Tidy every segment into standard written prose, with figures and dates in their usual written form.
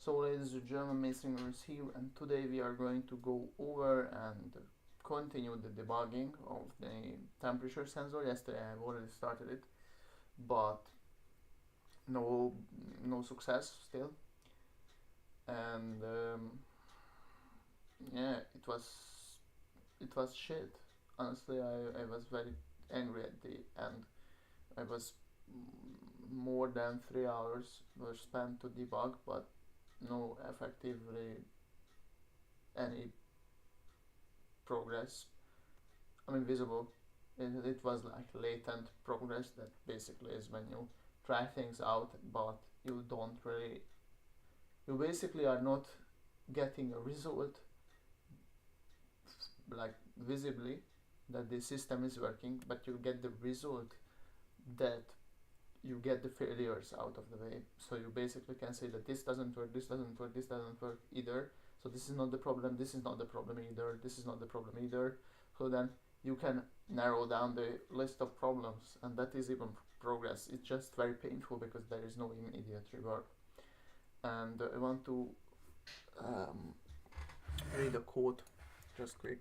So ladies and gentlemen, Mason is here, and today we are going to go over and continue the debugging of the temperature sensor. Yesterday I have already started it, but no success still. And yeah, it was shit. Honestly, I was very angry at the end. I was more than 3 hours were spent to debug, but no effectively any progress. I mean, visible. It was like latent progress. That basically is when you try things out, but you don't really. You basically are not getting a result like visibly that the system is working, but you get the result that you get the failures out of the way. So you basically can say that this doesn't work, this doesn't work, this doesn't work either. So this is not the problem, this is not the problem either, this is not the problem either. So then you can narrow down the list of problems, and that is even progress. It's just very painful because there is no immediate reward. And I want to read a quote just quick.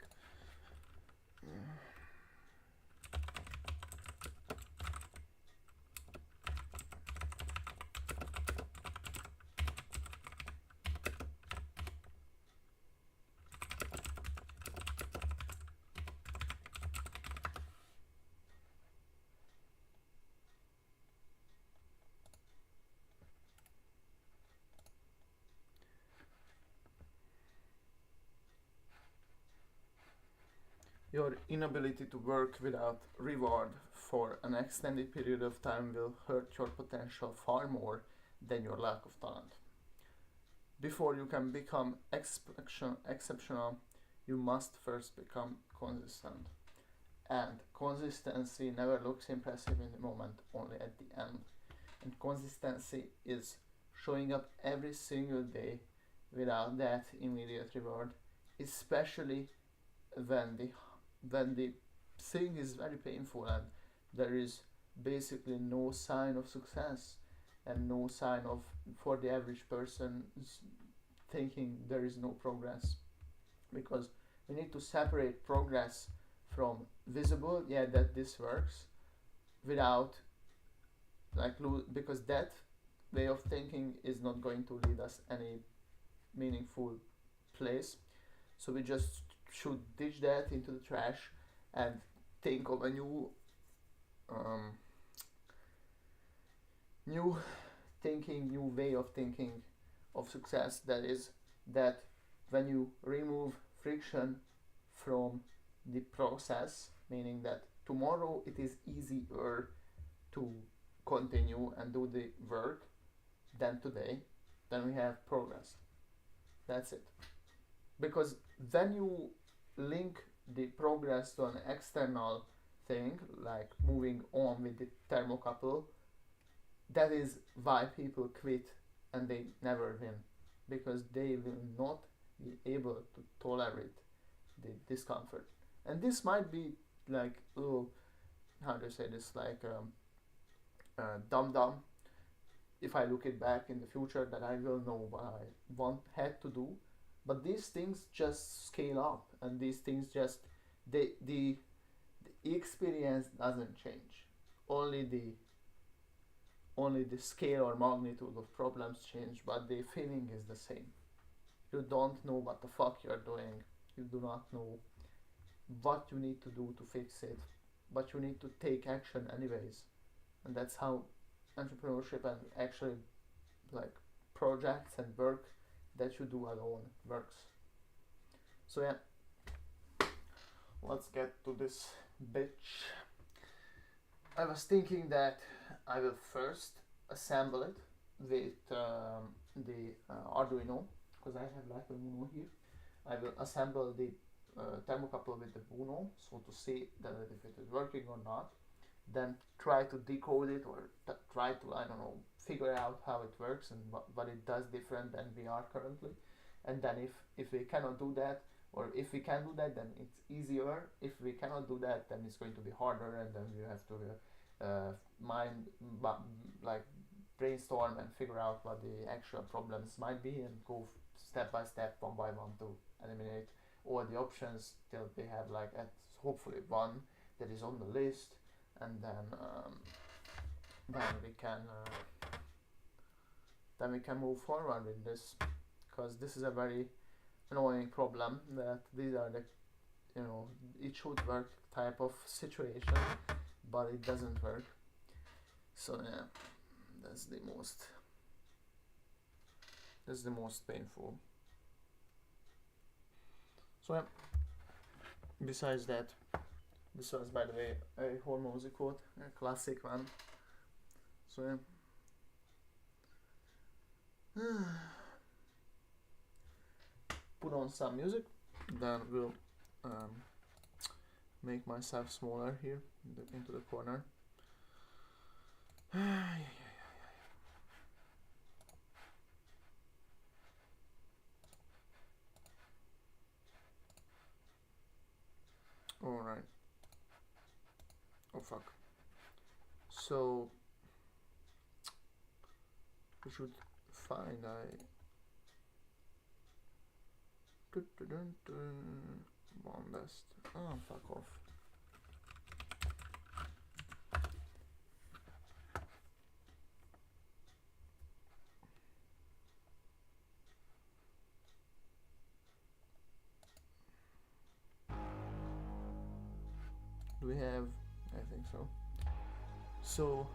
Your inability to work without reward for an extended period of time will hurt your potential far more than your lack of talent. Before you can become exceptional, you must first become consistent. And consistency never looks impressive in the moment, only at the end. And consistency is showing up every single day without that immediate reward, especially when the thing is very painful and there is basically no sign of success and no sign of, for the average person thinking, there is no progress. Because we need to separate progress from visible, yeah, that this works, without because that way of thinking is not going to lead us any meaningful place. So we just should ditch that into the trash and think of a new way of thinking of success. That is that when you remove friction from the process, meaning that tomorrow it is easier to continue and do the work than today, then we have progress. That's it. Because when you link the progress to an external thing, like moving on with the thermocouple, that is why people quit and they never win, because they will not be able to tolerate the discomfort. And this might be like a little, how do you say this, like dumb if I look it back in the future, that I will know what I had to do. But these things just scale up, and these things just the experience doesn't change. Only the scale or magnitude of problems change, but the feeling is the same. You don't know what the fuck you're doing. You do not know what you need to do to fix it, but you need to take action anyways. And that's how entrepreneurship and actually like projects and work that you do alone works. So yeah, let's get to this bitch. I was thinking that I will first assemble it with the Arduino, because I have like a Uno here. I will assemble the thermocouple with the Uno, so to see that if it is working or not. Then try to decode it, or try to, I don't know, figure out how it works and what it does different than we are currently. And then if we cannot do that, or if we can do that, then it's easier. If we cannot do that, then it's going to be harder, and then you have to brainstorm and figure out what the actual problems might be and go step by step, one by one, to eliminate all the options till we have like at hopefully one that is on the list, and then we can move forward with this, because this is a very annoying problem that these are the, you know, it should work type of situation, but it doesn't work. So yeah, that's the most painful. So yeah, besides that, this was, by the way, a Hormozy quote, a classic one. So yeah, put on some music, then we'll make myself smaller here into the corner. Alright. Oh fuck. So we should find one last. Oh, fuck off. Do we have? I think so. So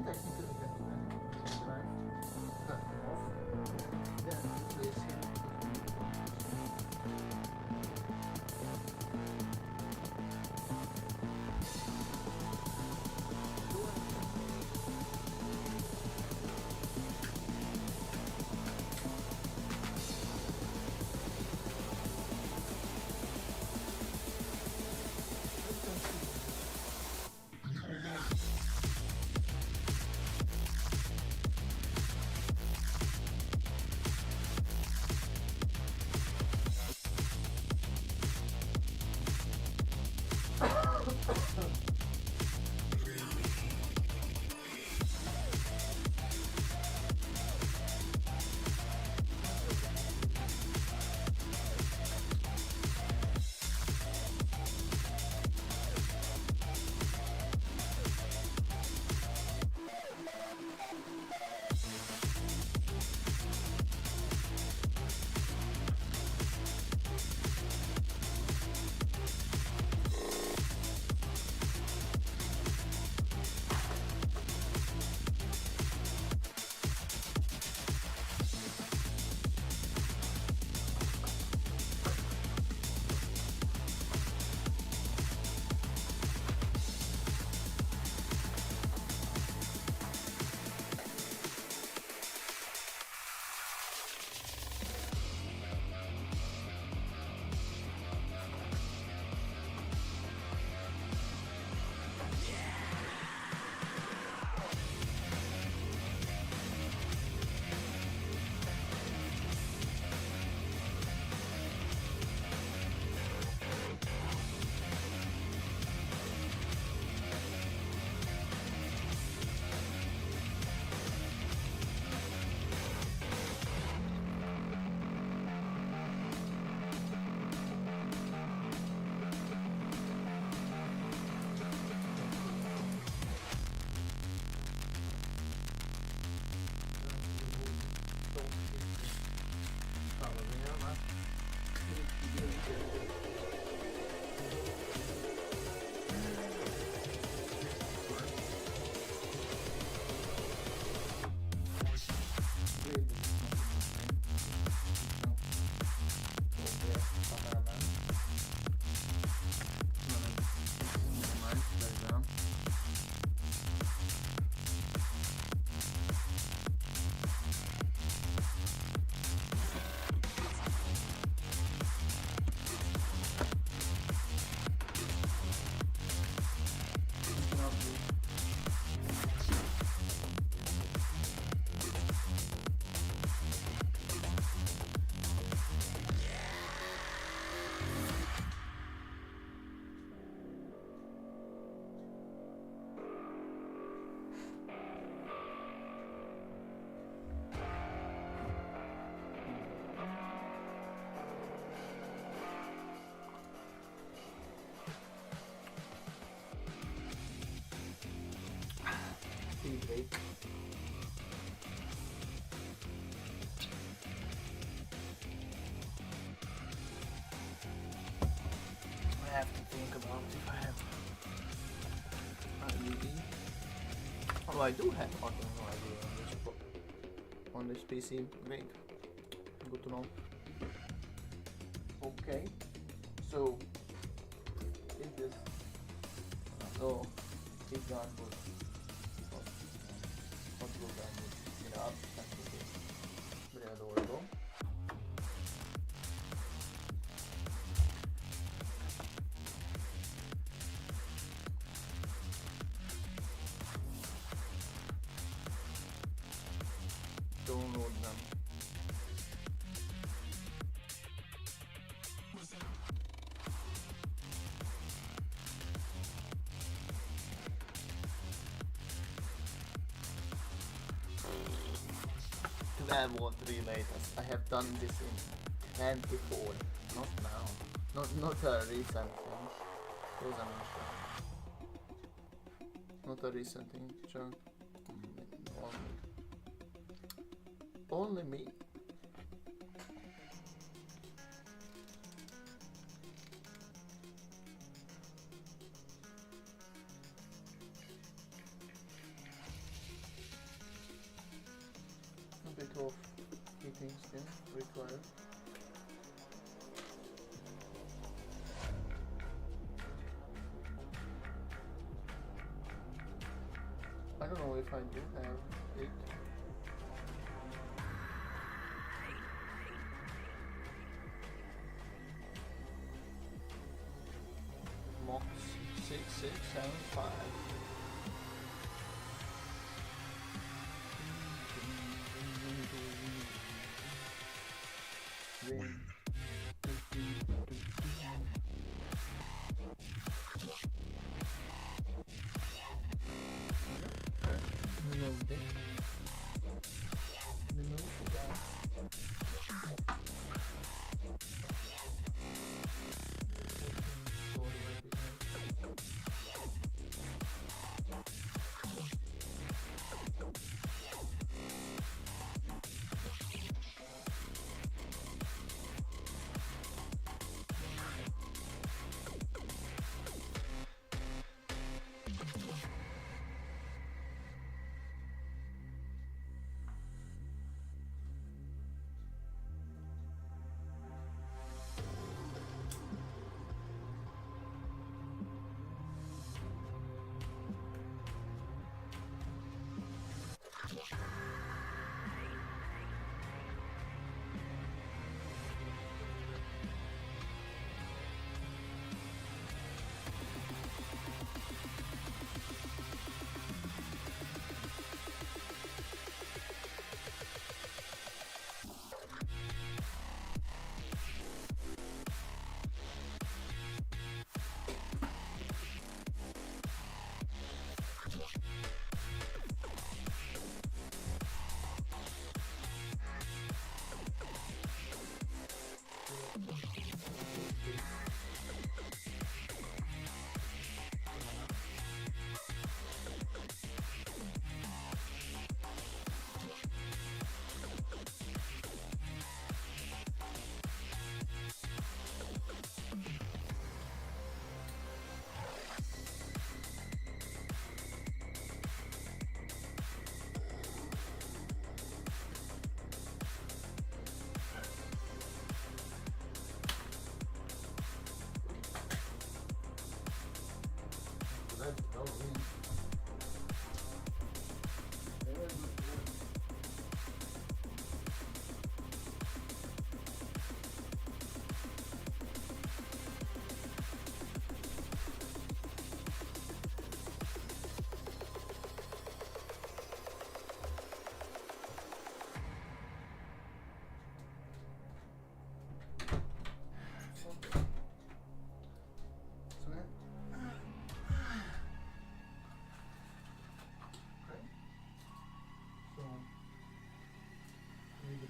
technically you can do anything. Cut him off, then replace him. Break. I have to think about if I have LED. Oh, I do have no idea on this PC. Great. Good to know. Okay. So is this so keep going good. Very adorable. Download them. That was the latest. I have done this in hand before, not now. Not a recent thing. Those are not a recent thing, sure. Only me. paint skin required. I don't know if I do have it. Mox 6675. Ring. Remove it. Remove that.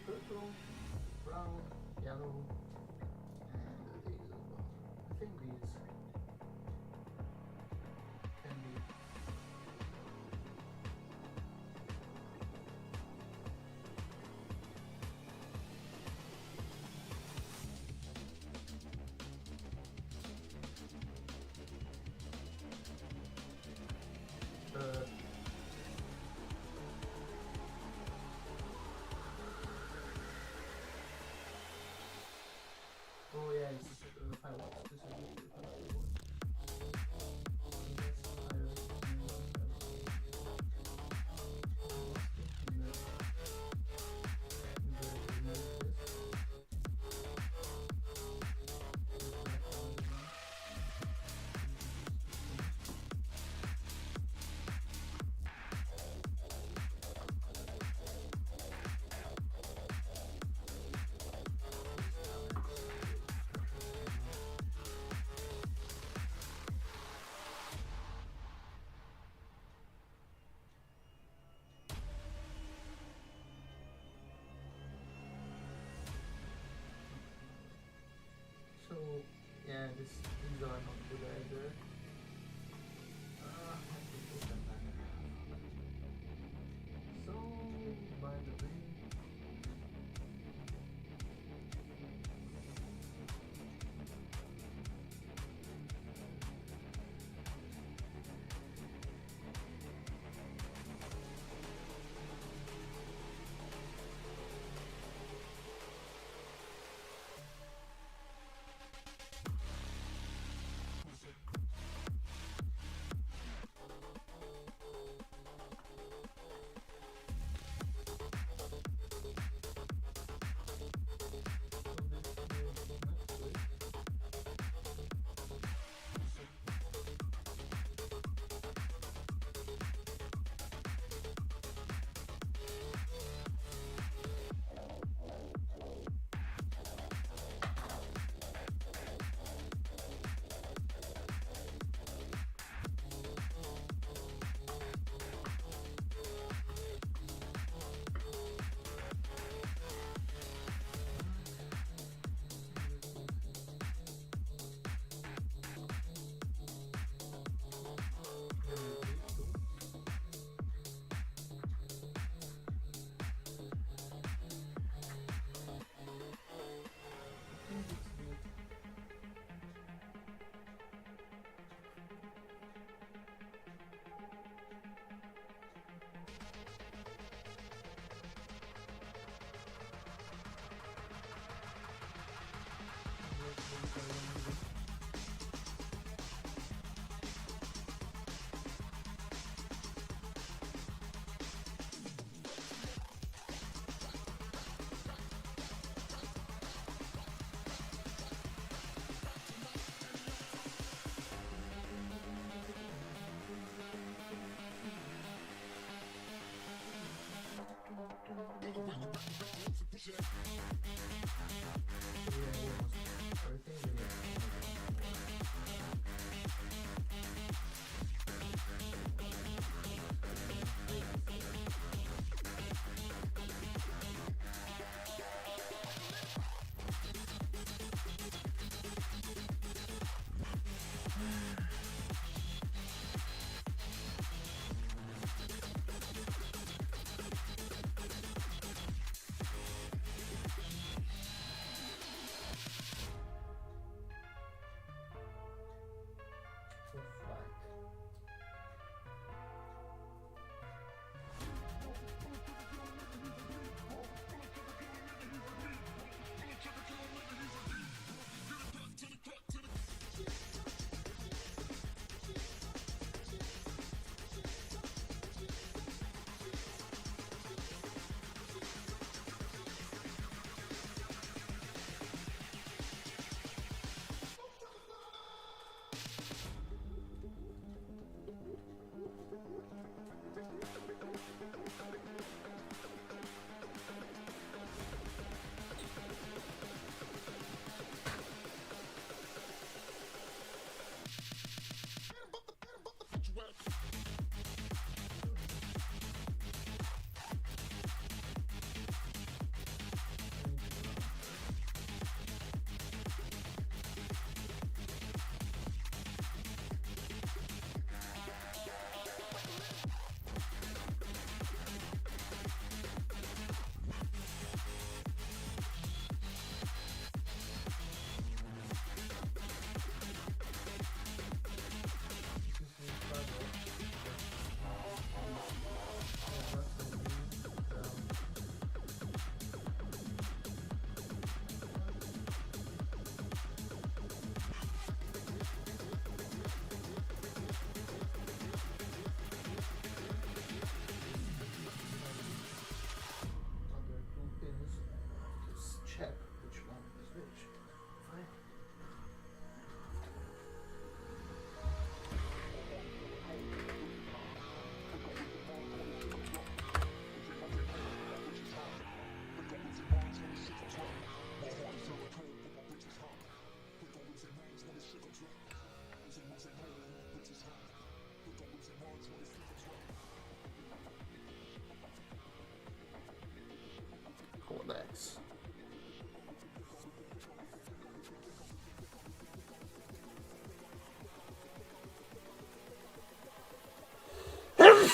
Purple, brown, yellow, and these as well. I think these can be oh yeah, it's just if I watch this so yeah, these are not good either. I have to put them back. So by the way,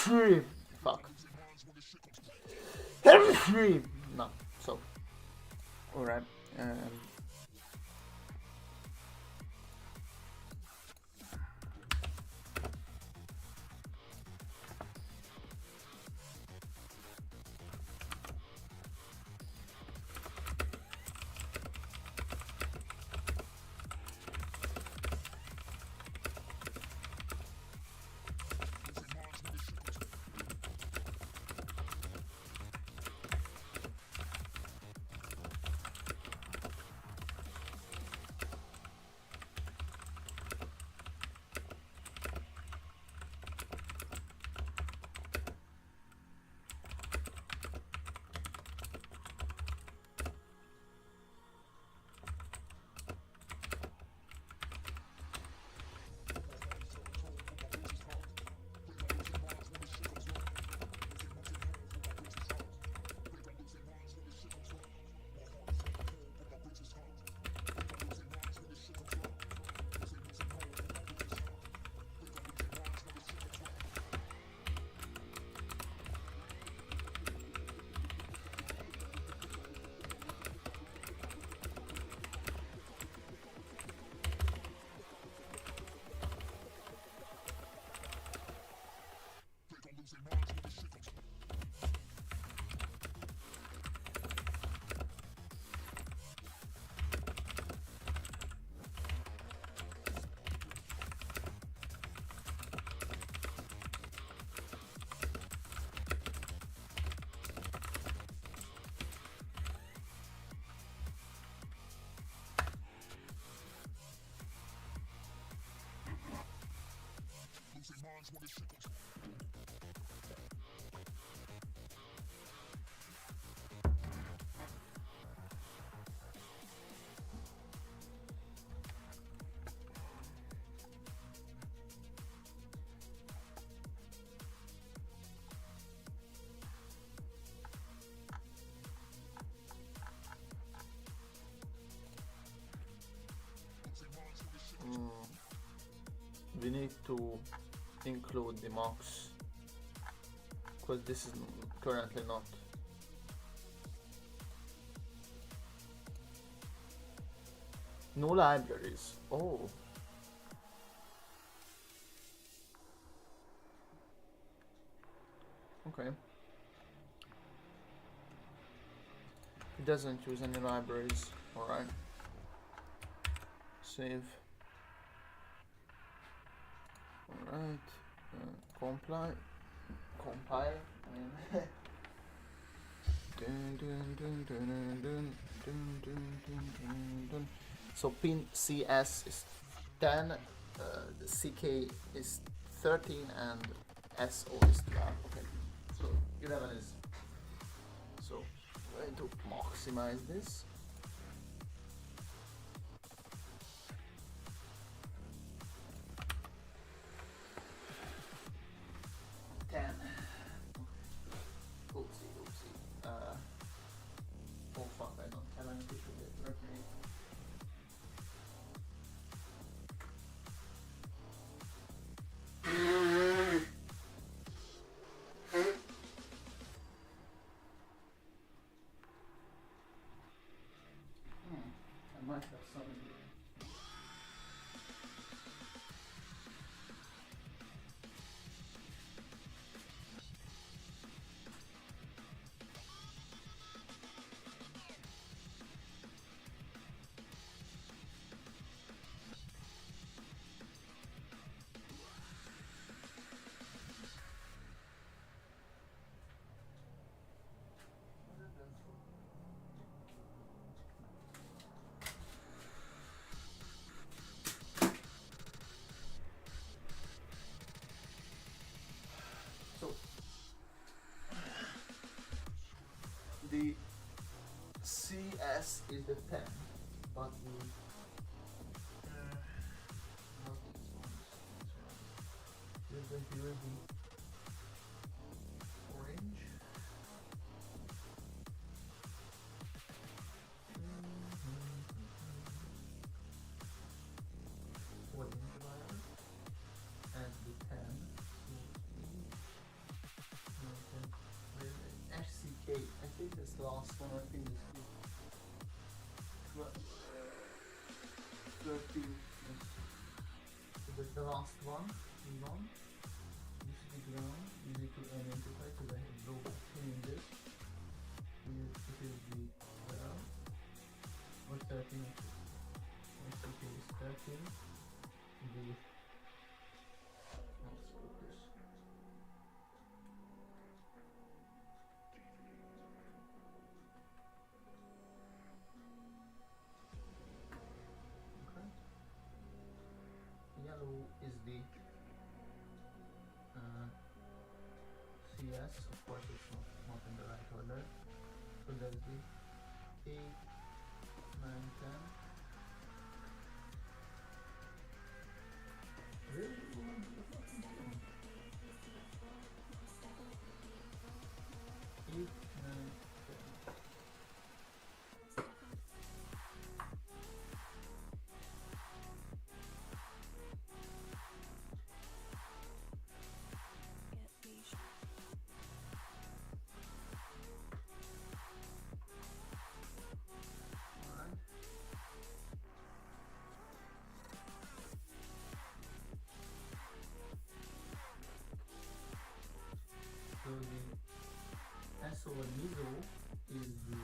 Fuck. No, so. Alright. We need to include the mocks because this is currently not. No libraries. Oh. Okay. It doesn't use any libraries. Alright. Save. Alright. Compile. I mean. So pin CS is 10, the CK is 13, and SO is 12. Okay, so 11 is. So I'm going to maximize this. Oh fuck, I don't have any tissue paper. Okay. I might have some in here. The CS is the 10, but the not these ones. We're going to use the orange. Orange wire and the 10. last one, I think this is 13. Yes. So the last one, V1. This is the ground, easy to identify because I have no changes. It is the ground, or 13. Let's put this 13. Let's put this. Okay. Yellow is the CS, of course it's not in the right order. So there's the 8, 9, 10. Really? 8, 9, 10. So the SO and MISO is the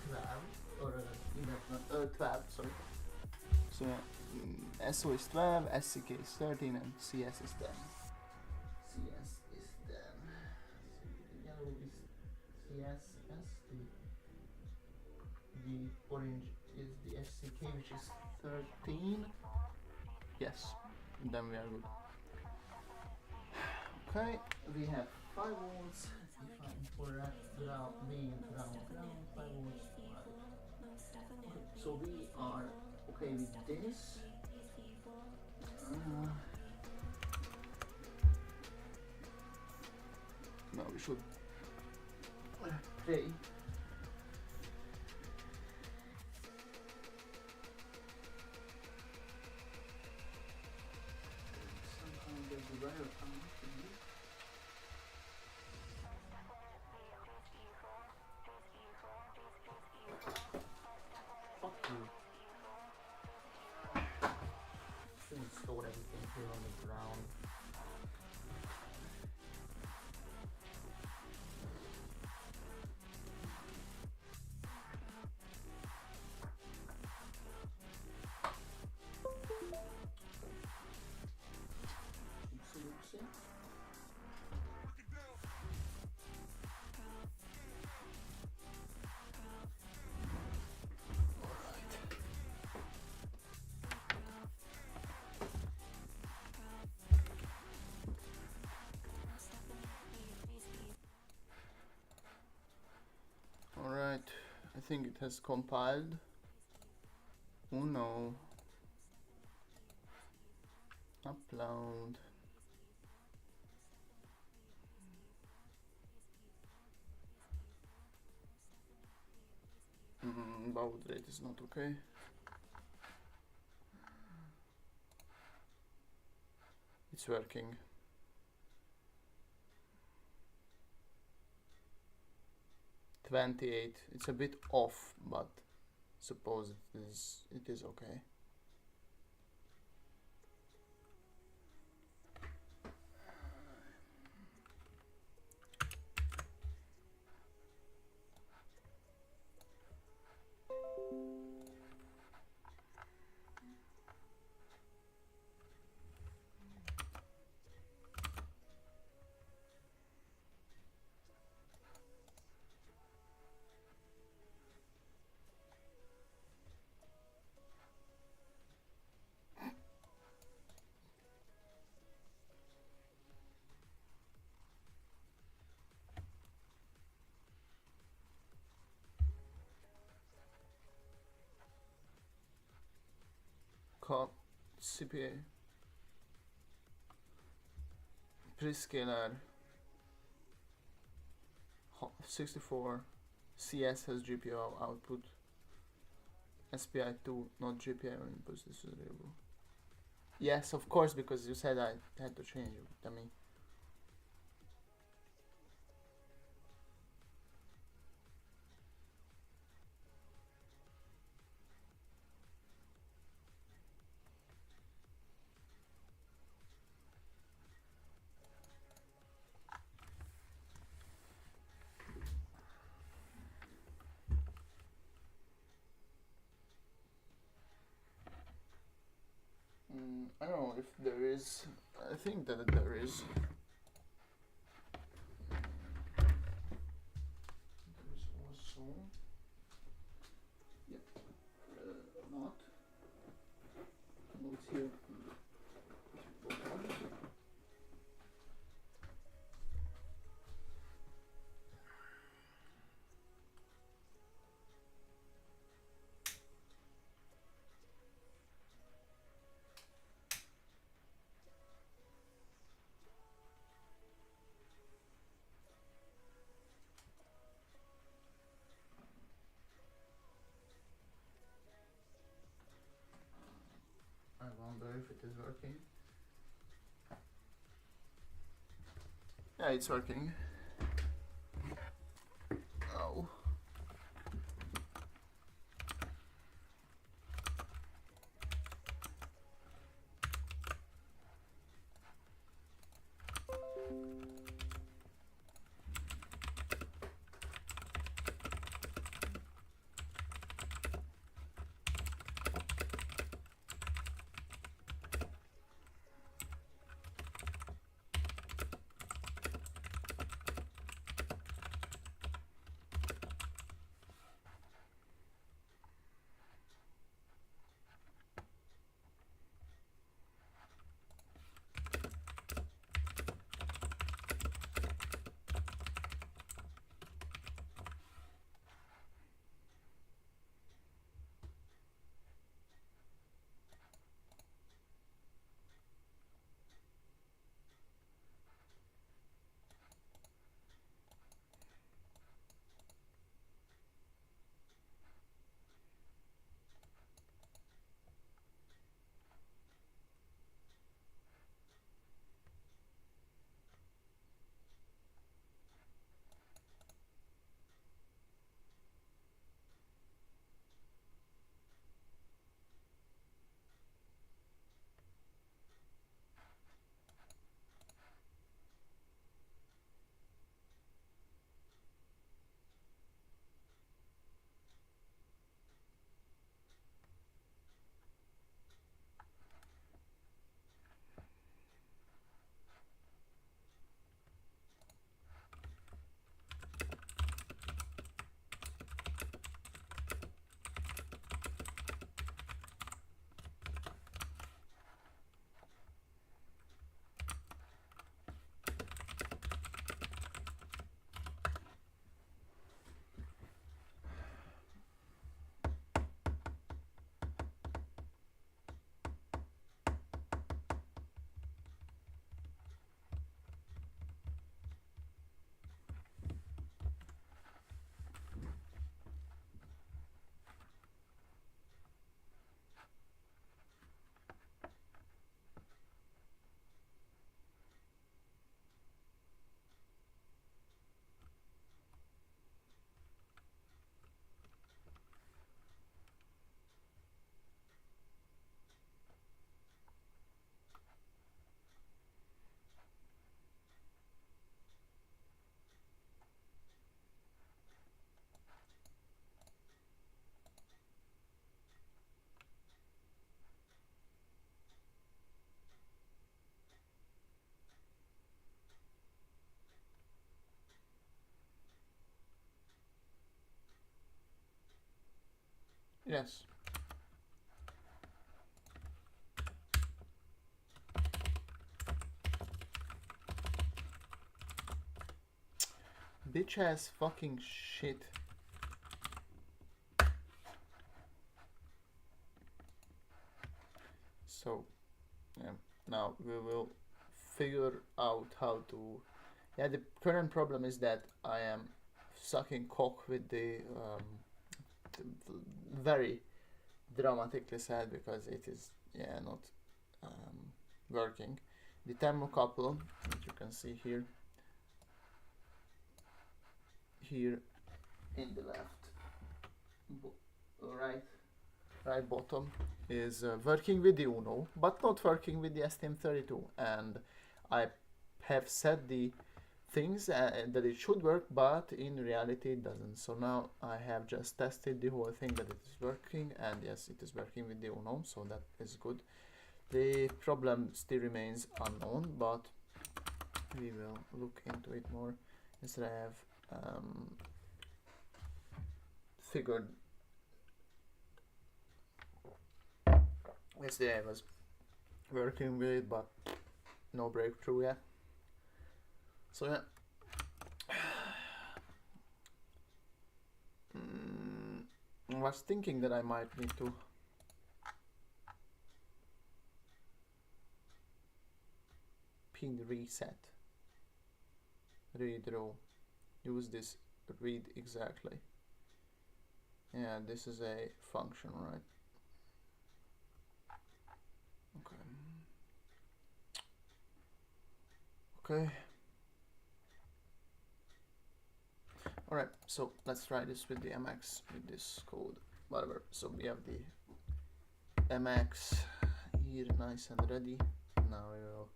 12 or 12, sorry. So SO is 12, SCK is 13 and CS is 10. CS is 10. So the yellow is CSS, the orange is the SCK which is 13. Yes, then we are good. Okay, we have 5 volts, defined for ground, main ground, 5 volts, right. Okay, so we are okay with this. Now we should pray. Somehow there's a wire coming. Store everything here on the ground. Alright, I think it has compiled. Oh no. Upload. Baud rate is not okay. It's working. $28. It's a bit off, but suppose it is okay. CPA prescaler 64 CS has GPIO output, SPI2 not GPIO inputs. This is reliable. Yes, of course, because you said I had to change it. I mean, I don't know if there is. I think that there is. There is also. Yep. Not. Notes here. I wonder if it is working. Yeah, it's working. Oh. Yes. Bitch ass fucking shit. So, yeah, now we will figure out how to. Yeah, the current problem is that I am sucking cock with the very dramatically sad because it is not working. The Thermocouple, that you can see here in the left right bottom is working with the Uno but not working with the STM32, and I have set the things that it should work, but in reality it doesn't. So now I have just tested the whole thing that it is working, and yes, it is working with the Uno, so that is good. The problem still remains unknown, but we will look into it more as I have figured. Yesterday I was working with it, but no breakthrough yet. So yeah. I was thinking that I might need to pin reset, redraw, use this read exactly. Yeah, this is a function, right? Okay. Alright, so let's try this with the MX, with this code, whatever. So we have the MX here, nice and ready. Now we will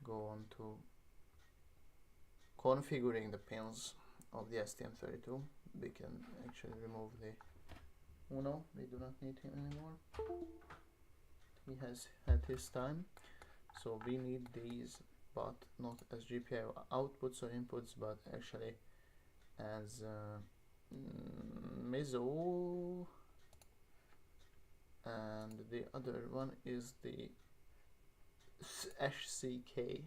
go on to configuring the pins of the STM32. We can actually remove the Uno, we do not need him anymore. He has had his time. So we need these, but not as GPIO outputs or inputs, but actually as meso, and the other one is the HCK,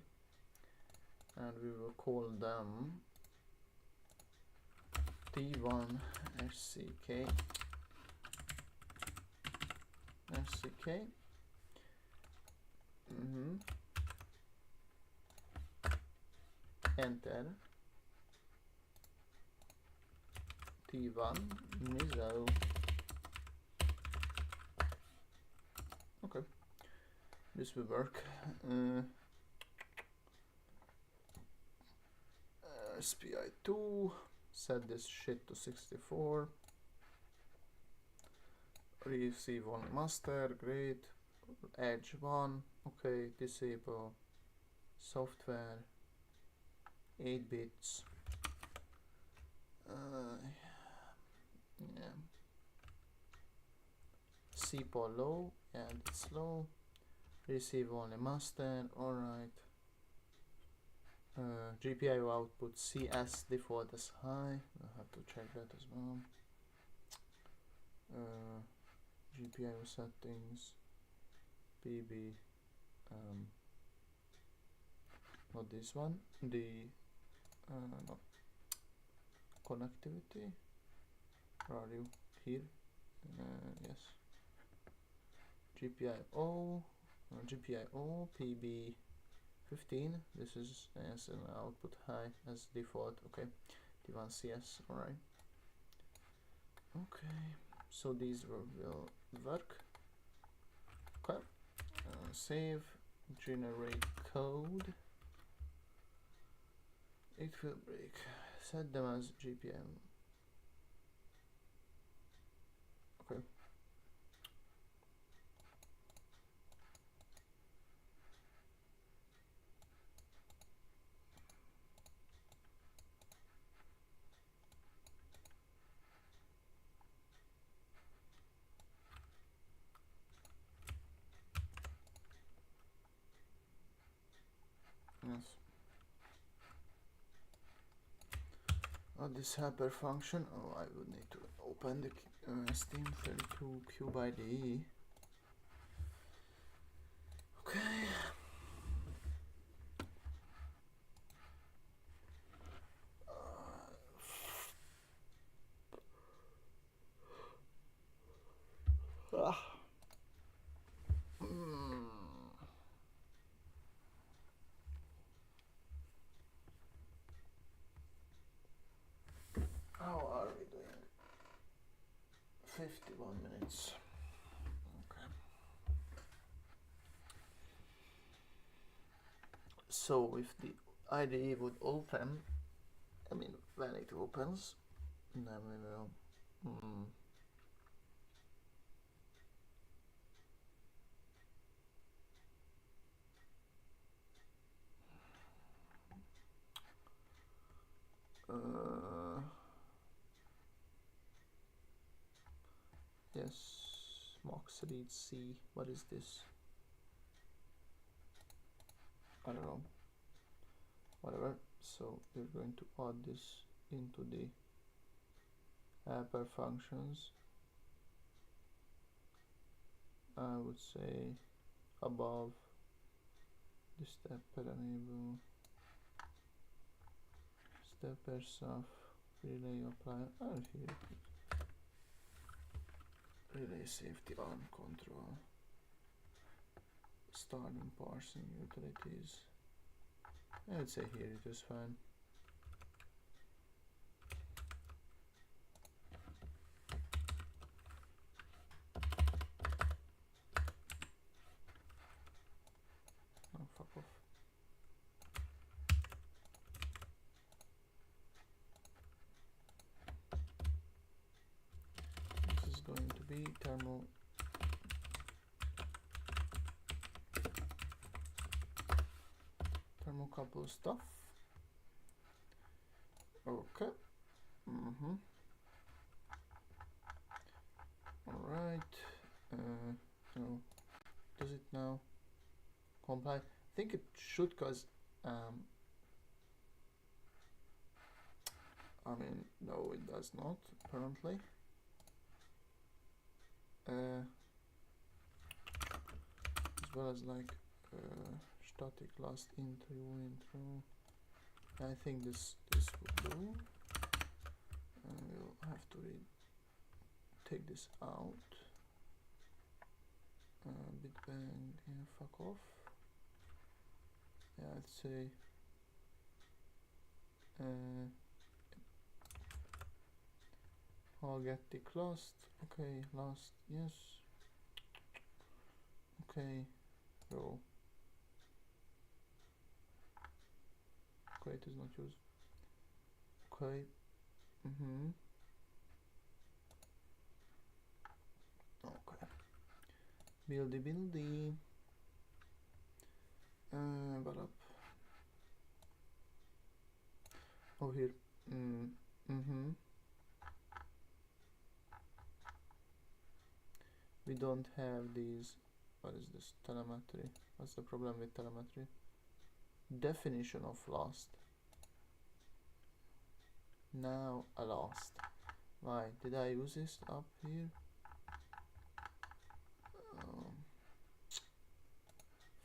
and we will call them T1 HCK HCK. Enter T1 meso. Okay, this will work. SPI2, set this shit to 64. Receive only master, great. Edge 1, okay, disable software, 8 bits. Yeah. CPO low, and it's low. Receive only master, alright. GPIO output CS default as high. I'll have to check that as well. GPIO settings, PB, not this one, the no. Connectivity, where are you? Here, yes. GPIO, PB 15, this is as an output high as default, okay. T1 CS, alright. Okay, so these will work. Okay, save, generate code. It will break. Set them as GPM. Okay. Yes. This helper function. Oh, I would need to open the STM32 CUBE IDE. Okay. How are we doing? 51 minutes. Okay. So if the IDE would open, I mean when it opens, then we will yes, Mox read C. What is this? I don't know, whatever. So we're going to add this into the helper functions. I would say above the stepper enable, stepper stuff, relay apply, and here relay safety on control, starting parsing utilities. I would say here it is fine. Oh, fuck off. This is going to be Thermocouple stuff. Okay. Alright. So does it now comply? I think it should, cause I mean, no, it does not apparently. As well as like static last intro. I think this will do. We'll have to take this out. Bit bang, yeah, fuck off. Yeah, I'd say I'll get the last. Okay, last, yes. Okay, row. Okay, it is not used. Okay. Okay. Buildy. But up. Oh, here. We don't have these. What is this? Telemetry. What's the problem with telemetry? Definition of last. Now a last. Why did I use this up here?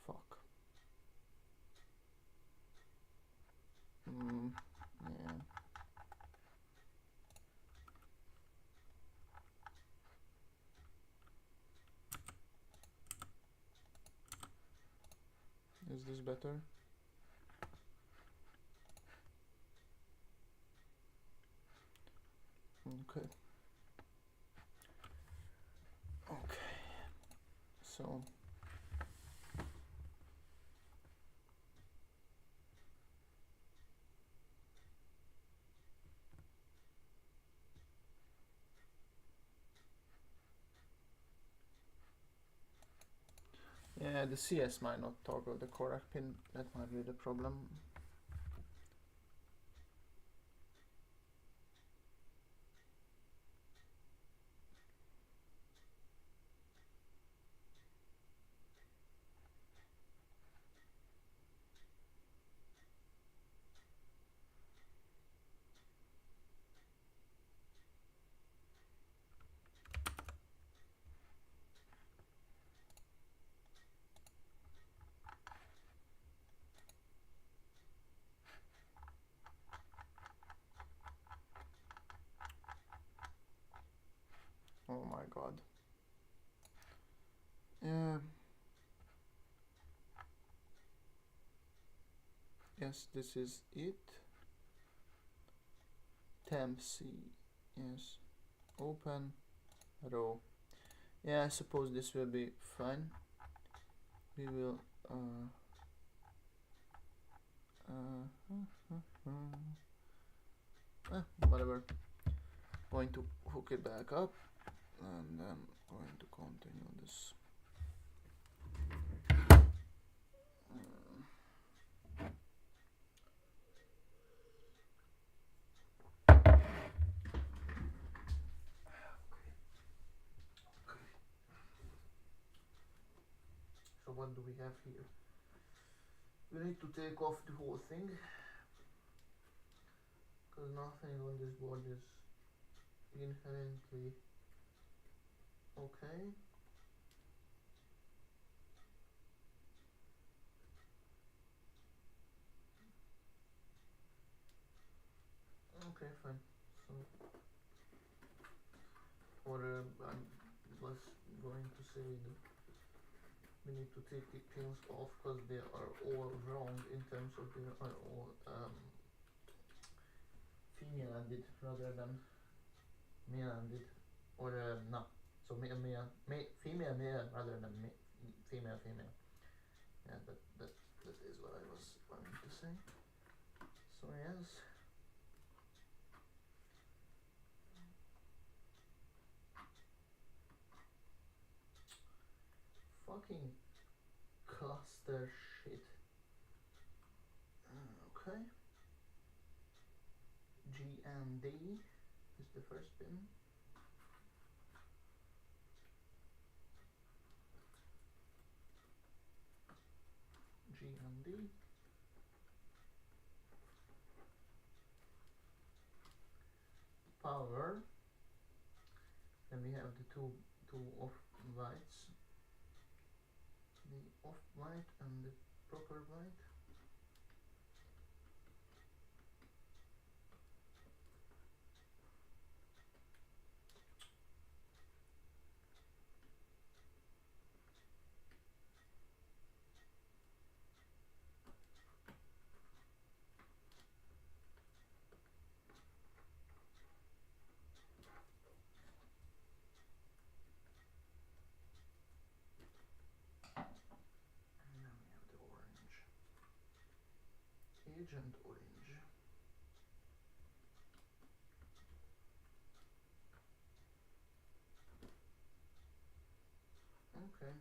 Fuck. Yeah. Is this better? Okay. Okay. So yeah, the CS might not toggle the correct pin. That might be the problem. Oh my god. Yeah. Yes, this is it. Temp C. Yes. Open row. Yeah, I suppose this will be fine. We will whatever. Going to hook it back up and then going to continue this. So what do we have here? We need to take off the whole thing, because nothing on this board is inherently okay. Okay, fine. So, or I was going to say that we need to take the pins off because they are all wrong in terms of they are all female-ended rather than male-ended, or no. So female male rather than female female. Yeah, that is what I was planning to say. So yes. Fucking cluster shit. Okay. G and D is the first pin. G and D. Power. Then we have the two off whites. The off white and the proper white. Agent orange. Okay.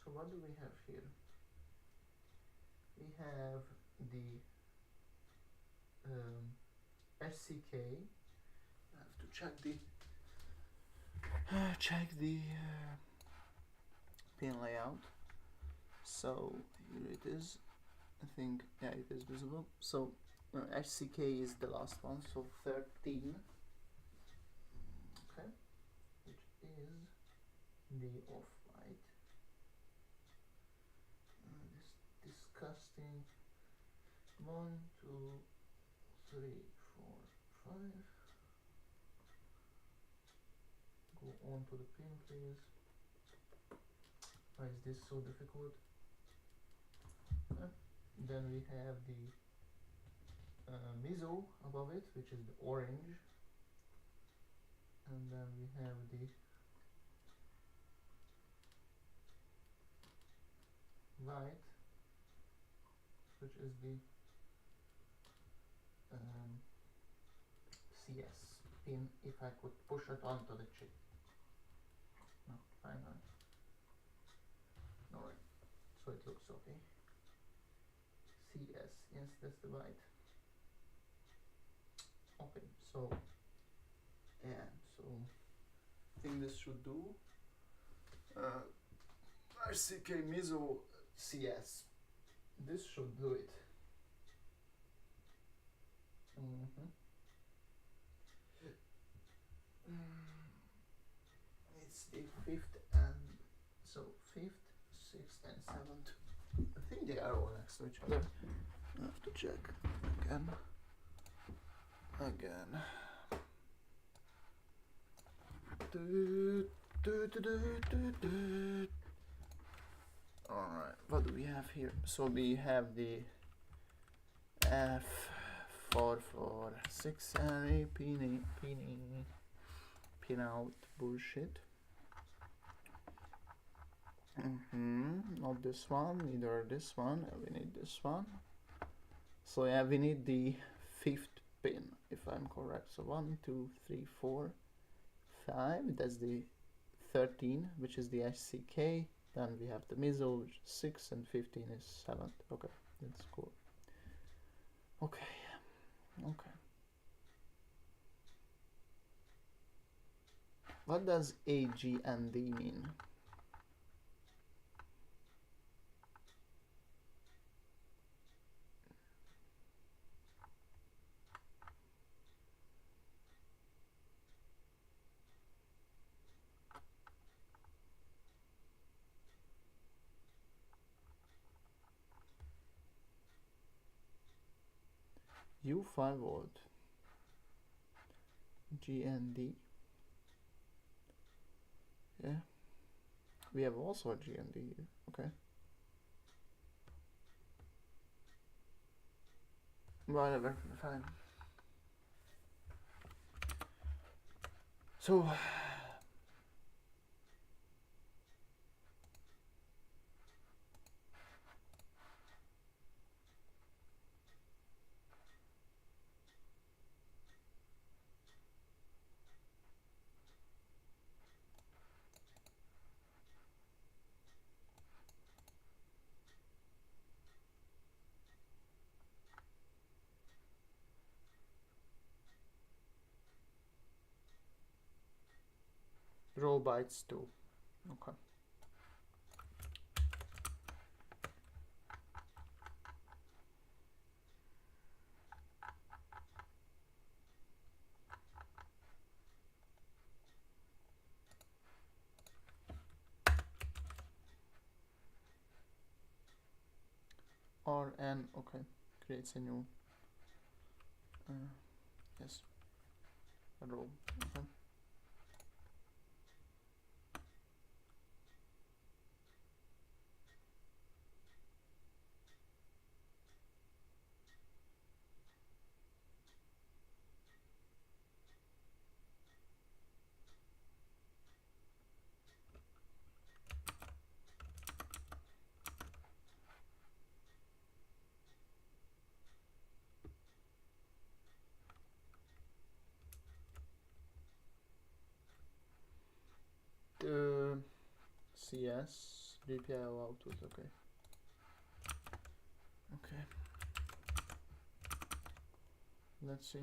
So what do we have here? We have the SCK. I have to check the pin layout. So here it is. I think, yeah, it is visible. So HCK is the last one, so 13. Okay, which is the off-white. This disgusting 1, 2, 3, 4, 5. Go on to the pin, please. Why is this so difficult? Then we have the miso above it, which is the orange, and then we have the white, which is the CS pin, if I could push it onto the chip. No, fine. Alright, so it looks okay. CS, yes, that's the white. Okay, so yeah, so I think this should do. RCK miso CS. This should do it. It's the 5th and so 5th, 6th and 7th. I think they are all next to each other. I have to check again. Alright, what do we have here? So we have the F446 array pin out bullshit. Not this one, neither this one. We need this one. So yeah, we need the 5th pin, if I'm correct. So 1, 2, 3, 4, 5. That's the 13, which is the SCK. Then we have the miso, which is 6, and 15 is 7th. Okay, that's cool. Okay. What does A, G, and D mean? U5 volt GND. Yeah, we have also a GND. Okay, whatever, fine. So row bytes 2. Okay. Rn, okay, creates a new yes, a row. Okay. CS GPIO output. Okay. Okay. Let's see.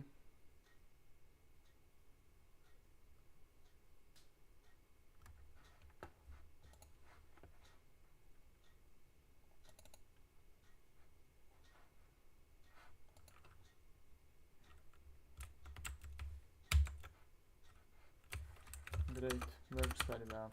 Great, works very well.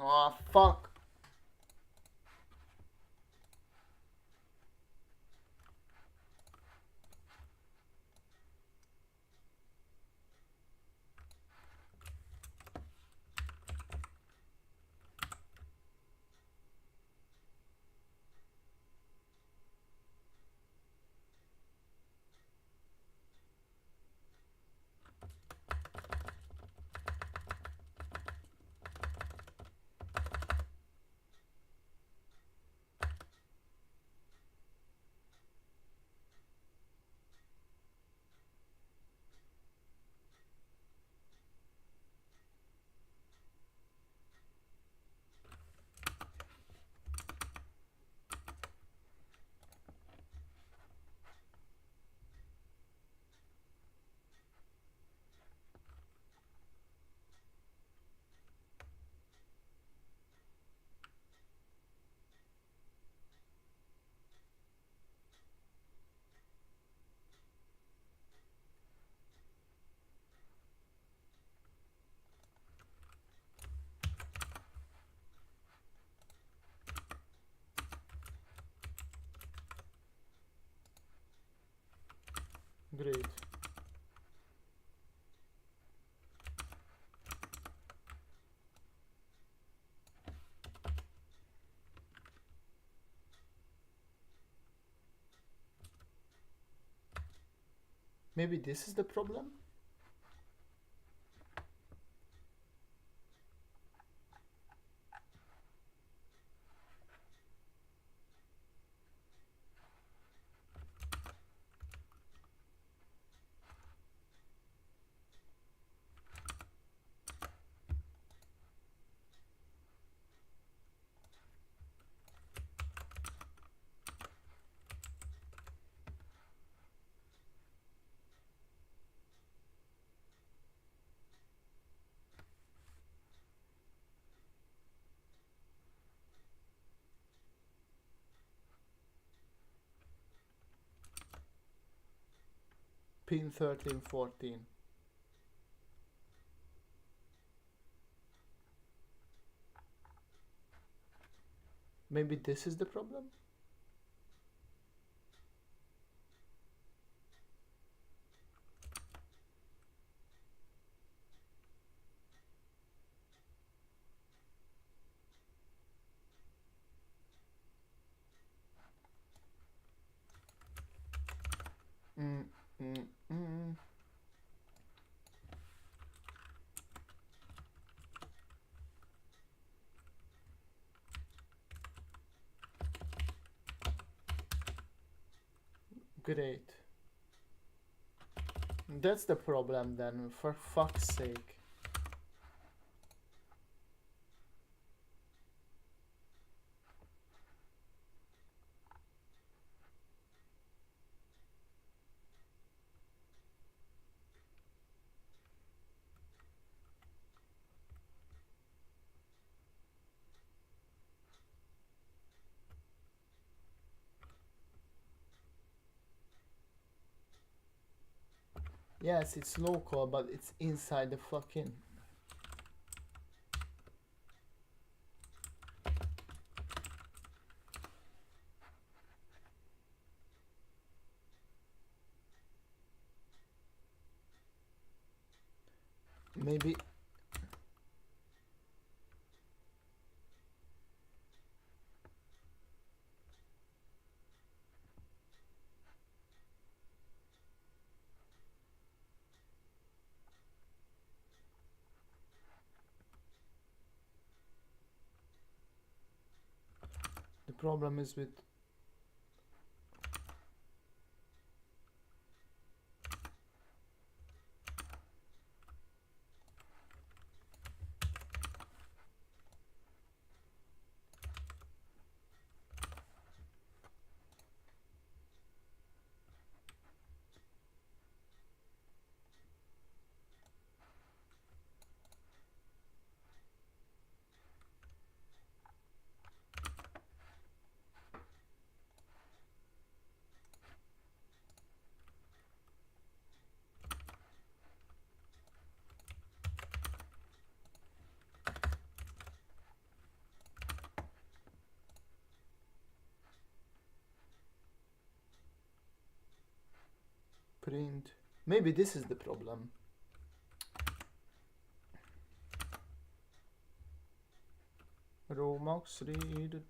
Oh fuck. Great. Maybe this is the problem? Pin 13, 14. Maybe this is the problem? Mm, mm, mm. Great. That's the problem then, for fuck's sake. Yes, it's local, but it's inside the fucking... Maybe... The problem is with... Print. Maybe this is the problem. Romax read.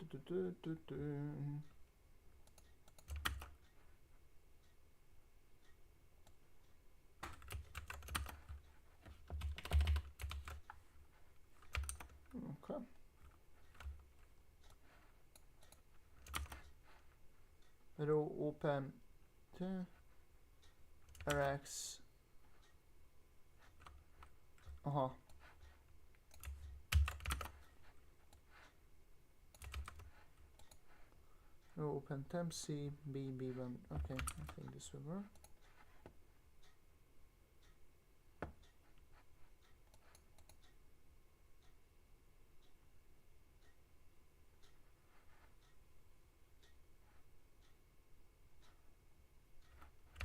Okay. Row open RX. Row open temp C B1. Okay, I think this will work.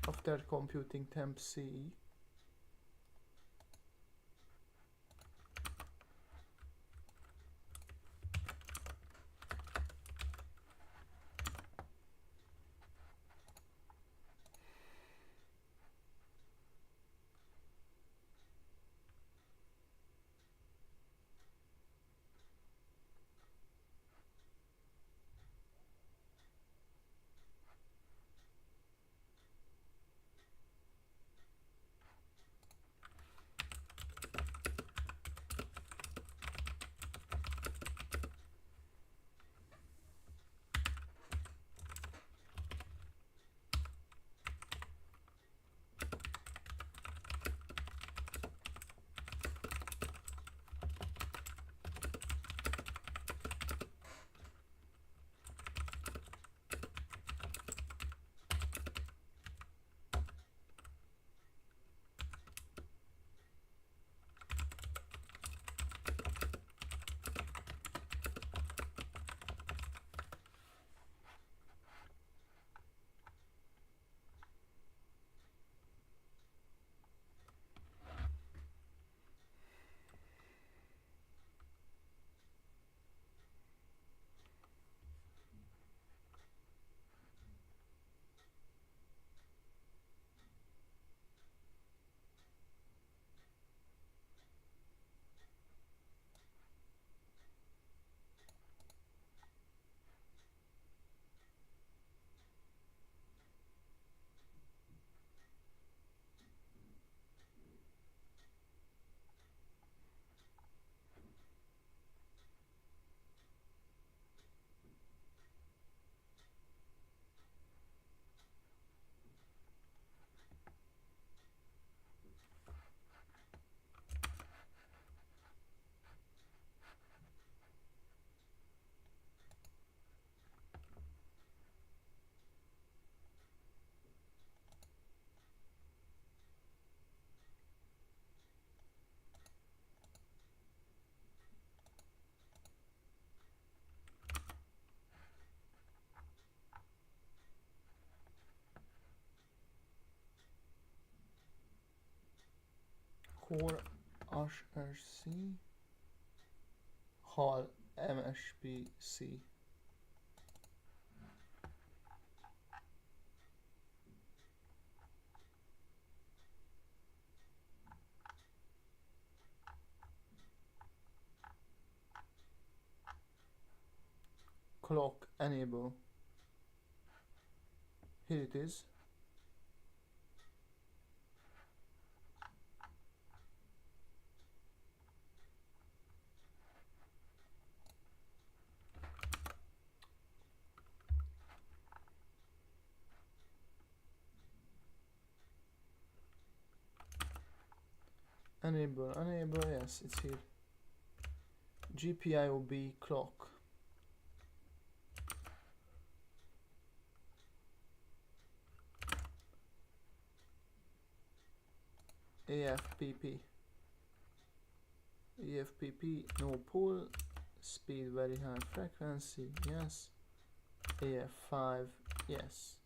After computing temp C, core HRC hall MSPC. Clock enable. Here it is. Enable, yes, it's here. GPIOB clock. AFPP. EFPP, no pull. Speed very high frequency, yes. AF5, yes.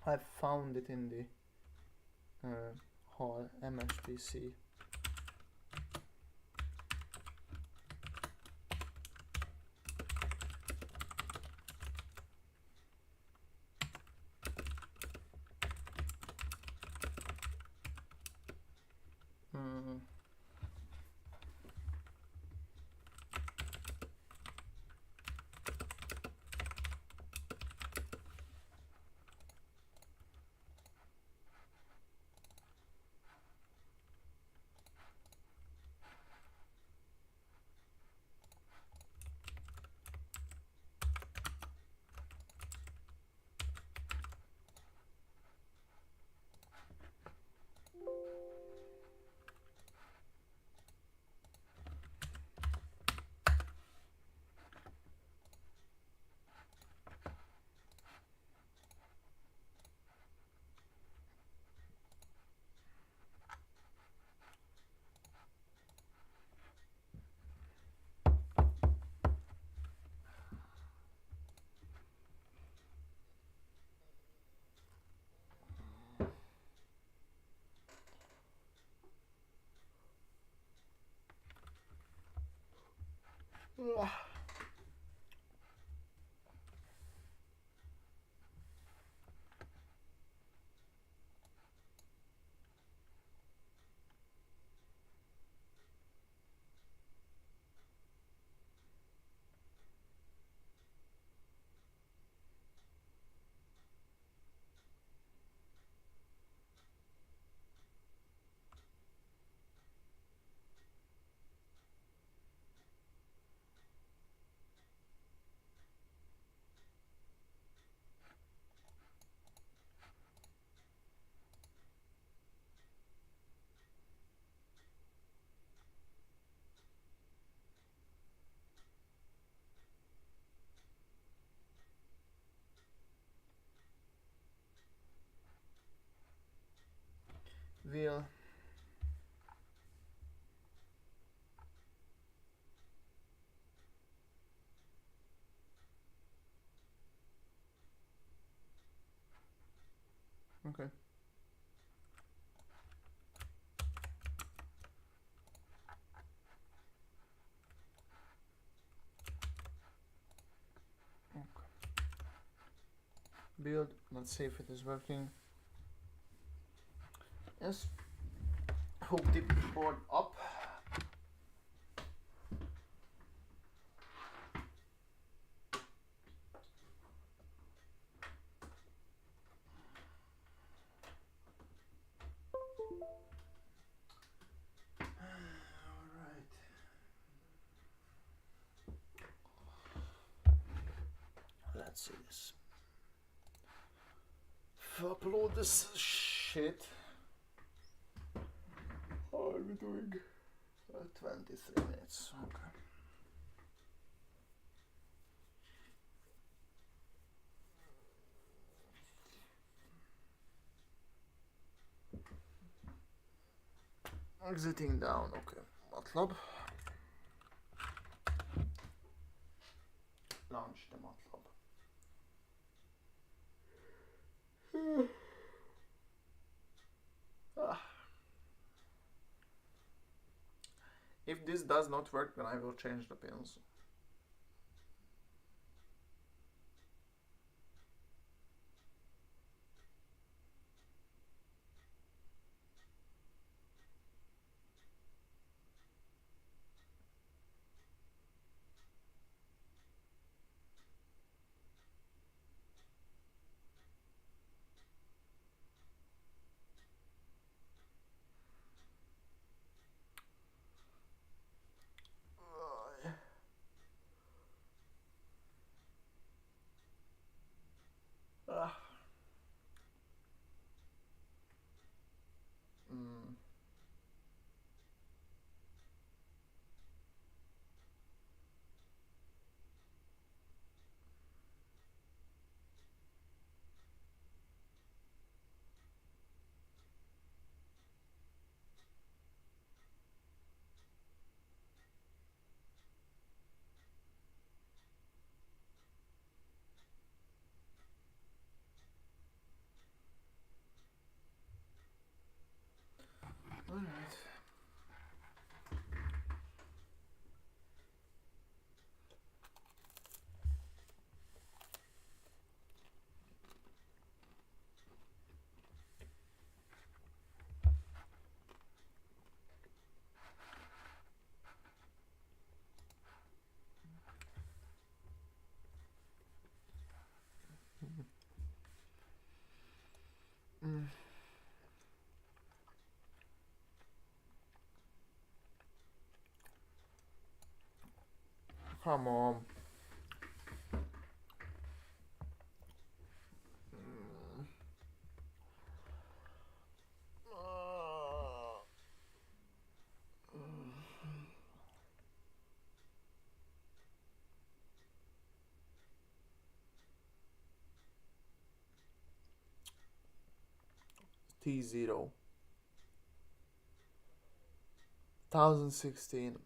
I found it in the hall MSPC. We'll okay. Build, let's see if it is working. Yes, hook the board up. see this. If I upload this shit, how are we doing? 23 minutes. Okay. Exiting down. Okay. MATLAB. Launch the MATLAB. If this does not work, then I will change the pins. Alright. Come on. T0 1016.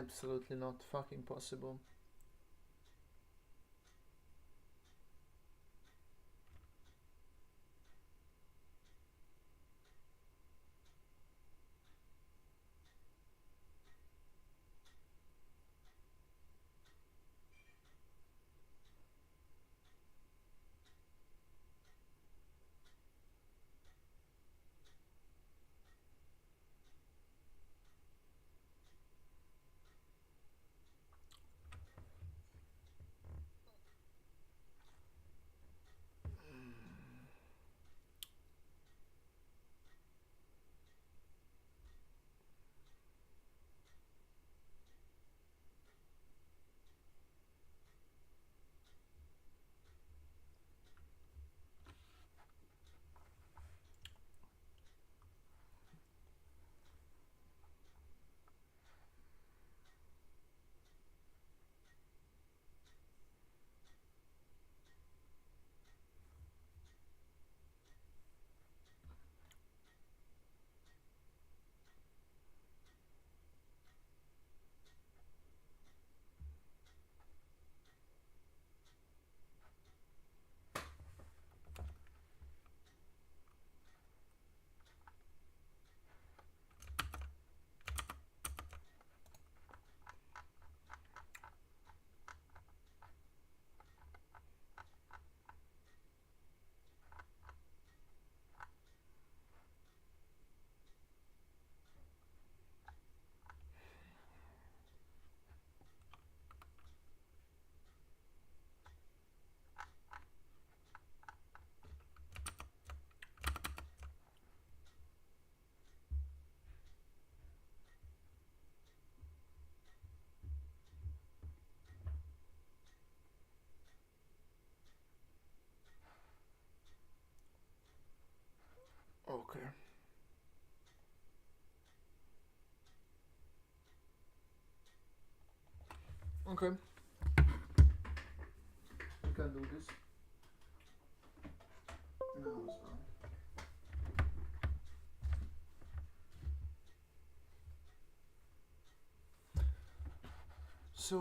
absolutely not fucking possible. Okay. Okay. We can do this. Now as well. So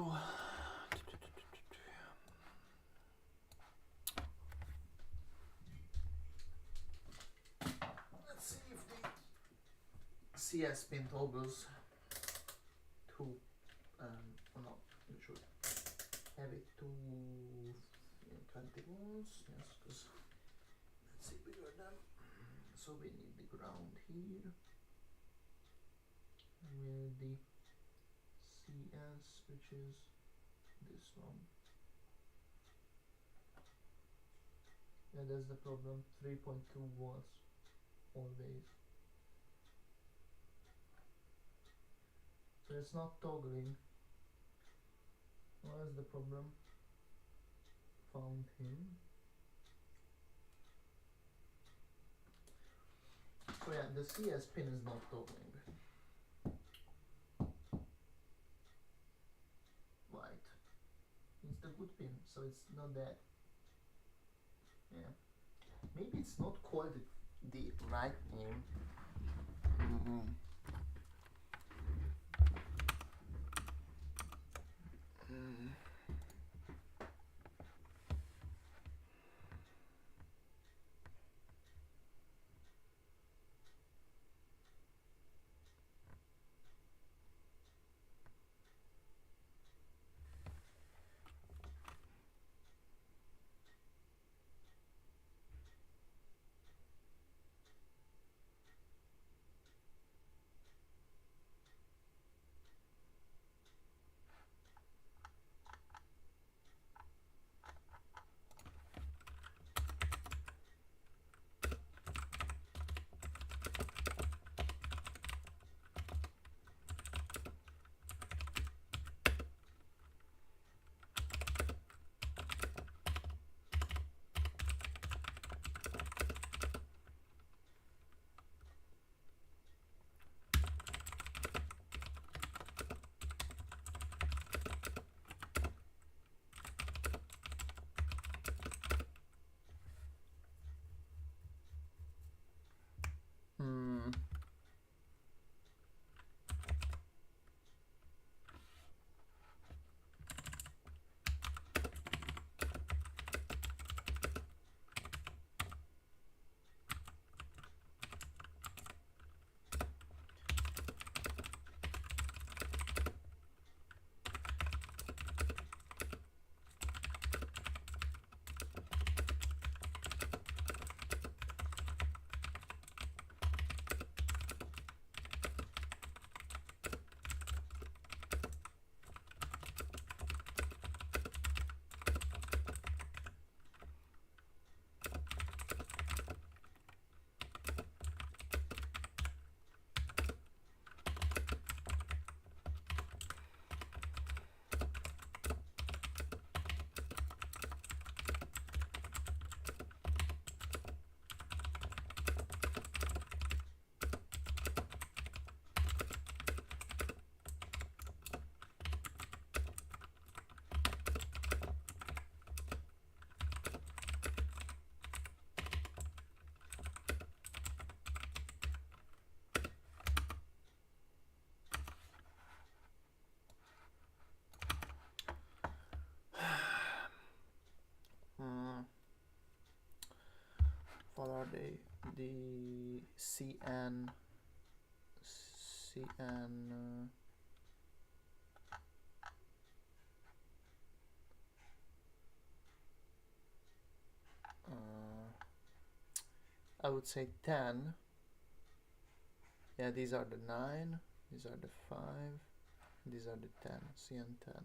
let's see if the CS pin toggles to no, you should have it to 20 volts, yes, because let's see bigger than, so we need the ground here with the CS, which is this one. Yeah, that's the problem, 3.2 volts always. So it's not toggling. What is the problem? Found him. So yeah, the CS pin is not toggling. Right. It's the good pin, so it's not that. Yeah. Maybe it's not called the right name. what are they? The CN I would say 10. Yeah, these are the 9, these are the 5, these are the 10, CN10.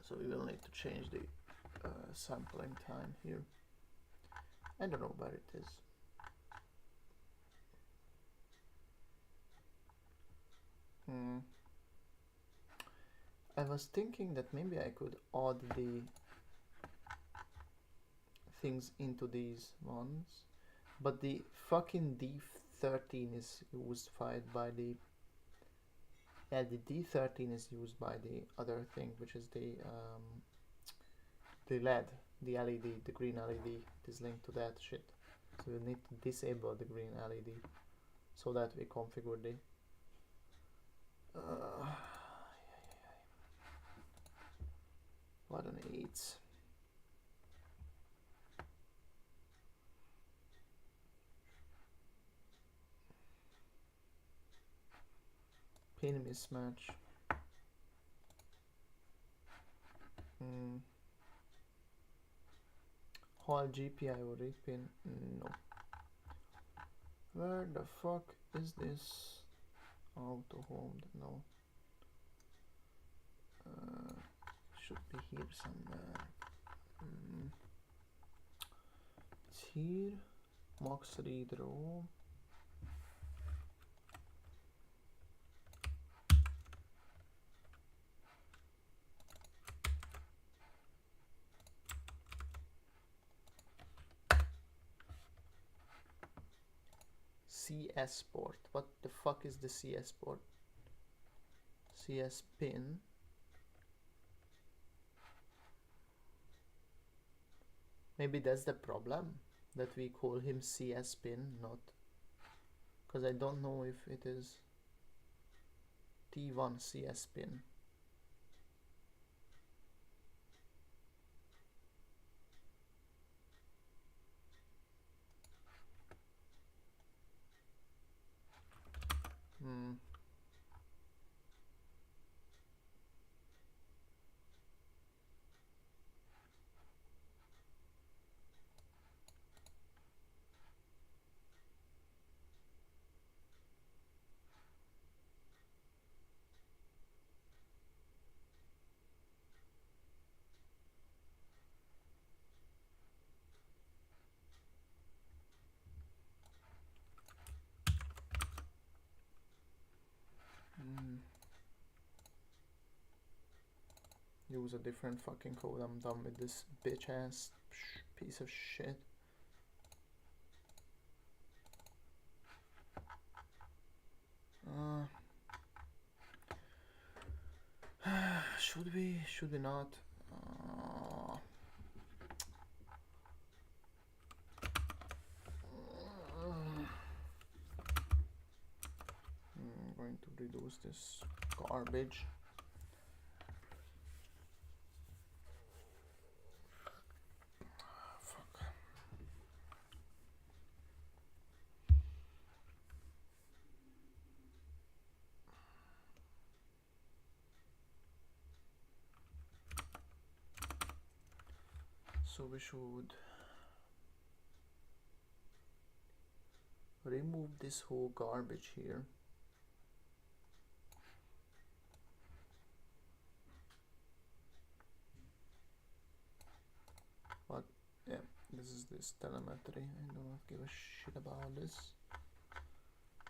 So we will need to change the sampling time here. I don't know where it is. I was thinking that maybe I could add the things into these ones, but the fucking D13 is used by the the D13 is used by the other thing, which is the LED, the LED, the green LED. It is linked to that shit. So we need to disable the green LED so that we configure the what an 8. Pin mismatch. Whole GPI or read pin? No. Where the fuck is this? Auto home? No. Should be here somewhere. It's here. Max read row. CS port. What the fuck is the CS port? CS pin. Maybe that's the problem, that we call him CS pin, not, because I don't know if it is T1 CS pin. Use a different fucking code. I'm done with this bitch ass piece of shit. Should we not? I'm going to reduce this garbage. So we should remove this whole garbage here. But yeah, this is this telemetry. I do not give a shit about this.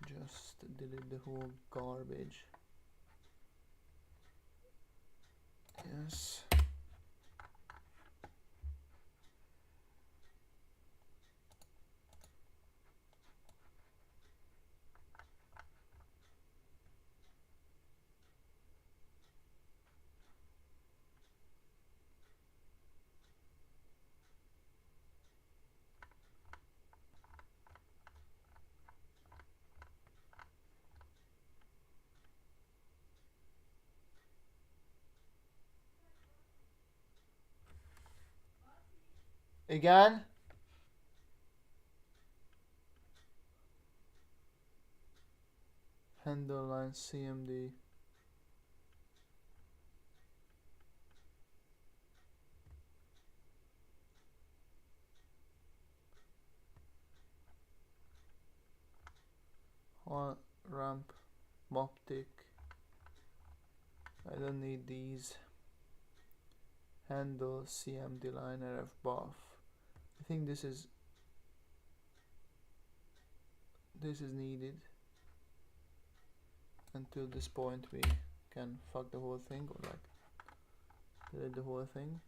Just delete the whole garbage. Yes. Again? Handle line CMD. One ramp, optic. I don't need these. Handle CMD line RF buff. I think this is needed. Until this point we can fuck the whole thing, or like delete the whole thing.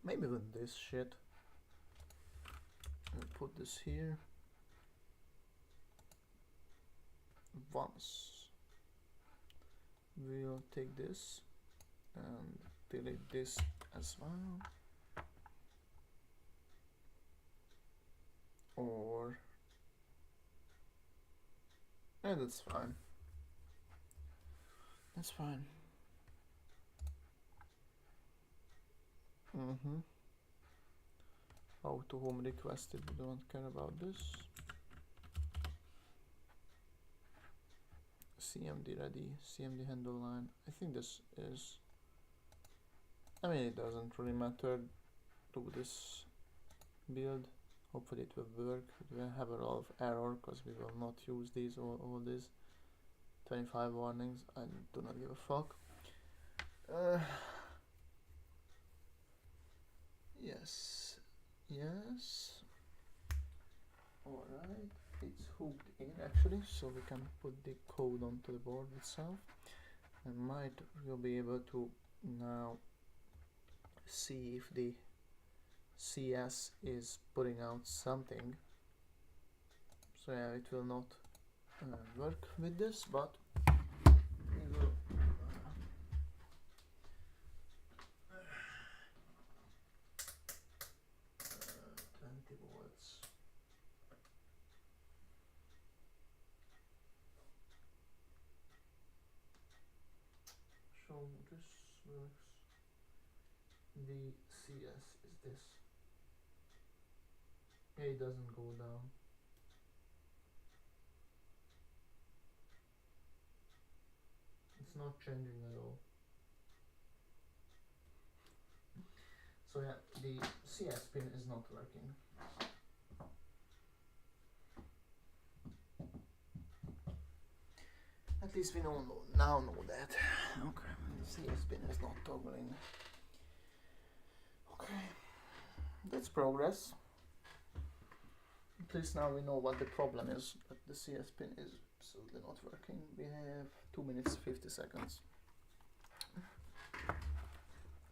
Maybe with this shit. I'll put this here. Once we'll take this and delete this as well, or yeah, that's fine. That's fine. Auto home requested. We don't care about this. CMD ready, CMD handle line. I think this is, I mean, it doesn't really matter to this build. Hopefully it will work. We will have a lot of error because we will not use these, all these 25 warnings. I do not give a fuck. Yes, yes. Alright. It's hooked in actually, so we can put the code onto the board itself, and we'll be able to now see if the CS is putting out something. So yeah, it will not work with this, but we will 20 volts. So this works. The CS is this. It doesn't go down. It's not changing at all. So yeah, the CS pin is not working. At least we now know that. Okay, the CS pin is not toggling. Okay, that's progress. At least now we know what the problem is, but the CS pin is absolutely not working. We have 2 minutes 50 seconds.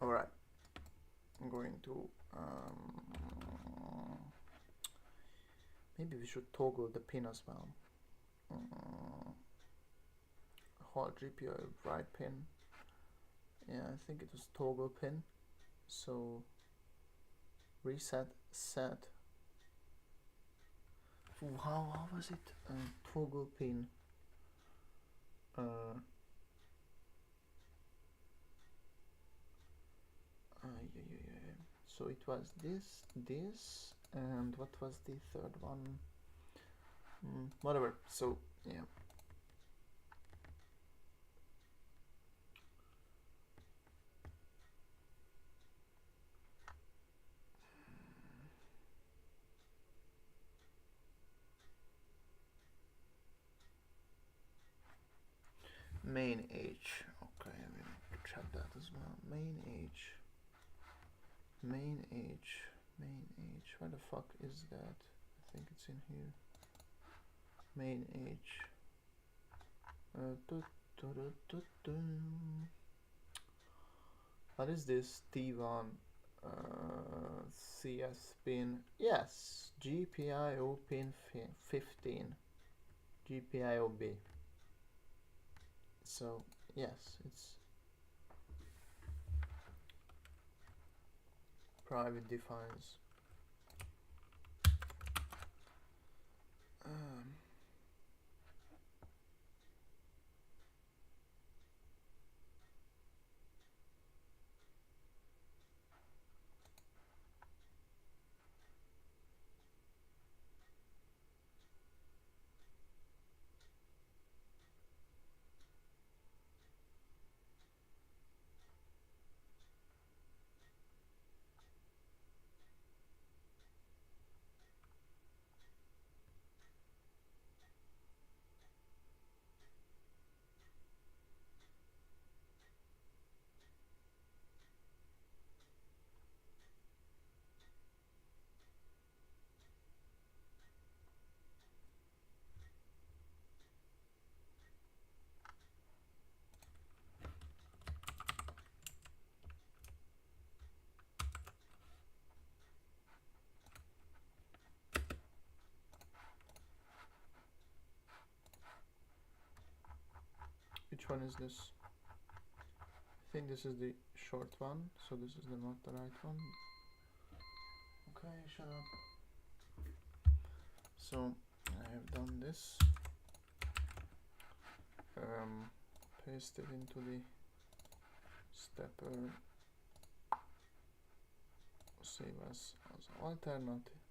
Alright, I'm going to maybe we should toggle the pin as well. Hold GPIO right pin. Yeah, I think it was toggle pin. So reset set. Ooh, how was it? Toggle pin. Yeah. So it was this, and what was the third one? Whatever. So yeah. Main H. Okay, we need to check that as well. Main H. Where the fuck is that? I think it's in here. Main H. What is this? T1 CS pin. Yes, GPIO pin 15. GPIO-B. So yes, it's private defines. which one is this? I think this is the short one, so this is not the right one. Okay, shut up. So I have done this. Paste it into the stepper. Save as alternative.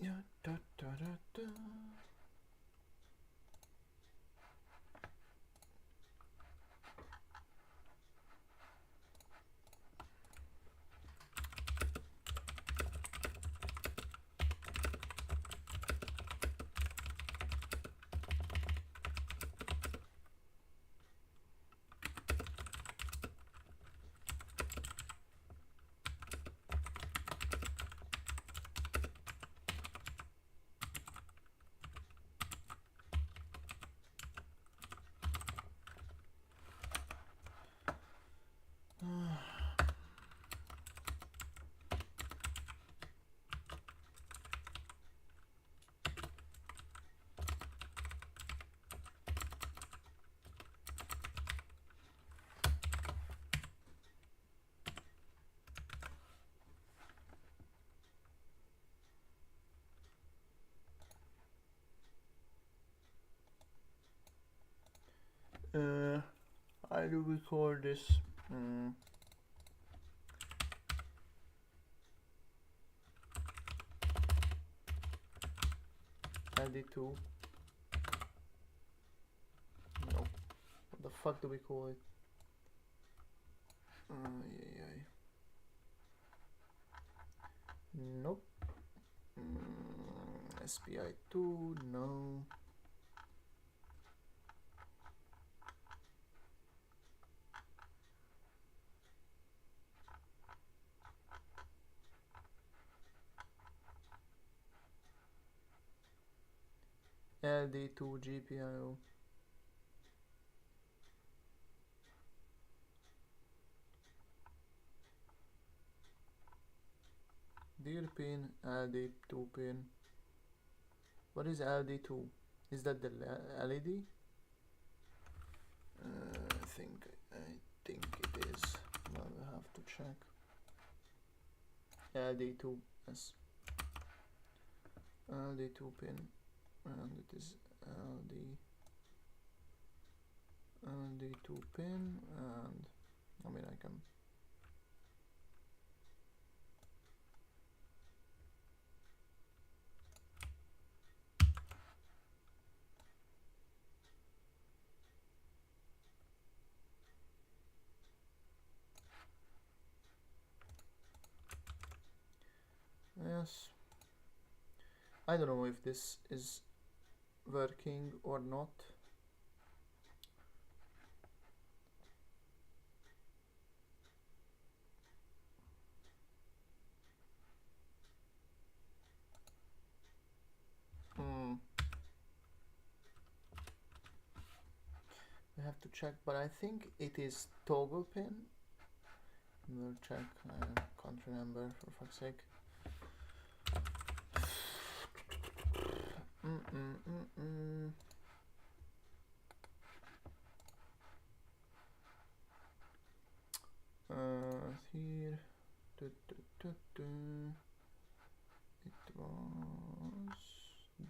Yeah, da, da, da, da. I do record this. LD2. No. What the fuck do we call it? Nope. SPI2, no. LD2 GPIO. Dear pin, LD2 pin. What is LD2? Is that the LED? I think it is. Well, we have to check. LD2, yes. LD2 pin, and it is LD2 pin, and I mean I can. Yes. I don't know if this is working or not. I have to check, but I think it is toggle pin. We'll check. I can't remember, for fuck's sake. Here, it was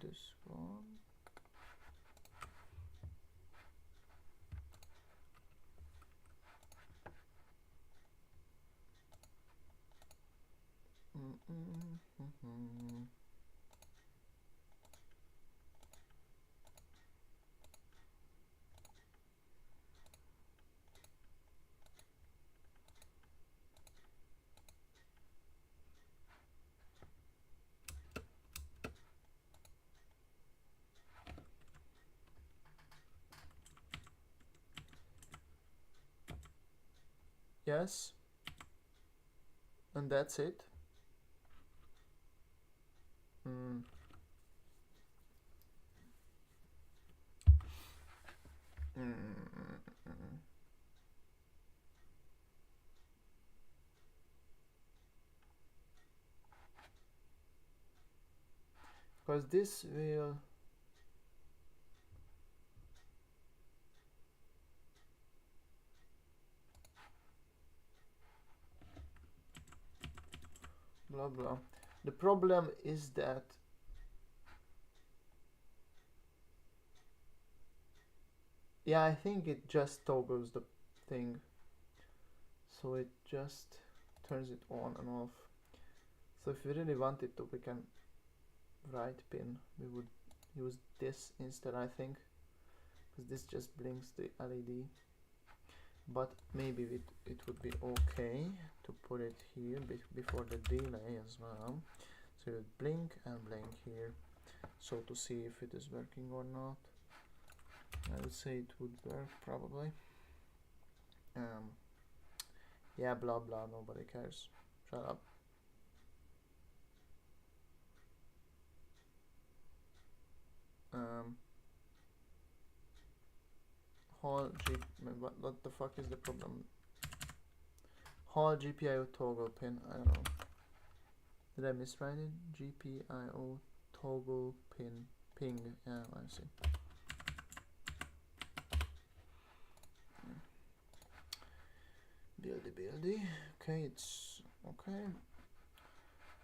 this one. Yes, and that's it. because this will blah blah. The problem is that yeah, I think it just toggles the thing, so it just turns it on and off. So if we really wanted to, we can right pin, we would use this instead, I think, because this just blinks the LED. But maybe it would be okay to put it here before the delay as well, so it would blink and blink here, so to see if it is working or not. I would say it would work probably. Yeah, blah blah, nobody cares, shut up. What the fuck is the problem? Hall GPIO toggle pin, I don't know. Did I miswrite it? GPIO toggle pin, ping, yeah, I see. Buildy, okay, it's okay.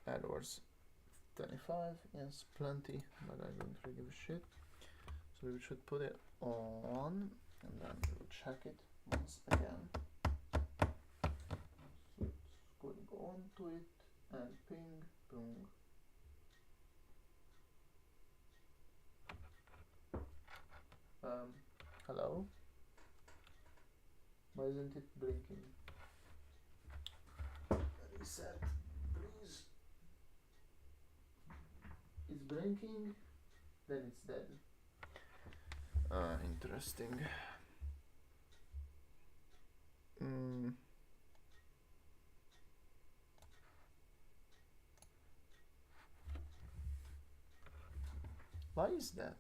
AdWords 25, yes, plenty, but I don't really give a shit. So we should put it on, and then we'll check it once again. So it's going on to it, and ping, boom. Hello? Why isn't it blinking? Reset, please. It's blinking, then it's dead. Interesting. Why is that?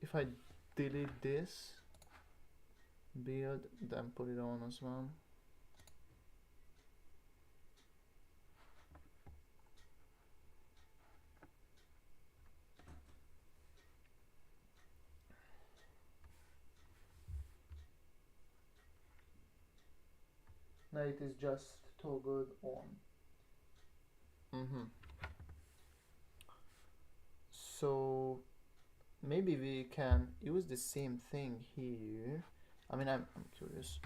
If I delete this, build, then put it on as well. Now it is just toggled on. So maybe we can use the same thing here. I mean, I'm curious.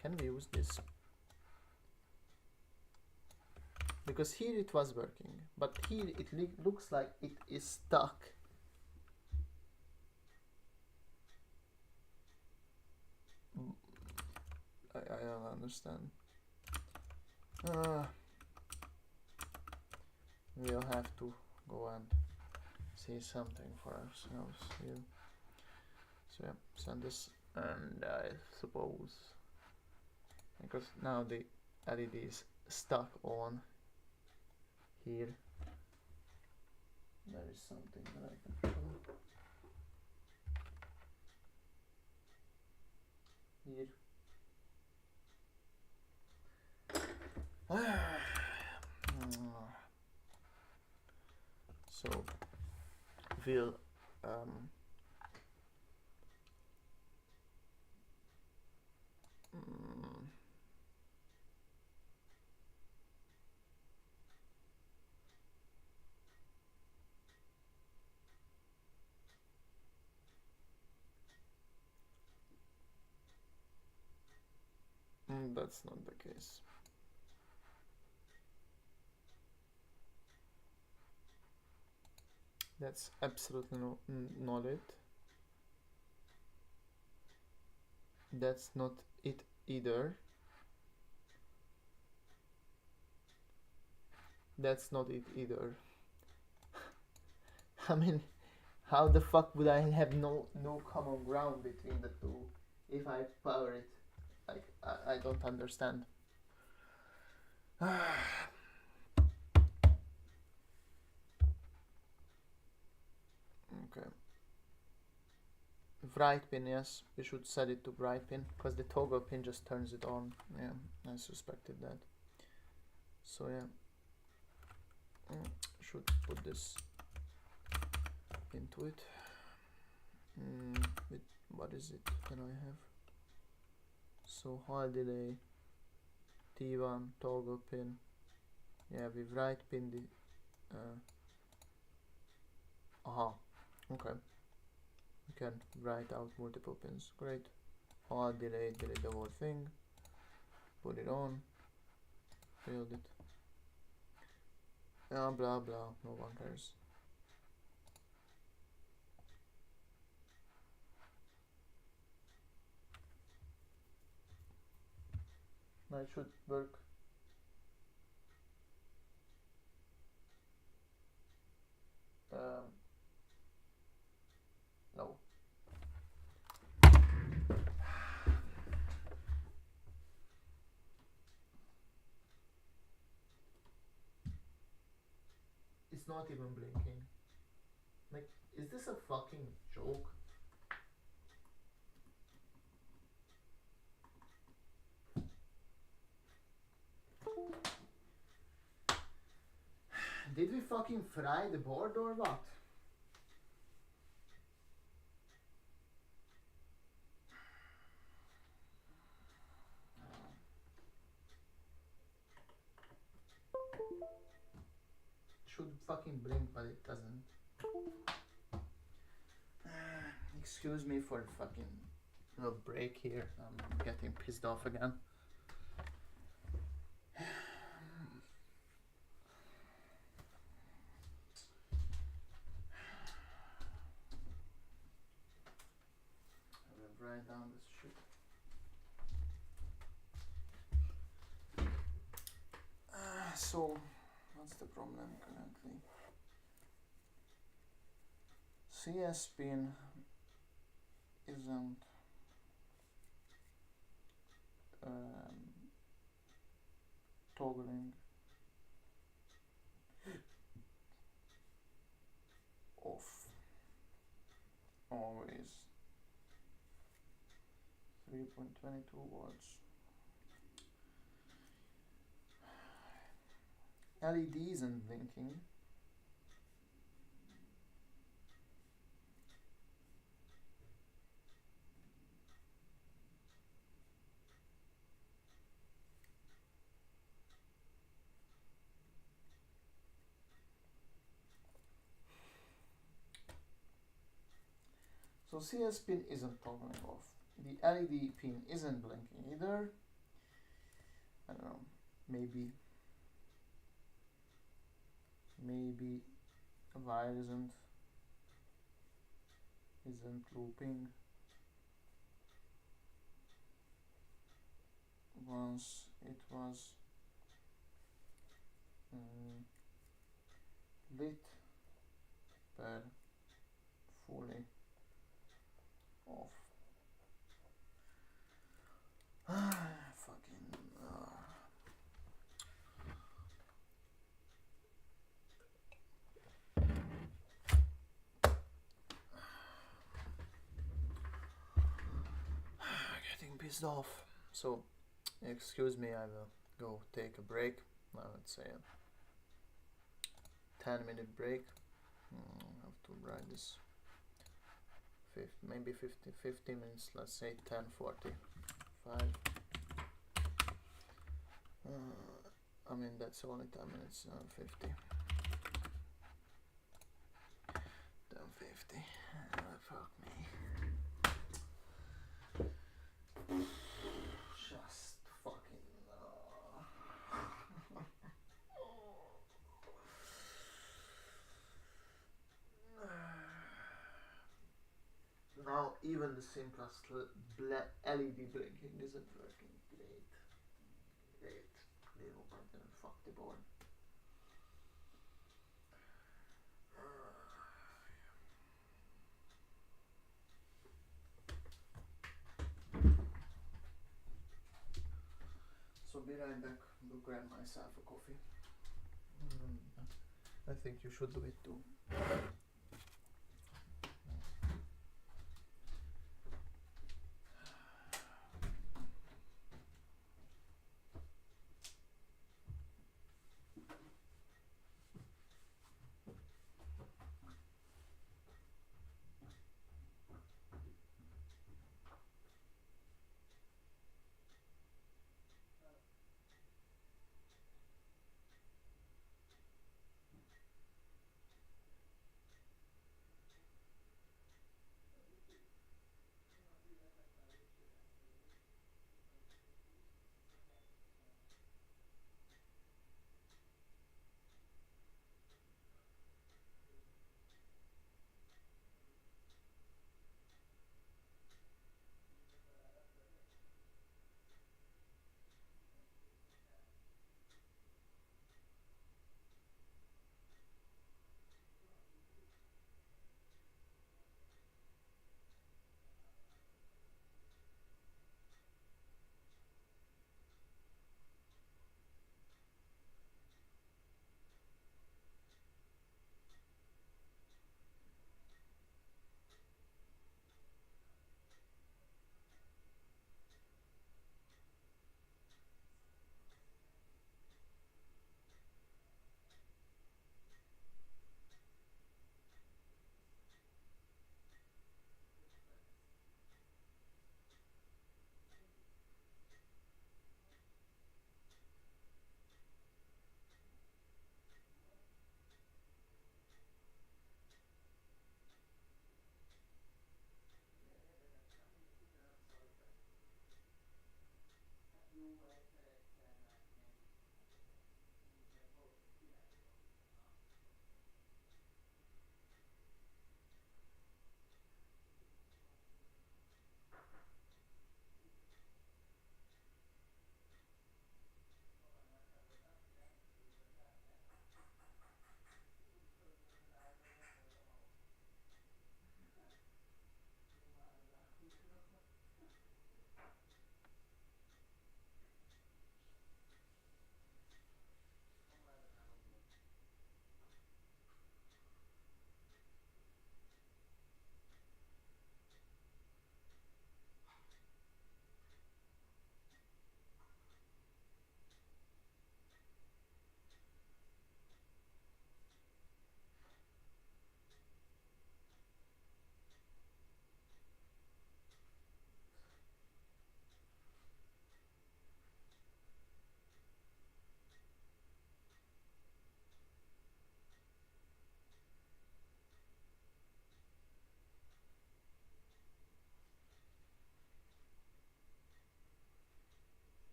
Can we use this? Because here it was working, but here it looks like it is stuck. I don't understand. We'll have to go and see something for ourselves here. So yeah, send this, and I suppose because now the LED is stuck on here, there is something that I can show here. So we'll that's not the case. That's absolutely not it. That's not it either. That's not it either. I mean, how the fuck would I have no common ground between the two if I power it? Like, I don't understand. Okay. Right pin, yes, we should set it to right pin because the toggle pin just turns it on. Yeah, I suspected that. So yeah. Should put this into it. With what is it can I have? So high delay, T1 toggle pin. Yeah, we've right pinned the okay. You can write out multiple pins. Great. Hard delete the whole thing. Put it on. Build it. Blah blah blah. No one cares. That should work. No. It's not even blinking. Like, is this a fucking joke? Did we fucking fry the board or what? Should fucking blink, but it doesn't. Excuse me for the fucking little break here. I'm getting pissed off again. I will write down this shit. So, what's the problem currently? CS pin isn't toggling off always. 3.22 watts. LED isn't blinking. So CS pin isn't toggling off. The LED pin isn't blinking either. I don't know. Maybe a wire isn't looping. Once it was lit but fully off. Fucking getting pissed off. So excuse me, I will go take a break. I would say a 10-minute break. I have to write this. Maybe 50 minutes, let's say 10:45. I mean, that's only 10 minutes, 50. 10:50. Fuck me. Just fucking. Now even the simplest LED blinking isn't working. Great. Dupont and fuck the board. So be right back. Go grab myself a coffee. I think you should do it too.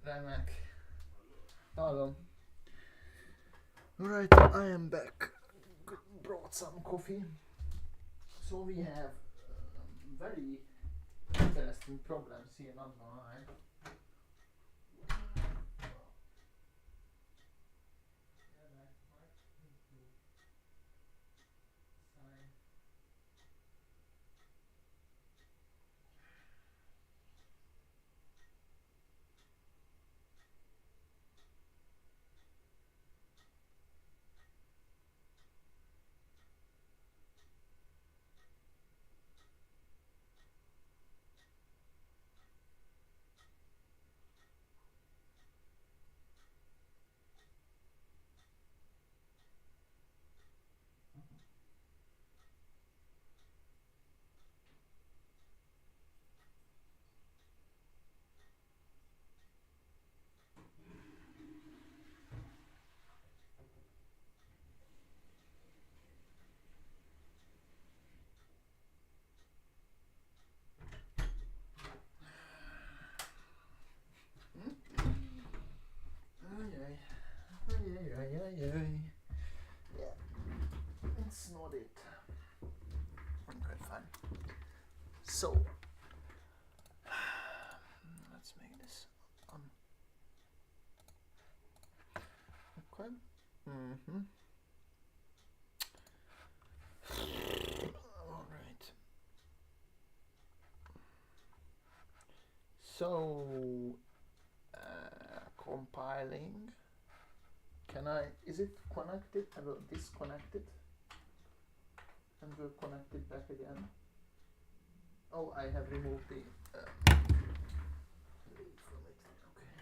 Remek. Hallom. Alright, I am back. Brought some coffee. So we have very interesting problems here, not gonna lie. Yeah, it's not it. Okay, fine. So let's make this okay. All right. So compiling. Is it connected? I will disconnect it and we'll connect it back again. Oh, I have removed the lead from it. Okay.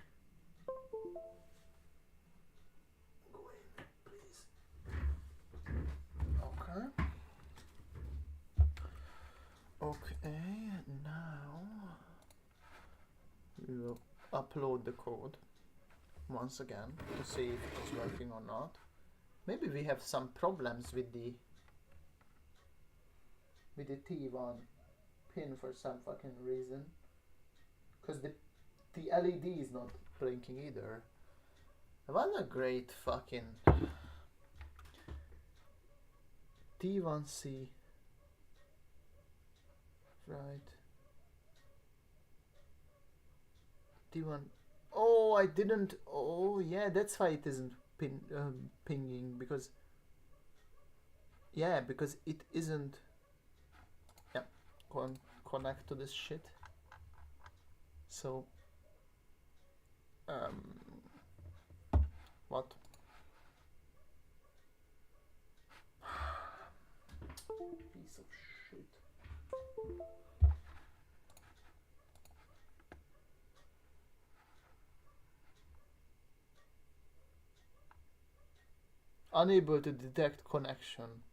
Go in, please. Okay. Okay, now we will upload the code once again to see if it's working or not. Maybe we have some problems with the T1 pin for some fucking reason, because the LED is not blinking either. What a great fucking T1C, right? T1. Oh, I didn't. Oh, yeah, that's why it isn't pinging, because yeah, because it isn't. Yeah, connect to this shit. So what? Piece of shit. Unable to detect connection.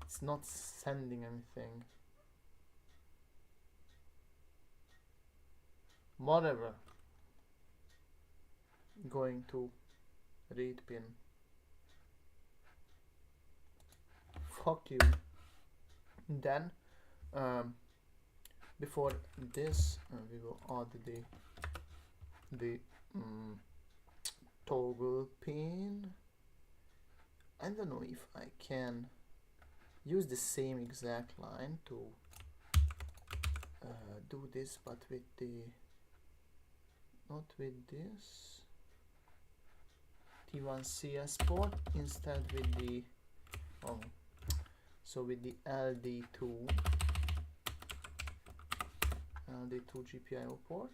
It's not sending anything. Whatever. Going to read pin. Fuck you. Then before this we will add the toggle pin. I don't know if I can use the same exact line to do this, but with the not with this T1 CS port, instead with the so with the LD2 GPIO port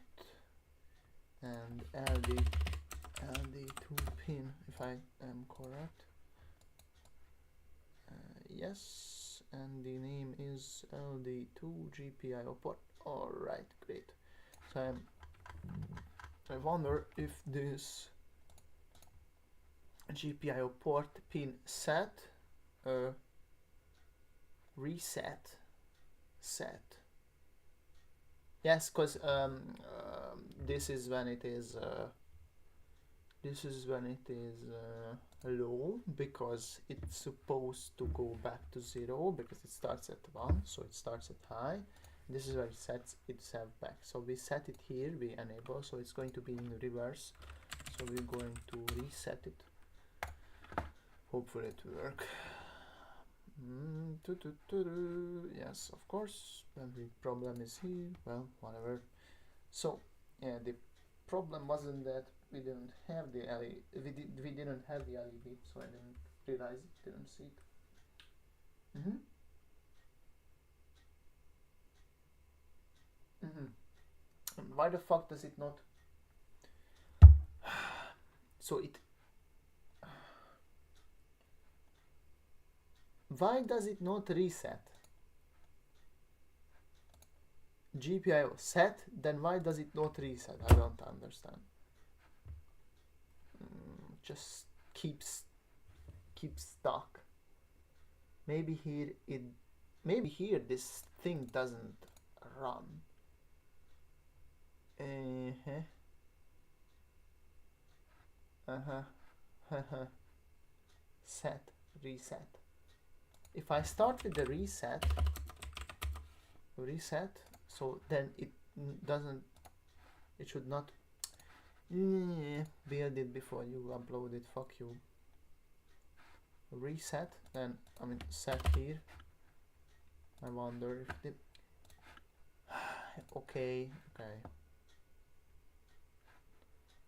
and LD2 pin, if I am correct. Yes, and the name is LD2 GPIO port. Alright, great. So I wonder if this GPIO port pin set reset set. Yes, because this is when it is low, because it's supposed to go back to 0 because it starts at 1, so it starts at high. This is where it sets itself back. So we set it here, we enable, so it's going to be in reverse. So we're going to reset it. Hopefully it will work. Yes, of course. Every problem is here. Well, whatever. So yeah, the problem wasn't that we didn't have the LED. We didn't have the LED, so I didn't realize it. Didn't see it. And why the fuck does it not? So it. Why does it not reset? GPIO set, then why does it not reset? I don't understand. Just keeps stuck. Maybe here this thing doesn't run. Set, reset. If I start with the reset, so then it should not build it before you upload it. Fuck you. Reset, then I mean set here. I wonder if the okay.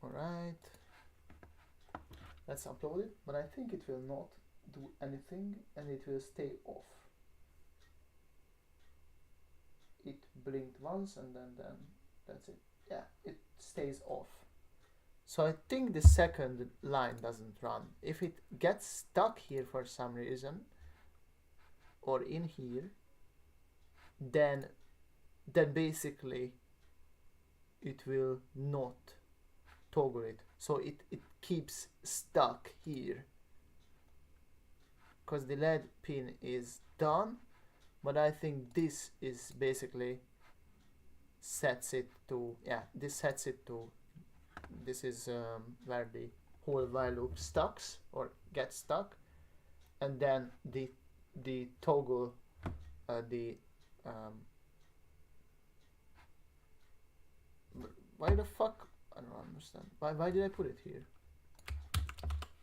Alright, let's upload it, but I think it will not do anything and it will stay off. It blinked once and then that's it. Yeah, it stays off. So I think the second line doesn't run. If it gets stuck here for some reason, or in here, then basically it will not toggle it. So it keeps stuck here. Because the LED pin is done, but I think this is basically sets it to, yeah, this sets it to, this is where the whole while loop stucks or gets stuck, and then the toggle, why the fuck, I don't understand, why did I put it here?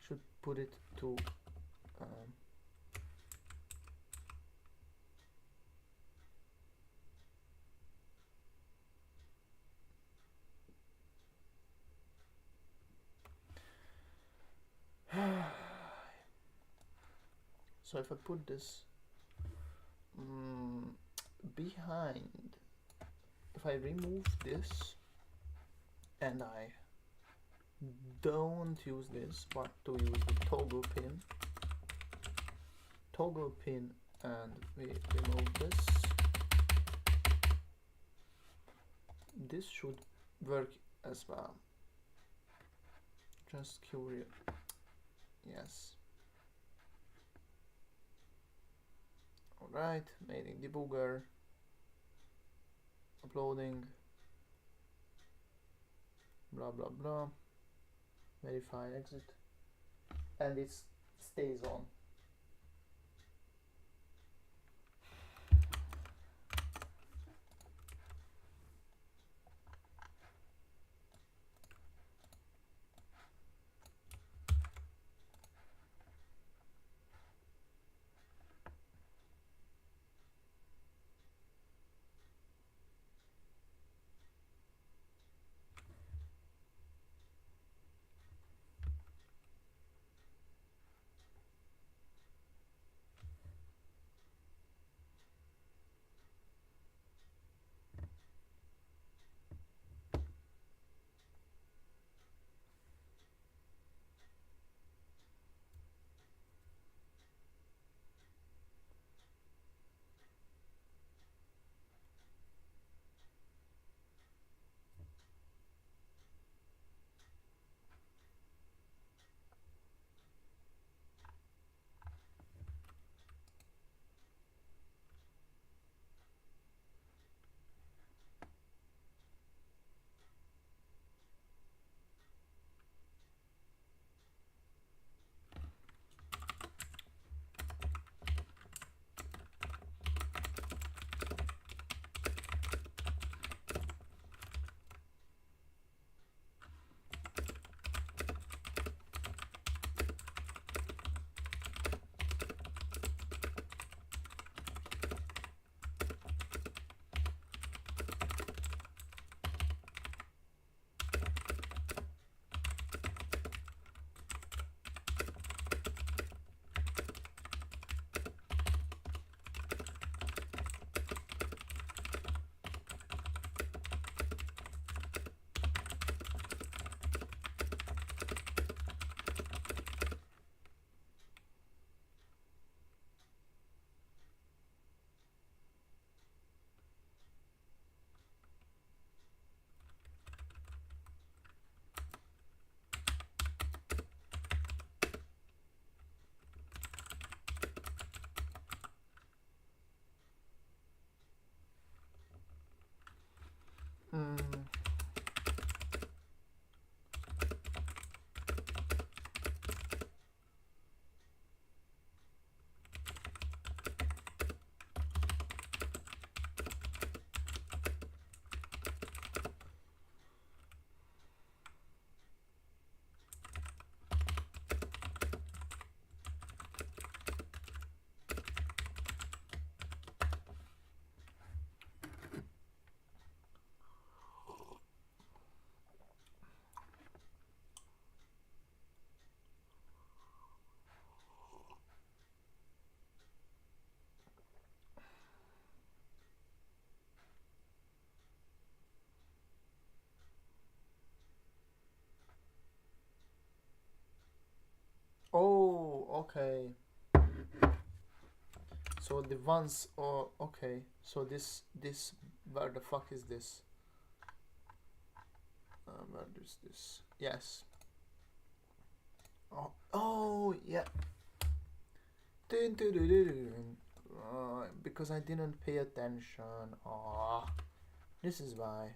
Should put it to so if I put this behind, if I remove this and I don't use this but to use the toggle pin and we remove this should work as well. Just curious. Yes. Alright, making debugger, uploading, blah blah blah, verify exit, and it stays on. Mm. Oh, okay. So the ones, oh, okay. So this, where the fuck is this? Where is this? Yes. Oh, yeah. Dun, dun, dun, dun, dun. Because I didn't pay attention. Ah, this is why.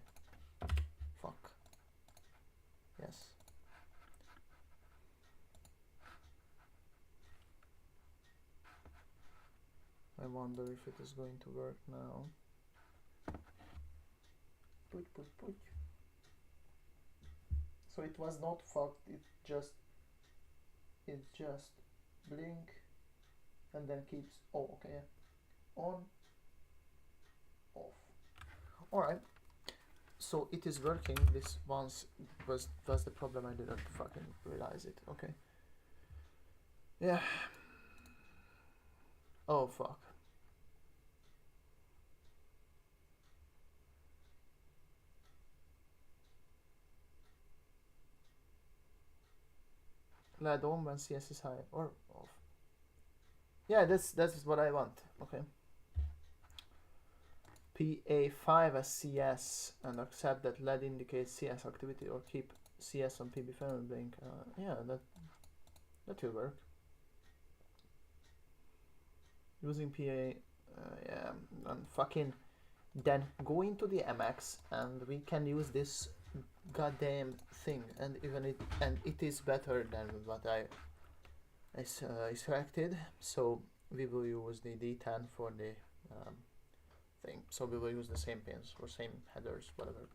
Fuck. Yes. I wonder if it is going to work now. Put. So it was not fucked. It just blink and then keeps. Oh, okay. On, off. All right. So it is working. This once was the problem. I didn't fucking realize it. Okay. Yeah. Oh fuck. LED on when CS is high or off. Yeah, that's what I want. Okay. PA5 as CS and accept that LED indicates CS activity or keep CS on PB thermal blink. Yeah, that will work. Using PA, yeah, and fucking then go into the MX and we can use this goddamn thing, and even it is better than what I selected. So we will use the D10 for the thing. So we will use the same pins or same headers, whatever.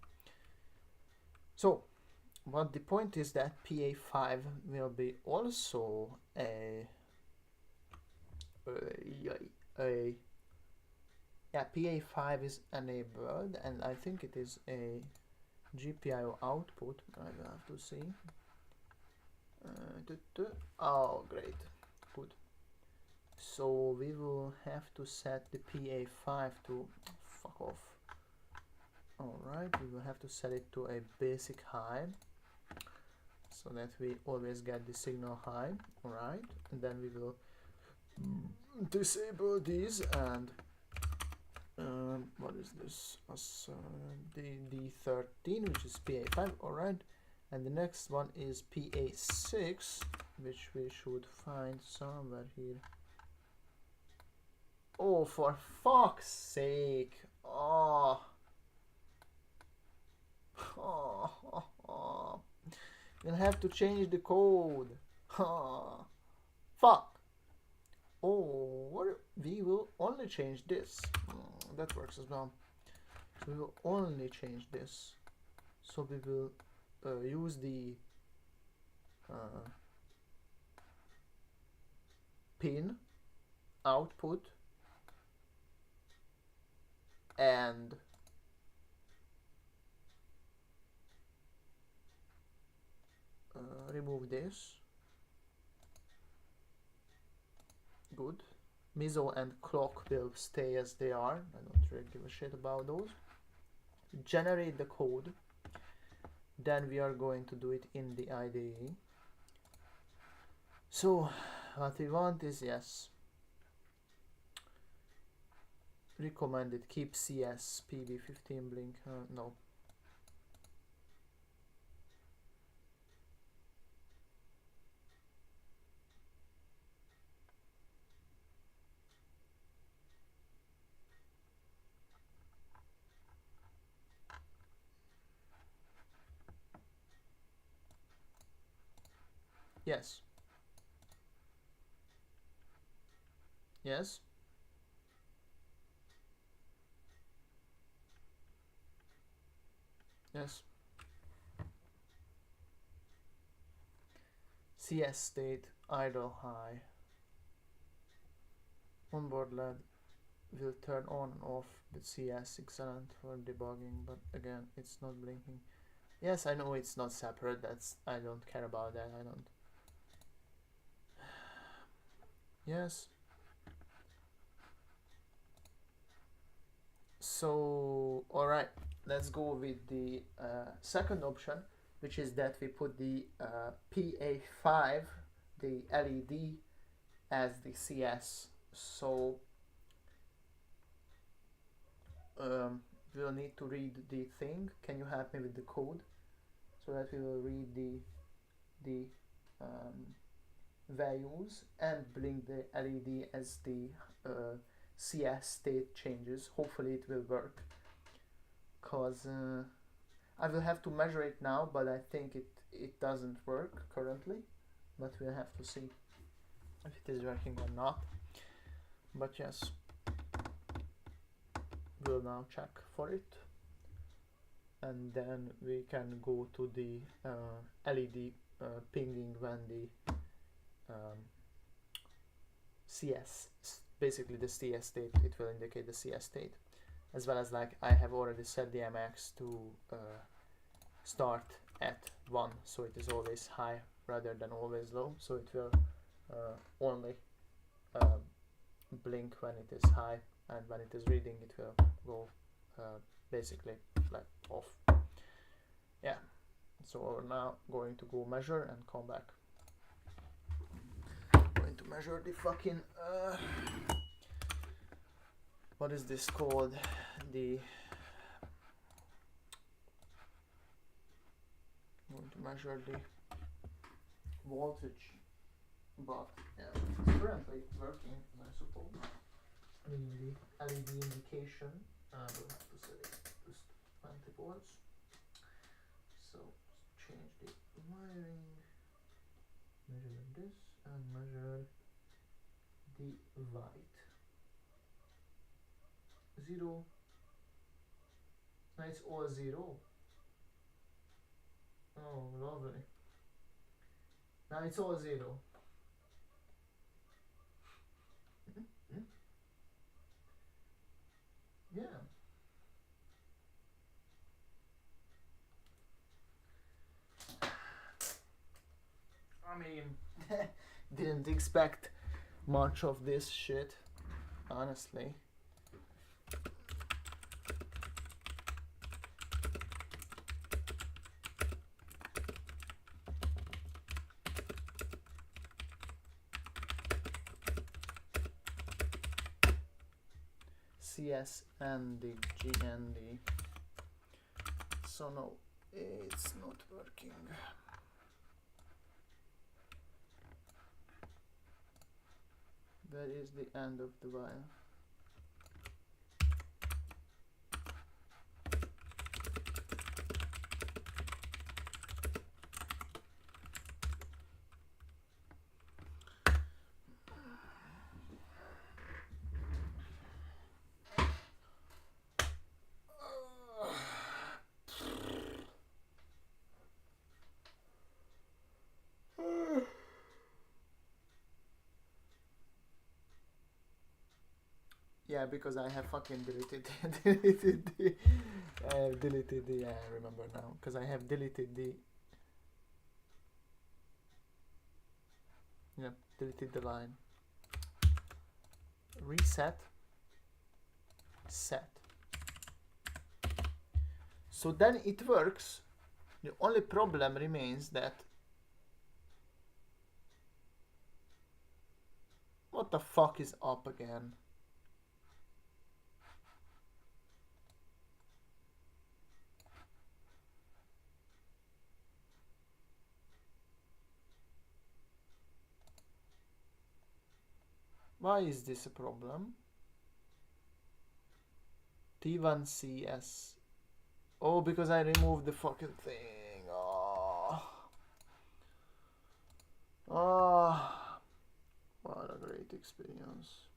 So but the point is that PA5 will be also a yeah, PA5 is enabled, and I think it is a GPIO output. I will have to see. Oh, great, good. So we will have to set the PA5 to fuck off. Alright, we will have to set it to a basic high so that we always get the signal high. Alright, and then we will disable these and what is this? The D13, which is PA5. Alright, and the next one is PA6, which we should find somewhere here. Oh, for fuck's sake! Oh. We'll have to change the code. Fuck. Oh, we will only change this. That works as well. So we will only change this. So we will use the pin output and remove this. Good. Miso and clock will stay as they are. I don't really give a shit about those. Generate the code. Then we are going to do it in the IDE. So what we want is, yes, recommended keep CS PB15 blink. No. Yes. Yes. Yes. CS state idle high. Onboard LED will turn on and off with CS, excellent for debugging, but again it's not blinking. Yes, I know it's not separate, that's, I don't care about that, I don't. Yes. So, alright, let's go with the second option, which is that we put the PA5, the LED, as the CS. So, we'll need to read the thing. Can you help me with the code? So that we will read the values and blink the LED as the CS state changes. Hopefully it will work, cause I will have to measure it now, but I think it doesn't work currently, but we'll have to see if it is working or not. But yes, we'll now check for it, and then we can go to the LED pinging when the CS, basically the CS state, it will indicate the CS state, as well as, like, I have already set the MX to start at 1, so it is always high rather than always low, so it will only blink when it is high, and when it is reading it will go basically like off. Yeah, so we're now going to go measure and come back. Going to measure the fucking what is this called, the going to measure the voltage, but yeah, it's currently working, I suppose. I mean, the LED indication, we'll have to set it to 20 volts. So change the wiring, measure this, and measure the white. 0. No, it's all 0. Oh, lovely. Now it's all 0. Yeah. I mean, didn't expect much of this shit, honestly. CS and the GND. So no, it's not working. That is the end of the wire. Yeah, because I have fucking deleted the I have deleted the, I remember now, because I have deleted the, yeah, deleted the line. Reset, set. So then it works. The only problem remains that, what the fuck is up again? Why is this a problem? T1CS. Oh, because I removed the fucking thing. Oh. Ah, what a great experience.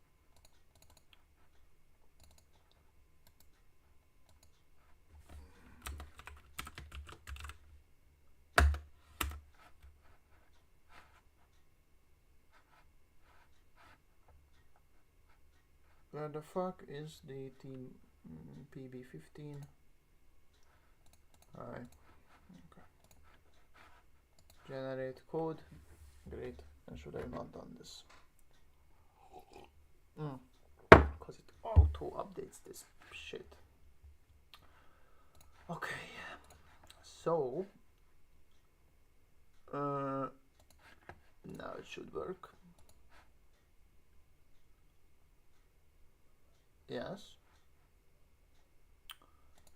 Where the fuck is the team PB15? Alright, okay. Generate code. Great. And should I have not done this? Because it auto updates this shit. Okay. So now it should work. Yes.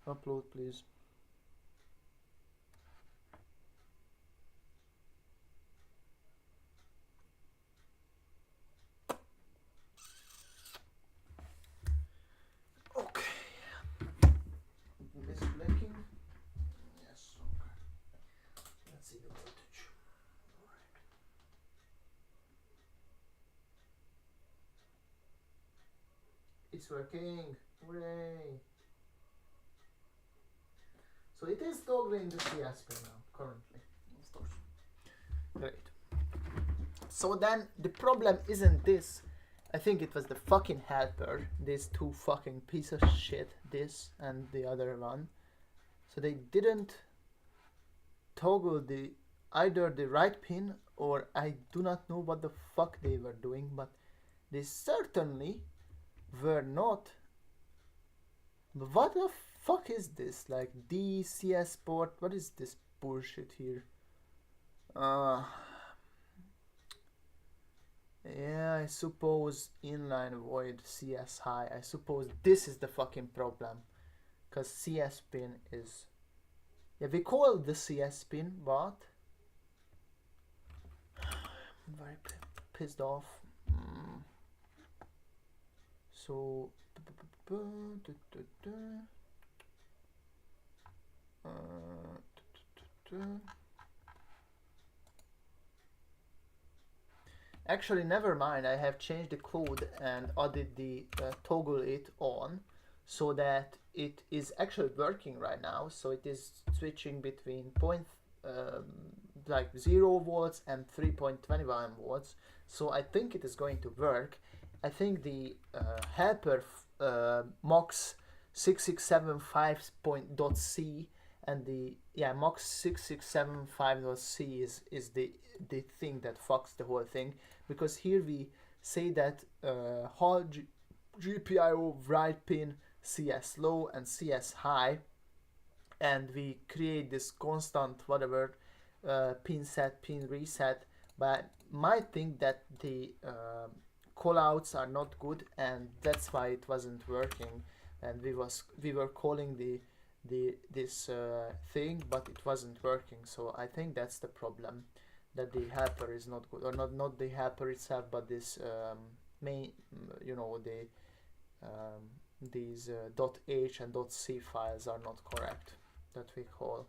Upload, please. Okay. Is it blinking? Yes. Okay. Let's see the voltage. Alright. It's working. Hooray! So it is toggling the CS pin now, currently. Of course. Great. So then the problem isn't this. I think it was the fucking helper. These two fucking piece of shit. This and the other one. So they didn't toggle the either the right pin, or I do not know what the fuck they were doing, but they certainly were not. What the fuck is this? Like DCS port? What is this bullshit here? Yeah, I suppose inline void CS high. I suppose this is the fucking problem. Because CS pin is... Yeah, we call the CS pin, but... I'm very pissed off. So... Actually, never mind. I have changed the code and added the toggle it on, so that it is actually working right now. So it is switching between like 0 volts and 3.21 volts. So I think it is going to work. I think the helper MOX 6675.c and the MOX 6675.c is the thing that fucks the whole thing, because here we say that Hall GPIO right pin CS low and CS high, and we create this constant whatever pin set, pin reset, but might think that the callouts are not good, and that's why it wasn't working, and we were calling this thing, but it wasn't working. So I think that's the problem, that the helper is not good, or not the helper itself, but this main, you know, these .h and .c files are not correct, that we call.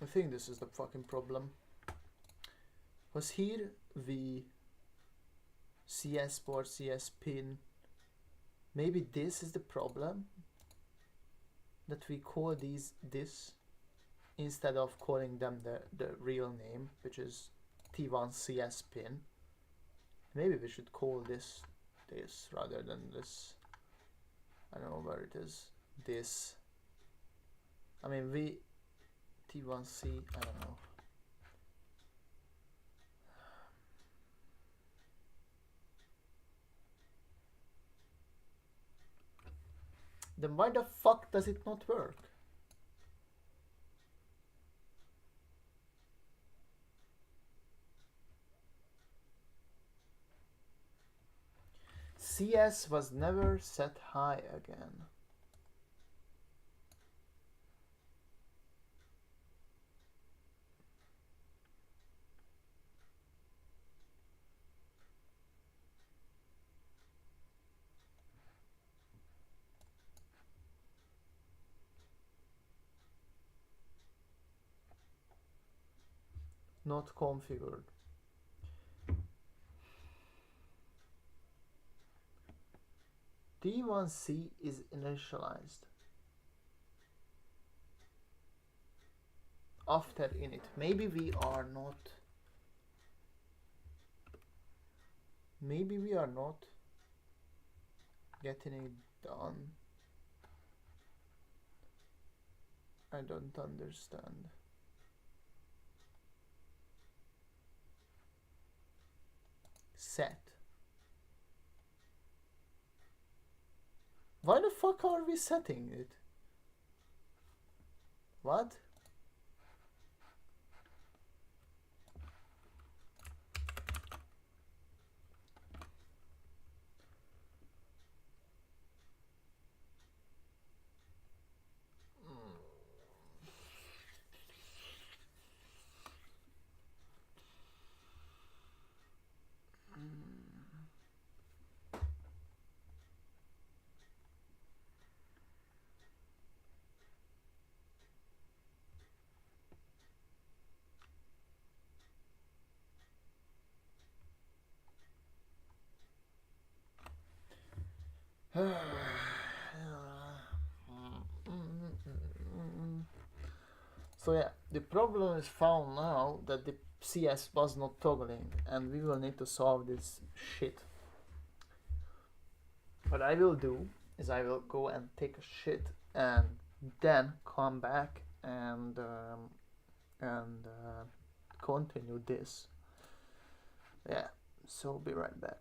I think this is the fucking problem. Was here the CS port, CS pin, maybe this is the problem, that we call this instead of calling them the real name, which is T1 CS pin. Maybe we should call this rather than this. I don't know where it is. This. I mean, T1C, I don't know. Then why the fuck does it not work? CS was never set high again. not configured. T1C is initialized after init. Maybe we are not getting it done. I don't understand. Set. Why the fuck are we setting it? What? So yeah, the problem is found now that the CS was not toggling, and we will need to solve this shit. What I will do is I will go and take a shit and then come back and continue this. Yeah, so be right back.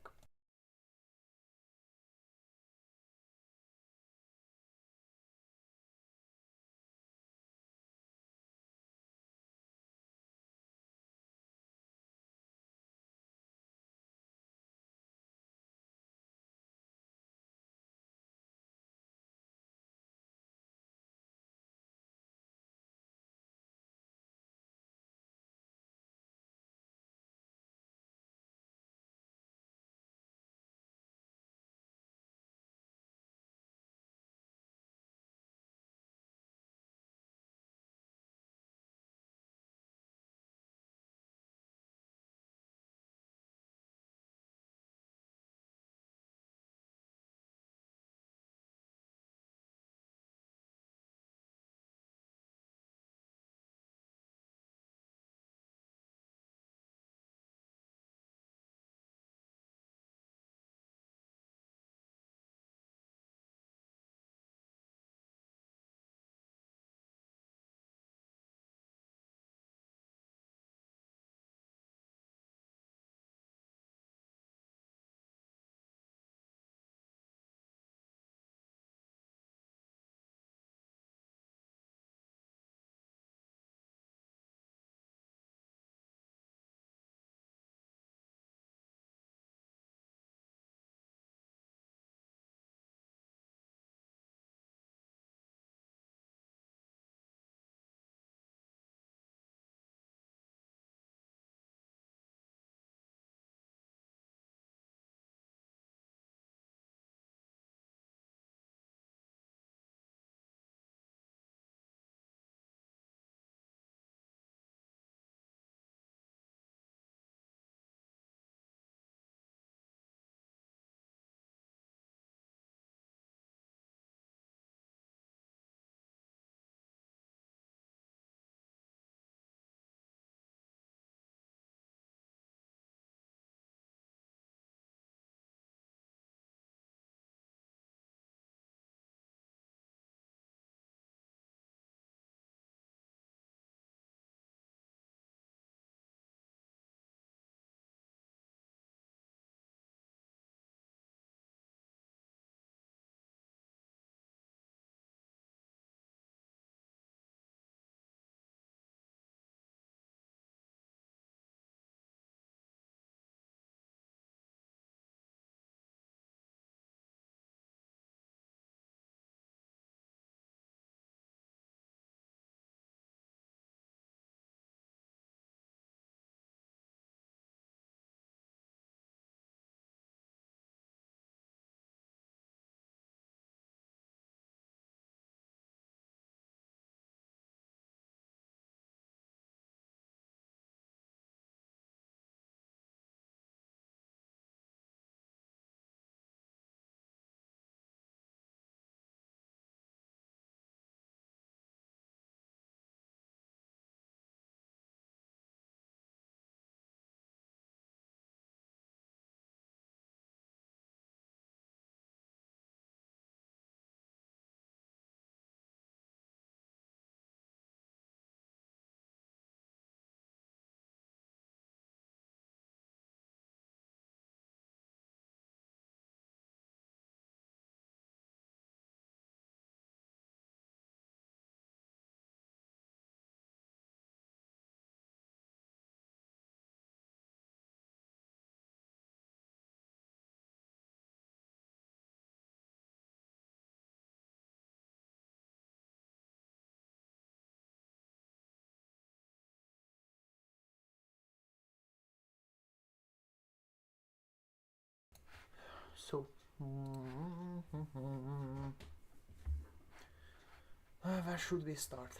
Where should we start?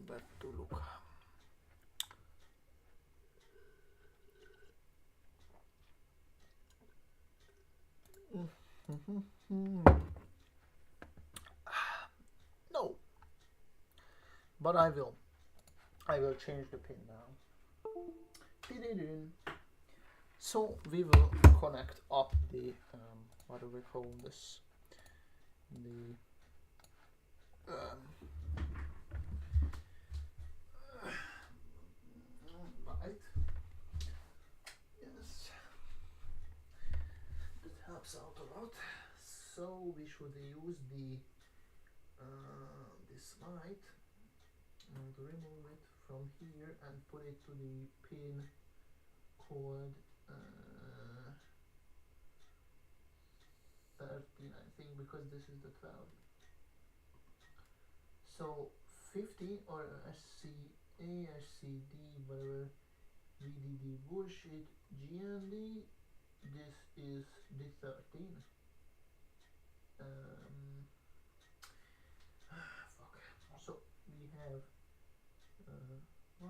Where to look? No, but I will change the pin now. So we will connect up the what do we call this, the right, yes, that helps out a lot. So we should use the this light and remove it from here and put it to the pin called 13, I think, because this is the 12. So 50 or SCA, SCD, whatever, VDD bullshit, GND, this is the 13. Fuck. So we have 1,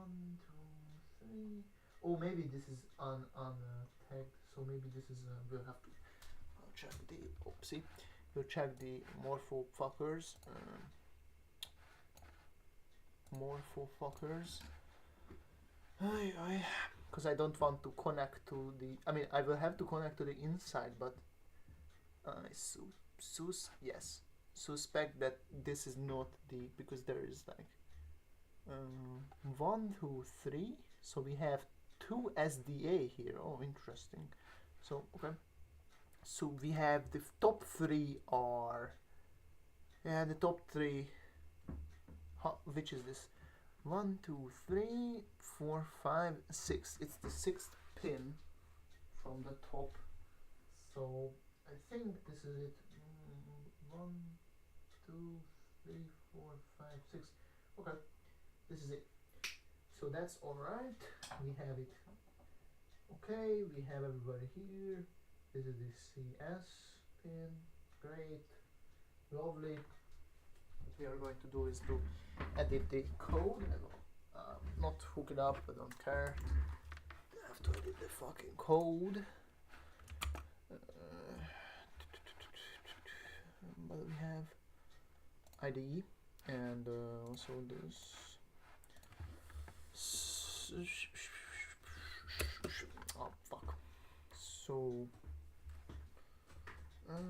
2, 3. Oh, maybe this is tagged. So maybe this is we'll have to check the oopsie. We'll check the morpho fuckers. Because I don't want to connect to the. I mean, I will have to connect to the inside, but I suspect that this is not the, because there is like 1, 2, 3. So we have 2 SDA here. Oh, interesting. So okay. So we have the top 3 are, yeah, the top 3. Which is this? 1, 2, 3, 4, 5, 6. It's the 6th pin from the top. So I think this is it. 1, 2, 3, 4, 5, 6. Okay, this is it. So that's all right. We have it. Okay, we have everybody here. This is the CS pin. Great, lovely. What we are going to do is to edit the code. I will not hook it up. I don't care. I have to edit the fucking code. But we have IDE and also this. Oh fuck. So let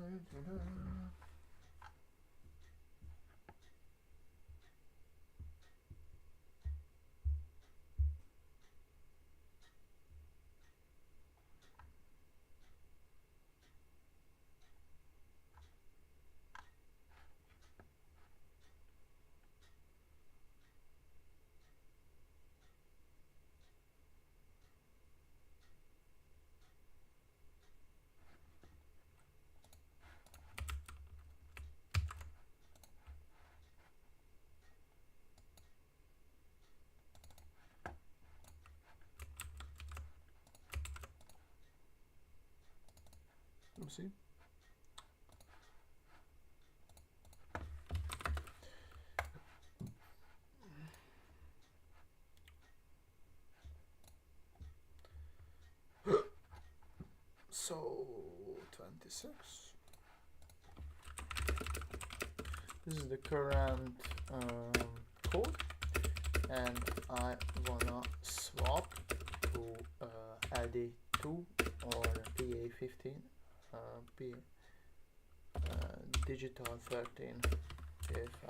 me see. So 26. This is the current code, and I wanna swap to LD2 or PA15, digital 13, PA5.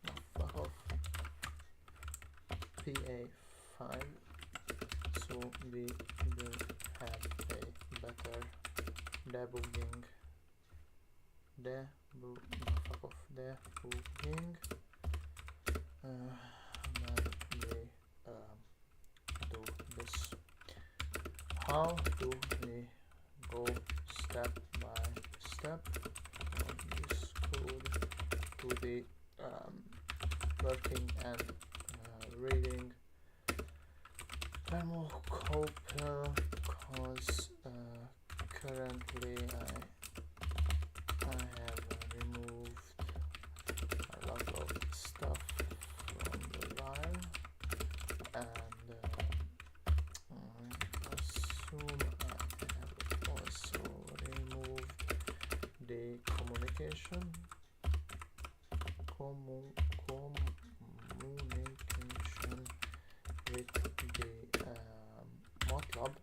No, fuck off. PA5. So we will have a better debugging. Fuck off. Debugging. When we do this. How do we go step by step on this code to the working and reading Thermocouple, because currently I communication with the MATLAB.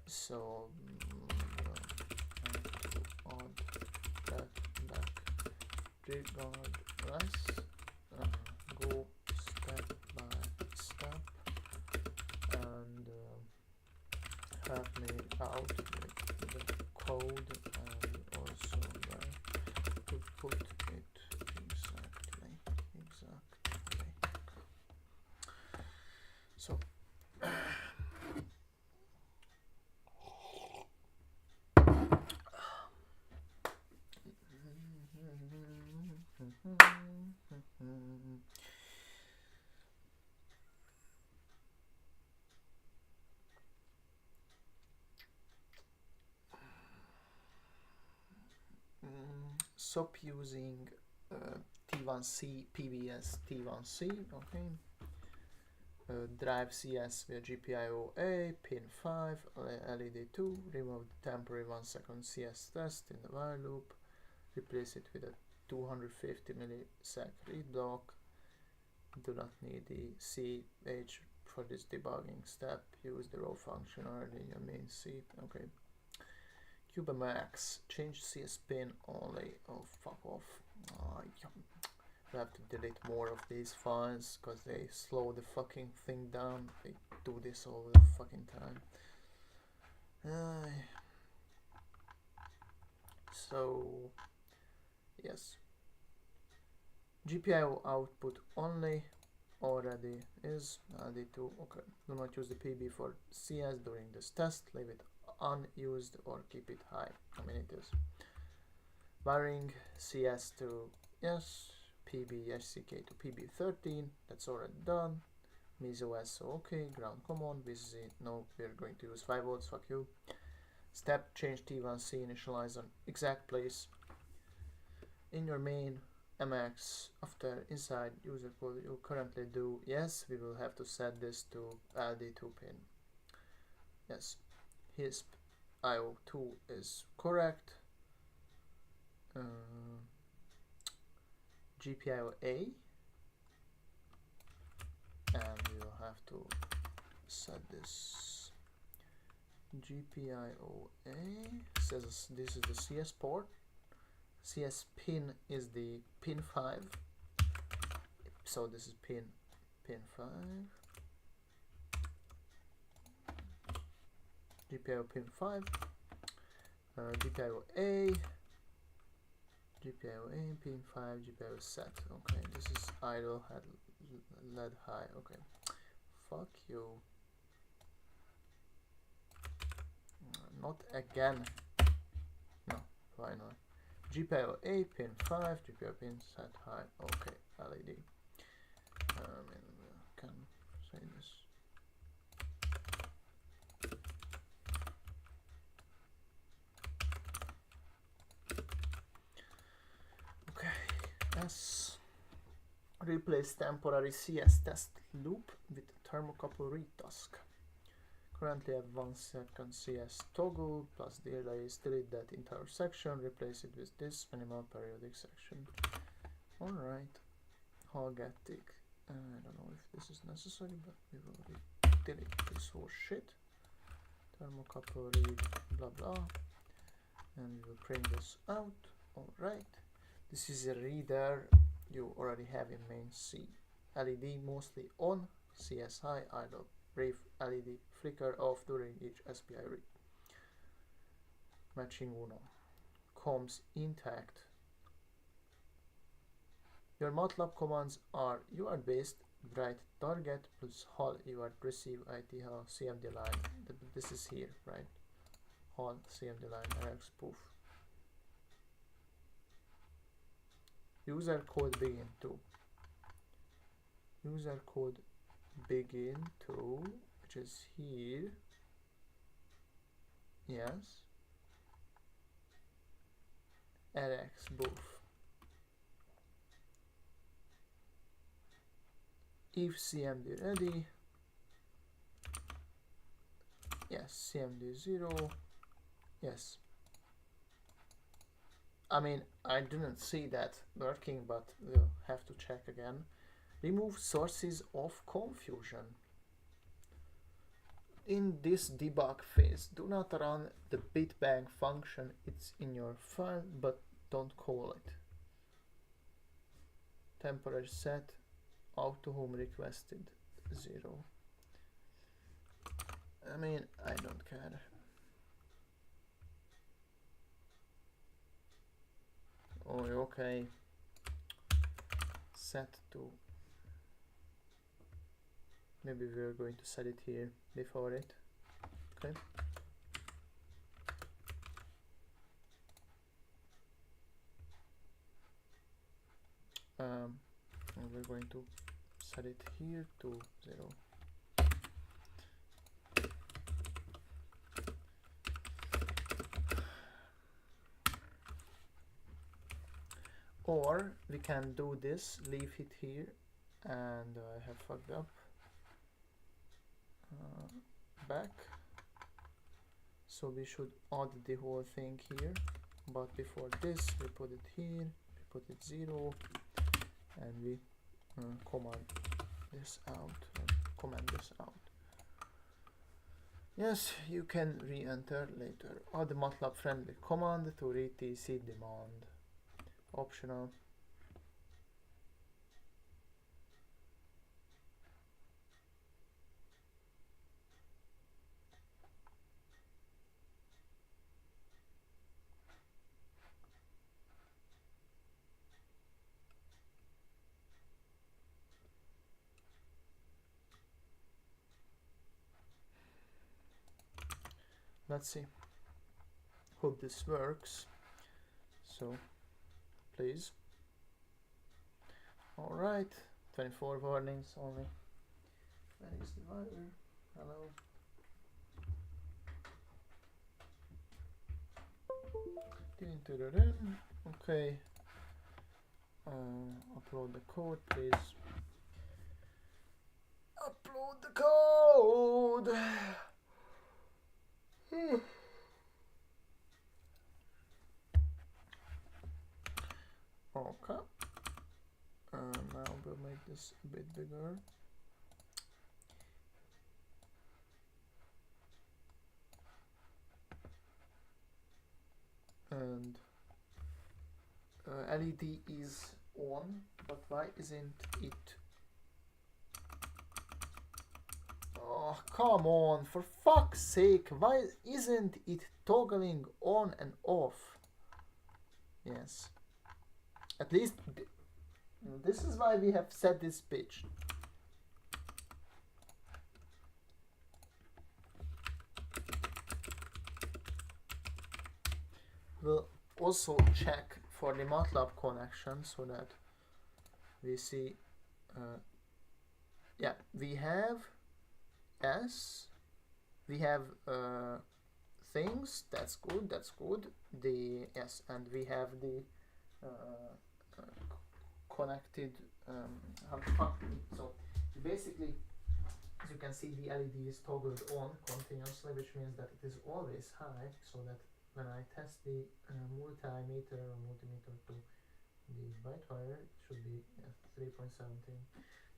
So I have to add that back regardless. Go step by step and help me out with the code, and also where to put it exactly. So stop using T1C PBS T1C, okay. Drive CS via GPIO-A, pin 5, LED 2, remove the temporary 1 second CS test in the while loop, replace it with a 250 millisec read block. Do not need the CH for this debugging step, use the row function already in your main C, okay. CUBE MX, change CS pin only, oh fuck off. I have to delete more of these files because they slow the fucking thing down. They do this all the fucking time. So yes, GPIO output only already is LD2. Okay, do not use the PB for CS during this test, leave it unused or keep it high. I mean it is. Wiring CS to yes, PB HCK to PB13, that's already done. MISO-S, okay, ground command, VCC, no, we're going to use 5 volts, fuck you. Step, change T1C, initialize on exact place. In your main MX, after inside user code you currently do, yes, we will have to set this to LD2 pin. Yes, HISP IO2 is correct. GPIO-A, and we will have to set this GPIO-A. Says this is the CS port. CS pin is the pin 5. So this is pin 5. GPIO pin 5. GPIO-A. GPIO-A, pin 5, GPIO set. Okay, this is idle, had LED high. Okay, fuck you. Not again. No, why not? GPIO-A, pin 5, GPIO pin set high. Okay, LED. Can say this. Yes. Replace temporary CS test loop with Thermocouple read task. Currently have 1 second CS toggle plus delays. Delete that entire section, replace it with this minimal periodic section. Alright, Hagetic. I don't know if this is necessary, but we will delete this whole shit. Thermocouple read blah blah, and we will print this out. Alright. This is a reader you already have in main C. LED mostly on, CS high, idle, brief, LED flicker off during each SPI read. Matching uno. Comms intact. Your MATLAB commands are UART based, write target plus HAL UART receive IT HAL CMD line. This is here, right? HAL CMD line RX spoof. User code begin to. User code begin to, which is here. Yes. RX boof. If CMD ready. Yes, CMD 0. Yes. I mean, I didn't see that working, but we'll have to check again. Remove sources of confusion. In this debug phase, do not run the bitbang function. It's in your file, but don't call it. Temporary set auto home requested 0. I mean, I don't care. Oh, okay. Set to. Maybe we're going to set it here before it. Okay. And we're going to set it here to 0. Or we can do this, leave it here, and I have fucked up. Back. So we should add the whole thing here, but before this we put it here, we put it 0, and we command this out. Yes, you can re-enter later. Add the MATLAB friendly command to RTC demand. Optional. Let's see. Hope this works. So, please. Alright, 24 warnings only. Where is the driver? Hello. Okay. Upload the code, please. Upload the code! Okay. Now we'll make this a bit bigger. And LED is on, but why isn't it? Oh, come on, for fuck's sake, why isn't it toggling on and off? Yes. At least this is why we have set this pitch. We'll also check for the MATLAB connection so that we see, yeah, we have we have things, that's good, yes, and we have the connected, so basically, as you can see, the LED is toggled on continuously, which means that it is always high, so that when I test the multimeter to the white wire, it should be 3.17.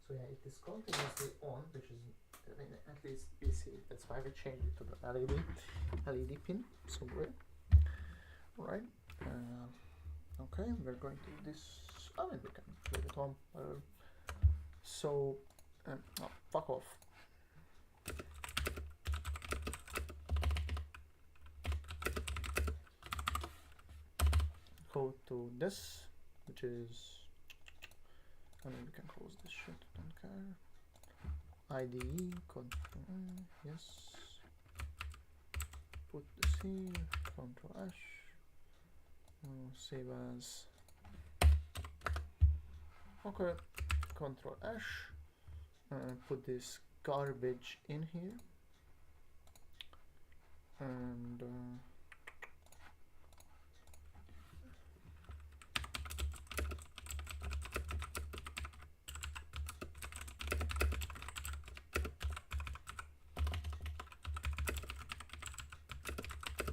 So yeah, it is continuously on, which is, I mean, at least we see it. That's why we changed it to the LED pin. So great. Right. Okay, we're going to do this. I mean, we can leave it on. So, oh, fuck off. Go to this, which is, I mean, we can close this shit, don't care. IDE, control, yes. Put this here, control H, save as, okay, control H, put this garbage in here, and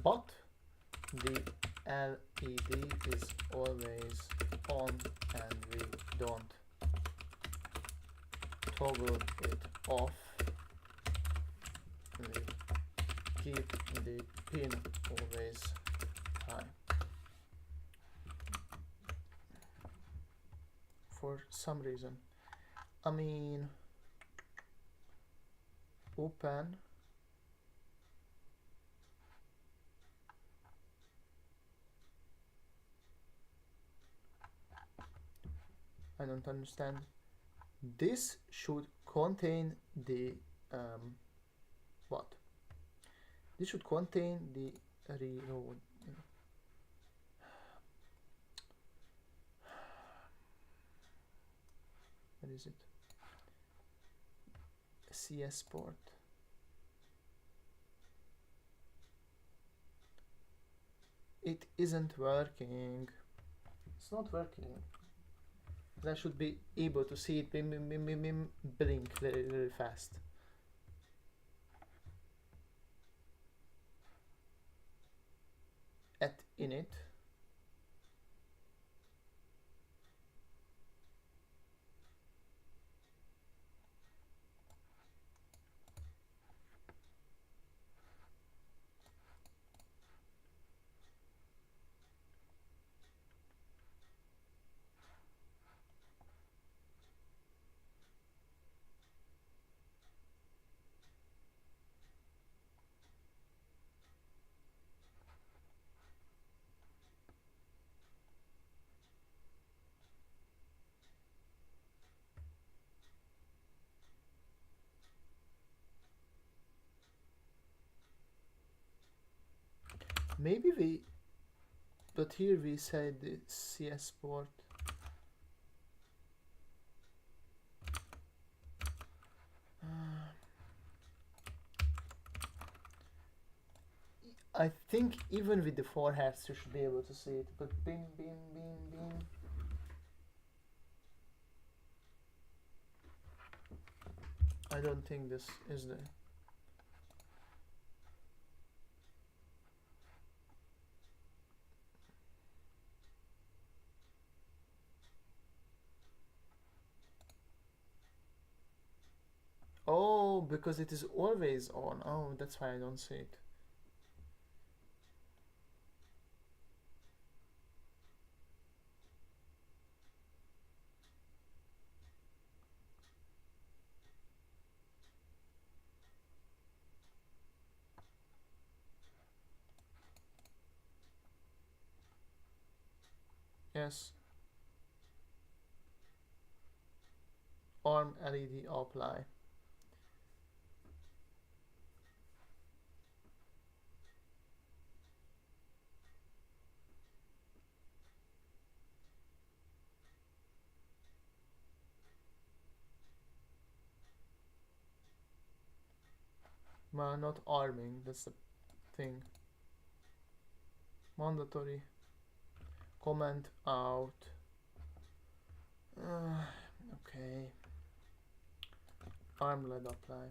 but LED is always on and we don't toggle it off. We keep the pin always high. For some reason. I mean, open. I don't understand. This should contain the what? This should contain the reload. What is it? CS port. It isn't working. It's not working. I should be able to see it blink very fast. At init. Maybe we, but here we said the CS port. I think even with the 4 Hz you should be able to see it, but bing, bing, bing, bing. I don't think this is the. Oh, because it is always on. Oh, that's why I don't see it. Yes. ARM LED apply. Man, not arming, that's the thing. Mandatory. Comment out. Okay. ARM LED apply.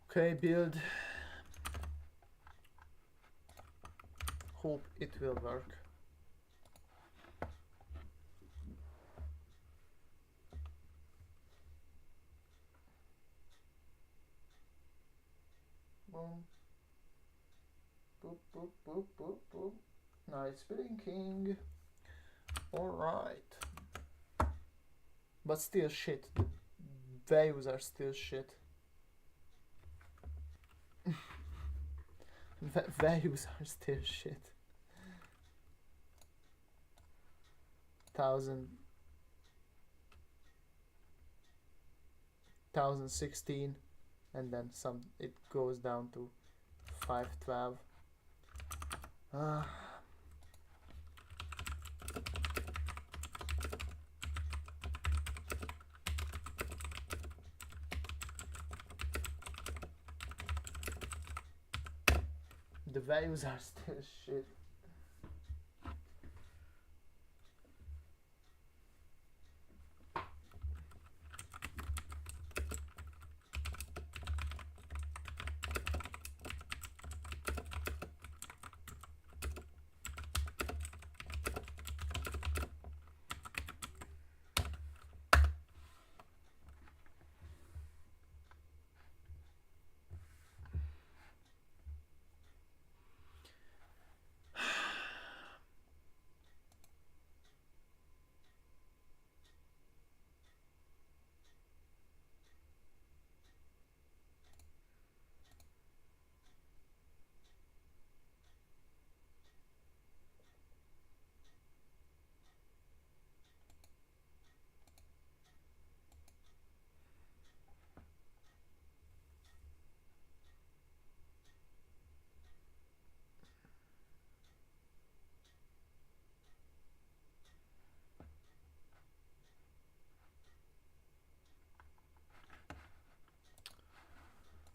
Okay, build. Hope it will work. Boom. Boop, boop, boop, boop, boop. Now it's blinking. Alright. But still shit. The values are still shit. Values are still shit. 1016 and then some, it goes down to 512. the values are still shit.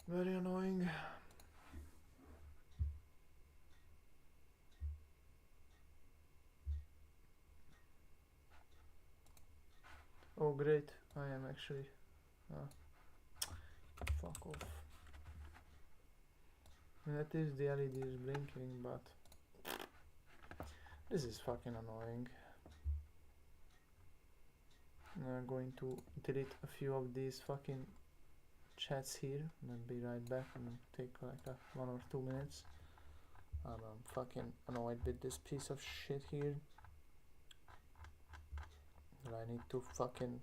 Very annoying. Oh great, I am actually fuck off. At least the LED is blinking, but this is fucking annoying. I'm going to delete a few of these fucking chats here and then be right back and take like 1 or 2 minutes. I'm fucking annoyed with this piece of shit here. And I need to fucking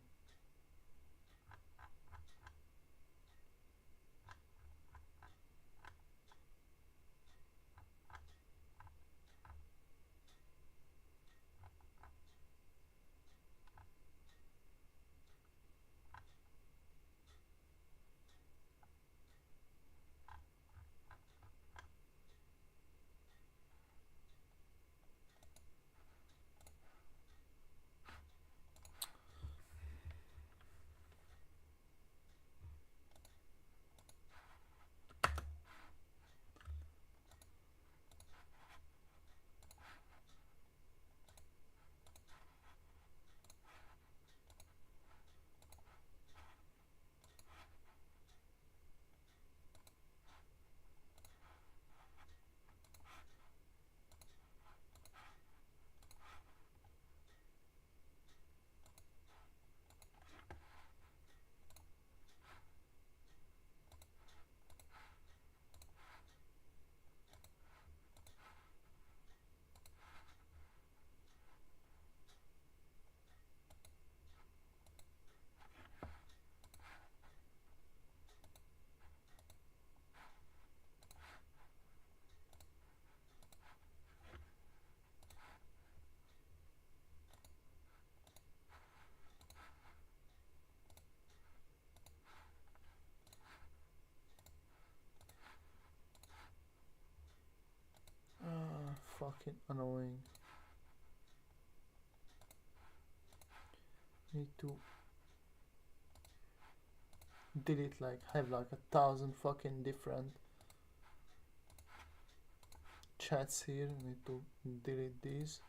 fucking annoying. Need to delete have like 1,000 fucking different chats here. Need to delete these.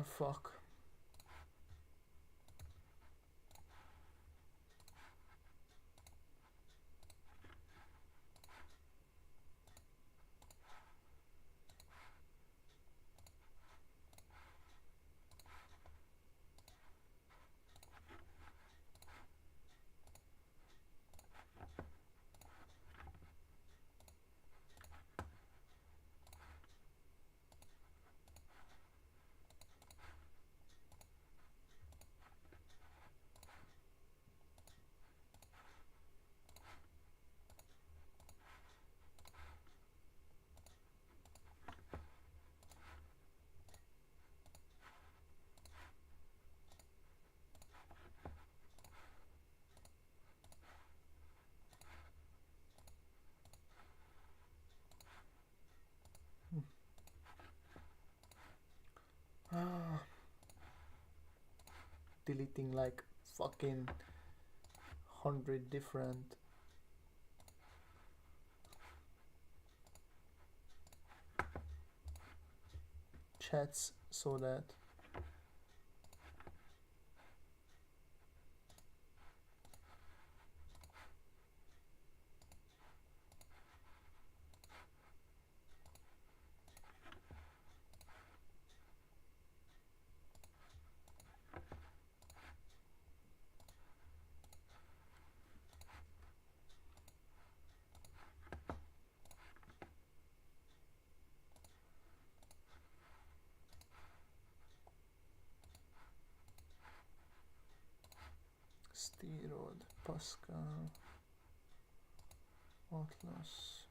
Fuck. Deleting like fucking 100 different chats so that Steroid, Pascal, Atlas.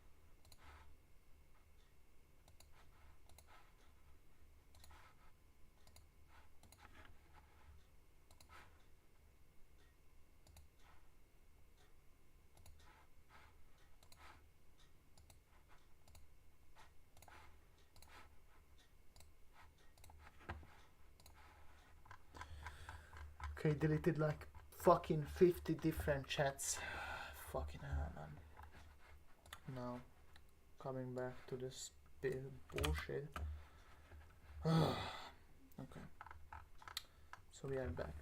Okay, deleted like fucking 50 different chats. Fucking hell, man. Now, coming back to this bullshit. Okay. So we are back.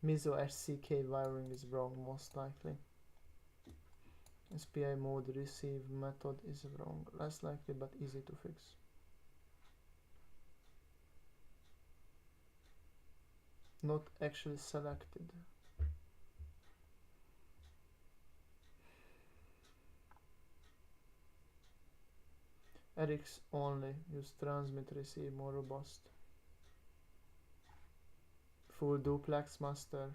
Miso SCK wiring is wrong, most likely. SPI mode receive method is wrong. Less likely but easy to fix. Not actually selected. RX only. Use transmit receive more robust. Full duplex master.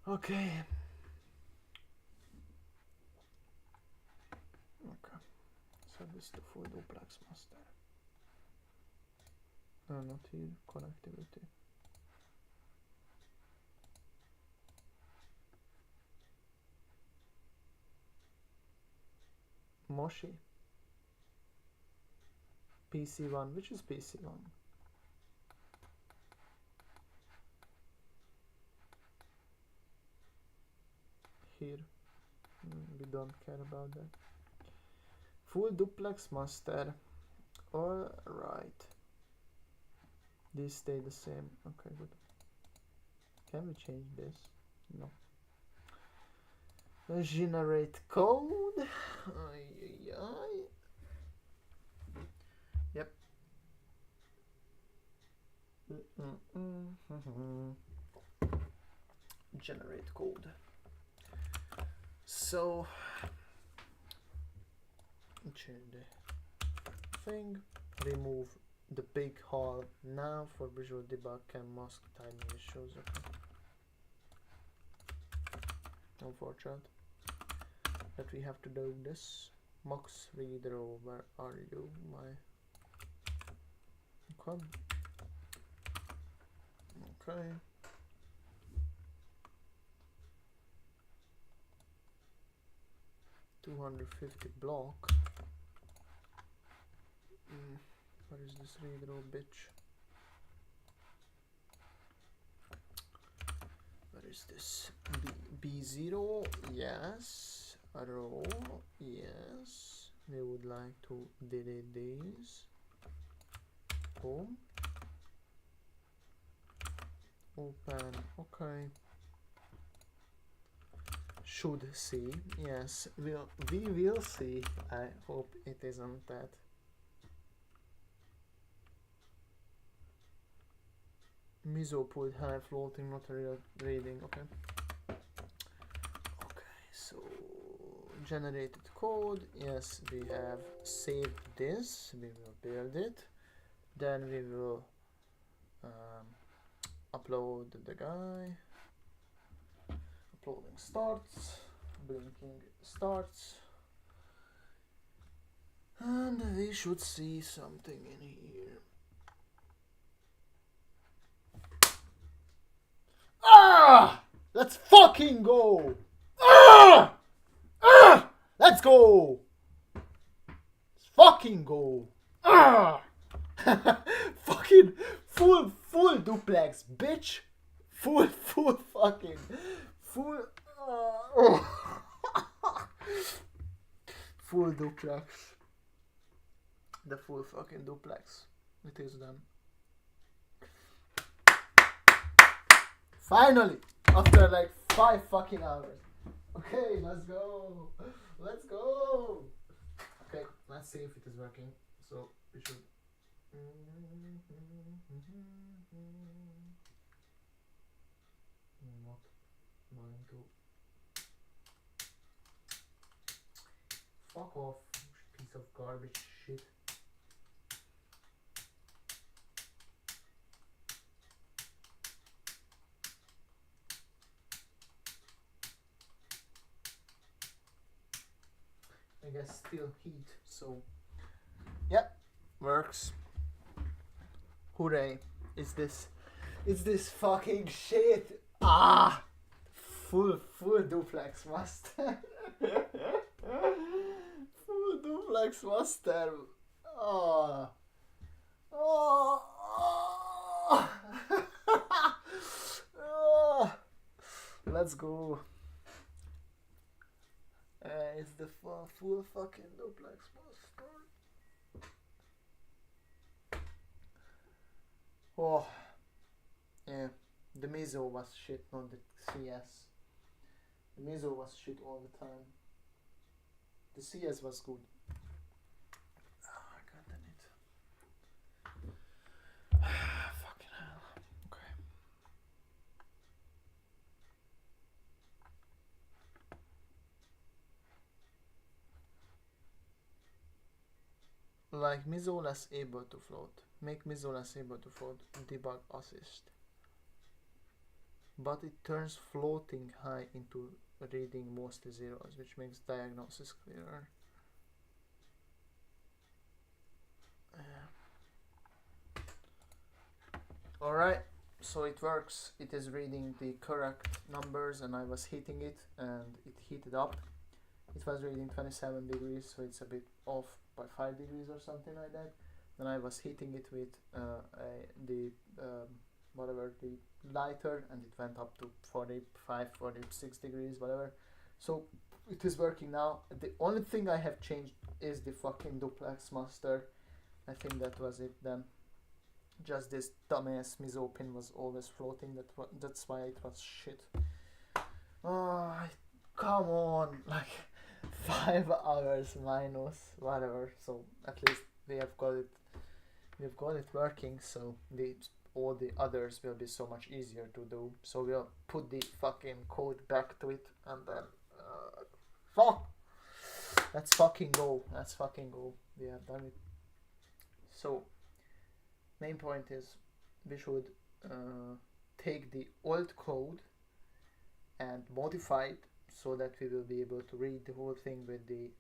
Okay. Okay. So this to full duplex master. No, not here. Connectivity. Moshi. PC1. Which is PC1? Here. We don't care about that. Full duplex master. Alright. These stay the same. Okay, good. Can we change this? No. Generate code. Yep. Generate code. So change the thing. Remove the big hole now for visual debug and mask timing issues. Okay. Unfortunate that we have to do this. Mox redraw, where are you, my? Okay. Okay. $250 block. What is this read row, bitch? What is this? B0, yes. Row, yes. We would like to delete these. Boom. Open, okay. Should see, yes. We will see. I hope it isn't that. Miso pulled high floating, not a real reading, okay. Okay, so generated code, yes, we have saved this, we will build it, then we will upload the guy, uploading starts, blinking starts, and we should see something in here. Ah! Let's fucking go! Ah! Ah! Let's go! Let's fucking go! Ah! Fucking full duplex, bitch! Full fucking full full duplex. The full fucking duplex. It is done. Finally! After like 5 fucking hours. Okay, let's go! Let's go! Okay, let's see if it is working. So we should. Not going to. Fuck off, piece of garbage shit. I guess still heat, so yep, works. Hooray! It's this fucking shit. Ah, full duplex master. Full duplex master. Oh. Oh. Oh. Let's go. It's the full fucking duplex master. Oh, yeah. The Miso was shit, not the CS. The Miso was shit all the time. The CS was good. Oh, god damn it. Fucking hell. Okay. Like Miso less able to float. Make Miso less able to float. Debug assist. But it turns floating high into reading mostly zeros, which makes diagnosis clearer. Alright, so it works. It is reading the correct numbers and I was heating it and it heated up. It was reading 27 degrees, so it's a bit off by 5 degrees or something like that. Then I was heating it with the lighter, and it went up to 45, 46 degrees, whatever. So it is working now. The only thing I have changed is the fucking duplex master. I think that was it then. Just this dumbass Miso pin was always floating. That's why it was shit. Oh, come on, like 5 hours minus whatever. So at least we have got it. We've got it working. So all the others will be so much easier to do. So we'll put the fucking code back to it and then fuck. Let's fucking go. Let's fucking go. We have done it. So main point is we should take the old code and modify it so that we will be able to read the whole thing with the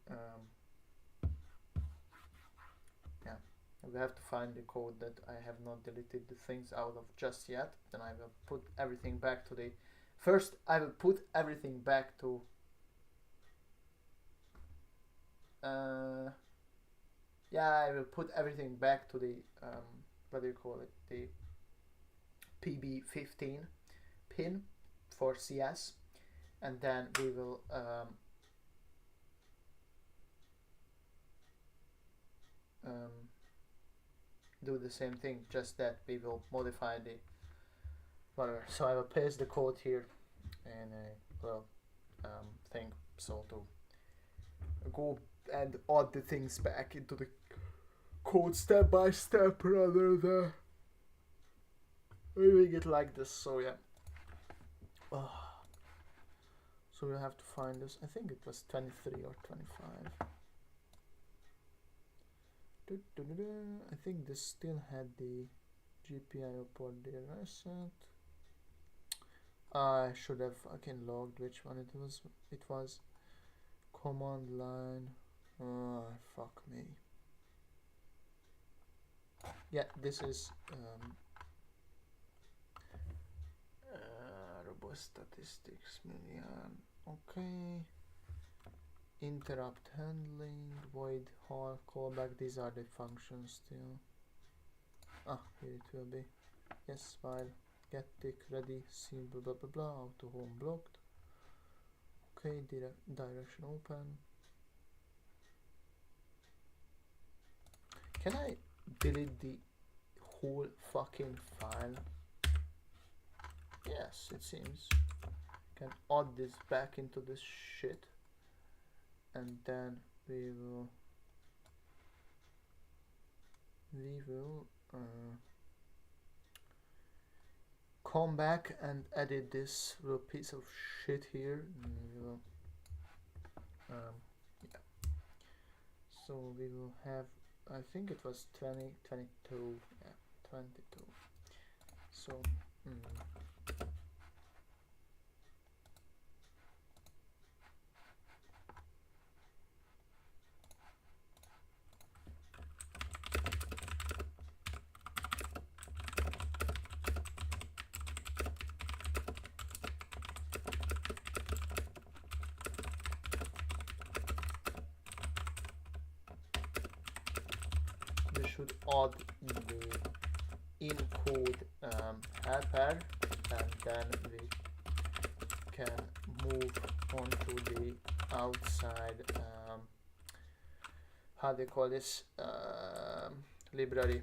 we have to find the code that I have not deleted the things out of just yet. Then I will put everything back to the first. I will put everything back to yeah, I will put everything back to the what do you call it, the PB15 pin for CS, and then we will do the same thing, just that we will modify the whatever. So I will paste the code here and thing, so to go and add the things back into the code step by step rather than doing it like this. So yeah. So we'll have to find this. I think it was 23 or 25. I think this still had the GPIO port there. I should have fucking logged which one it was. It was command line. Fuck me. Yeah, this is robust statistics million. Okay. Interrupt handling, void, hall, callback. These are the functions still. Here it will be. Yes, file. Get tick ready. See blah blah blah blah. Auto home blocked. Okay, direction open. Can I delete the whole fucking file? Yes, it seems. Can add this back into this shit, and then we will come back and edit this little piece of shit here. And we will, yeah. So we will have, I think it was 20, 22, yeah, 22. So, we should add the in-code helper, and then we can move on to the outside how do you call this library.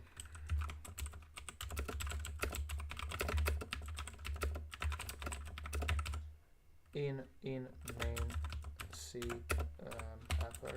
In main C helper.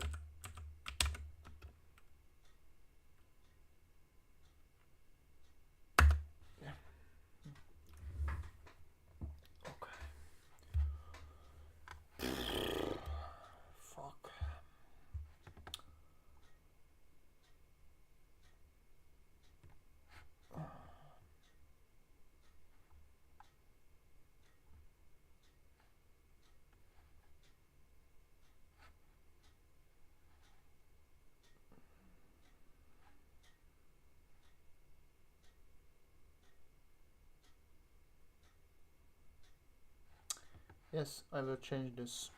Yes, I will change this.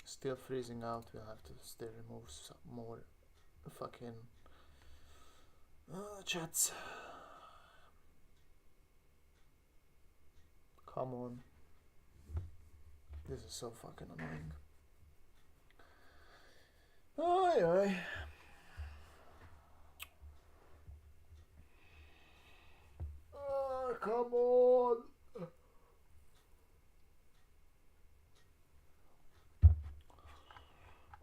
Still freezing out. We'll have to still remove some more fucking chats. Come on. This is so fucking annoying. Aye. Come on.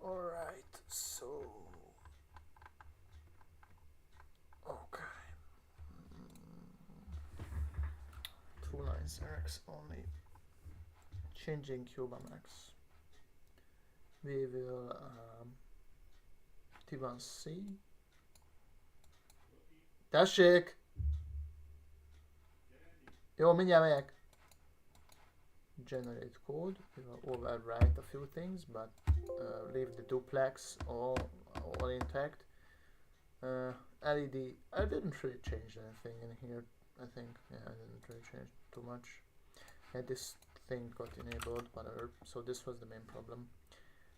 Alright, so okay. 2 lines RX only. Changing CUBE MX. We will T1C. Tessék! Jó, mindjárt megyek. Generate code. We will overwrite a few things, but leave the duplex all intact. LED. I didn't really change anything in here. I think, yeah, I didn't really change too much. Yeah, this thing got enabled, whatever. So this was the main problem.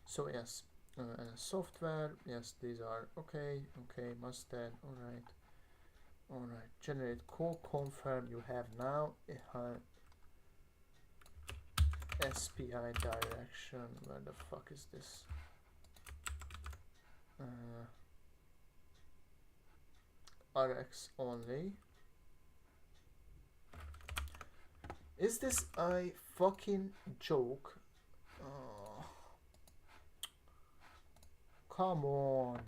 So yes, And software, yes, these are okay. Okay, mustard, all right. Generate call confirm. You have now a SPI direction. Where the fuck is this? RX only. Is this a fucking joke? Oh, come on.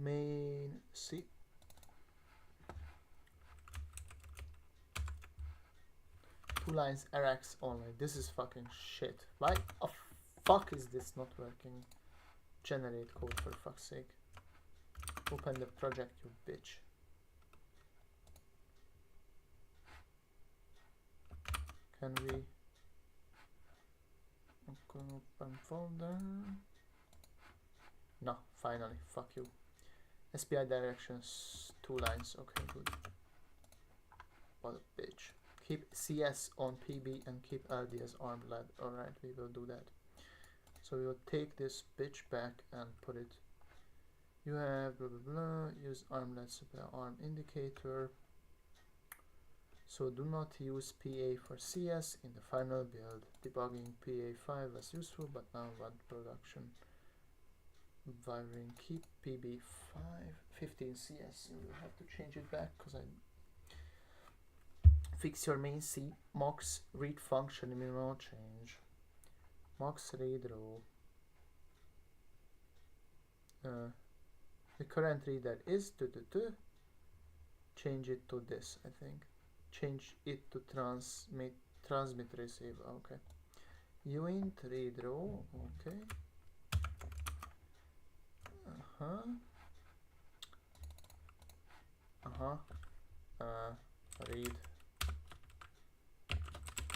Main C. Two lines RX only. This is fucking shit. Why the fuck is this not working? Generate code for fuck's sake. Open the project, you bitch. Can we open folder? No, finally, fuck you. SPI directions, 2 lines, okay, good. What a bitch. Keep CS on PB and keep LD as arm led. Alright, we will do that. So we will take this bitch back and put it. You have blah blah blah. Use arm led supply arm indicator. So do not use PA for CS in the final build. Debugging PA5 was useful, but now want production. Wiring keep PB5 15 CS. You will have to change it back because I fix your main C MOX read function minimal change. MOX read row. The current reader is change it to this, I think. Change it to transmit receive. Okay. Uint read row. Okay. Read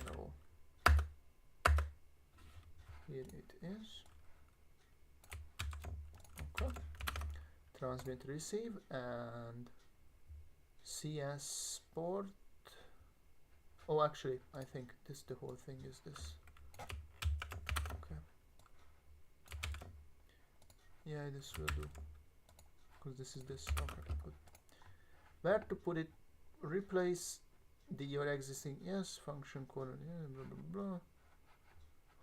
row. Here it is. Okay. Transmit receive and CS port. Oh, actually, I think the whole thing is this. Okay. Yeah, this will do. Because this is this. Okay, good. Where to put it? Replace your existing function code. Yeah, blah blah blah.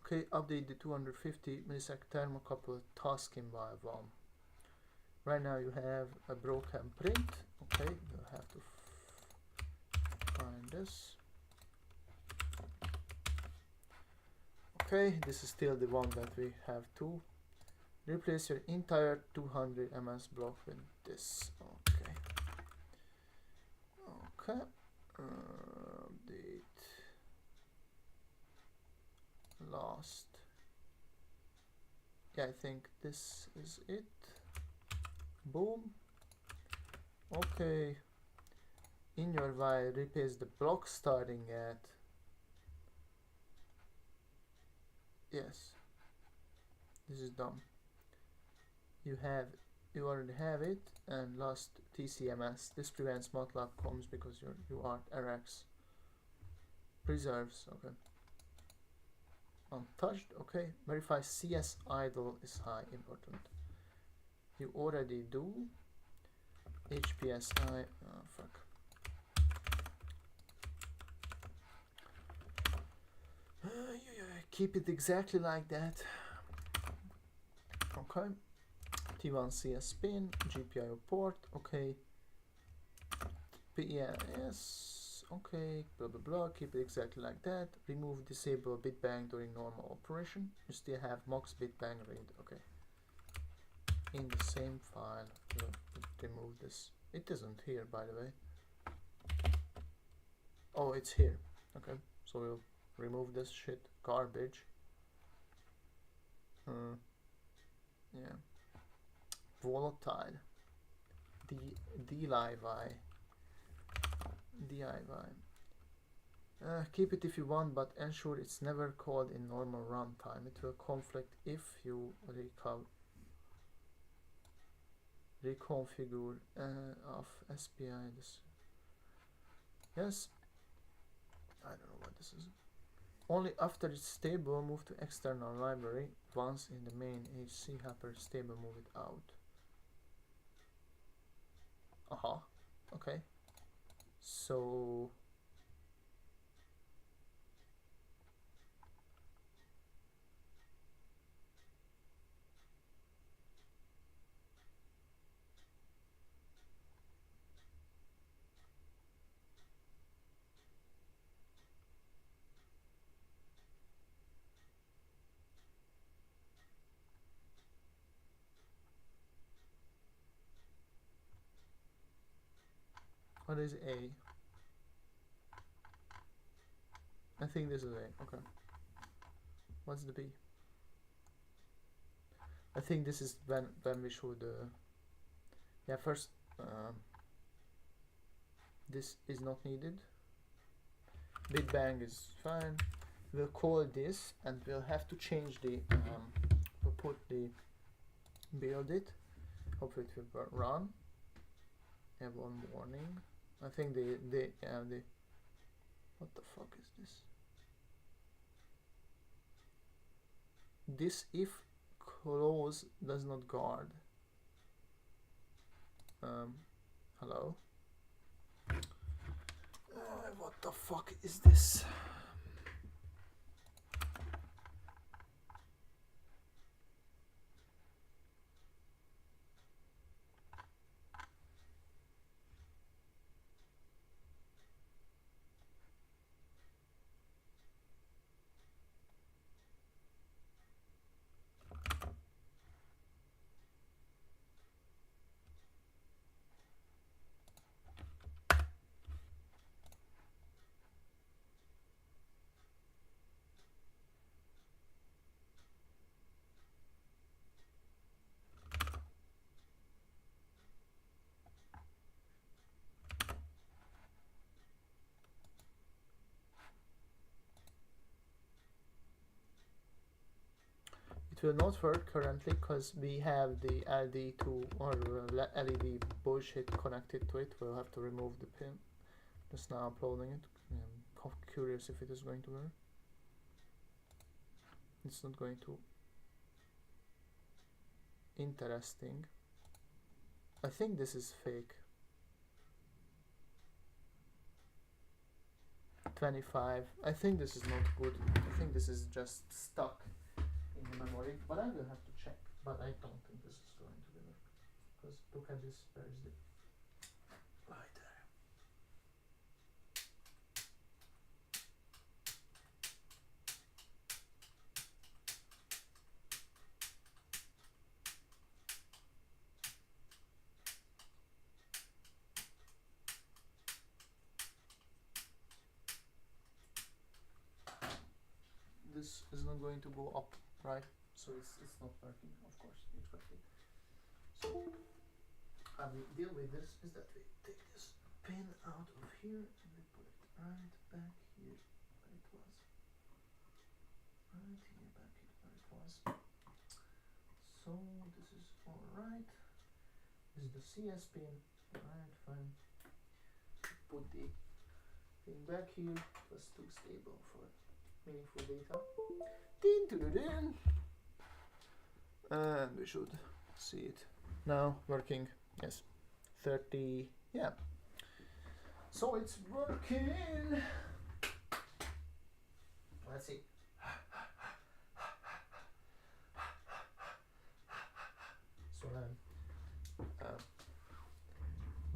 Okay, update the 250 millisecond thermocouple task environment. Right now you have a broken print. Okay, you'll have to find this. Okay, this is still the one that we have to replace your entire 200 ms block with this. Okay. Okay. Update last. Yeah, I think this is it. Boom. Okay. In your while, replace the block starting at. Yes. This is dumb. You already have it, and last TCMS. This prevents MATLAB comms because you are RX. Preserves. Okay. Untouched. Okay. Verify CS idle is high. Important. You already do. HPSI. Oh, fuck. Keep it exactly like that. Okay. T1 CS pin, GPIO port. Okay. PES. Okay. Blah blah blah. Keep it exactly like that. Remove disable bitbang during normal operation. You still have MOX bitbang read. Okay. In the same file, we'll remove this. It isn't here, by the way. Oh, it's here. Okay, so we'll remove this shit garbage. Yeah. Volatile. DIY. Keep it if you want, but ensure it's never called in normal runtime. It will conflict if you recover. reconfigure of SPI. This, yes, I don't know what this is. Only after it's stable, move to external library. Once in the main HC helper stable, move it out. Okay. So what is A? I think this is A. Okay. What's the B? I think this is when we should. Yeah, first. This is not needed. Big bang is fine. We'll call this, and we'll have to change the. We'll put the build it. Hopefully it will run. Have one warning. I think the what the fuck is this? This if close does not guard. Hello. What the fuck is this? It will not work currently because we have the LD2 or LED bullshit connected to it. We'll have to remove the pin. Just now uploading it. I'm curious if it is going to work. It's not going to. Interesting. I think this is fake. 25. I think this is not good. I think this is just stuck in the memory, but I will have to check. But I don't think this is going to work, because look at this. Where is it? Right there. This is not going to go up, right? So it's not working, of course, exactly. So how we deal with this is that we take this pin out of here and we put it right back here where it was. Right here, back here where it was. So this is alright. This is the CS pin. Alright, fine. Put the thing back here. It was too stable for meaningful data. And we should see it now working. Yes, 30. Yeah, so it's working. Let's see. So I'm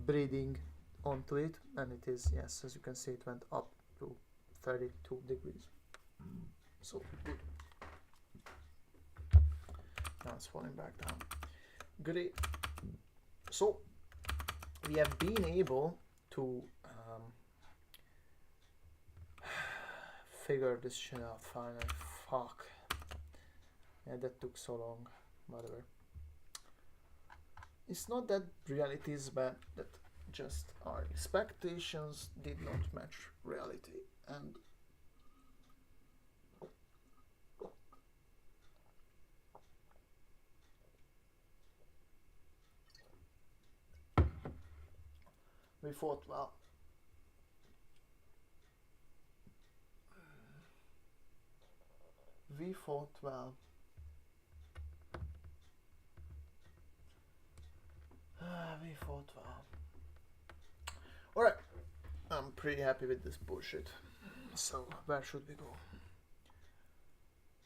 breathing onto it, and it is, yes, as you can see, it went up to 32 degrees. So good. Now it's falling back down. Great. So we have been able to figure this shit out finally. Fuck. Yeah, that took so long. Whatever. It's not that reality is bad, that just our expectations did not match reality, and We fought well. We fought well. We fought well. Alright, I'm pretty happy with this bullshit. So, where should we go?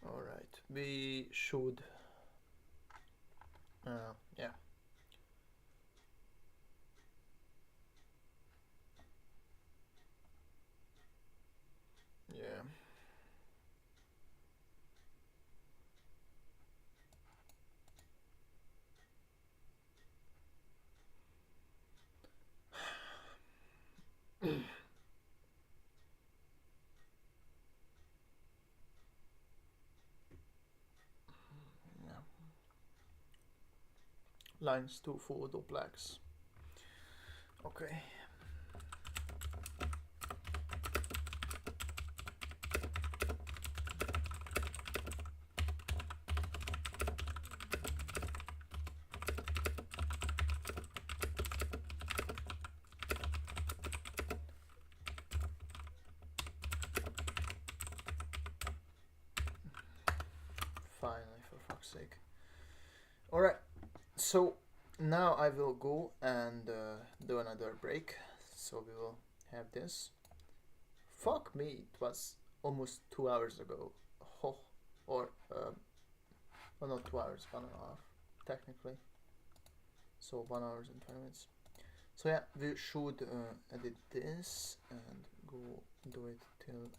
Alright, we should... yeah. Yeah. Yeah. Lines 2 full duplex. Okay. Finally, for fuck's sake. Alright, so now I will go and do another break. So we will have this. Fuck me, it was almost 2 hours ago. Oh, or, well, not 2 hours, 1.5 technically. So 1 hour and 20 minutes. So yeah, we should edit this and go do it till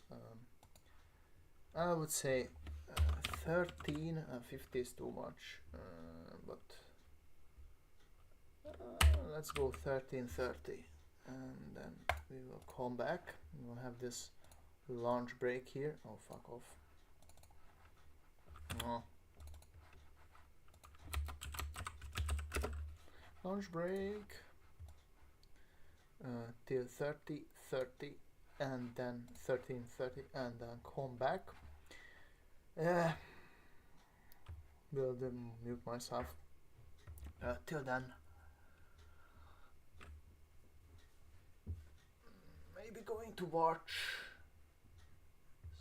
I would say 13. 50 is too much, but let's go 13:30, and then we will come back. We'll have this lunch break here. Oh, fuck off. Oh. Lunch break till 30:30, and then 13:30, and then come back. Will then mute myself. Till then, maybe going to watch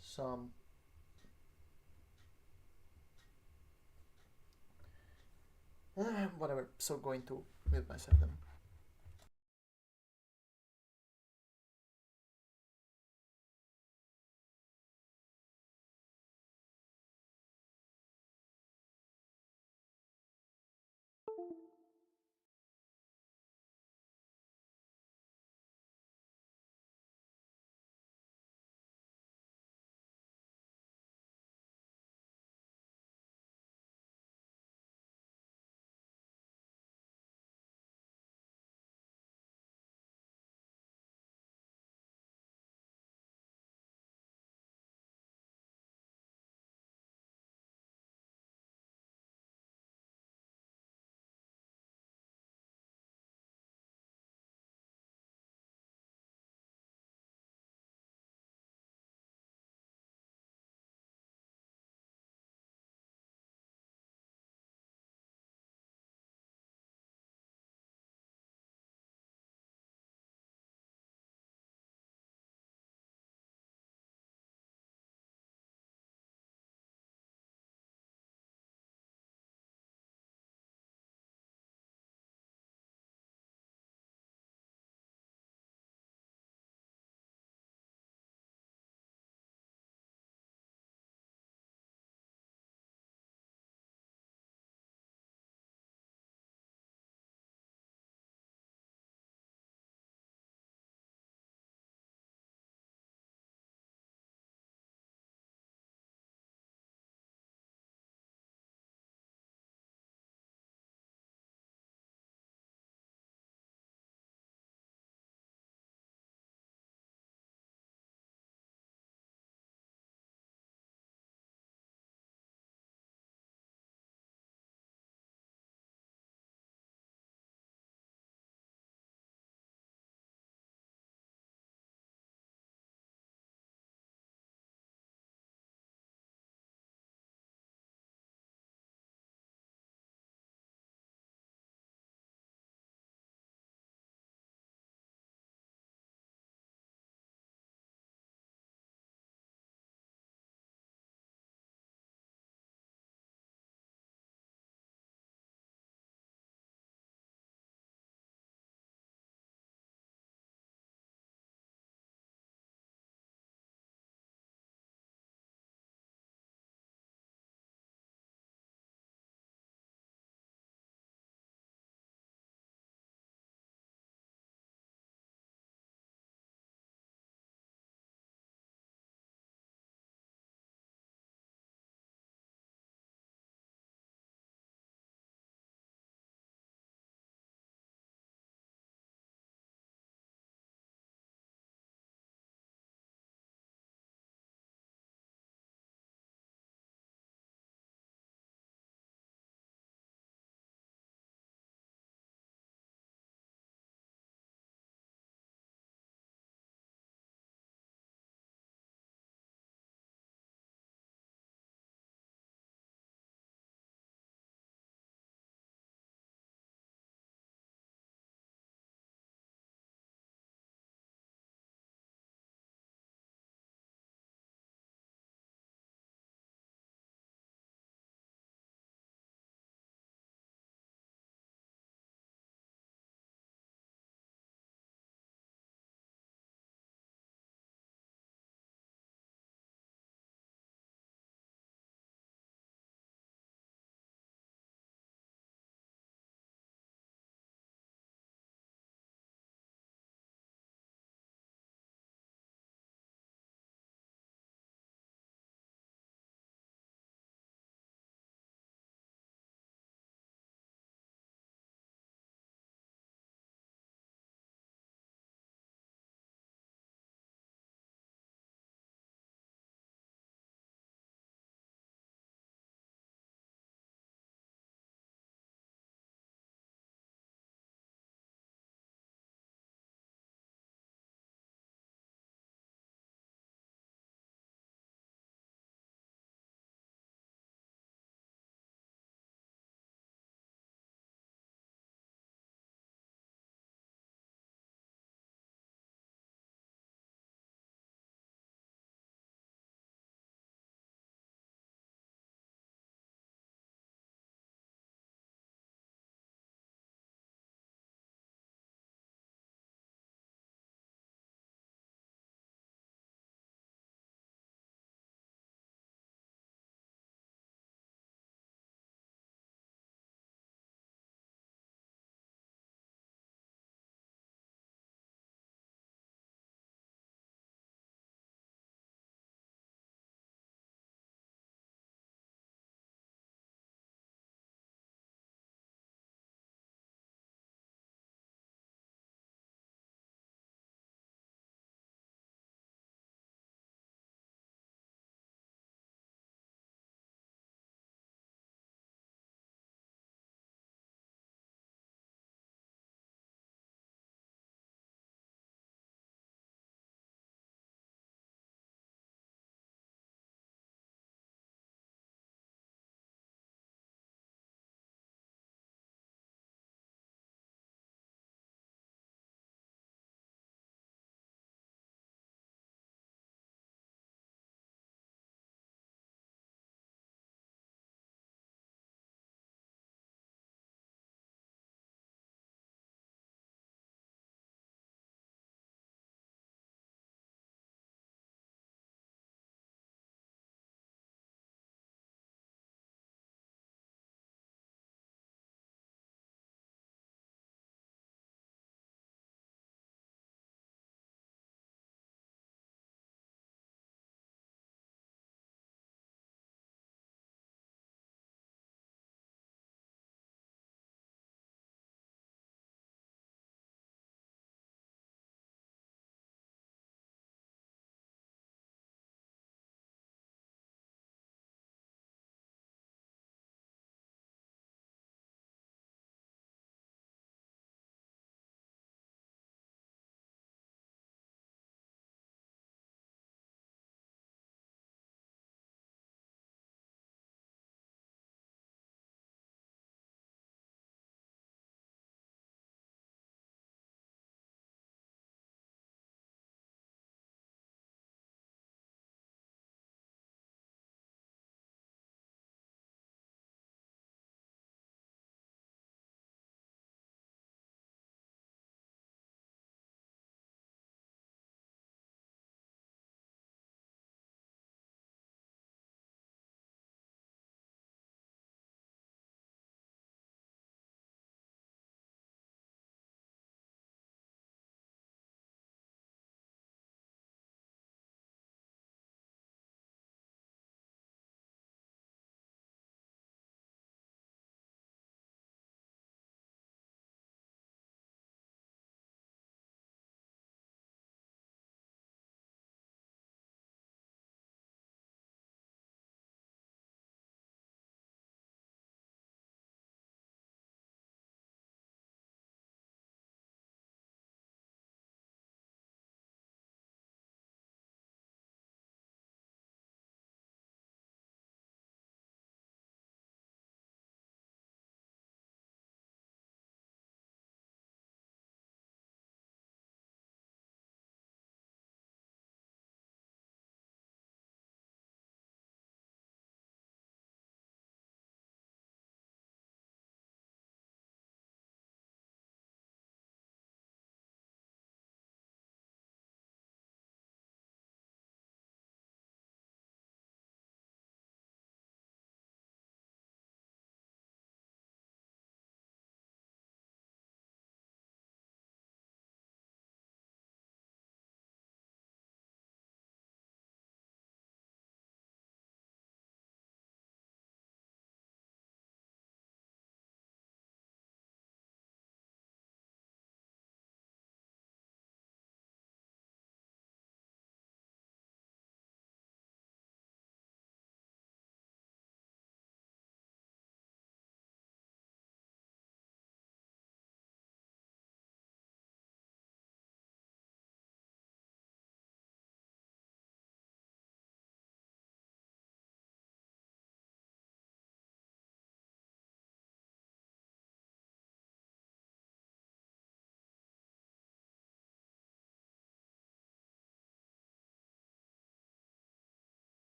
some whatever. So going to mute myself then.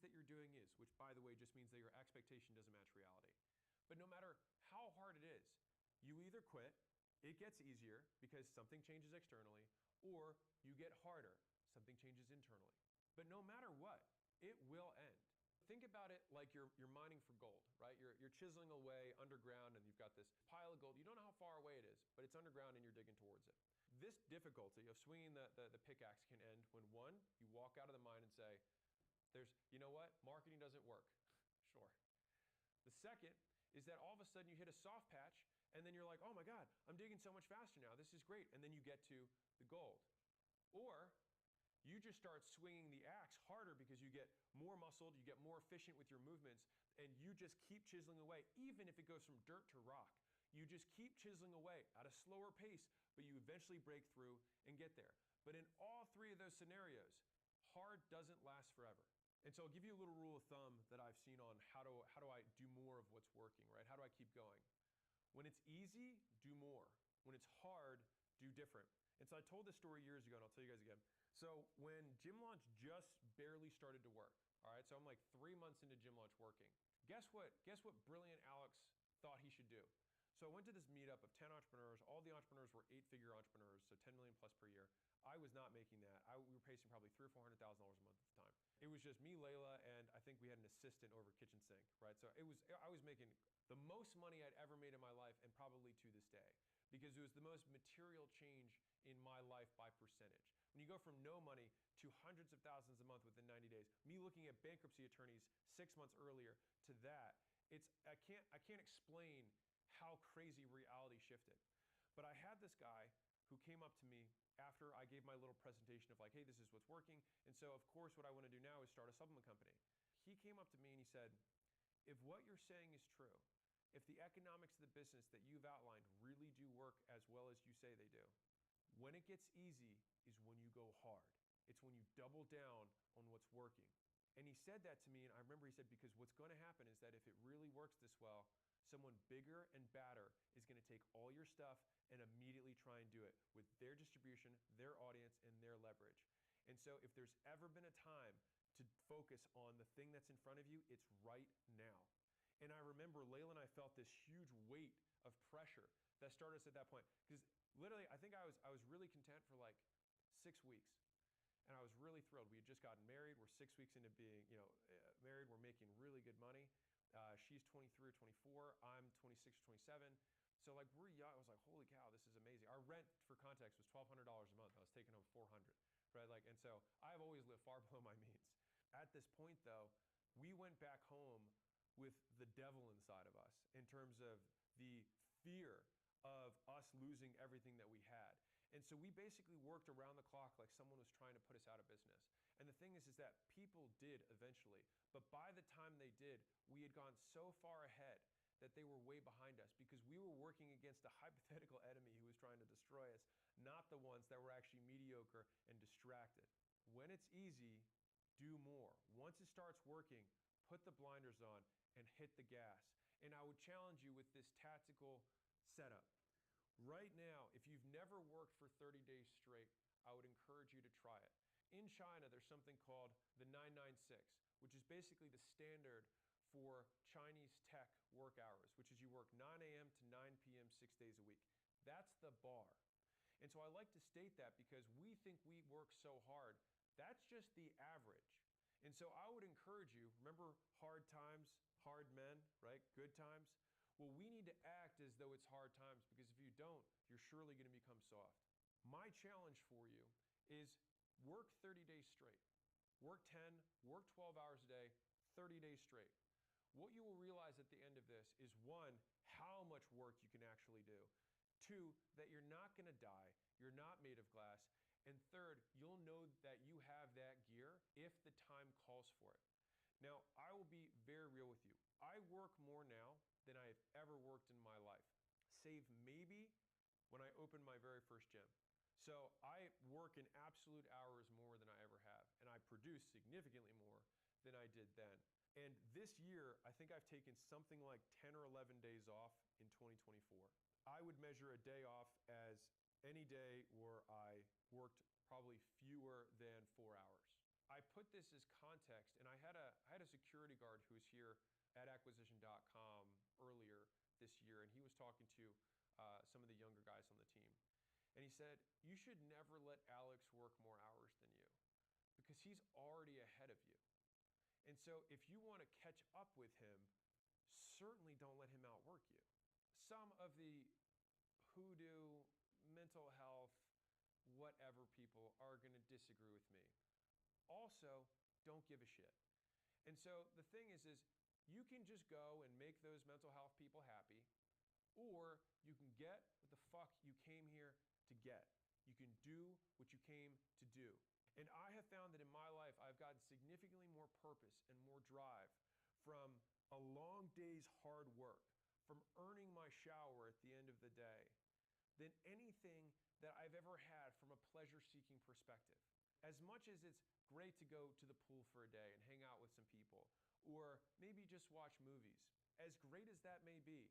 that you're doing is, which by the way just means that your expectation doesn't match reality. But no matter how hard it is, you either quit, it gets easier because something changes externally, or you get harder, something changes internally. But no matter what, it will end. Think about it like you're mining for gold, right? You're chiseling away underground and you've got this pile of gold. You don't know how far away it is, but it's underground and you're digging towards it. This difficulty of swinging the pickaxe can end when one, you walk out of the mine and say, you know what? Marketing doesn't work. Sure. The second is that all of a sudden you hit a soft patch and then you're like, oh my God, I'm digging so much faster now. This is great. And then you get to the gold. Or you just start swinging the axe harder because you get more muscled, you get more efficient with your movements, and you just keep chiseling away, even if it goes from dirt to rock. You just keep chiseling away at a slower pace, but you eventually break through and get there. But in all three of those scenarios, hard doesn't last forever. And so I'll give you a little rule of thumb that I've seen on how do I do more of what's working, right? How do I keep going? When it's easy, do more. When it's hard, do different. And so I told this story years ago, and I'll tell you guys again. So when Gym Launch just barely started to work, all right? So I'm like 3 months into Gym Launch working. Guess what brilliant Alex thought he should do? So I went to this meetup of 10 entrepreneurs. All the entrepreneurs were 8-figure entrepreneurs, so 10 million plus per year. I was not making that. We were pacing probably $300,000 or $400,000 a month at the time. It was just me, Layla, and I think we had an assistant over kitchen sink, right? So I was making the most money I'd ever made in my life, and probably to this day, because it was the most material change in my life by percentage. When you go from no money to hundreds of thousands a month within 90 days, me looking at bankruptcy attorneys 6 months earlier to that, I can't explain how crazy reality shifted. But I had this guy who came up to me after I gave my little presentation of like, hey, this is what's working. And so of course what I want to do now is start a supplement company. He came up to me and he said, if what you're saying is true, if the economics of the business that you've outlined really do work as well as you say they do, when it gets easy is when you go hard. It's when you double down on what's working. And he said that to me, and I remember he said, because what's going to happen is that if it really works this well, someone bigger and badder is going to take all your stuff and immediately try and do it with their distribution, their audience, and their leverage. And so if there's ever been a time to focus on the thing that's in front of you, it's right now. And I remember Layla and I felt this huge weight of pressure that started us at that point. Because literally, I think I was really content for like 6 weeks. And I was really thrilled. We had just gotten married. We're 6 weeks into being married. We're making really good money. She's 23 or 24. I'm 26 or 27. So like we're young. I was like, holy cow, this is amazing. Our rent, for context, was $1,200 a month. I was taking home $400, right? Like, and so I've always lived far below my means. At this point, though, we went back home with the devil inside of us in terms of the fear of us losing everything that we had. And so we basically worked around the clock like someone was trying to put us out of business. And the thing is that people did eventually, but by the time they did, we had gone so far ahead that they were way behind us because we were working against a hypothetical enemy who was trying to destroy us, not the ones that were actually mediocre and distracted. When it's easy, do more. Once it starts working, put the blinders on and hit the gas. And I would challenge you with this tactical setup. Right now, if you've never worked for 30 days straight, I would encourage you to try it. In China, there's something called the 996, which is basically the standard for Chinese tech work hours, which is you work 9 a.m. to 9 p.m. 6 days a week. That's the bar. And so I like to state that because we think we work so hard. That's just the average. And so I would encourage you, remember hard times, hard men, right? Good times. Well, we need to act as though it's hard times because if you don't, you're surely going to become soft. My challenge for you is work 30 days straight. Work 10, work 12 hours a day, 30 days straight. What you will realize at the end of this is 1, how much work you can actually do. 2, that you're not going to die. You're not made of glass. And 3rd, you'll know that you have that gear if the time calls for it. Now, I will be very real with you. I work more now than I have ever worked in my life, save maybe when I opened my very first gym. So I work in absolute hours more than I ever have, and I produce significantly more than I did then. And this year, I think I've taken something like 10 or 11 days off in 2024. I would measure a day off as any day where I worked probably fewer than 4 hours. I put this as context, and I had a security guard who was here at acquisition.com earlier this year, and he was talking to some of the younger guys on the team. And he said, you should never let Alex work more hours than you because he's already ahead of you. And so if you want to catch up with him, certainly don't let him outwork you. Some of the hoodoo, mental health, whatever people are going to disagree with me. Also, don't give a shit. And so the thing is you can just go and make those mental health people happy, or you can get what the fuck you came here to get. You can do what you came to do. And I have found that in my life, I've gotten significantly more purpose and more drive from a long day's hard work, from earning my shower at the end of the day, than anything that I've ever had from a pleasure-seeking perspective. As much as it's great to go to the pool for a day and hang out with some people, or maybe just watch movies, as great as that may be,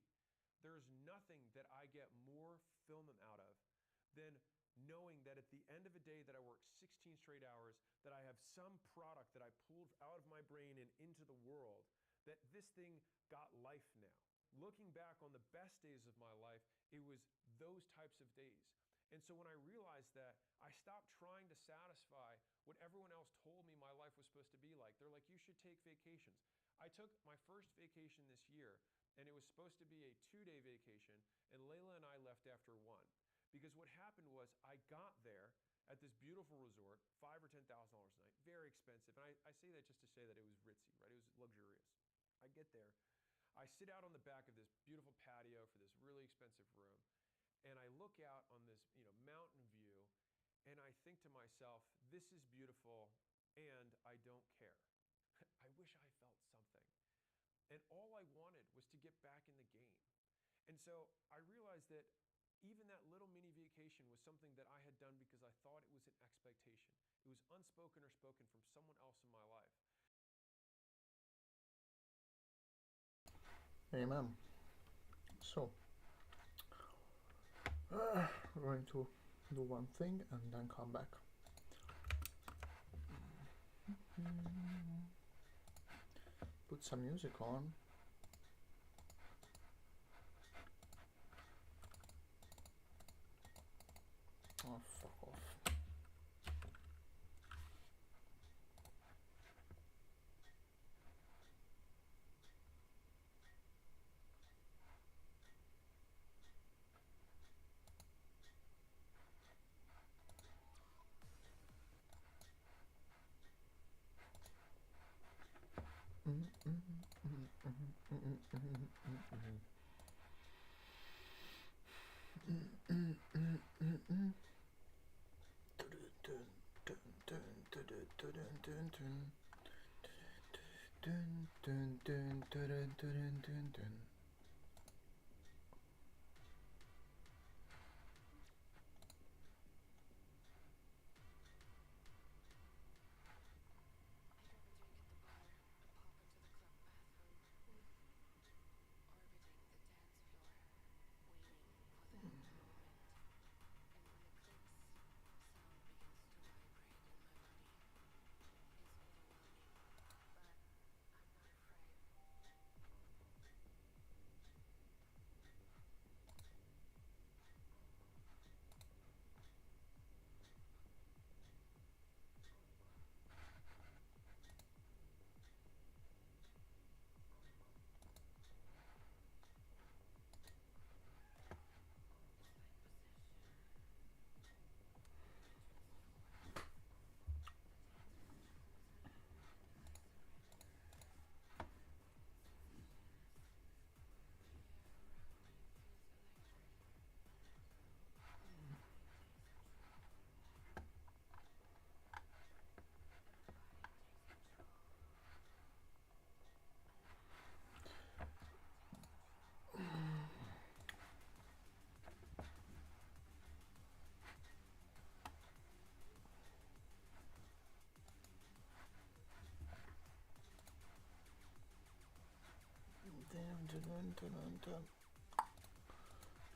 there's nothing that I get more fulfillment out of than knowing that at the end of a day that I work 16 straight hours, that I have some product that I pulled out of my brain and into the world, that this thing got life now. Looking back on the best days of my life, it was those types of days. And so when I realized that, I stopped trying to satisfy what everyone else told me my life was supposed to be like. They're like, you should take vacations. I took my first vacation this year, and it was supposed to be a 2-day vacation, and Layla and I left after 1. Because what happened was I got there at this beautiful resort, $5,000 or $10,000 a night, very expensive. And I say that just to say that it was ritzy, right? It was luxurious. I get there. I sit out on the back of this beautiful patio for this really expensive room, and I look out on this mountain view, and I think to myself, this is beautiful, and I don't care. I wish I felt something. And all I wanted was to get back in the game. And so I realized that even that little mini vacation was something that I had done because I thought it was an expectation. It was unspoken or spoken from someone else in my life. Amen. So, we're going to do one thing and then come back. Put some music on. Oh, fuck off.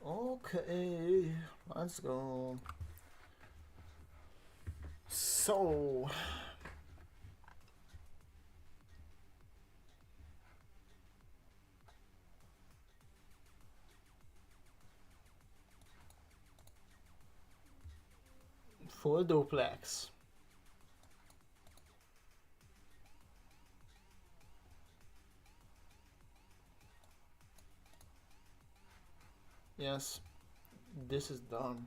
Okay, let's go. So Full duplex. Yes, this is done.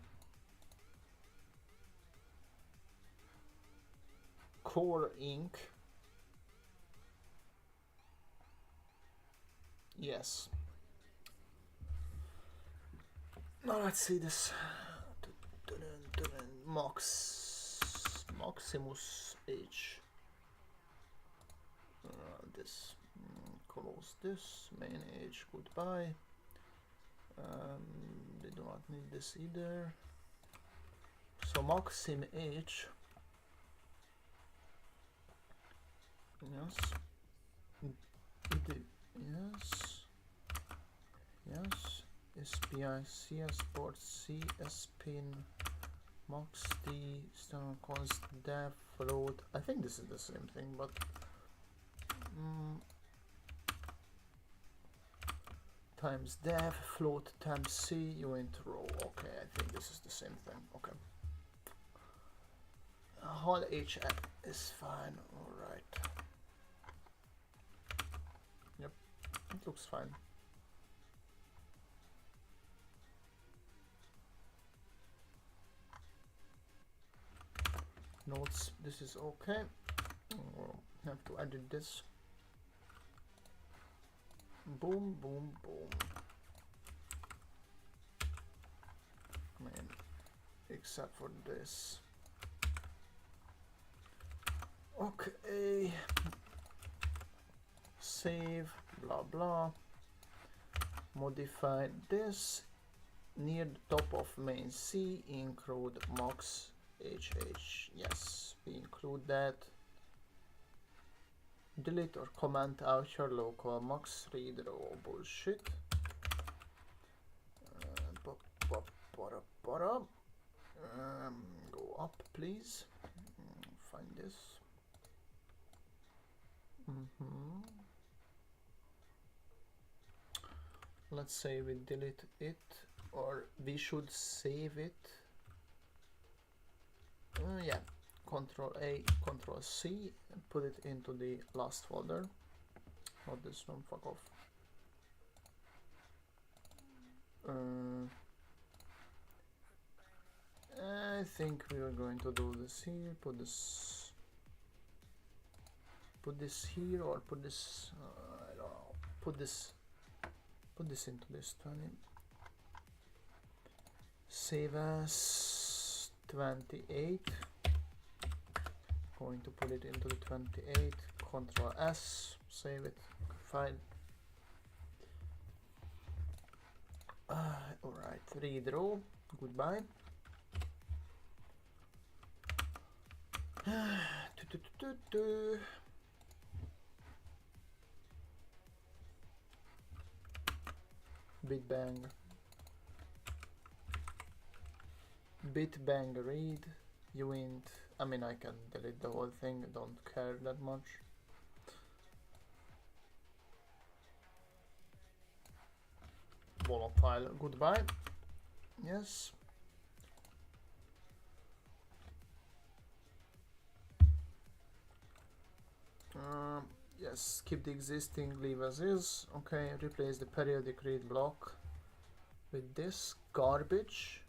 Core ink. Yes. Now let's see this. Maximus H. This. Close this. Main H. Goodbye. They do not need this either. So Maxim H. Yes. Yes. Yes. SPI CS port C spin Max D external const dev float. I think this is the same thing, but times dev float times C uint row. Okay, I think this is the same thing. Okay. Hall HF is fine. All right. Yep, it looks fine. Notes, this is okay. We'll have to edit this. Boom, boom, boom. I mean, except for this. Okay. Save, blah, blah. Modify this. Near the top of main C, include max HH. Yes, we include that. Delete or comment out your local max read row. Bullshit. Go up, please. Find this. Let's say we delete it, or we should save it. Yeah, Control A, Control C, and put it into the last folder. Not this one, fuck off. I think we are going to do this here. Put this here, or put this. I don't know. Put this into this 20. Save as 28. Going to put it into the 28. Control S. Save it. Fine. Alright, read row. Goodbye. Bit bang read. Uint. I mean, I can delete the whole thing. I don't care that much. Volatile. Goodbye. Yes. Yes, keep the existing, leave as is. Okay, replace the periodic read block with this garbage.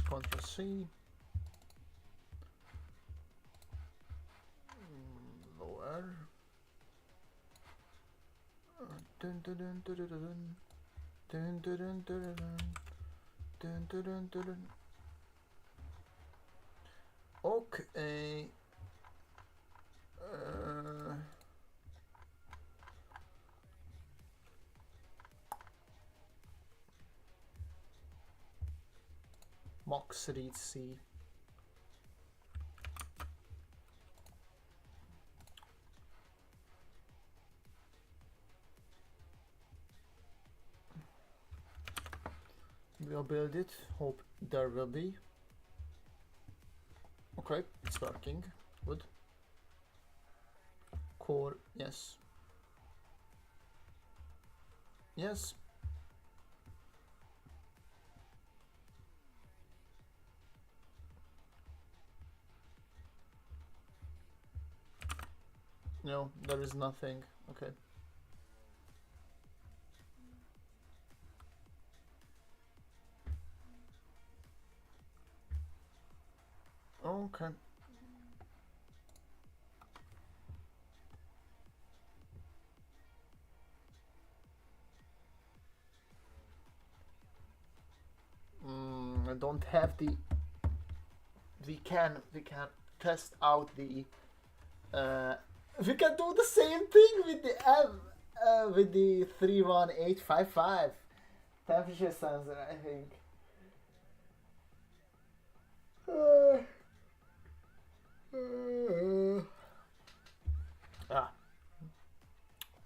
Ctrl C. Lower. Dun dun dun dun dun dun dun dun dun dun dun dun dun. Okay. Max read C. We'll build it. Hope there will be. Okay, it's working. Good. Core, yes. Yes. No, there is nothing. Okay. Okay. I don't have the. We can test out the. We can do the same thing with the 31855 temperature sensor, I think.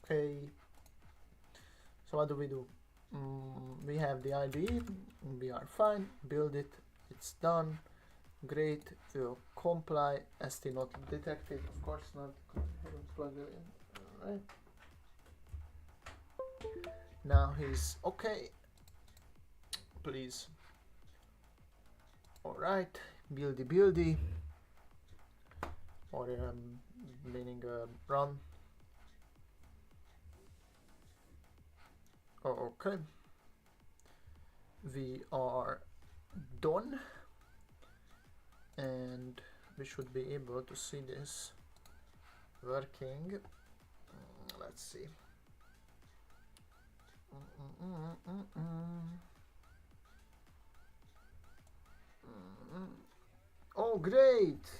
Okay. So what do? We have the ID. We are fine. Build it. It's done. Great. We'll comply. ST not detected. Of course not. Plug it in. Alright. Now he's okay. Please. Alright. Buildy. Or meaning run. Oh, okay. We are done. And we should be able to see this working. Let's see. Oh, great!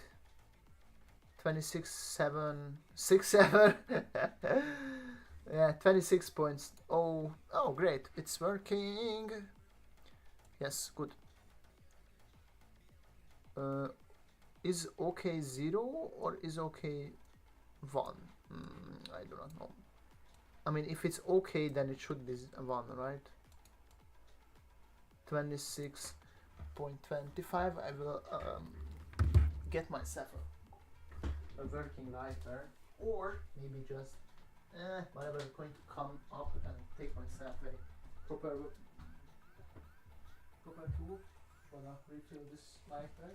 26.767. Yeah, 26 points. Oh, great! It's working. Yes, good. Is OK 0 or is OK 1? I do not know. I mean, if it's OK, then it should be 1, right? 26.25. I will get myself a working lighter, or maybe just whatever is going to come up and take myself a proper tool for refill this lighter.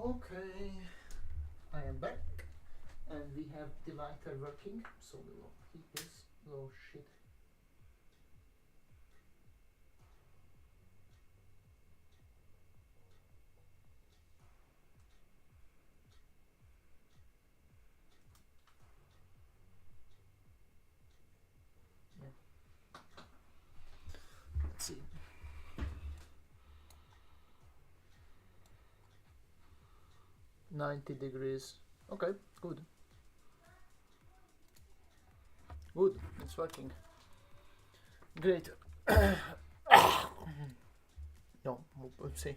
Okay, I am back, and we have the lighter working, so we will keep this little shit. Yeah. Let's see. $90. Okay, good. Good, it's working. Great. No, oopsie.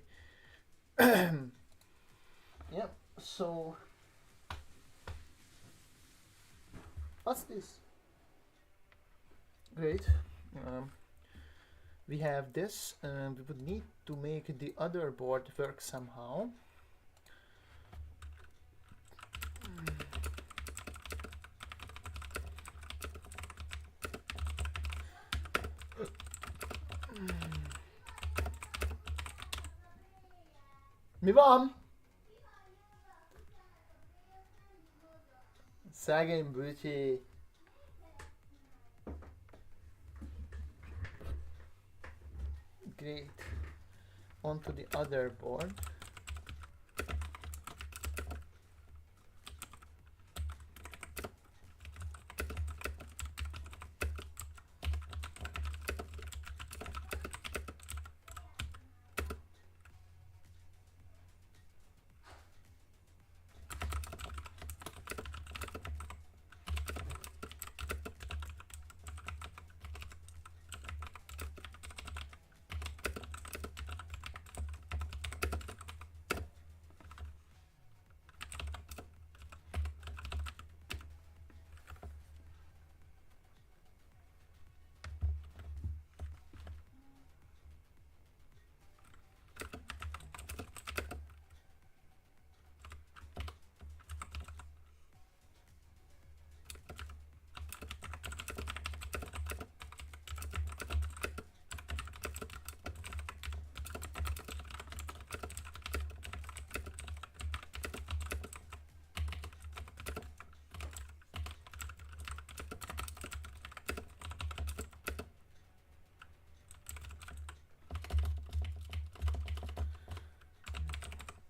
Yeah, so What's this? Great. We have this. We would need to make the other board work somehow. Mi van? Szegény bőcsi. Great. Onto the other board.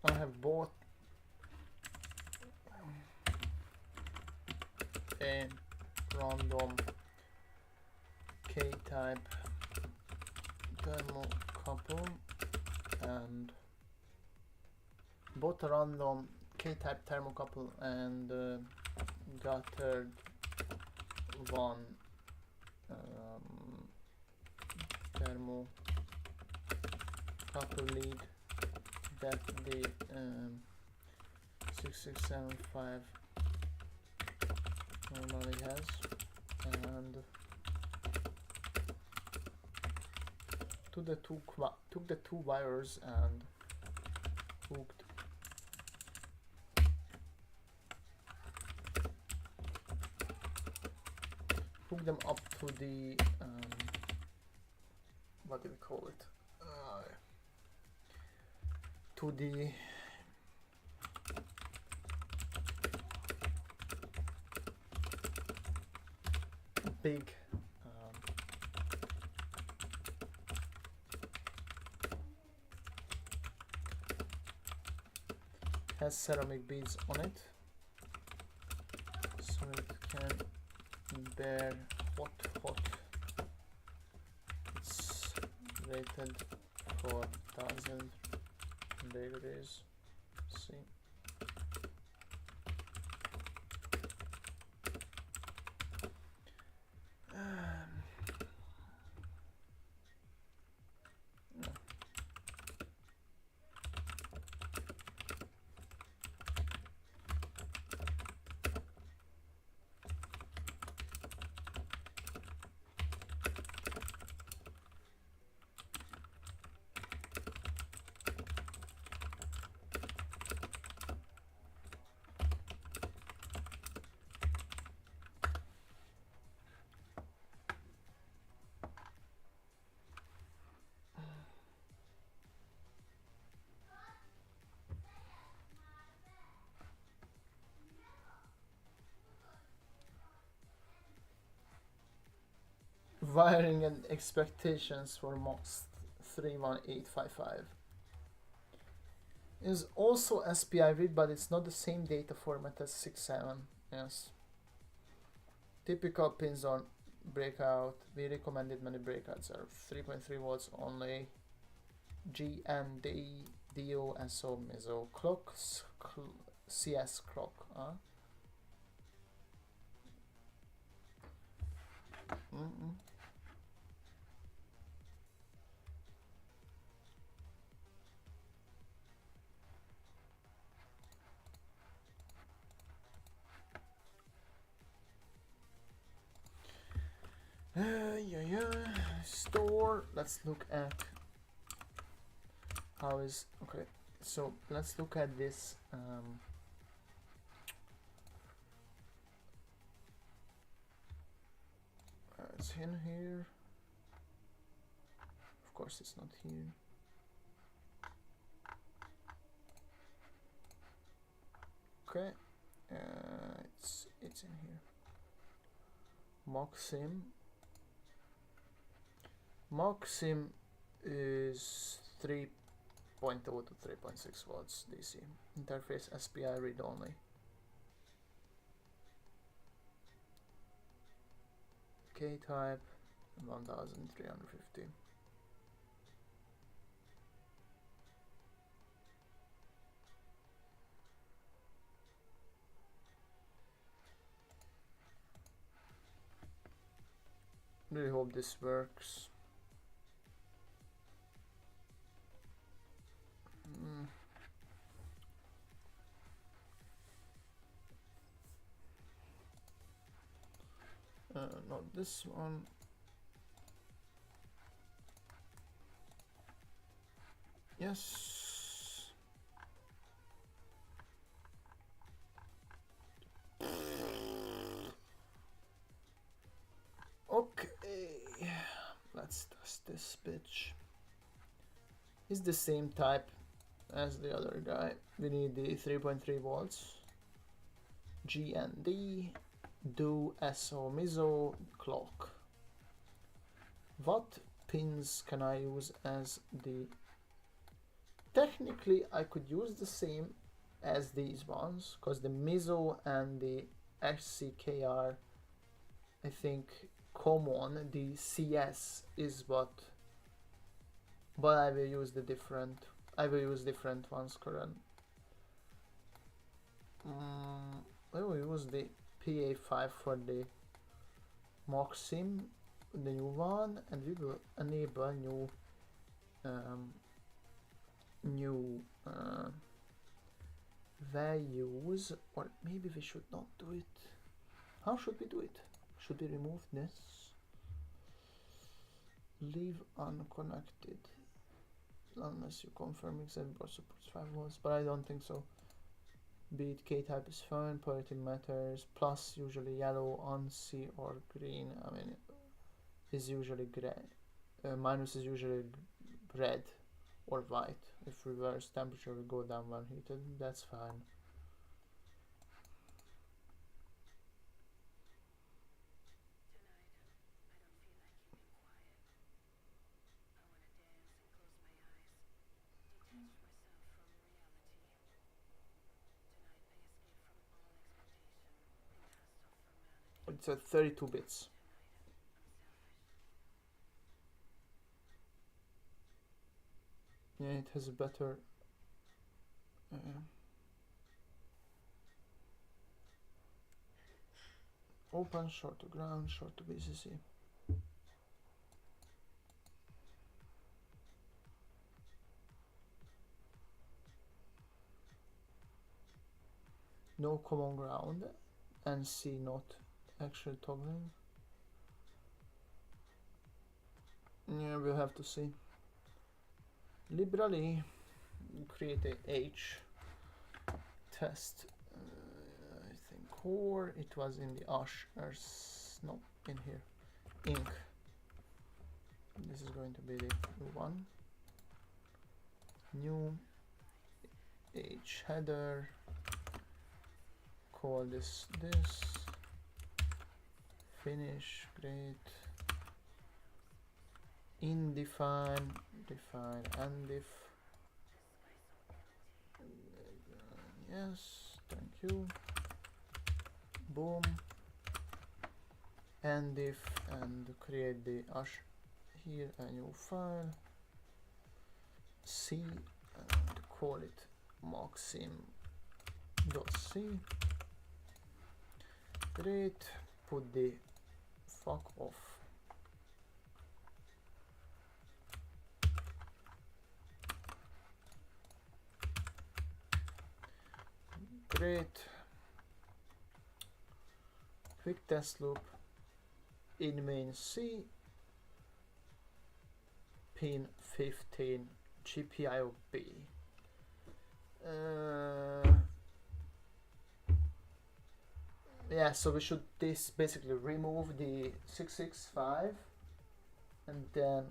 I have bought a random K-type thermocouple and bought a random K-type thermocouple and gathered one thermocouple lead that the 6675 normally has, and took the two wires and hooked them up to the what do we call it? To the big has ceramic beads on it, so it can bear hot. It's rated for 1000 degrees. See. Wiring and expectations for MOX 31855 is also SPI read, but it's not the same data format as 6.7. Yes. Typical pins on breakout. We recommended many breakouts are 3.3 volts only. GND, DO, SO, MISO, clocks, CS clock. before, let's look at how is okay. So let's look at this. It's in here. Of course, it's not here. Okay, it's in here. Moxim is 3.0 to 3.6 volts DC. Interface SPI read only. K type 1350. Really hope this works. Not this one. Yes. Okay. Let's test this bitch. It's the same type as the other guy. We need the 3.3 volts. GND. Do SO MISO clock. What pins can I use as the... Technically I could use the same as these ones, because the MISO and the HCK are, I think, common. The CS is what, but I will use different ones current. I will use the PA5 for the Moxim, the new one, and we will enable new values, or maybe we should not do it. How should we do it? Should we remove this? Leave unconnected unless you confirm except board supports 5 volts, but I don't think so. Be it K type is fine, polarity matters, plus usually yellow, on C or green. I mean, is usually gray. Minus is usually red or white. If reverse temperature will go down when heated, that's fine. It's at 32 bits. Yeah, it has a better open, short to ground, short to BCC. No common ground, and C not actually toggling. Yeah, we'll have to see. Liberally create a H test. I think core, it was in the ushers, no, in here, ink. This is going to be the new one. New H header, call this, finish, great. Indefine, define, undiff. Yes, thank you. Boom. Undiff, and create the ash here, a new file. C, and call it moxim.c. Great. Put the fuck off. Great. Quick test loop in main C. pin 15 GPIOB. Yeah, so we should basically remove the 665 and then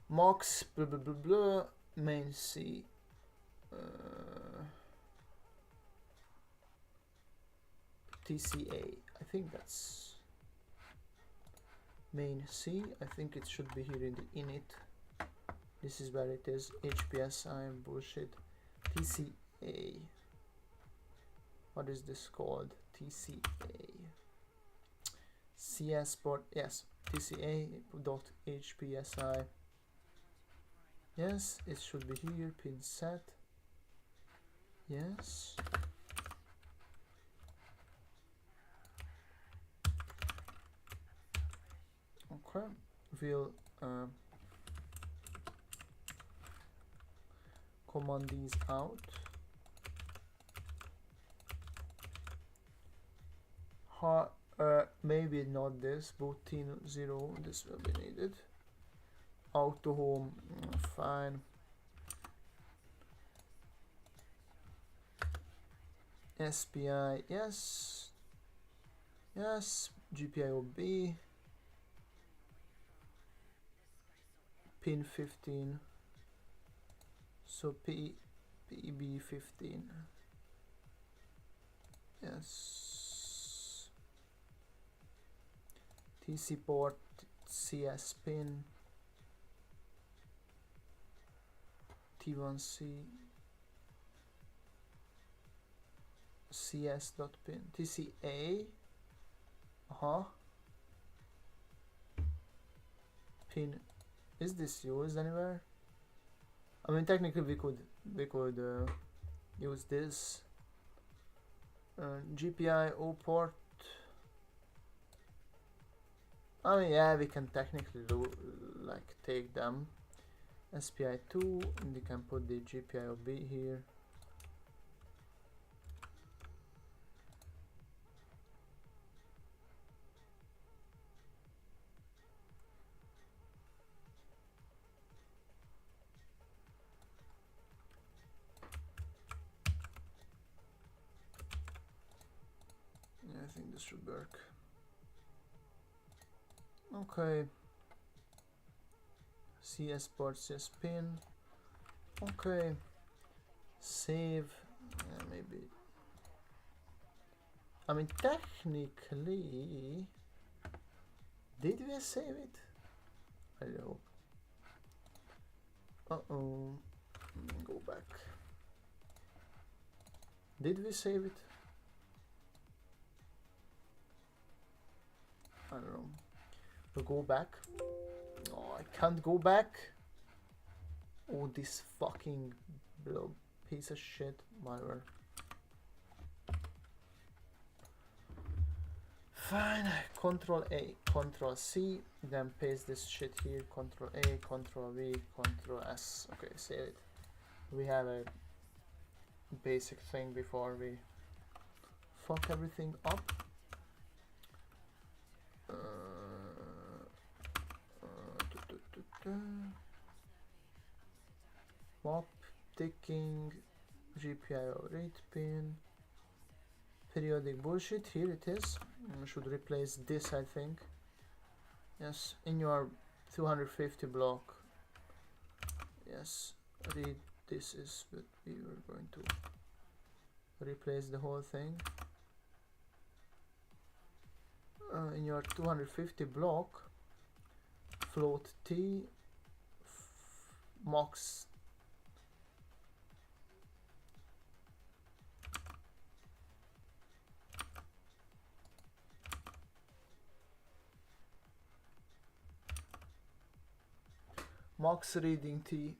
Mox blah blah blah blah main C. TCA. I think that's main C. I think it should be here in the init. This is where it is. HPSI bullshit. TCA. What is this called? TCA. CS port. Yes. TCA dot HPSI. Yes, it should be here. Pin set. Yes. Okay. We'll command these out. Maybe not this. Booting 0. This will be needed. Auto home. Fine. SPI. Yes. Yes. GPIOB. Pin 15. So PEB 15. Yes. TC port CS pin. T1C. CS dot pin. TCA. Pin. Is this used anywhere? I mean, technically we could use this. GPIO port. I mean, yeah, we can technically do like take them. SPI2, and we can put the GPIOB here. Yeah, I think this should work. Okay. CS port, CS pin. Okay. Save. Maybe. I mean, technically, did we save it? I don't know. Go back. Did we save it? I don't know. We'll go back. Oh, I can't go back. Oh, this fucking piece of shit. Whatever. Fine. Control A, Control C, then paste this shit here. Control A, Control V, Control S. Okay, save it. We have a basic thing before we fuck everything up. Mop, ticking, GPIO read pin, periodic bullshit. Here it is. Should replace this, I think. Yes, in your 250 block. Yes, read this is, but we were going to replace the whole thing. In your 250 block, float T, Mox. Mox reading T.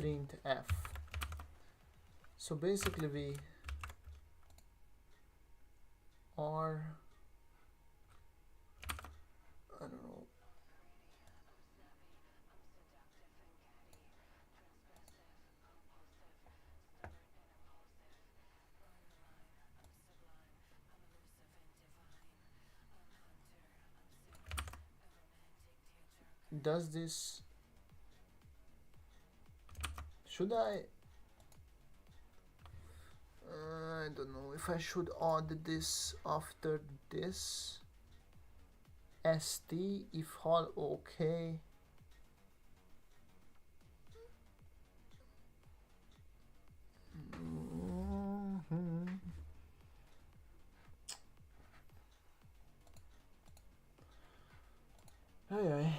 printf. So basically we are, I don't know, does this, should I don't know if I should add this after this st if all okay. Ay, ay.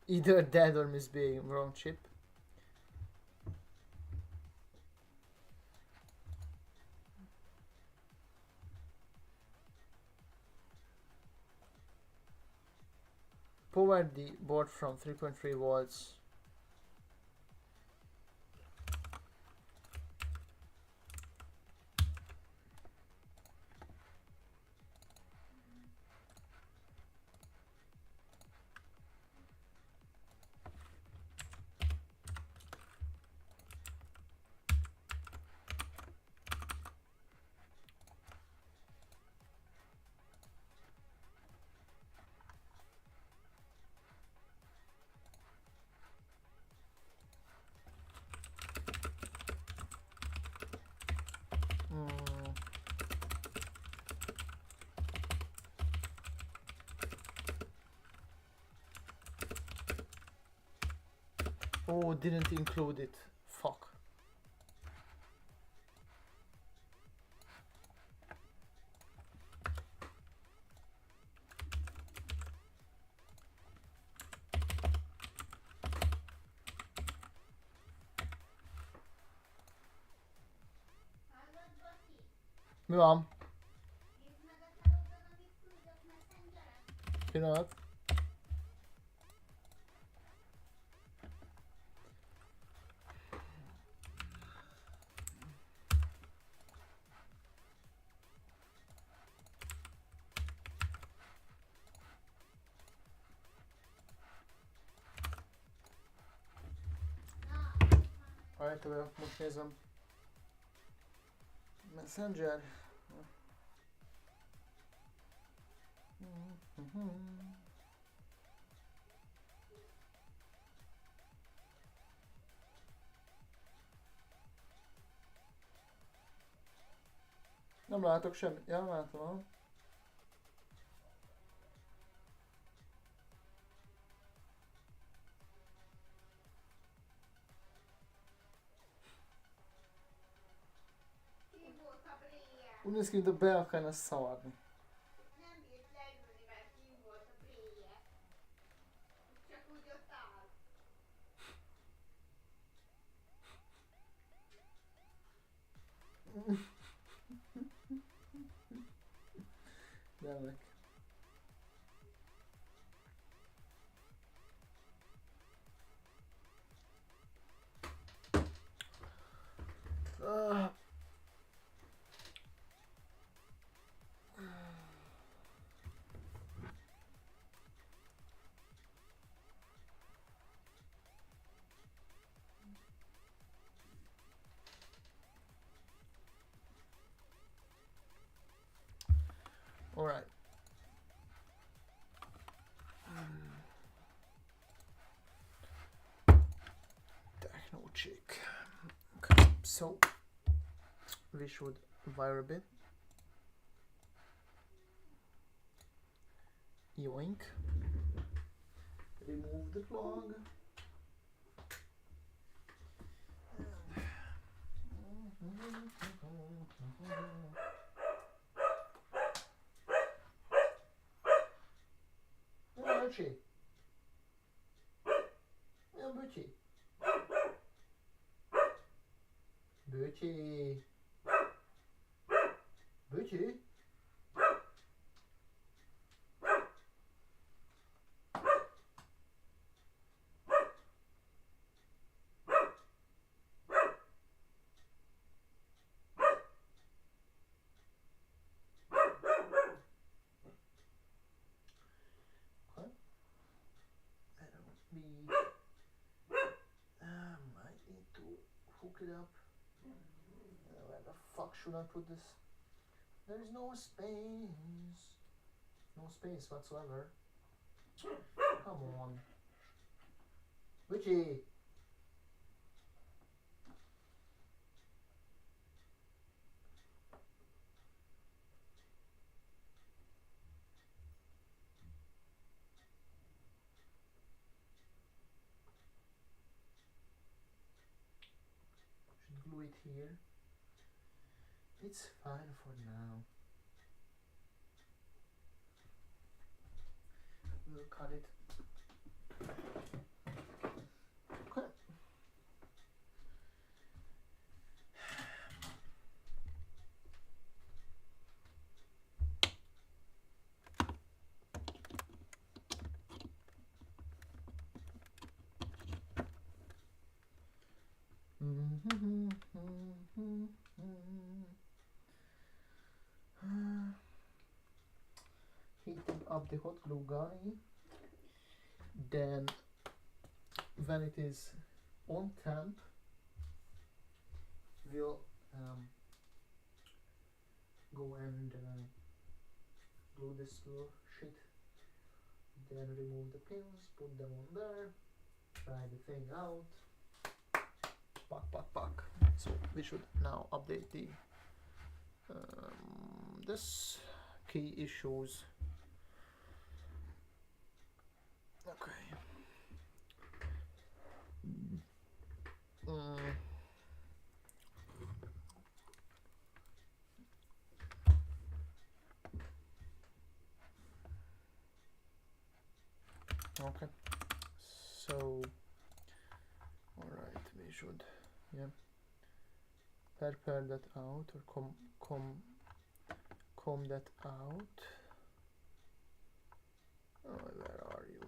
Either dead or misbehaving, wrong chip. Power the board from 3.3 volts. Oh, didn't include it. Fuck. Mi van? Pillanat. Várjátok, most nézem. Messenger. Nem látok semmit. Ja, látom. Úgy néz ki, mint a be akarna szarni. Nem bírt leülni, mert kim volt a pléje. Csak úgy ott áll. Remek. All right. So we should wire a bit. Yoink. Remove the plug. Böcsi. Ja, böcsi. Böcsi. Böcsi. Might need to hook it up. Where the fuck should I put this? There is no space. No space whatsoever. Come on. Witchy! Should glue it here. It's fine for now. We'll cut it. Okay. Heating up the hot glue gun. Then when it is on temp, we'll go and glue this little shit. Then remove the pins, put them on there, try the thing out. Pack. So we should now update the this key issues. Okay. Okay. So, all right, we should, prepare that out or comb that out. Oh, where are you?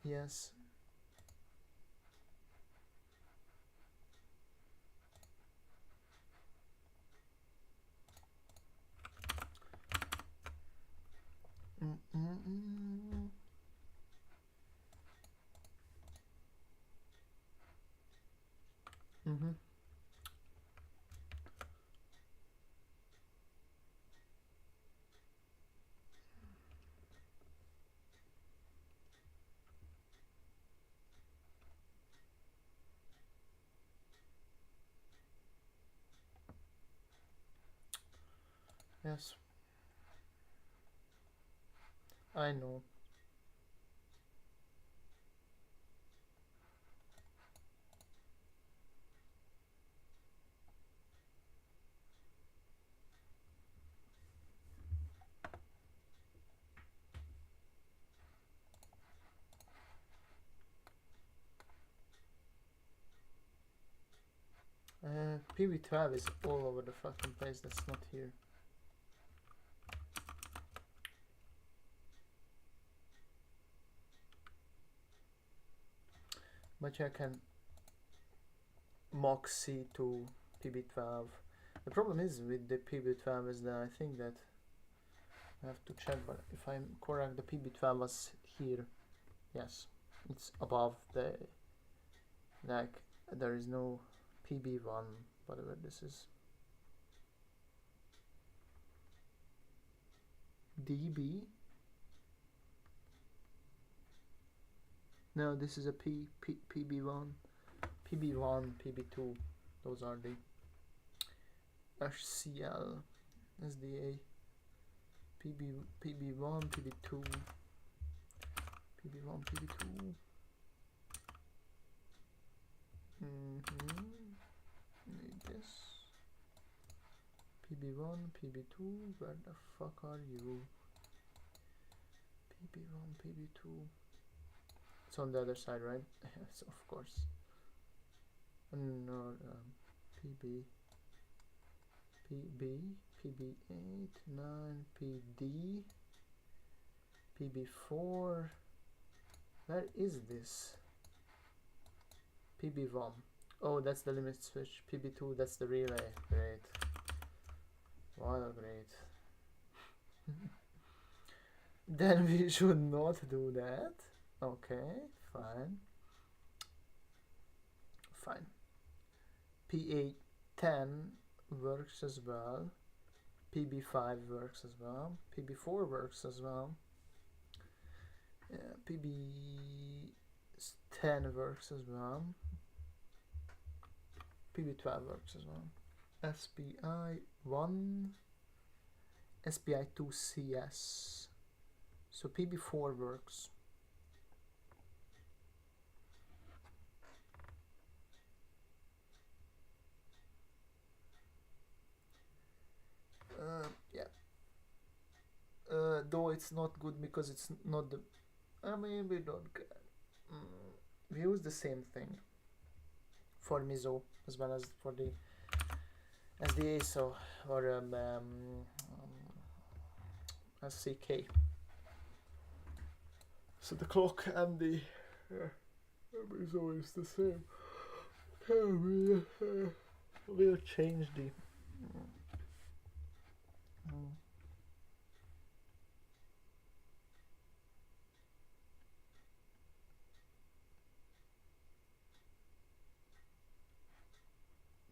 Yes. Yes. I know. PB12 is all over the fucking place, that's not here. But I can mock C to PB12. The problem is with the PB12 is that I think that I have to check, but if I'm correct, the PB12 was here. Yes, it's above the, like, there is no PB1, whatever this is. DB? No, this is a PB1. PB1, PB2, those are the HCl, SDA, PB1, PB2, PB1, PB2. Need this. PB1, PB2, where the fuck are you? PB1, PB2. It's on the other side, right? Yes, of course. No, PB, PB8, 9, PD, PB4. Where is this? PB1. Oh, that's the limit switch. PB2, that's the relay. Great. Wow, great. Then we should not do that. Okay, fine. Fine. PA10 works as well. PB5 works as well. PB4 works as well. Yeah, PB10 works as well. PB12 works as well. SPI1, SPI2CS. So PB4 works. Yeah. Though it's not good because it's not the. I mean, we don't care. We use the same thing for MISO as well as for the SDA, so or SCK. So the clock and the MISO is the same. We'll change the.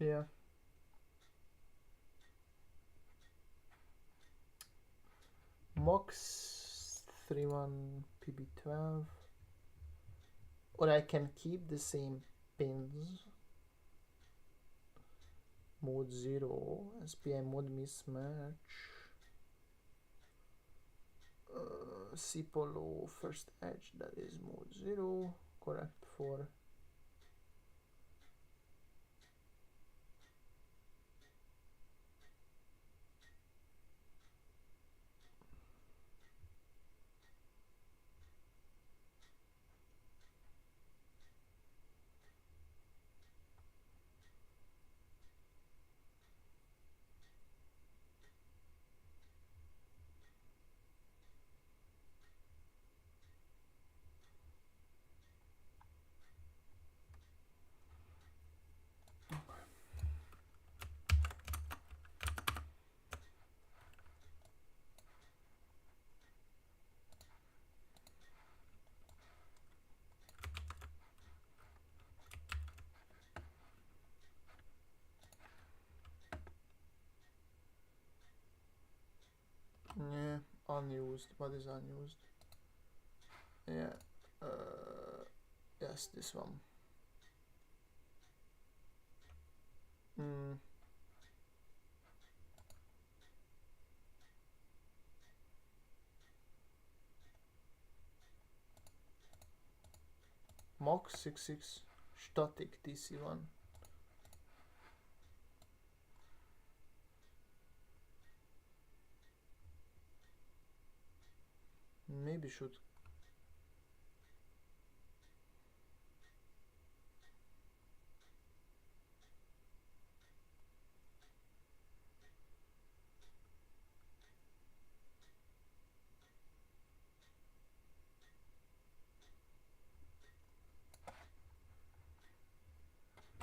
Yeah. MOX 31 PB12, or I can keep the same pins. Mode 0, SPI mode mismatch, CPOLO first edge, that is mode 0, correct for yeah, unused. What is unused? Yeah, yes, this one. Mach 66 static TC1. Maybe should.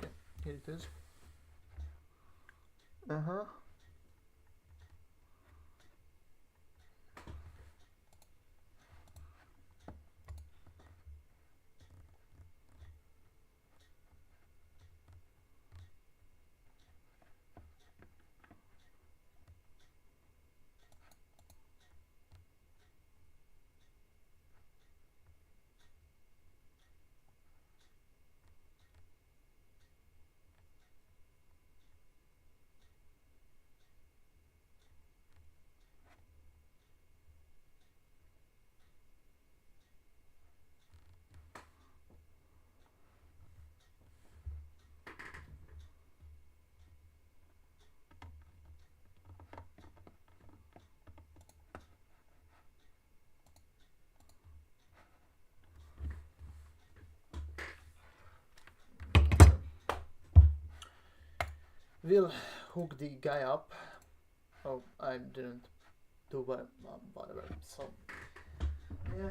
Yeah, here it is. We'll hook the guy up. Oh, I didn't do whatever. So yeah,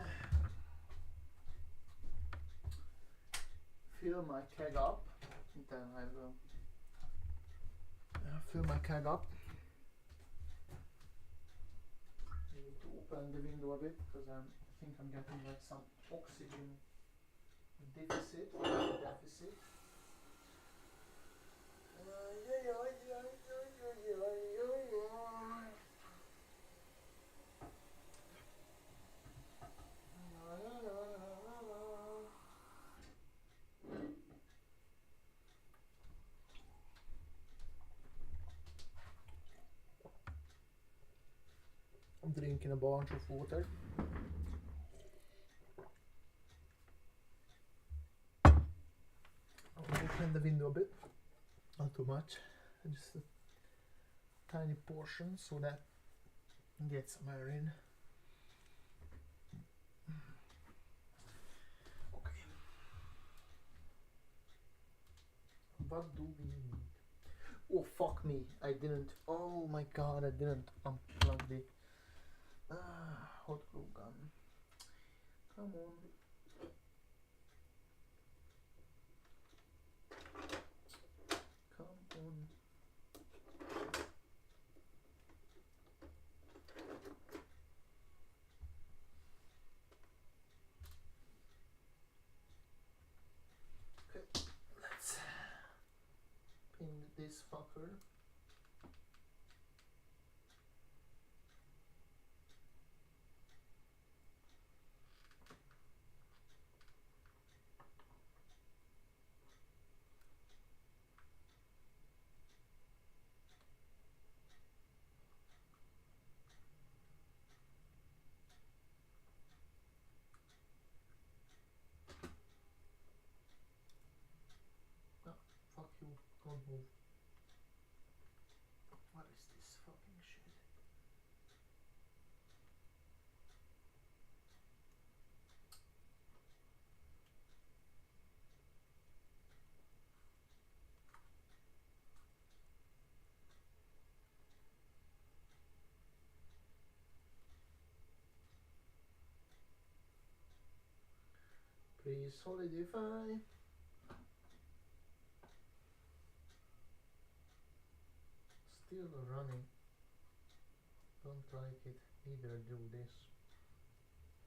fill my keg up. Then I will fill my keg up. I need to open the window a bit because I think I'm getting like some oxygen deficit. I'm drinking a bunch of water. I'll open the window a bit, not too much, just a tiny portion so that I get some air in. Okay. What do we need? Oh fuck me, I didn't, oh my god, I didn't unplug the hot glue gun. Come on. Come on. Okay, let's pin this fucker. Fuck you, don't move. What is this fucking shit? Please solidify. Still running. Don't like it. Either do this.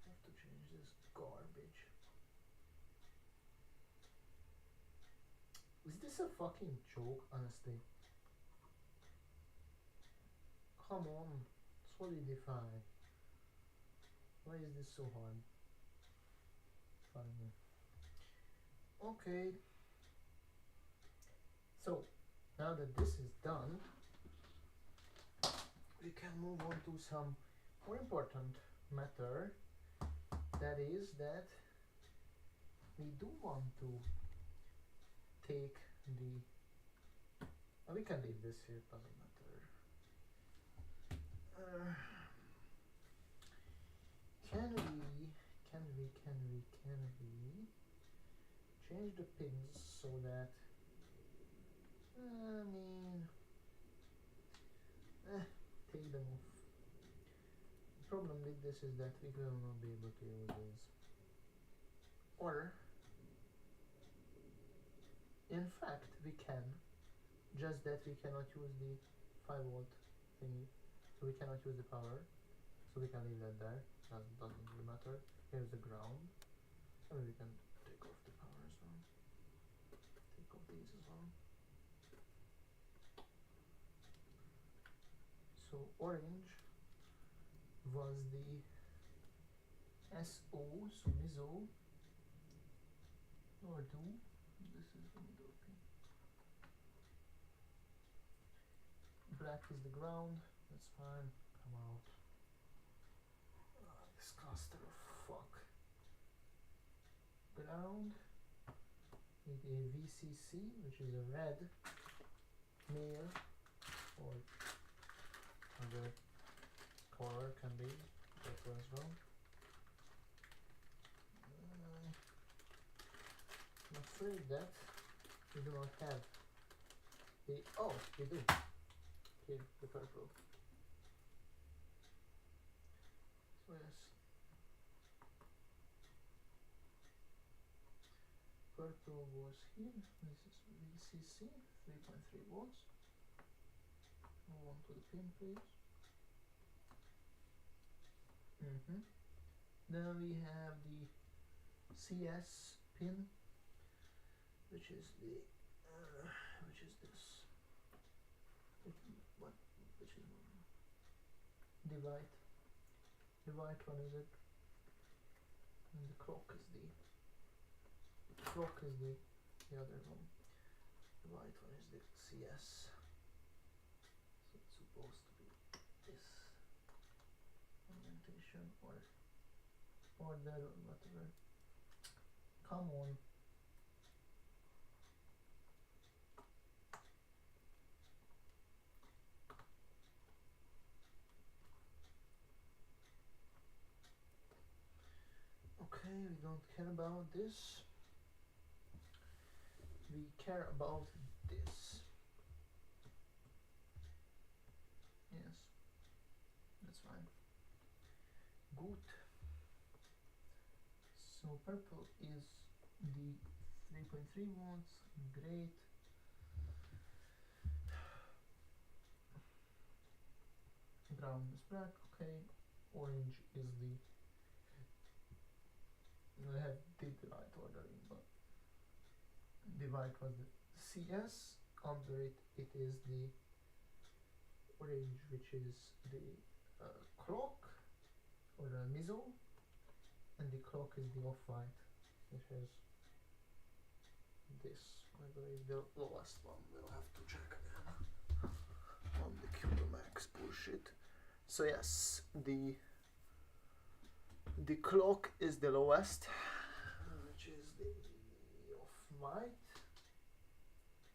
I have to change this garbage. Is this a fucking joke, honestly? Come on, solidify. Why is this so hard? Finally. Okay. So, now that this is done, we can move on to some more important matter. That is that we do want to take the, we can leave this here, it doesn't matter. Can we change the pins so that, I mean, take them off. The problem with this is that we will not be able to use this. Or, in fact, we can, just that we cannot use the 5-volt thingy, so we cannot use the power, so we can leave that there, that doesn't really matter. Here's the ground, and we can take off the power as well, take off these as well. So orange was the SO, so MISO, or do, this is the middle pin. Black is the ground, that's fine, come out. This cluster of fuck. Ground, need a VCC, which is a red, male, or other color can be purple as well. I'm afraid that we do not have Oh, we do. Here, the purple. So yes. Purple was here. This is VCC, 3.3 volts. Move on to the pin, please. Then we have the CS pin, which is the which is this. Which is the white? The white one is it? And the clock is the other one. The white one is the CS. So it's supposed to be this orientation or that or whatever. Come on. Okay, we don't care about this. We care about this. Yes, that's fine. Good. So purple is the 3.3 volts. Great. Brown is black. Okay. Orange is the. I did the right ordering, but the white was the CS. Under it, it is the orange, which is the clock or the mizzle, and the clock is the off-white, which is this. I believe the lowest one. We'll have to check again on the CUBE MX bullshit. So yes, the clock is the lowest, which is the off-white.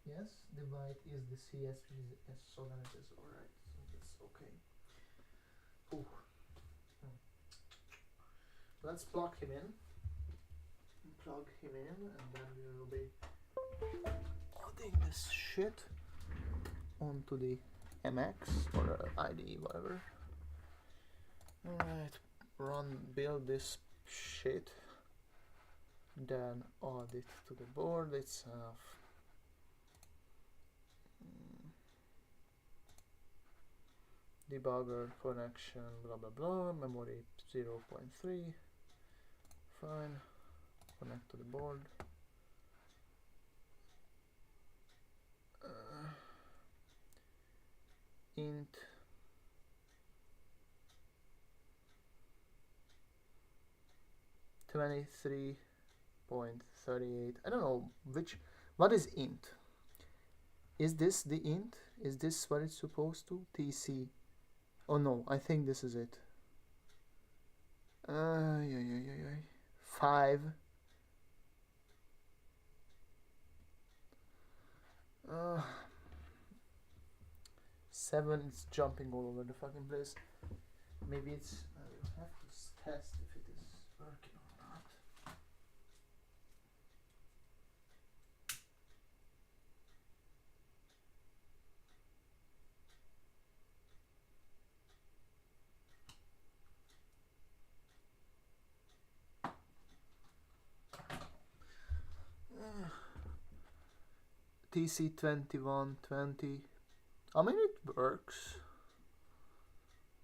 Yes, the white is the CS, which is S, so then it is alright. So that's okay. Ooh. Let's plug him in. Plug him in, and then we will be adding this shit onto the MX or ID, whatever. Alright, build this shit, then add it to the board itself. Debugger connection, blah blah blah, memory 0.3, fine, connect to the board. Int (23.38). I don't know what is int. Is this the int? Is this what it's supposed to? TC. Oh no, I think this is it. 5. 7. It's jumping all over the fucking place. Maybe it's. I will have to test if it is working or not. TC2120. I mean, it works.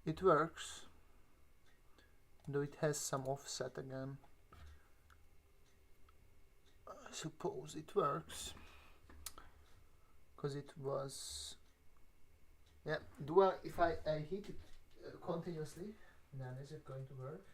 It works. Though it has some offset again. I suppose it works. Because it was. Yeah. If I heat it continuously, then is it going to work?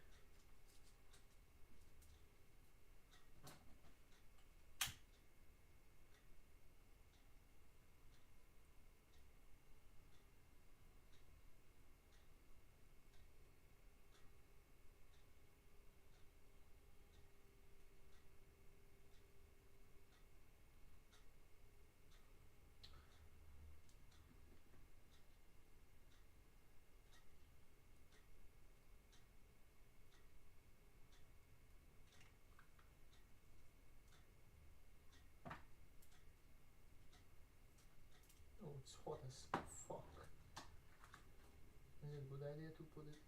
It's hot as fuck. Is it a good idea to put it?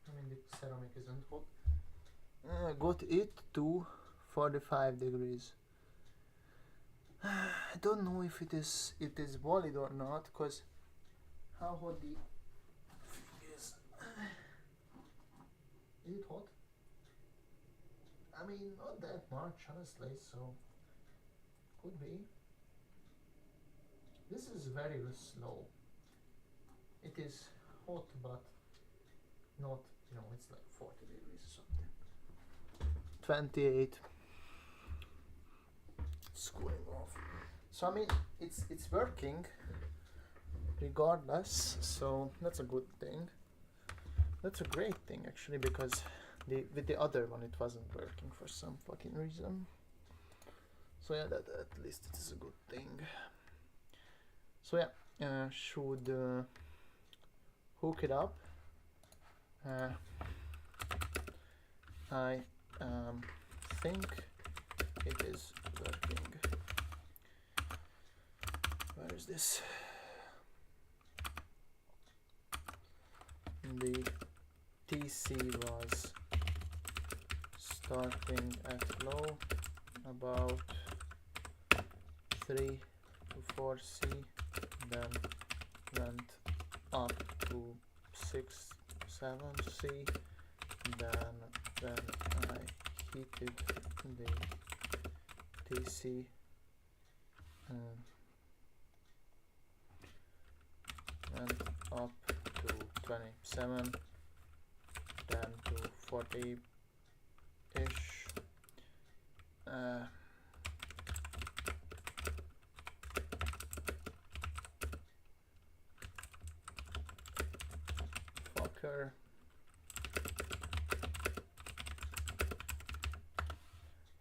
I mean, the ceramic isn't hot. I got it to 45 degrees. I don't know if it is valid or not, because how hot the is. Is it hot? I mean, not that much, honestly, so could be. This is very slow. It is hot, but not, you know, it's like 40 degrees or something. 28. It's going off. So I mean, it's working regardless, so that's a good thing. That's a great thing actually, because with the other one it wasn't working for some fucking reason. So yeah, that at least it is a good thing. So yeah, should hook it up. I think it is working. Where is this? The TC was starting at low, about 3 to 4 C, then went up to 6, 7 C, then when I heated the TC went up to 27, then to 40 ish. Fucker.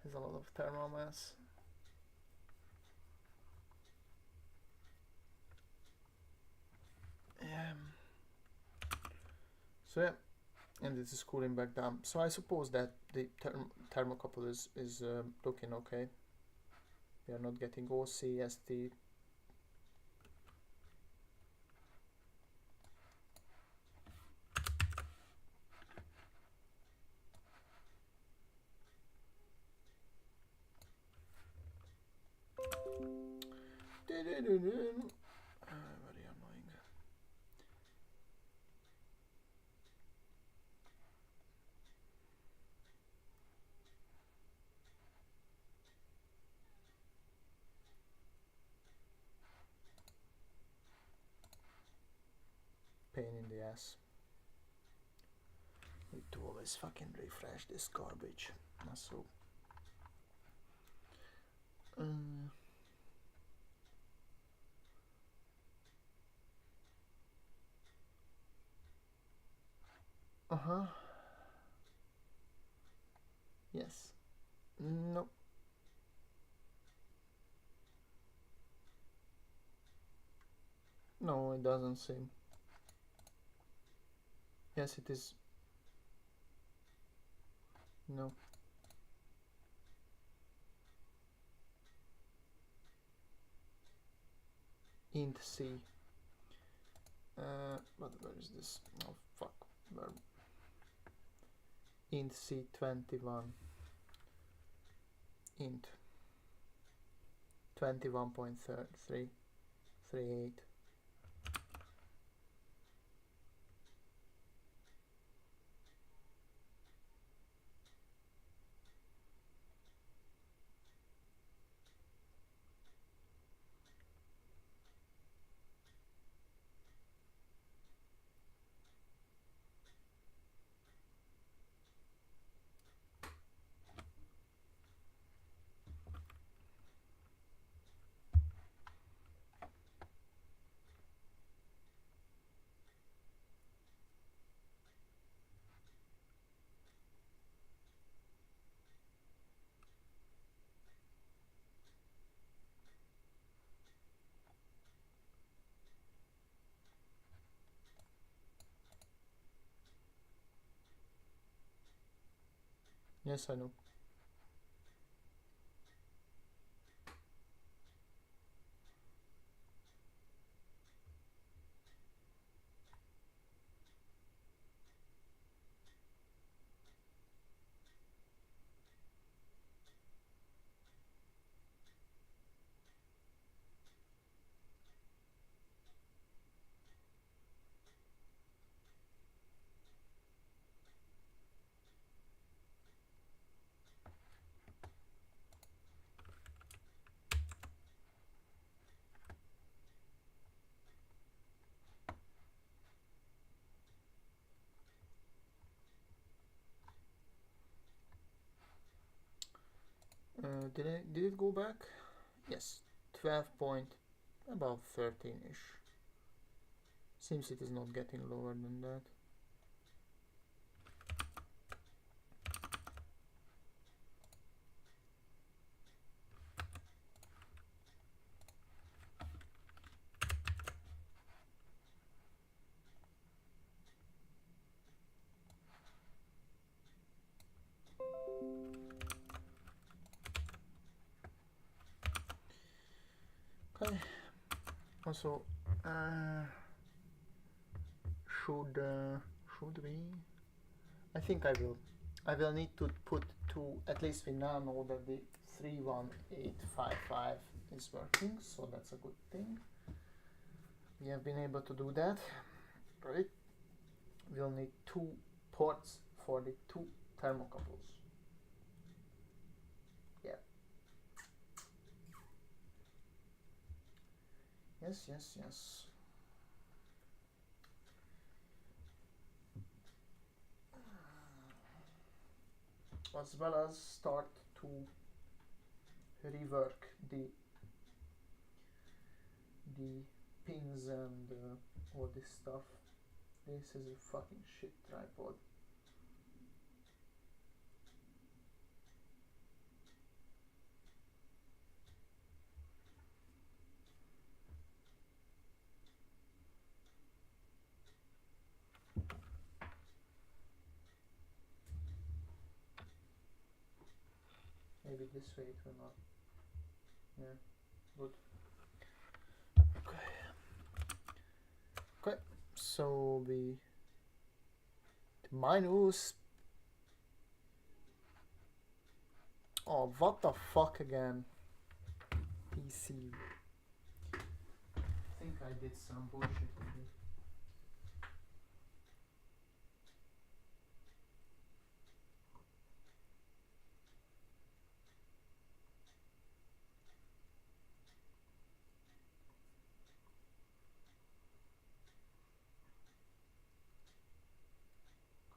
There's a lot of thermal mass. So yeah, and this is cooling back down. So I suppose that the thermocouple is looking okay. We are not getting OC, ST. Very annoying. Pain in the ass. Need to always fucking refresh this garbage. So yes. No. No, it doesn't seem. Yes, it is. No. Int C. But where is this? Oh fuck. Where? Int C21. Int 21.338. Yes, I know. Did it go back? Yes, 12 point, about 13-ish. Seems it is not getting lower than that. Okay. Also, should we? I think I will. I will need to put two. At least we now know that the 31855 is working, so that's a good thing. We have been able to do that, right? We'll need two ports for the two thermocouples. Yeah. Yes, yes, yes. As well as start to rework the pins and all this stuff. This is a fucking shit tripod. Maybe this way it will not. Yeah, good. Okay. Okay, so we minus. Oh, what the fuck again? PC. I think I did some bullshit here.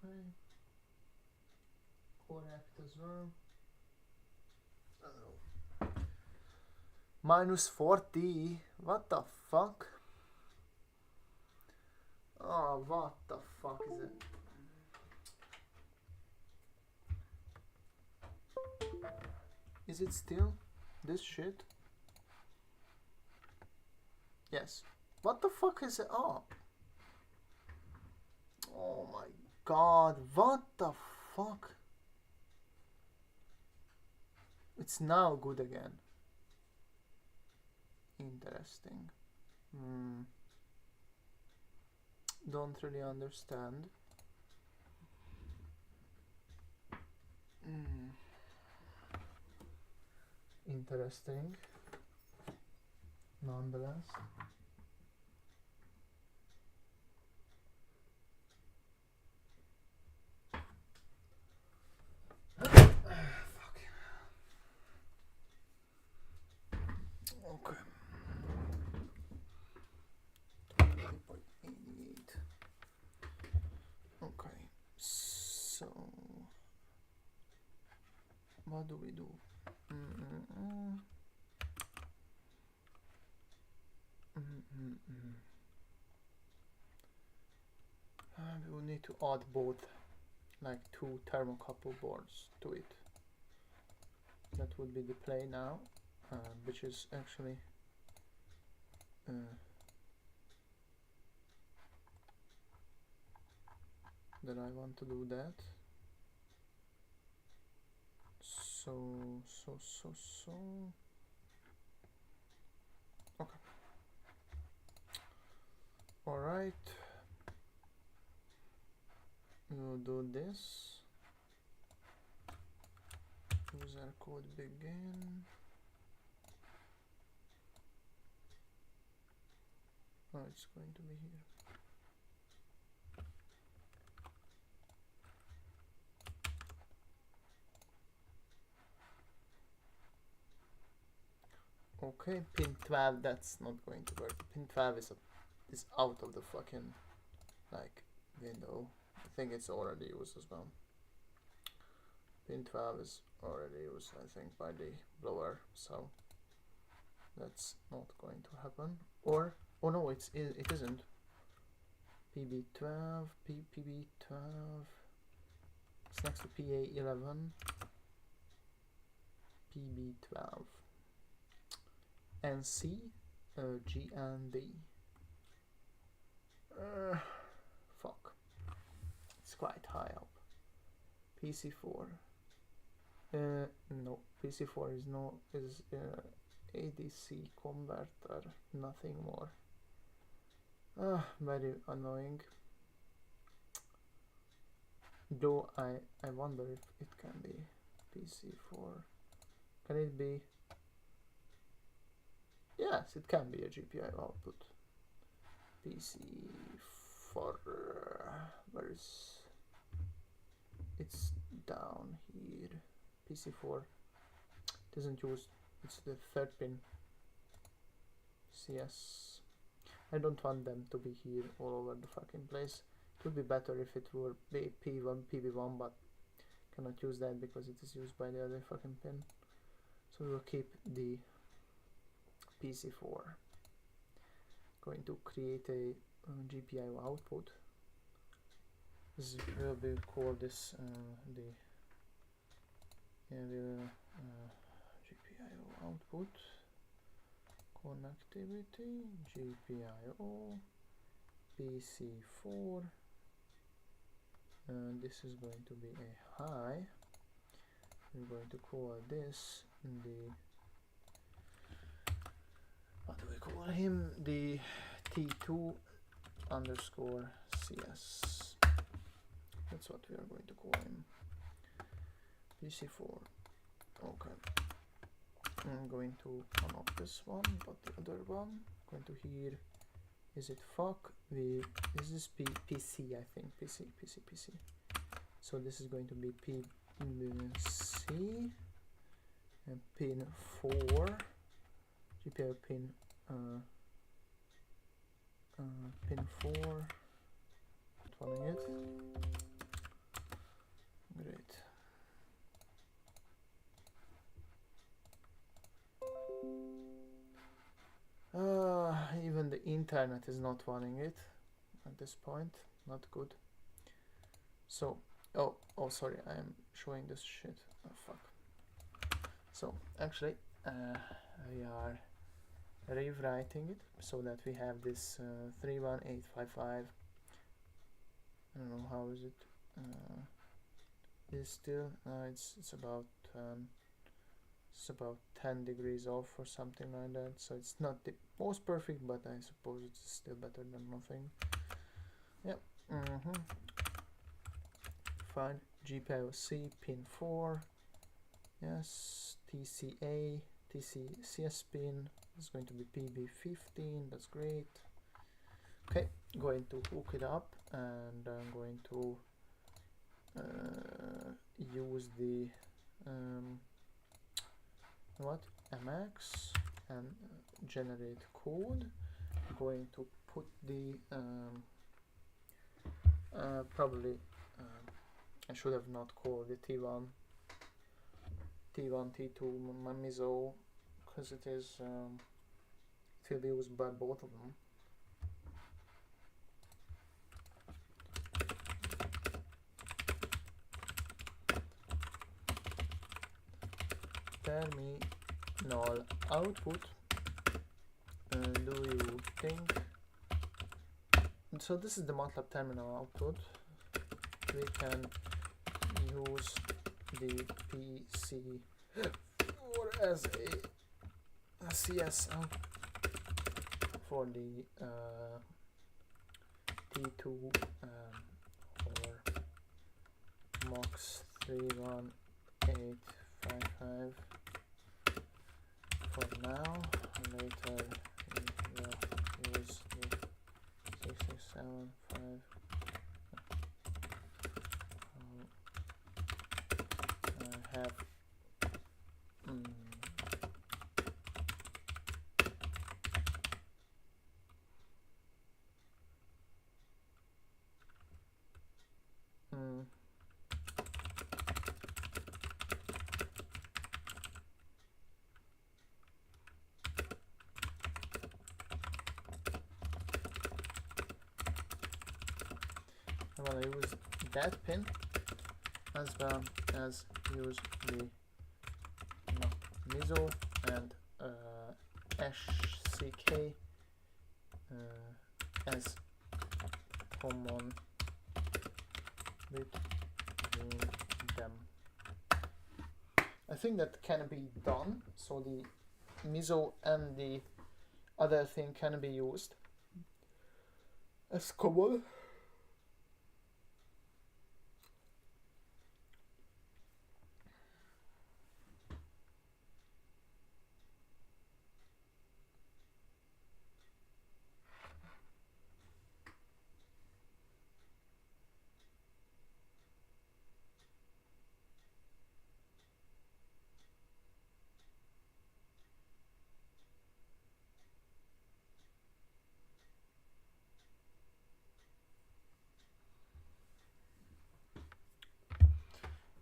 Okay. Correct as well. Oh. Minus 40. What the fuck? Oh, what the fuck is it? Is it still this shit? Yes. What the fuck is it up? Oh my god, what the fuck? It's now good again. Interesting. Don't really understand. Interesting. Nonetheless. Okay. 20.88. Okay. So what do we do? We will need to add both, like two thermocouple boards to it. That would be the play now, which is actually that I want to do that. So. Okay. All right. We'll do this. User code begin. Oh, it's going to be here. Okay, pin 12, that's not going to work. Pin 12 is out of the fucking like window. I think it's already used as well. Pin 12 is already used, I think, by the blower, so that's not going to happen. Or, oh no, it isn't. PB12, PB12. It's next to PA11. PB12. NC, G and D. Fuck. It's quite high up. PC4. No, PC4 is ADC converter, nothing more. Very annoying. Though I wonder if it can be PC4. Can it be? Yes, it can be a GPIO output. PC4. Where is? It's down here. PC4 doesn't use. It's the third pin. CS. I don't want them to be here all over the fucking place. It would be better if it were P1, PB1, but cannot use that because it is used by the other fucking pin. So we'll keep the PC4. Going to create a GPIO output. This will call this GPIO output. Connectivity, GPIO, PC4, and this is going to be a high. We're going to call this the, what do we call him? The T2 underscore CS. That's what we are going to call him. PC4. Okay. I'm going to unlock this one, but the other one, going to here, is it fuck? This is PC, I think, PC. So this is going to be PC and pin 4, GPIO pin, pin 4, running it, great. Even the internet is not running it at this point. Not good. So, oh, sorry, I am showing this shit. Oh, fuck. So, actually, we are rewriting it so that we have this 31855. I don't know how is it. Is still it's about 10 degrees off or something like that, so it's not the most perfect, but I suppose it's still better than nothing. Yep. Fine. GPIO C pin 4. Yes. TCA TCCS pin is going to be PB15. That's great. Okay, going to hook it up, and I'm going to use the MX and generate code. I'm going to put the probably I should have not called the T1 T2 Mamizo, because it is it will be used by both of them. Terminal output. Do you think? So this is the MATLAB terminal output. We can use the PC or as a CS for the T2 or MOX 31855 for now. Later we will use the 6675. I have I want to use that pin as well as use the MISO and SCK as common between them. I think that can be done, so the MISO and the other thing can be used as common.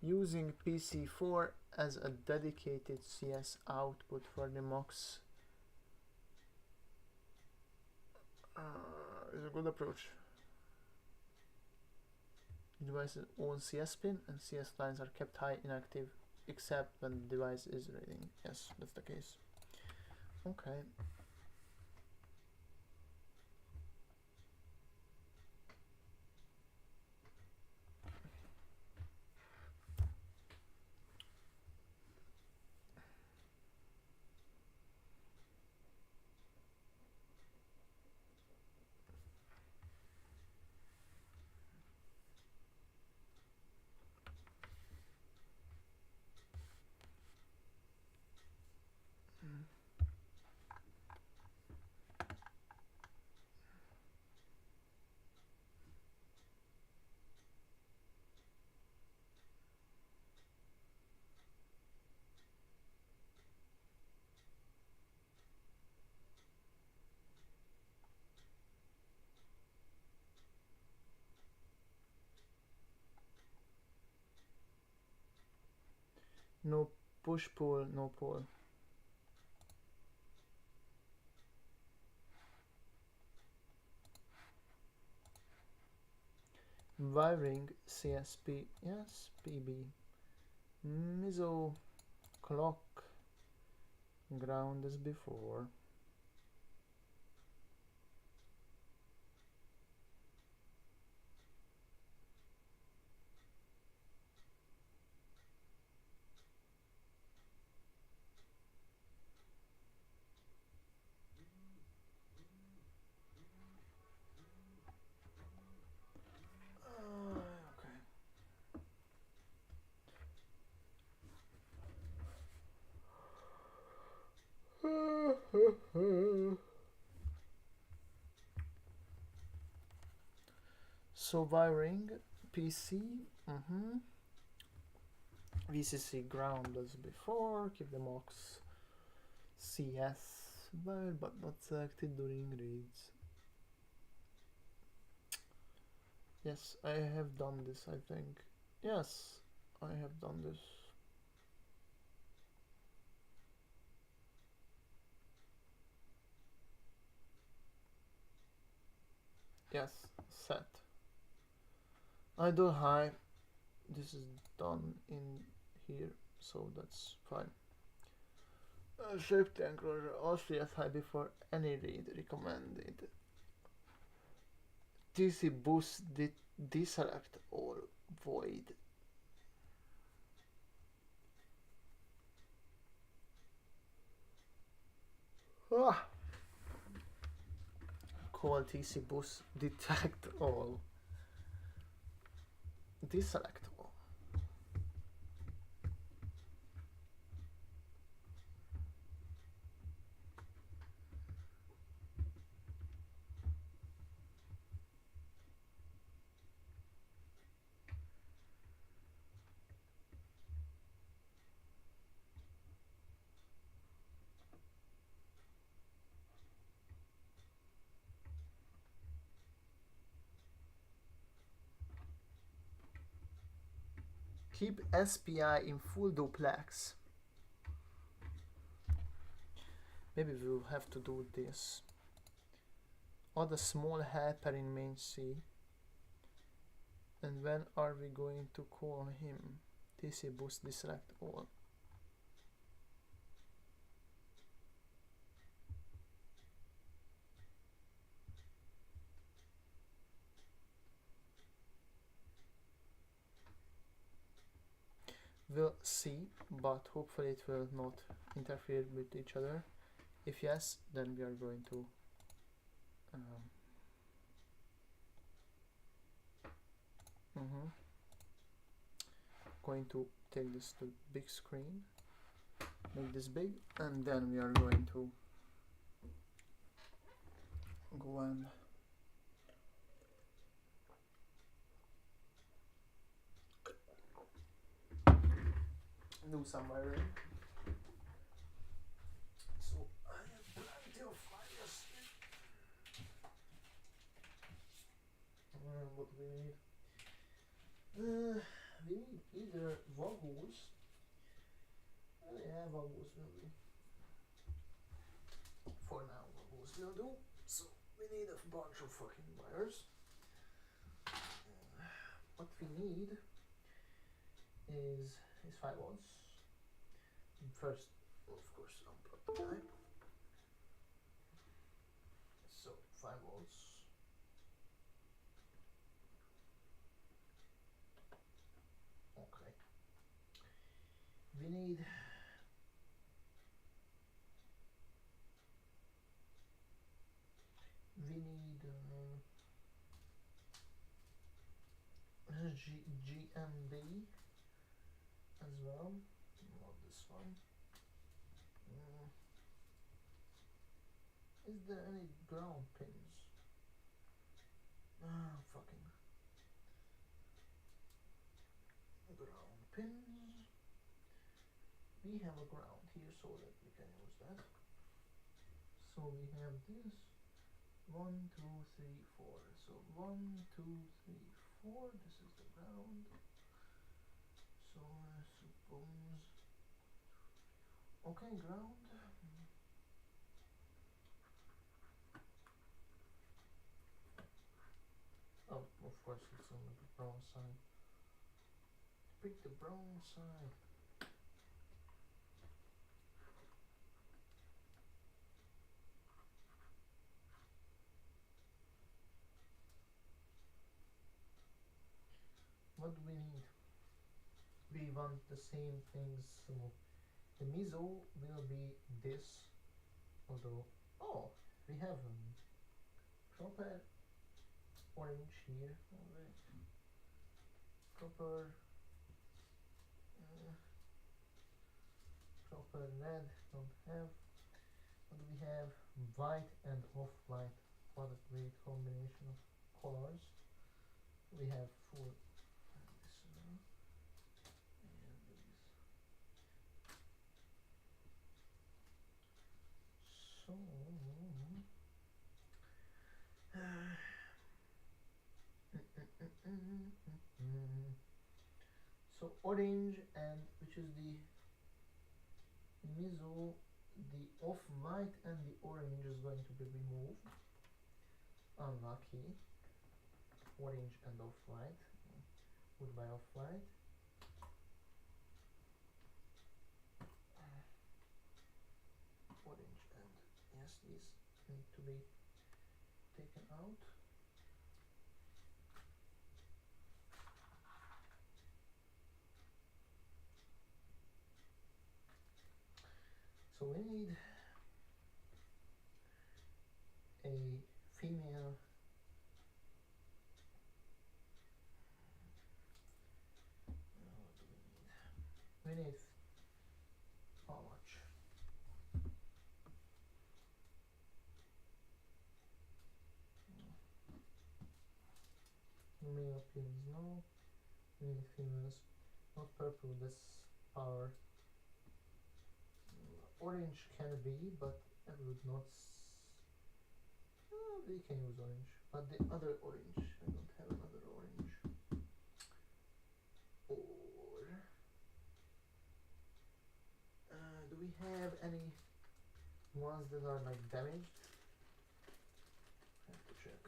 Using PC4 as a dedicated CS output for the MUX is a good approach. The device's own CS pin and CS lines are kept high inactive except when the device is reading. Yes, that's the case. Okay. No push pull, no pull. Wiring CSP, yes, PB. MISO clock, ground as before. So wiring PC, VCC ground as before, keep the MUX CS wired but not selected during reads. Yes, I have done this, I think. Yes, I have done this. Yes, set. Idle high. This is done in here, so that's fine. Safety enclosure, all CS high before any read recommended. TC boost deselect all void. Call TC boost detect all. Deselect all. Keep SPI in full duplex. Maybe we'll have to do this. Add a small helper in main C. And when are we going to call him? TC boost deselect all. We'll see, but hopefully it will not interfere with each other. If yes, then we are going to going to take this to big screen, make this big, and then we are going to go and do some wiring. So I have plenty of wires here. What do we need? We need either wagons. Yeah, wagons will do. For now, wagons will do. So we need a bunch of fucking wires. What we need is 5 volts. First, of course, umper type. So 5 volts. Okay. We need GMB as well. Not this one. Is there any ground pins? Fucking ground pins. We have a ground here so that we can use that. So we have this 1, 2, 3, 4. So 1, 2, 3, 4. This is the ground. So I suppose. Okay, ground. Oh, of course it's on the brown side. Pick the brown side. What do we need? We want the same things, so the miso will be this, although, we have proper orange here, alright, proper red, don't have. What do we have? White and off-white, what a great combination of colors. We have full and these. So orange, and which is the miso, the off-white and the orange is going to be removed. Unlucky. Orange and off-white. Goodbye off-white. Orange and yes, these need to be taken out. So we need a female what do we need? We need how much? Male pins, no. We need females. Not purple, that's power. Orange can be, but I would not. We can use orange, but the other orange, I don't have another orange. Or do we have any ones that are like damaged? I have to check.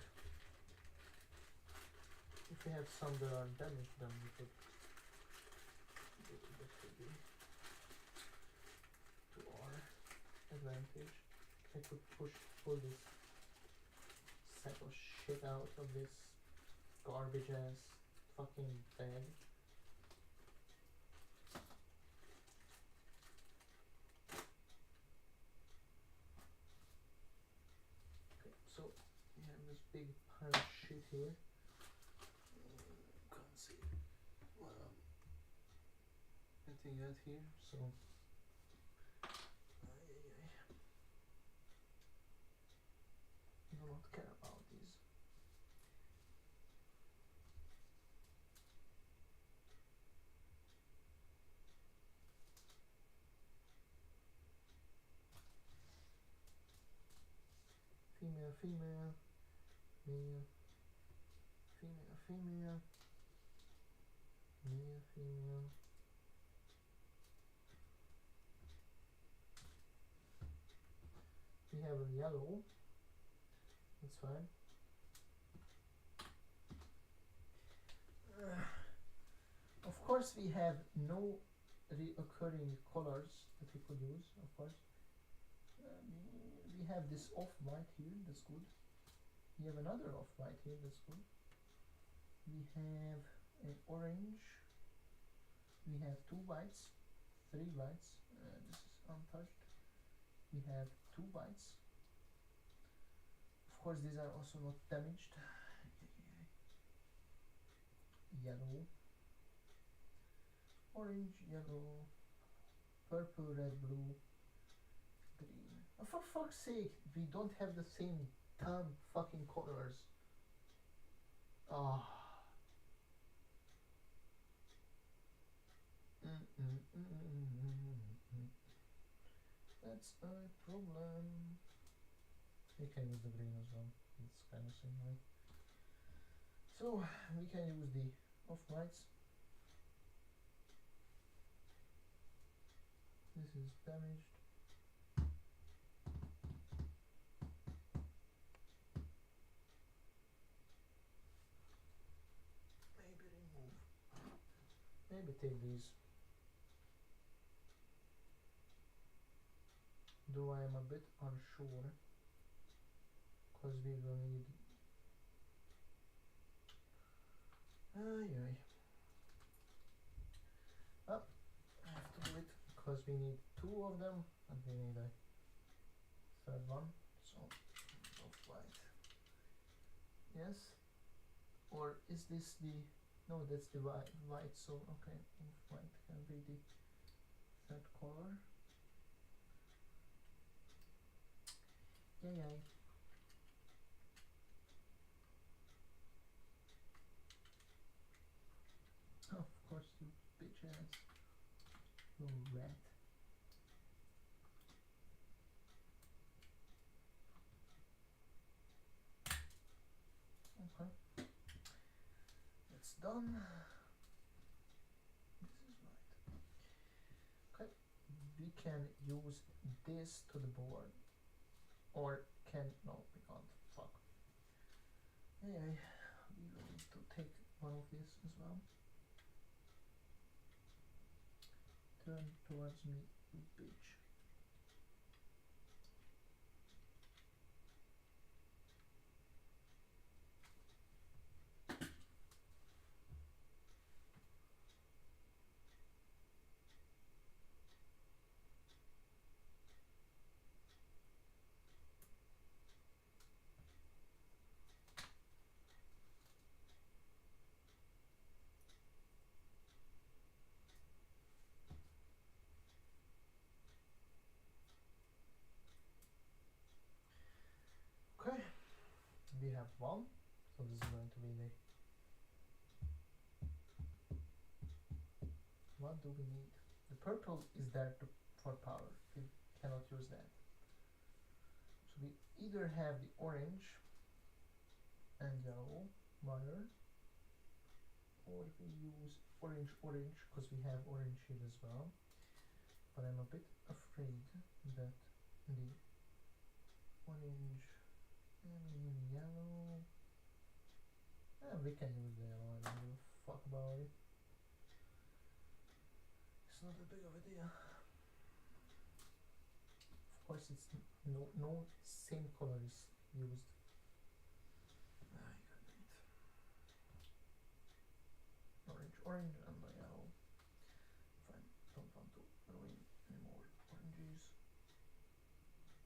If we have some that are damaged, then we could do that could be to our advantage. I could pull this sack of shit out of this garbage ass fucking bag. Okay, so we have this big pile of shit here. Can't see what I'm getting at here, so do not care about these. Female, female, male, female, female, male, female. We have a yellow. That's fine. Of course, we have no reoccurring colors that we could use. Of course, we have this off-white here. That's good. We have another off-white here. That's good. We have an orange. We have 2 whites, 3 whites. This is untouched. We have 2 whites. Of course, these are also not damaged. Yellow, orange, yellow, purple, red, blue, green. Oh, for fuck's sake, we don't have the same damn fucking colors. Ah. That's a problem. We can use the green as well. It's kind of same, right? So we can use the off-whites. This is damaged. Maybe remove. Maybe take these. Though I am a bit unsure, because we will need. Aye. Oh, I have to do it because we need 2 of them and we need a 3rd one. So off-white. Yes. Or is this the? No, that's the white. So okay, off-white can be the 3rd color. Yay. Oh, of course, you bitch ass. You rat. Okay. It's done. This is right. Okay. We can use this to the board. Or no, we can't. Fuck. Anyway, we will need to take one of these as well. Turn towards me, you bitch. Okay, we have 1, so this is going to be the. What do we need? The purple is there for power. We cannot use that. So we either have the orange and yellow wire, or we use orange because we have orange here as well. But I'm a bit afraid that the orange and yellow. We can use the yellow about it. It's not a big of a deal. Of course, it's no same color is used. Ah, you got it. Orange, and yellow. Fine. Don't want to ruin any more oranges.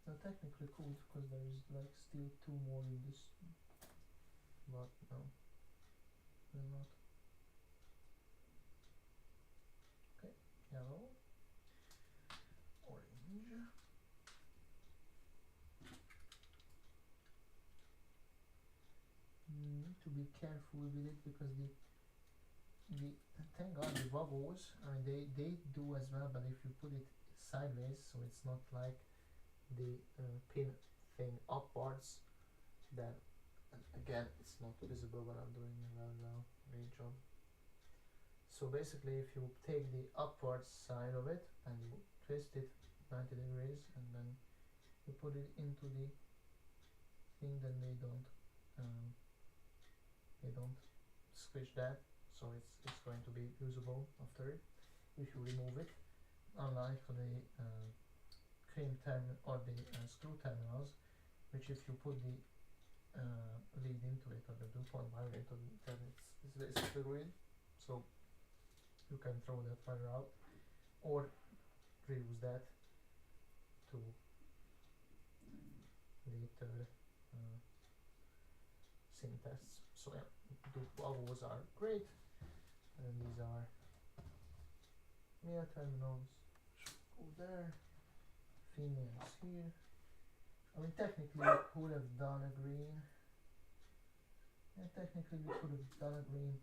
Now technically cool because there is like still 2 more in this, but no, will not. Okay, yellow, orange. Need to be careful with it because the thank God the bubbles, I mean they do as well, but if you put it sideways, so it's not like the pin thing upwards, then again it's not visible what I'm doing. Well, great job. So basically if you take the upwards side of it and you twist it 90 degrees and then you put it into the thing, then they don't squish that, so it's going to be usable after it. If you remove it, unlike the cream terminal or the screw terminals, which if you put the lead into it or the Dupont wire into it, then it's basically ruined. So you can throw that wire out or reuse that to later sim tests. So yeah, the bubbles are great, and these are male terminals. Go there, females here. I mean technically we could have done a green. Yeah, technically we could have done a green.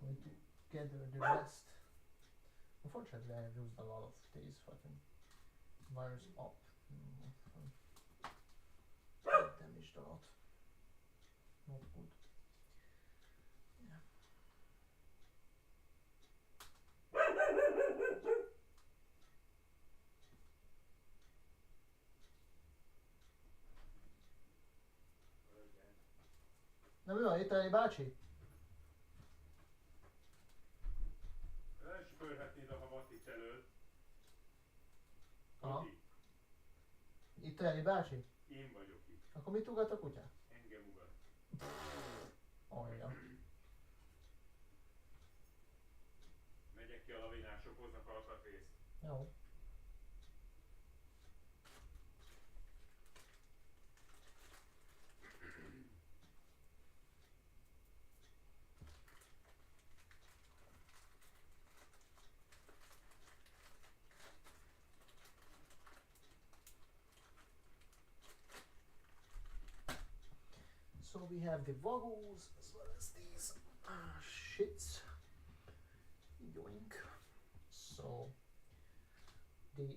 Going to gather the rest. Unfortunately I have used a lot of these fucking wires up. Damaged a lot. Not good. Yeah. Na mi van, itt egy bácsi? Elsöpörhetnéd a havat itt elől. Aha. Aki? Itt egy bácsi? Én vagyok itt. Akkor mit ugat a kutya? Engem ugat. Alja. Megyek ki a lavinások, hoznak alkatrészt. Jó. So we have the vogels as well as these shits. Yoink. So the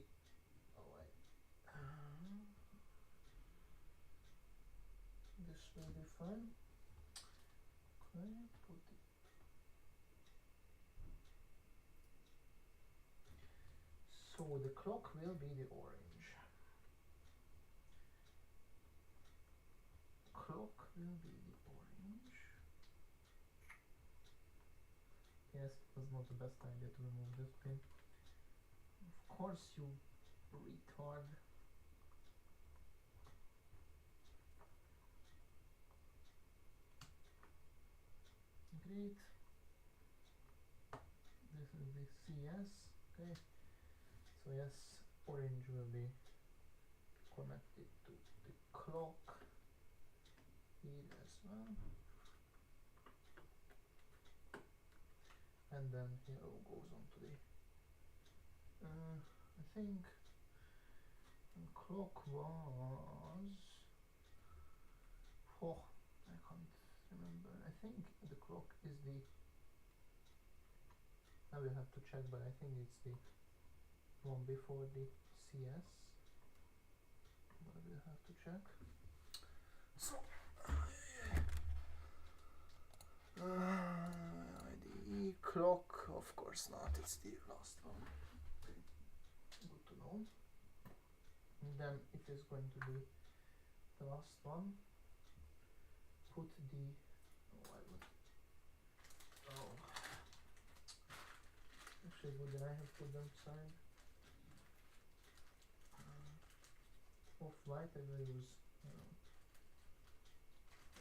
this will be fine. Okay, put it. So the clock will be the orange. Clock will be the orange. Yes, it was not the best idea to remove this pin. Of course, you retard. Great. This is the CS. Okay. So yes, orange will be connected to the clock here as well. And then yellow goes on to the I think the clock was I can't remember. I think the clock is the I will have to check, but I think it's the one before the CS, but I will have to check. So the clock, of course not, it's the last one. Okay. Good to know. And then it is going to be the last one. Put the Oh. Actually, what did I have put them aside? Off white I will use.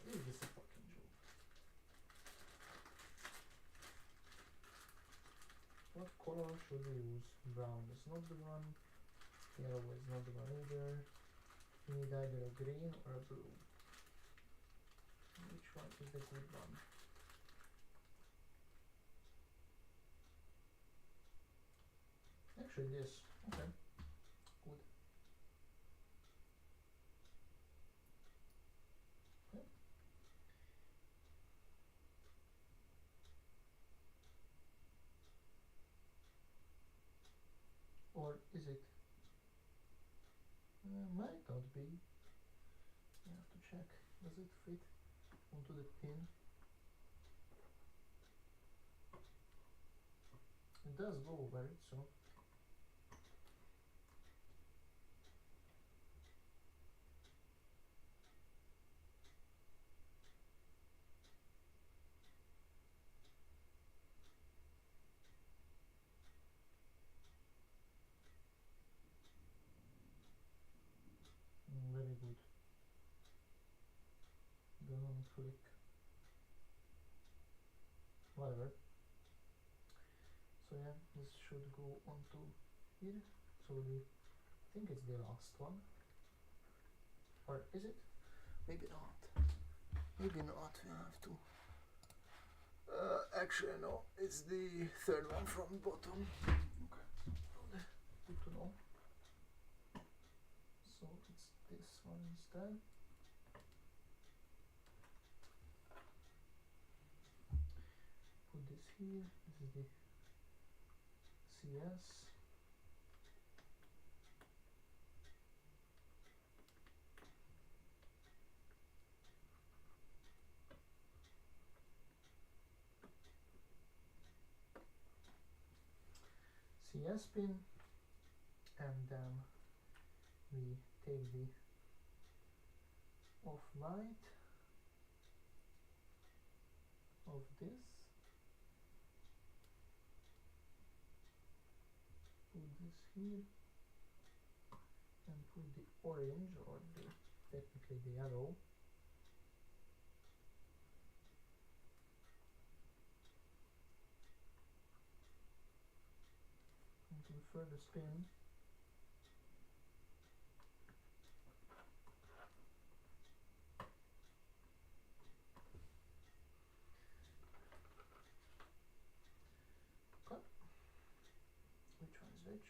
Is this a fucking joke? What color should we use? Brown is not the one. Yellow is not the one either. We need either a green or a blue. Which one is the good one? Actually this. Okay. Good. Okay. Or is it? Might not be. You have to check. Does it fit onto the pin? It does go over it, so. Very good. Don't click. Whatever. So yeah, this should go onto here. So I think it's the last one. Or is it? Maybe not. Maybe not. We have to. Actually, no. It's the third one from bottom. Okay. Good to know. So it's this one instead. Put this here. This is the CS. CS pin, and then we take the off-white of this, put this here, and put the orange, or the technically the yellow, into the furthest pin. Okay. Which one's which?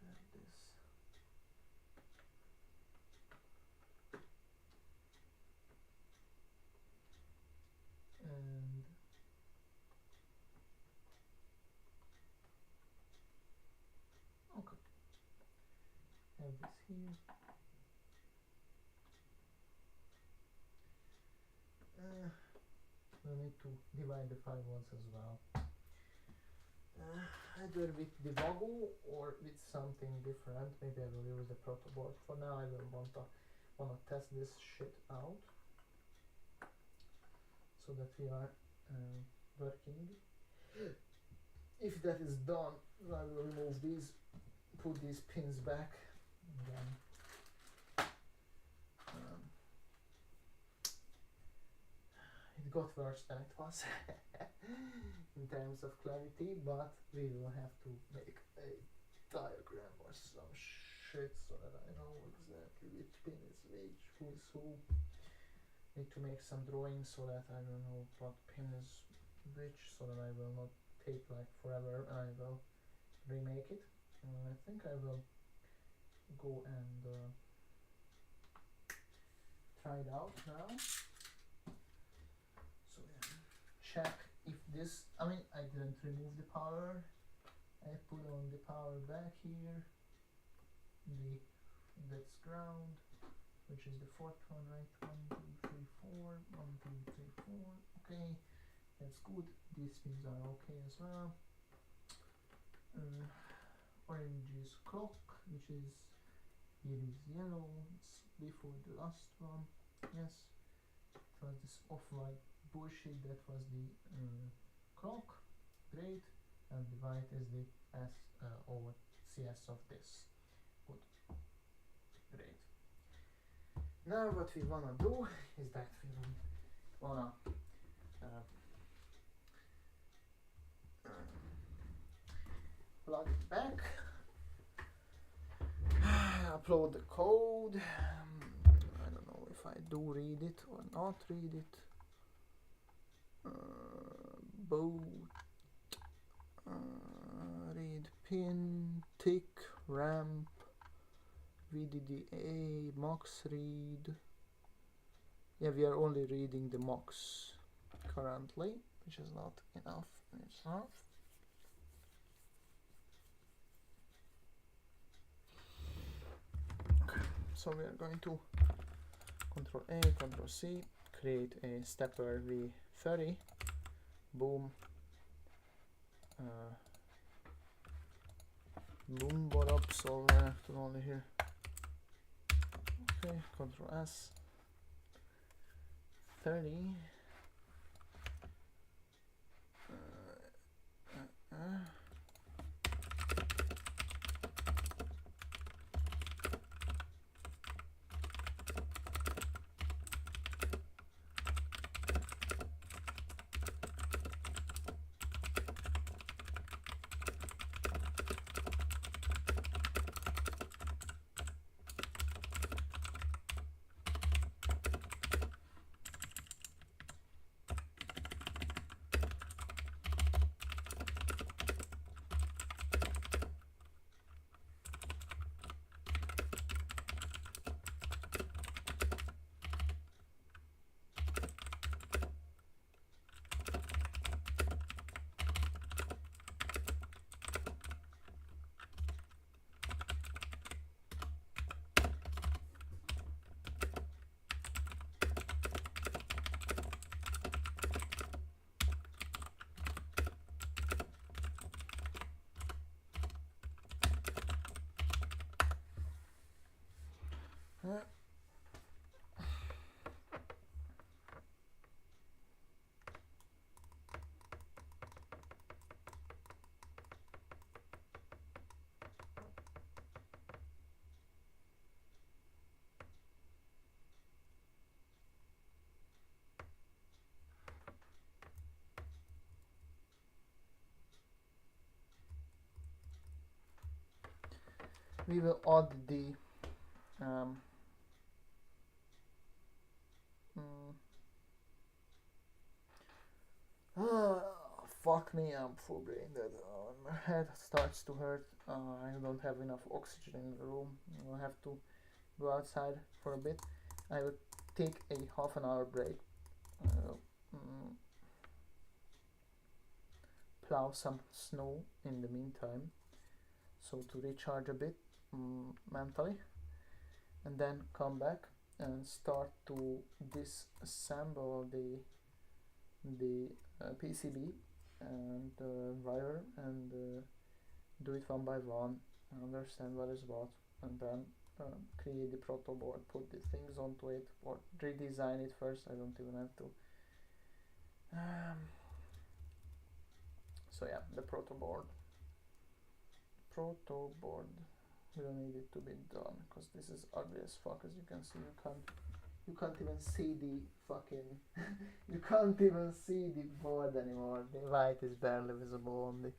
And this. And okay. Have this here. We need to divide the 5 ones as well. Either with Debugging or with something different. Maybe I will use the Protoboard. For now I will wanna test this shit out so that we are working. If that is done, I will remove these, put these pins back, and then it got worse than it was in terms of clarity, but we will have to make a diagram or some shit so that I know exactly which pin is which, who is who. Need to make some drawings so that I will know what pin is which, so that I will not take like forever and I will remake it. I think I will go and try it out now. So yeah, check if this, I mean I didn't remove the power, I put on the power back here, that's ground, which is the fourth one, right? 1, 2, 3, 4, 1, 2, 3, 4, okay, that's good. These pins are okay as well. Orange is clock, which is, here is yellow, it's before the last one, yes, it was this off-white bullshit that was the clock, great, and the white is the S over CS of this. Good, great. Now what we wanna do is that we wanna plug it back, upload the code. I don't know if I do read it or not read it. Boot, read pin, tick, ramp, VDDA, max read. Yeah, we are only reading the max currently, which is not enough in itself. Okay, so we are going to Control A, Control C, create a stepper V30, boom, boom, what up, solver, to only here. Okay, Control S, 30. We will add the fuck me, I'm full brain dead. My head starts to hurt. I don't have enough oxygen in the room. I'll have to go outside for a bit. I will take a half an hour break. Plow some snow in the meantime, so to recharge a bit mentally, and then come back and start to disassemble the PCB and wire, and do it one by one, understand what is what, and then create the protoboard, put the things onto it, or redesign it first. I don't even have to. So yeah, the protoboard. We don't need it to be done because this is ugly as fuck. As you can see, you can't even see the fucking you can't even see the board anymore. The white is barely visible on the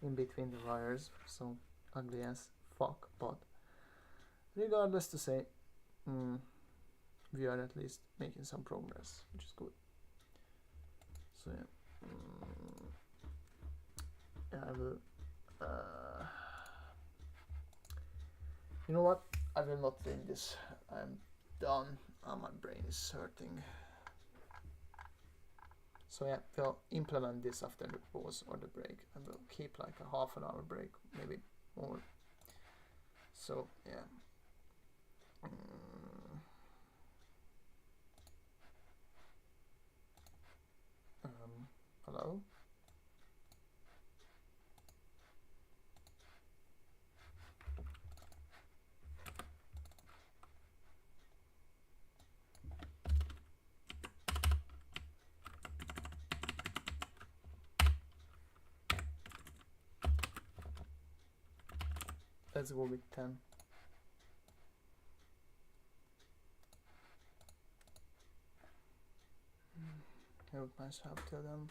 in between the wires, so ugly as fuck. But regardless to say, we are at least making some progress, which is good. So yeah, I will you know what, I will not read this. I'm done. My brain is hurting. So yeah, we'll implement this after the pause or the break, and we'll keep like a half an hour break, maybe more. So yeah. Hello? Let's go with 10. Help myself till then.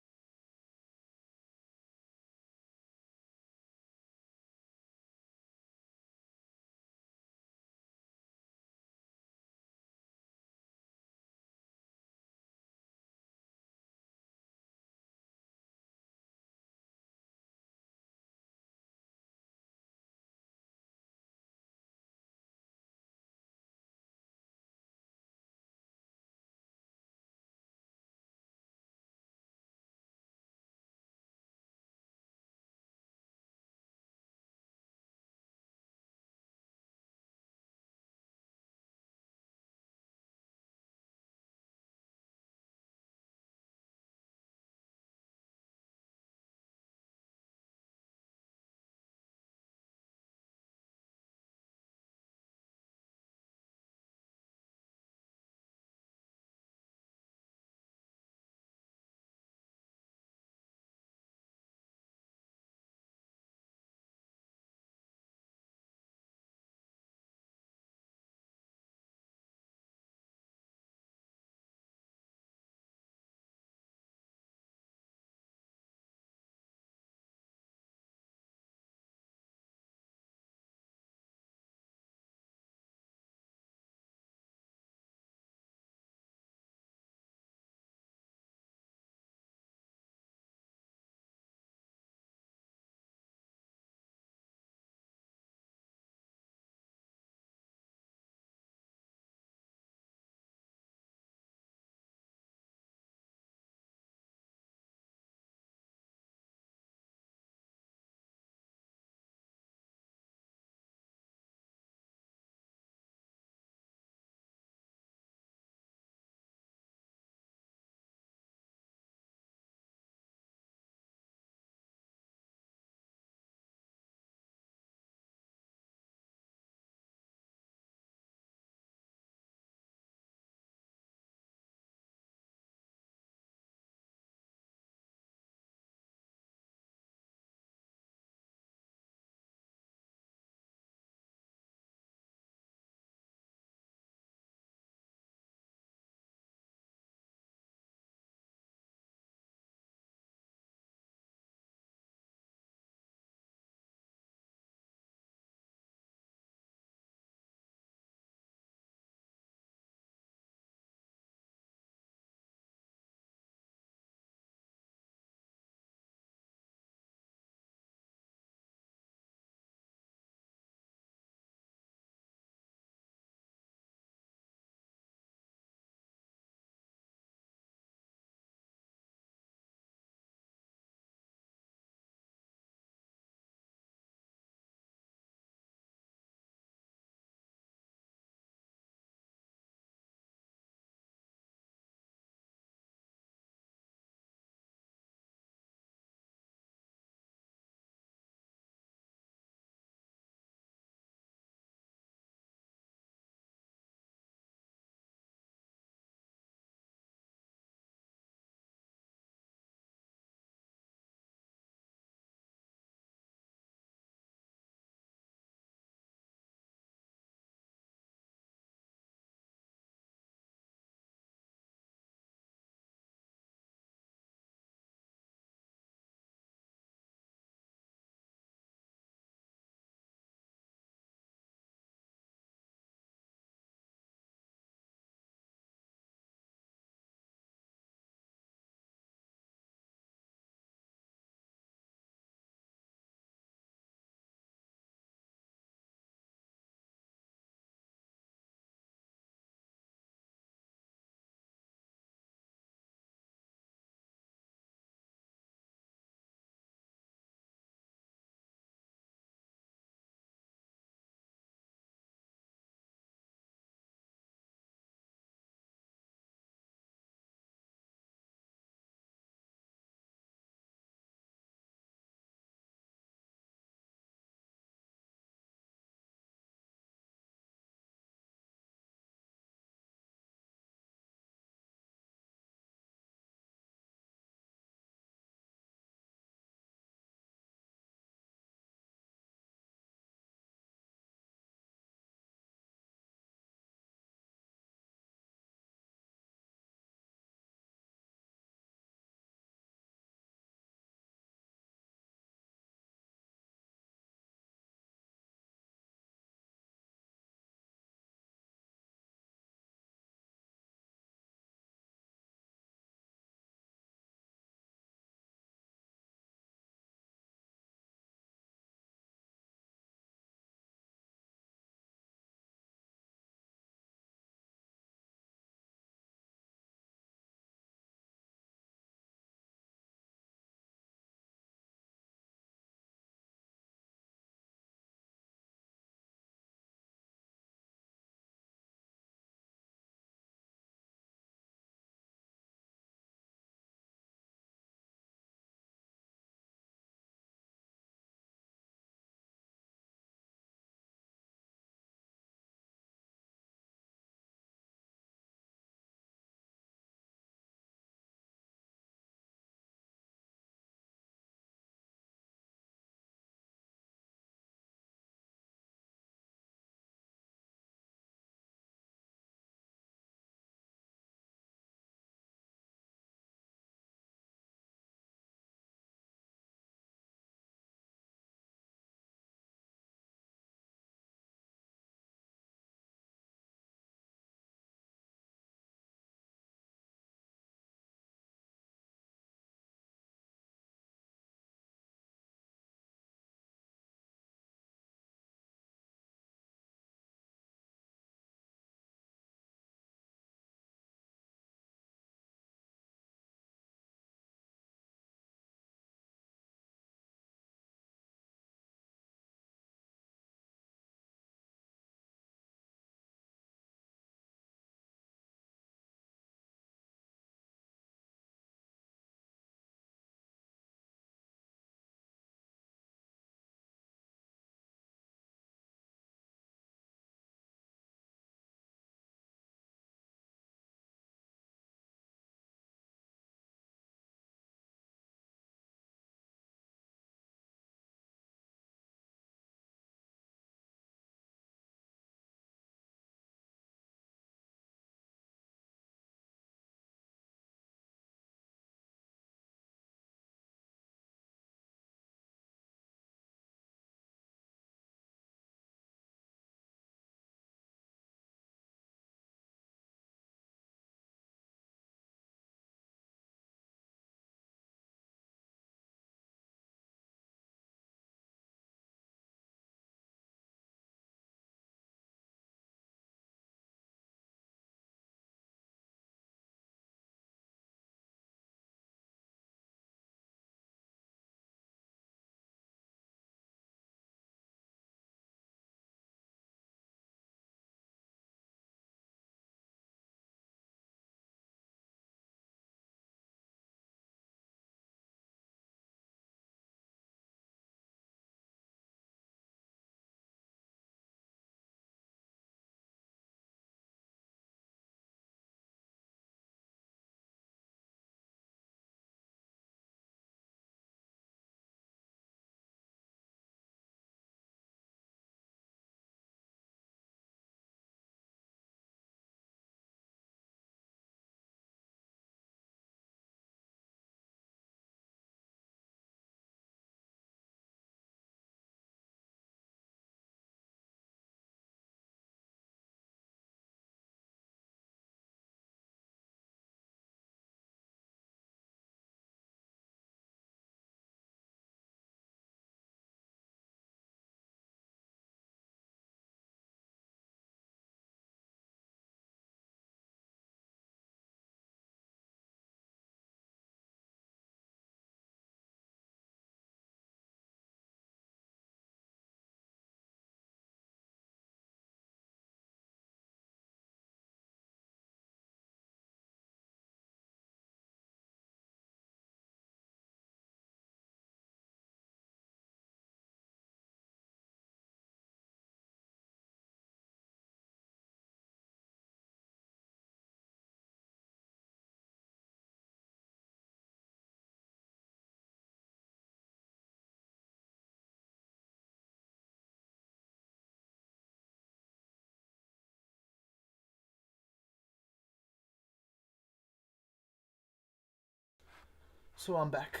So I'm back,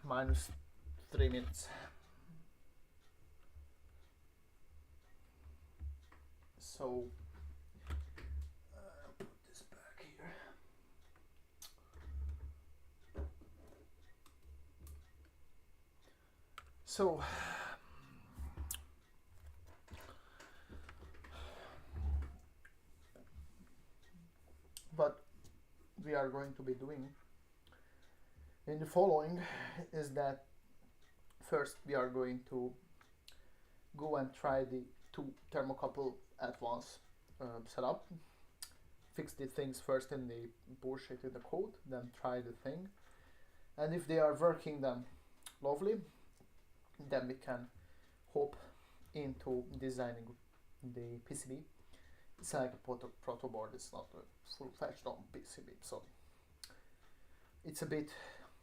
minus 3 minutes. So put this back here. So what we are going to be doing in the following is that first we are going to go and try the 2 thermocouple at once setup, fix the things first in the bullshit in the code, then try the thing, and if they are working then lovely, then we can hop into designing the PCB. It's like a protoboard, it's not a full-fledged on PCB, so it's a bit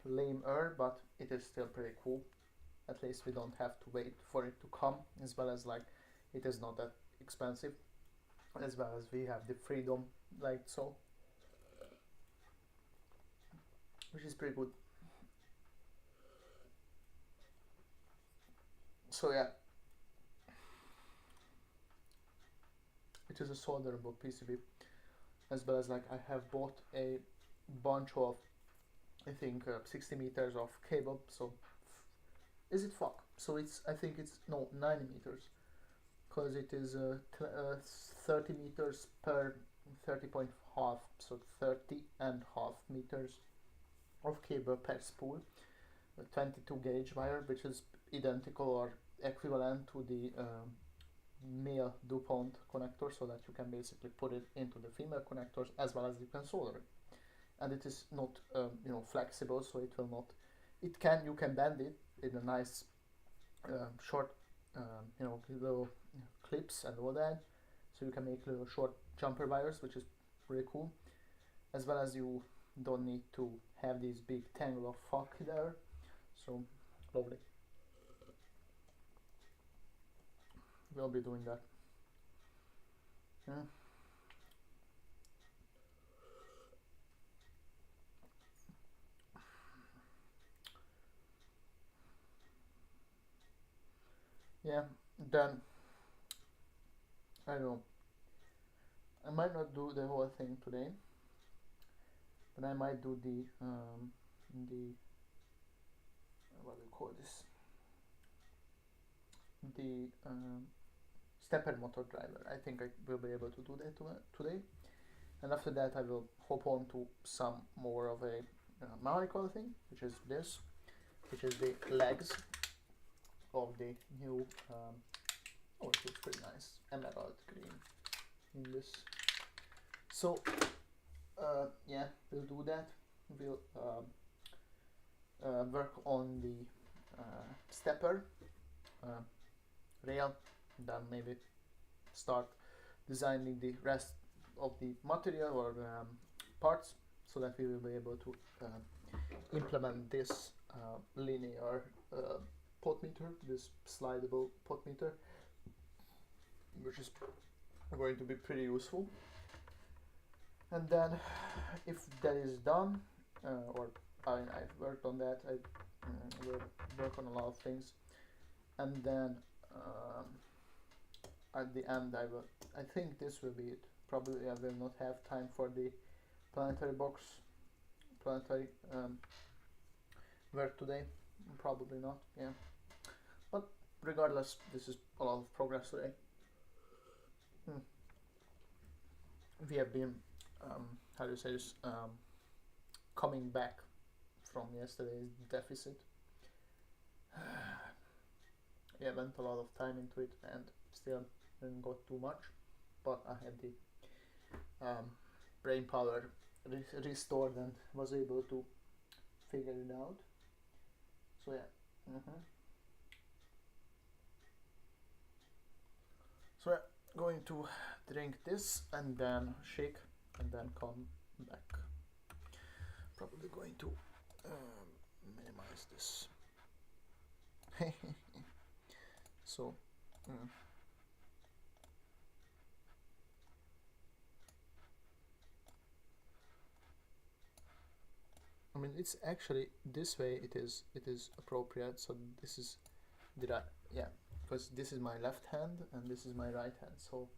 lame-er, but it is still pretty cool. At least we don't have to wait for it to come, as well as like it is not that expensive, as well as we have the freedom like so, which is pretty good. So yeah, it is a solderable PCB, as well as like I have bought a bunch of, I think 60 meters of cable. So is it fuck? So it's, I think it's, no, 90 meters, because it is 30 meters per 30.5, so 30 and half meters of cable per spool, a 22 gauge wire, which is identical or equivalent to the male Dupont connector, so that you can basically put it into the female connectors, as well as you can solder it. And it is not you know, flexible, so it will not, it can, you can bend it in a nice short you know, little clips and all that, so you can make little short jumper wires, which is really cool, as well as you don't need to have this big tangle of fuck there, so lovely. We'll be doing that. Yeah. Yeah, then I don't know, I might not do the whole thing today, but I might do the what do you call this, the stepper motor driver. I think I will be able to do that today, and after that I will hop on to some more of a mechanical thing, which is this, which is the legs of the new oh, it looks pretty nice, emerald green in this. So yeah, we'll do that. We'll work on the stepper rail, then maybe start designing the rest of the material or parts, so that we will be able to implement this linear pot meter, this slidable pot meter, which is going to be pretty useful. And then if that is done, or I mean, I've worked on that, I will work on a lot of things, and then at the end I think this will be it. Probably I will not have time for the planetary work today, probably not, yeah, but regardless, this is a lot of progress today. We have been how do you say this, coming back from yesterday's deficit. Yeah, went a lot of time into it and still didn't got too much, but I had the brain power restored and was able to figure it out. So yeah, so yeah, going to drink this and then shake and then come back. Probably going to minimize this. So I mean, it's actually this way. It is appropriate. So this is the right, yeah, because this is my left hand and this is my right hand. So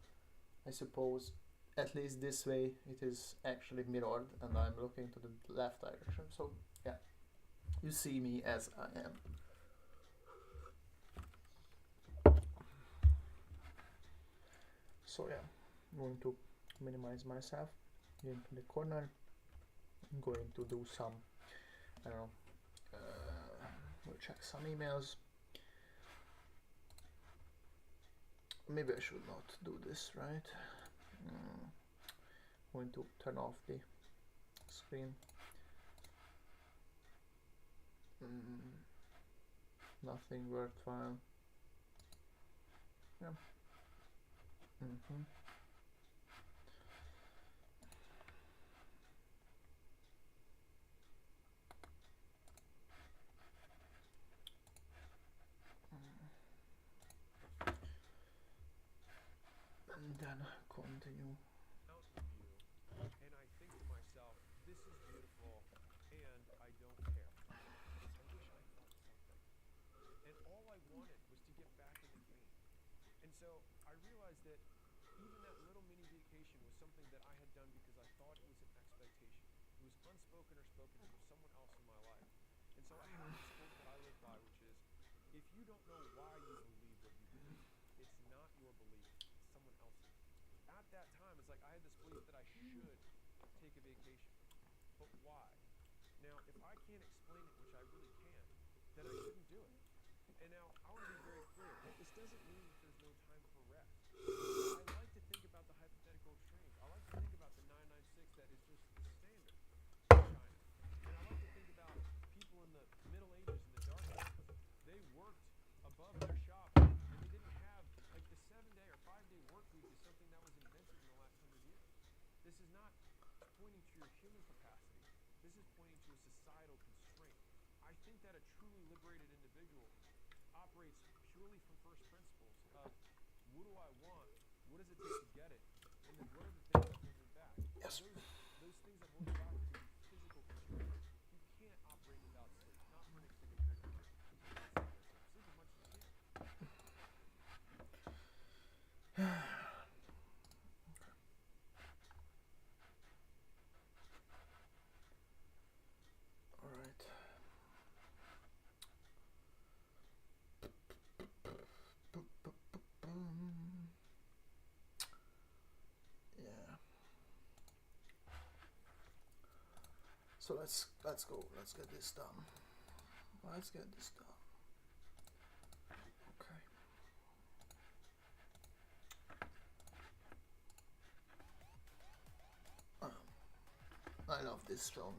I suppose at least this way it is actually mirrored, and I'm looking to the left direction. So yeah, you see me as I am. So yeah, I'm going to minimize myself into the corner. I'm going to do some, I don't know, we'll check some emails. Maybe I should not do this, right? Going to turn off the screen. Nothing worthwhile. Yeah. And then continue. Mountain view, and I think to myself, this is beautiful, and I don't care. I wish I felt something. And all I wanted was to get back in the game. And so I realized that even that little mini vacation was something that I had done because I thought it was an expectation. It was unspoken or spoken from someone else in my life. And so I have this quote that I live by, which is, if you don't know why you believe what you believe, it's not your belief, it's someone else's. At that time, it's like I had this belief that I should take a vacation. But why? Now, if I can't explain it, which I really can, then I shouldn't do it. And now, I want to be very clear. This doesn't mean that there's no time for rest. I like to think about the hypothetical extremes. I like to think about the 996 that is just the standard in China. And I like to think about people in the Middle Ages and the Dark Ages. They worked above their shop, and they didn't have, like, the 7-day or 5-day work week is something that was invented in the last 100 years. This is not pointing to your human capacity. This is pointing to a societal constraint. I think that a truly liberated individual operates purely from first principles of what do I want, what does it take to get it, and then what are the things that hold me back. Yes. Those things that hold you back could be physical constraints. You can't operate without sleep, not for an extended period of time. Sleep as much as you can. All right. Yeah. So let's go. Let's get this done. Let's get this done. Okay. I love this song.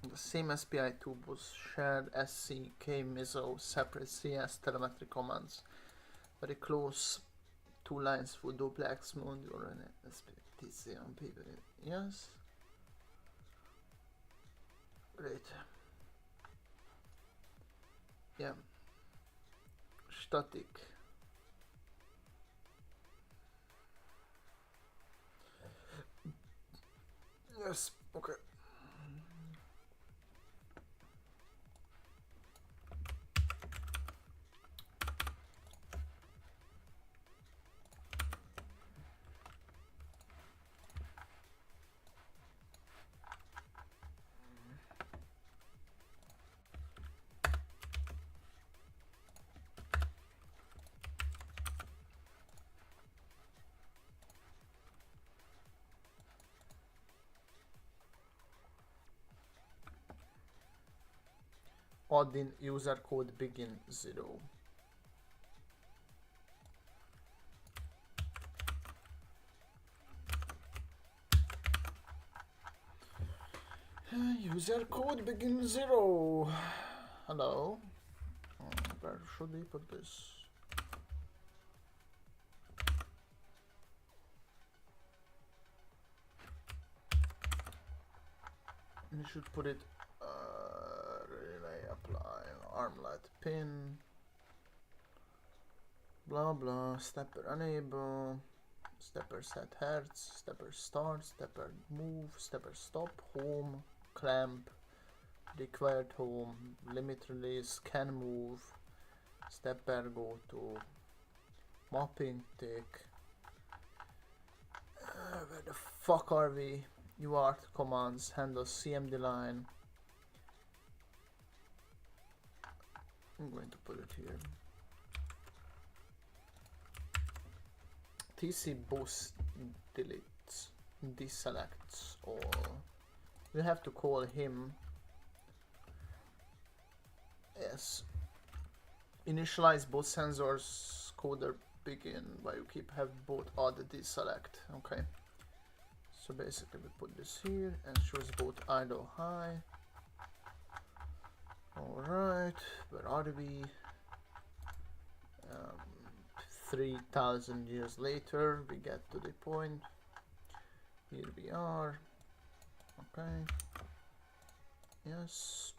The same SPI tube was shared SCK MISO separate CS telemetry commands. Very close. 2 lines for duplex module and SPTC on people. Yes. Great. Yeah. Static. Yes. Okay. Odin user code begin 0. User code begin 0. Hello. Where should we put this? We should put it relay apply. armlet pin, blah blah, stepper enable, stepper set hertz, stepper start, stepper move, stepper stop, home, clamp, required home, limit release, can move, stepper go to mopping tick. Where the fuck are we? UART commands, handle CMD line. I'm going to put it here. TC boost deletes, deselects all. We have to call him. Yes. Initialize both sensors, coder begin while you keep have both add deselect. Okay. So basically we put this here and choose both idle high. Alright, where are we? 3,000 years later we get to the point. Here we are. Okay. Yes.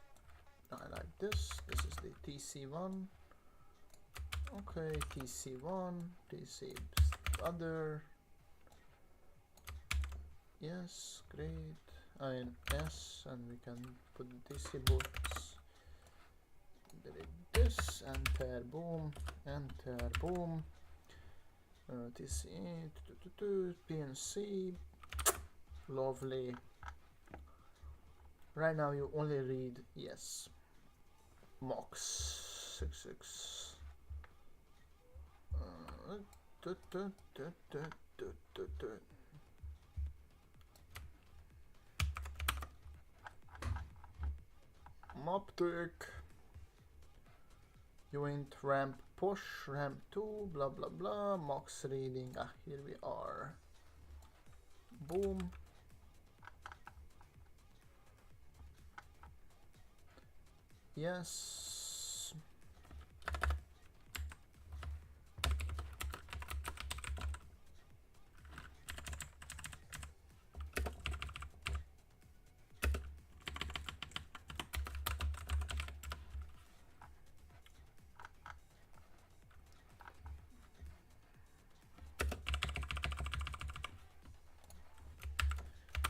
I like this. This is the TC1. Okay, TC1, TC other. Yes, great. Yes, and we can put the TC boots. Delete this, enter, boom, TC, PNC, lovely. Right now you only read, yes, MOX 66. Moptic. Uint ramp push, ramp 2, blah blah blah, MOX reading, here we are. Boom. Yes.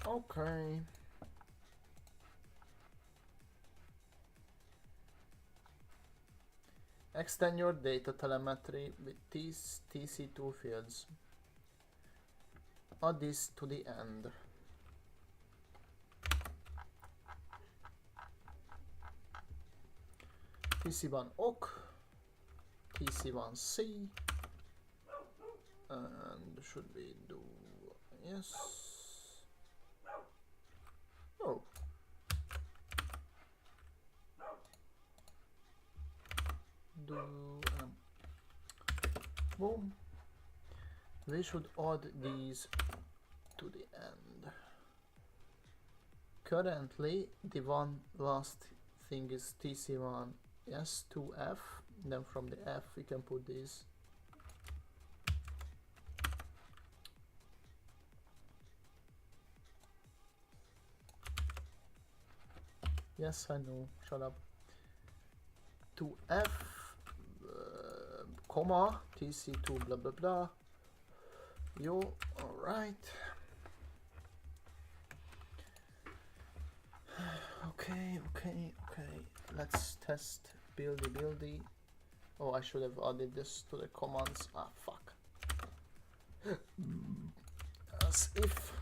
Okay. Extend your data telemetry with these TC2 fields. Add this to the end. TC1 OK, TC1C, and should we do yes? Oh. Do boom. We should add these to the end. Currently the one last thing is TC1 yes to F, then from the F we can put these. Yes, I know, shut up. To F, comma, TC2 blah blah blah. Yo, alright. Okay. Let's test buildy. Oh, I should have added this to the commands. Ah, fuck. As if.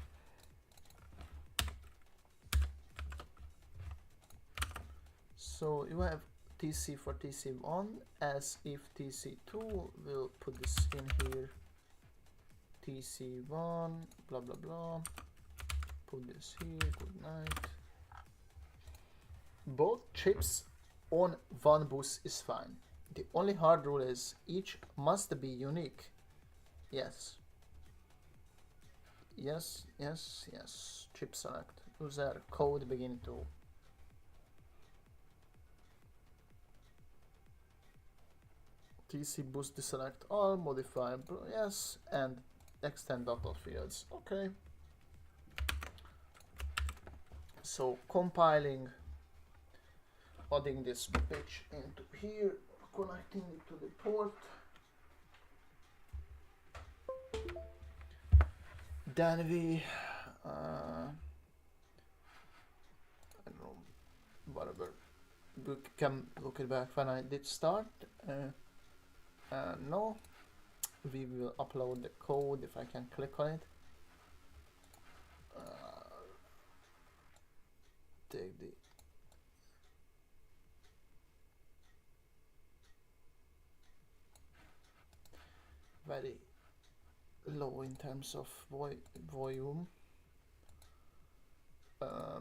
So you have TC for TC1, as if TC2 will put this in here. TC1, blah blah blah. Put this here, good night. Both chips on one bus is fine. The only hard rule is each must be unique. Yes. Chip select. User code begin to. TC boost deselect all, modify yes, and extend data fields. Okay. So compiling adding this bitch into here, connecting it to the port. Then we I don't know, whatever, we can look it back when I did start. No, we will upload the code if I can click on it. Take the very low in terms of volume. I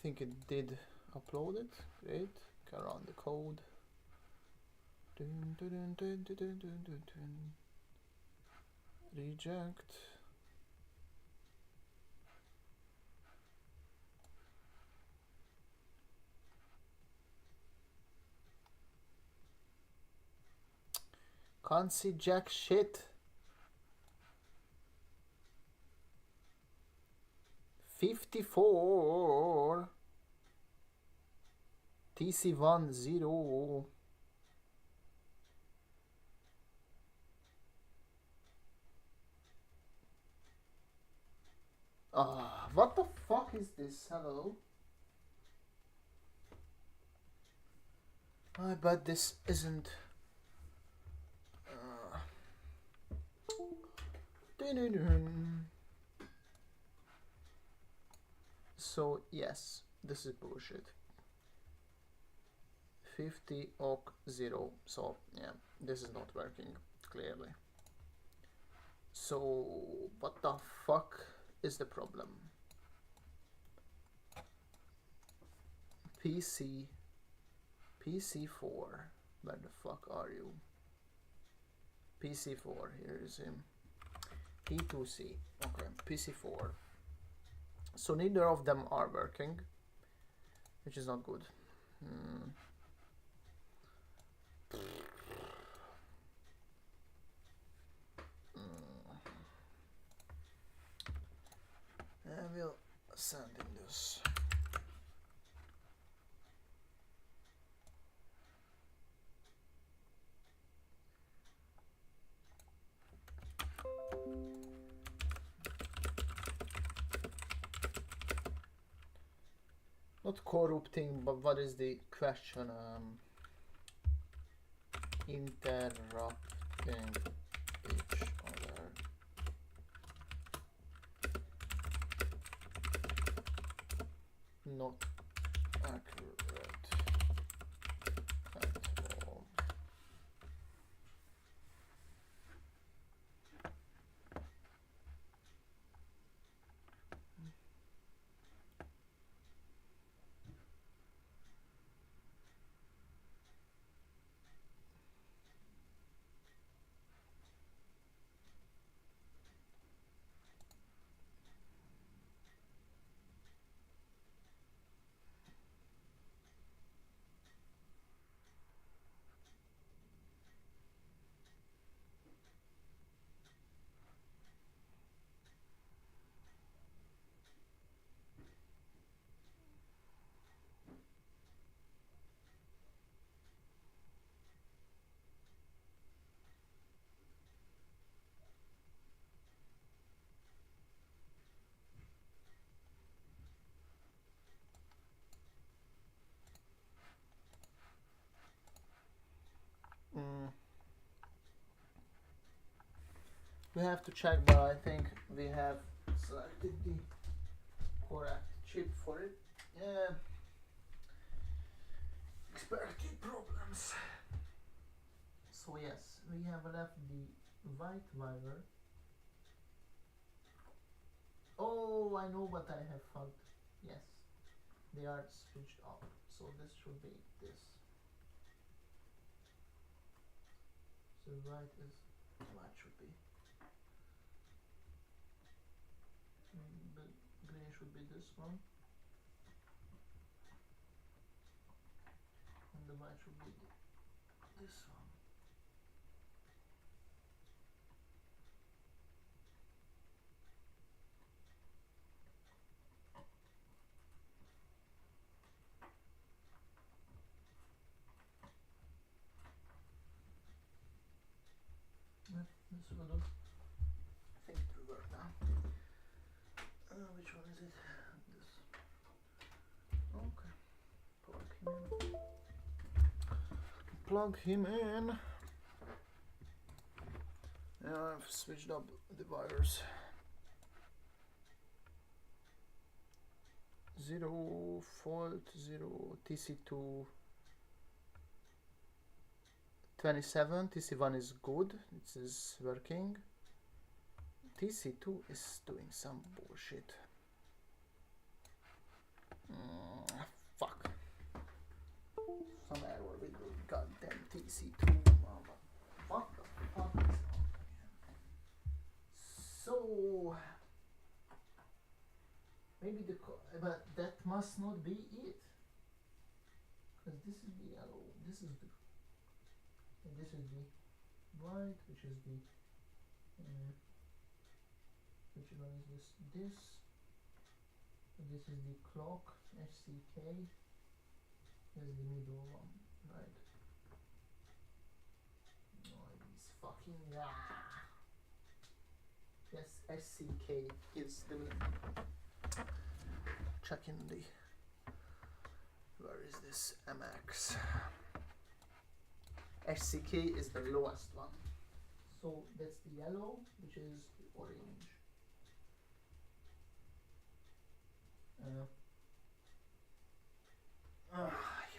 think it did upload it. Great. Can run the code. Reject. Can't see jack shit. 54 TC10. What the fuck is this? Hello? I bet this isn't. So yes, this is bullshit. 50 OC 0. So yeah, this is not working clearly. So what the fuck is the problem? PC4, where the fuck are you? PC4, here is him. P2C, okay, PC4. So neither of them are working, which is not good. I will send him this. Not corrupting, but what is the question? Interrupting each other. Not accurate at all. We have to check, but I think we have selected the correct chip for it. Yeah. Expected problems. So yes, we have left the white wire. Oh, I know what I have found. Yes, they are switched off. So this should be this. So white is white should be. The green should be this one. And the white should be this one. will do. I think it will work now. Which one is it? This. Okay. Plug him in. Yeah, I've switched up the wires. 0 fault, 0 TC2 27, TC1 is good, it is working. TC2 is doing some bullshit. Fuck. Some error with the goddamn TC2. What the fuck is wrong again? So maybe but that must not be it. Because this is the yellow, this is the white, which is the which one is this? This is the clock, SCK. This is the middle one, right? Oh, these fucking yes, SCK is the checking the where is this MX? SCK is the lowest one. So that's the yellow, which is the orange.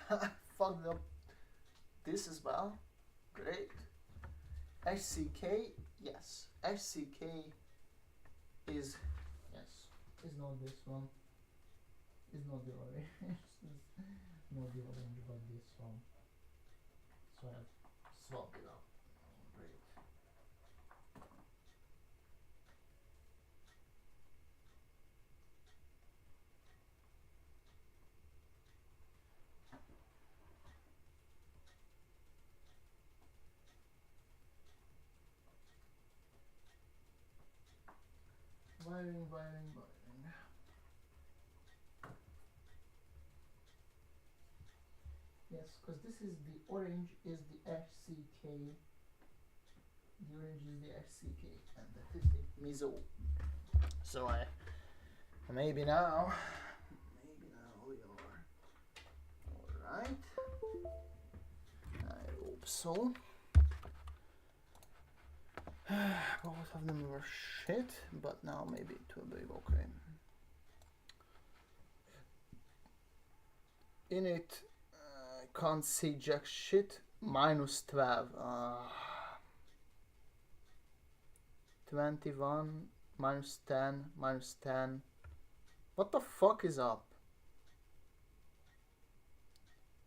I fucked up this as well. Great. SCK, yes. SCK is not this one. Is not the orange. Not the orange, but this one. So I've swapped it up. Great. Wiring. Yes, because this is the orange is the SCK. The orange is the SCK, and that is the MISO. So maybe now we are alright. I hope so. Both of them were shit, but now maybe it will be okay. In it, I can't see jack shit. -12. 21, -10, -10. What the fuck is up?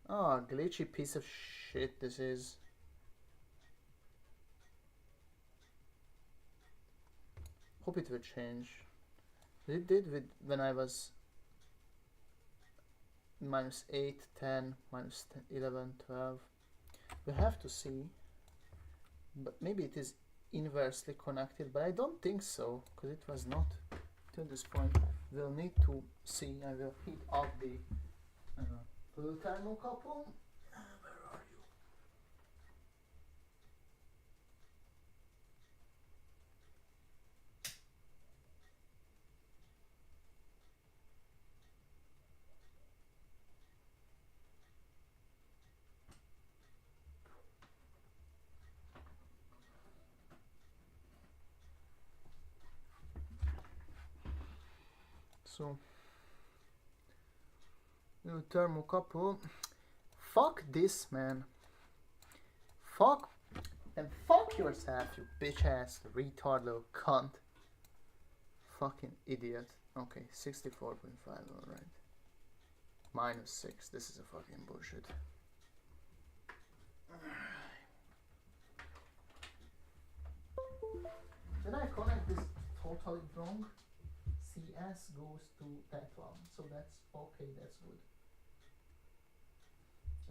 Ah, glitchy piece of shit this is. Hope it will change. It did with when I was -8, 10, -10, 11, 12. We have to see. But maybe it is inversely connected, but I don't think so, because it was not till this point. We'll need to see. I will heat up the little thermocouple. Where are you? So, new thermocouple. Fuck this, man. Fuck and fuck yourself, you bitch ass retard little cunt. Fucking idiot. Okay, 64.5, alright. -6. This is a fucking bullshit. Did I connect this totally wrong? CS goes to that one, so that's okay, that's good.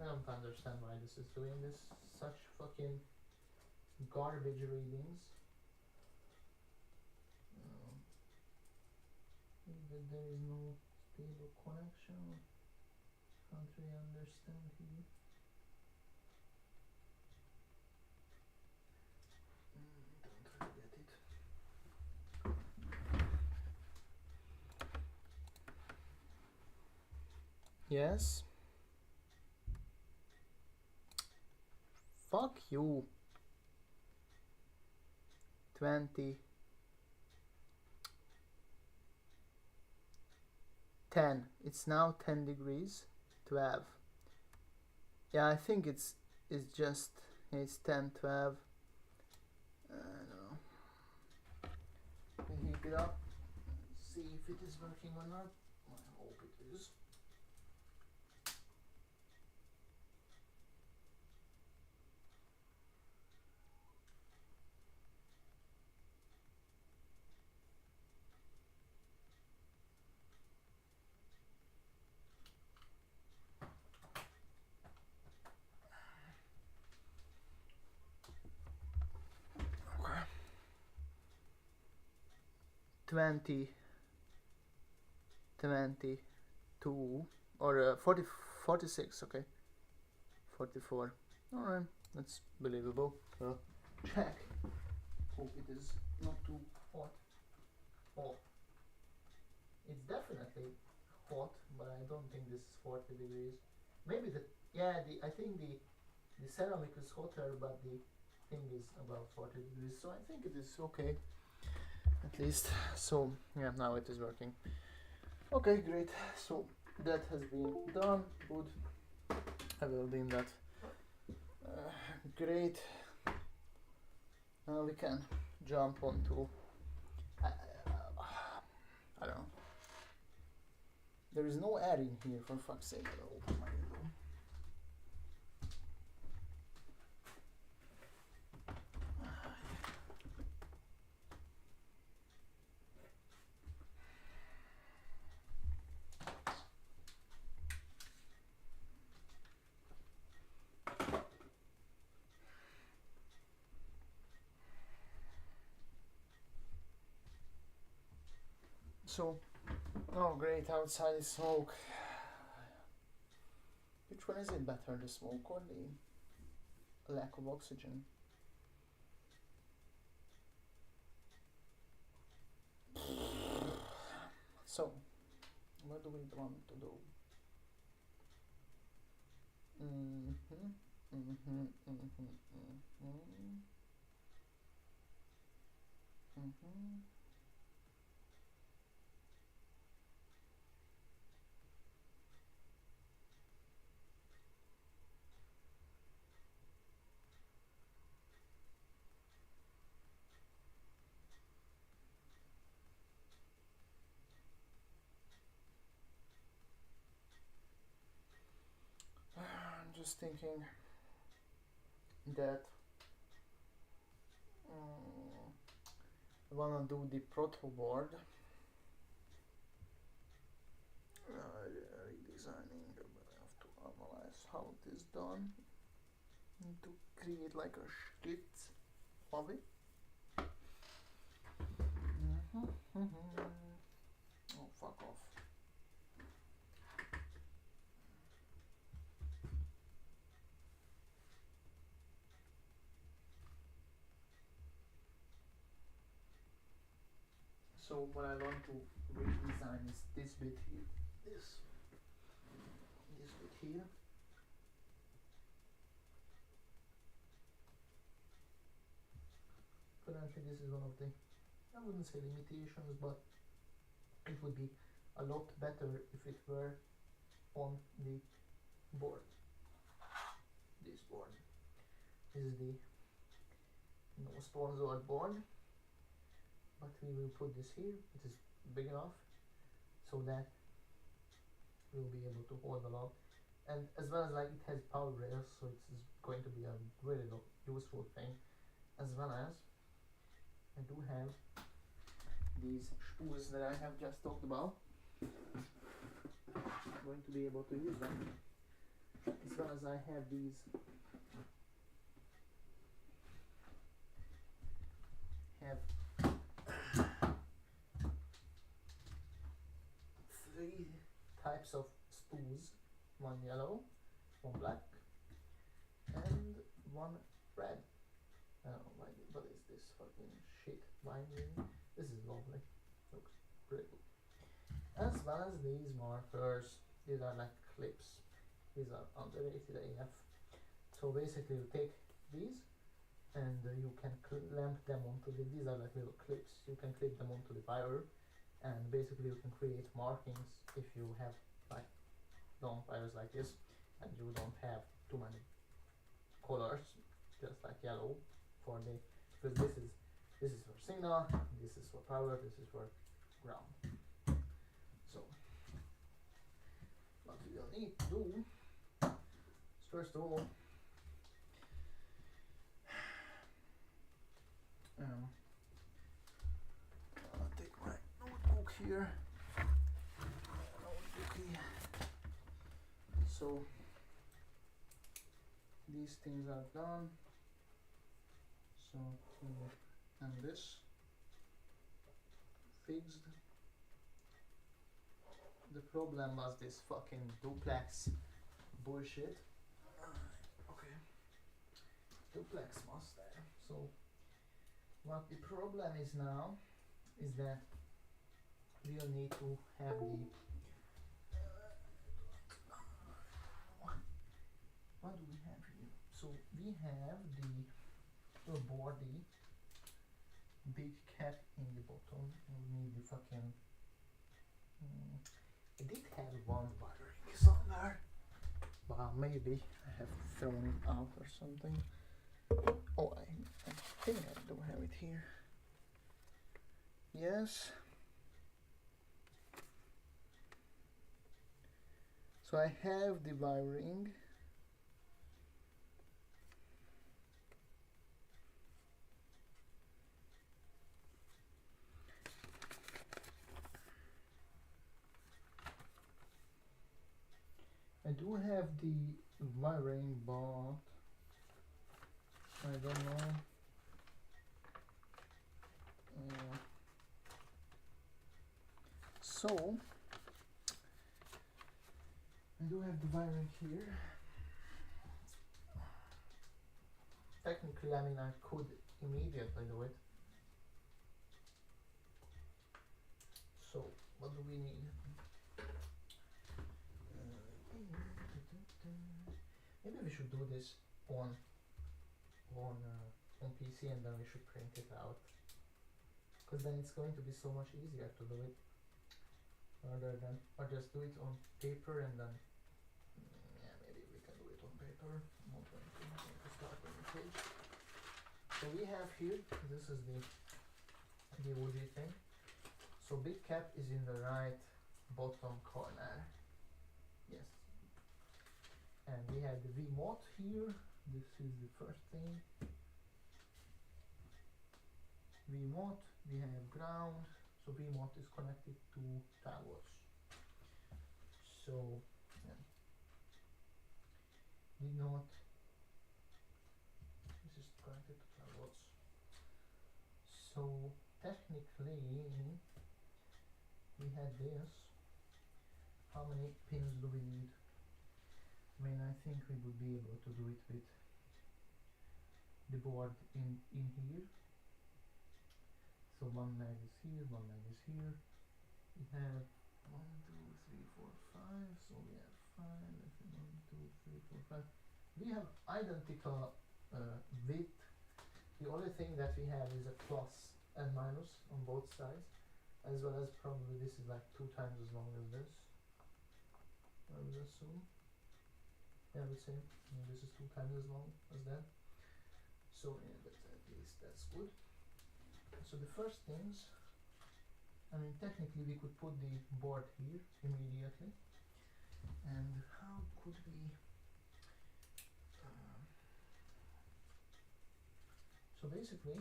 I don't understand why this is doing this, such fucking garbage readings. There is no stable connection, can't really understand here. Don't really Yes. Fuck you. 20. 10. It's now 10 degrees. 12. Yeah, I think it's just, it's 10, 12. I don't know. We heat it up. See if it is working or not. I hope it is. Okay. 20, 22 or 40, 46. Okay, 44. All right, that's believable. Check. Hope it is not too hot. Oh, it's definitely hot, but I don't think this is 40 degrees. Maybe I think the ceramic is hotter, but the thing is about 40 degrees, so I think it is okay, at least. So yeah, now it is working. Okay, great. So that has been done. Good. I will do that. Great. Now we can jump onto I don't know. There is no air in here, for fuck's sake. I'll open my window. So, oh great, outside is smoke. Which one is it better, the smoke or the lack of oxygen? So, what do we want to do? I'm just thinking that I wanna do the Protoboard. Redesigning, but I have to analyze how it is done to create like a skit of it. Oh, fuck off. So what I want to redesign is this bit here. This bit here. Currently this is one of the, I wouldn't say limitations, but it would be a lot better if it were on the board. This board. This is the no sponsored board, but we will put this here. It is big enough so that we'll be able to hold a lot, and as well as like it has power rails, so it's going to be a really useful thing. As well as I do have these spools that I have just talked about. I'm going to be able to use them, as well as I have these three types of spools, one yellow, one black, and one red. I don't know, like, what is this fucking shit binding? This is lovely, looks pretty good. As well as these markers. These are like clips. These are underrated AF. So basically you take these and you can clamp them onto these are like little clips. You can clip them onto the wire, and basically you can create markings if you have like long wires like this and you don't have too many colors, just like yellow for the, because this is for signal, this is for power, this is for ground. So what we will need to do is, first of all, I'll take my notebook here. So these things are done. So and this fixed. The problem was this fucking duplex bullshit. Okay. Duplex master. So what the problem is now is that we'll need to have the what do we have here? So we have the body, big cap in the bottom, and we need the fucking I did have one wiring somewhere, but maybe I have thrown it out or something. Oh, I think I do have it here. Yes. So I have the wiring. I do have the wiring, but I don't know. So I do have the wiring here. Technically, I mean, I could immediately do it. So what do we need? Maybe we should do this on PC, and then we should print it out, because then it's going to be so much easier to do it rather than, or just do it on paper and then yeah, maybe we can do it on paper. I'm not going to start on the page. So we have here, this is the OG thing. So big cap is in the right bottom corner. Yes. And we have the remote here. This is the first thing. Remote, we have ground. So remote is connected to 12 volts. So yeah. Remote, this is connected to 12 volts. So technically, we had this. How many pins do we need? I mean, I think we would be able to do it with the board in here. So one mag is here, one mag is here. We have 1, 2, 3, 4, 5. So we have 5. 1, 2, 3, 4, 5. We have identical width. The only thing that we have is a plus and minus on both sides, as well as probably this is like 2 times as long as this. I would assume. Yeah, I would say this is 2 times as long as that. So yeah, that's at least that's good. So the first things, I mean, technically we could put the board here immediately. And how could we? So basically,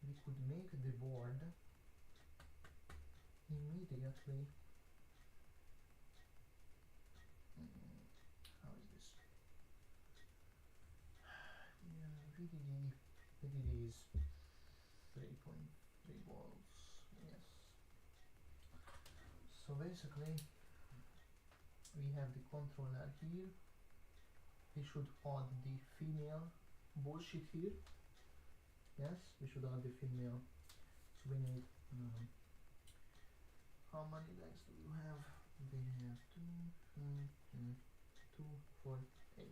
we could make the board immediately. How is this? Yeah, VDD is 3.3 volts. Yes. So basically, we have the controller here. We should add the female bullshit here. Yes, we should add the female. So we need how many legs do you have? We have 2, 4, 8.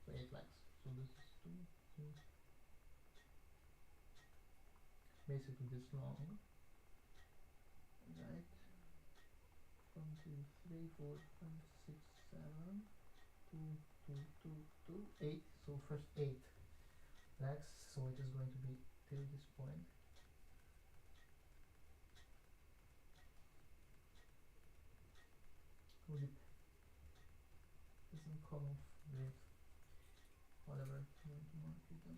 So 8 legs. So this is 2, 2. Basically this long. Right. 1, 2, 3, 4, 5, 6, 7. 2, 2, 2, 2, 8. So first 8 legs. So it is going to be till this point. Would it doesn't come off great. Whatever, I'm going to mark it then.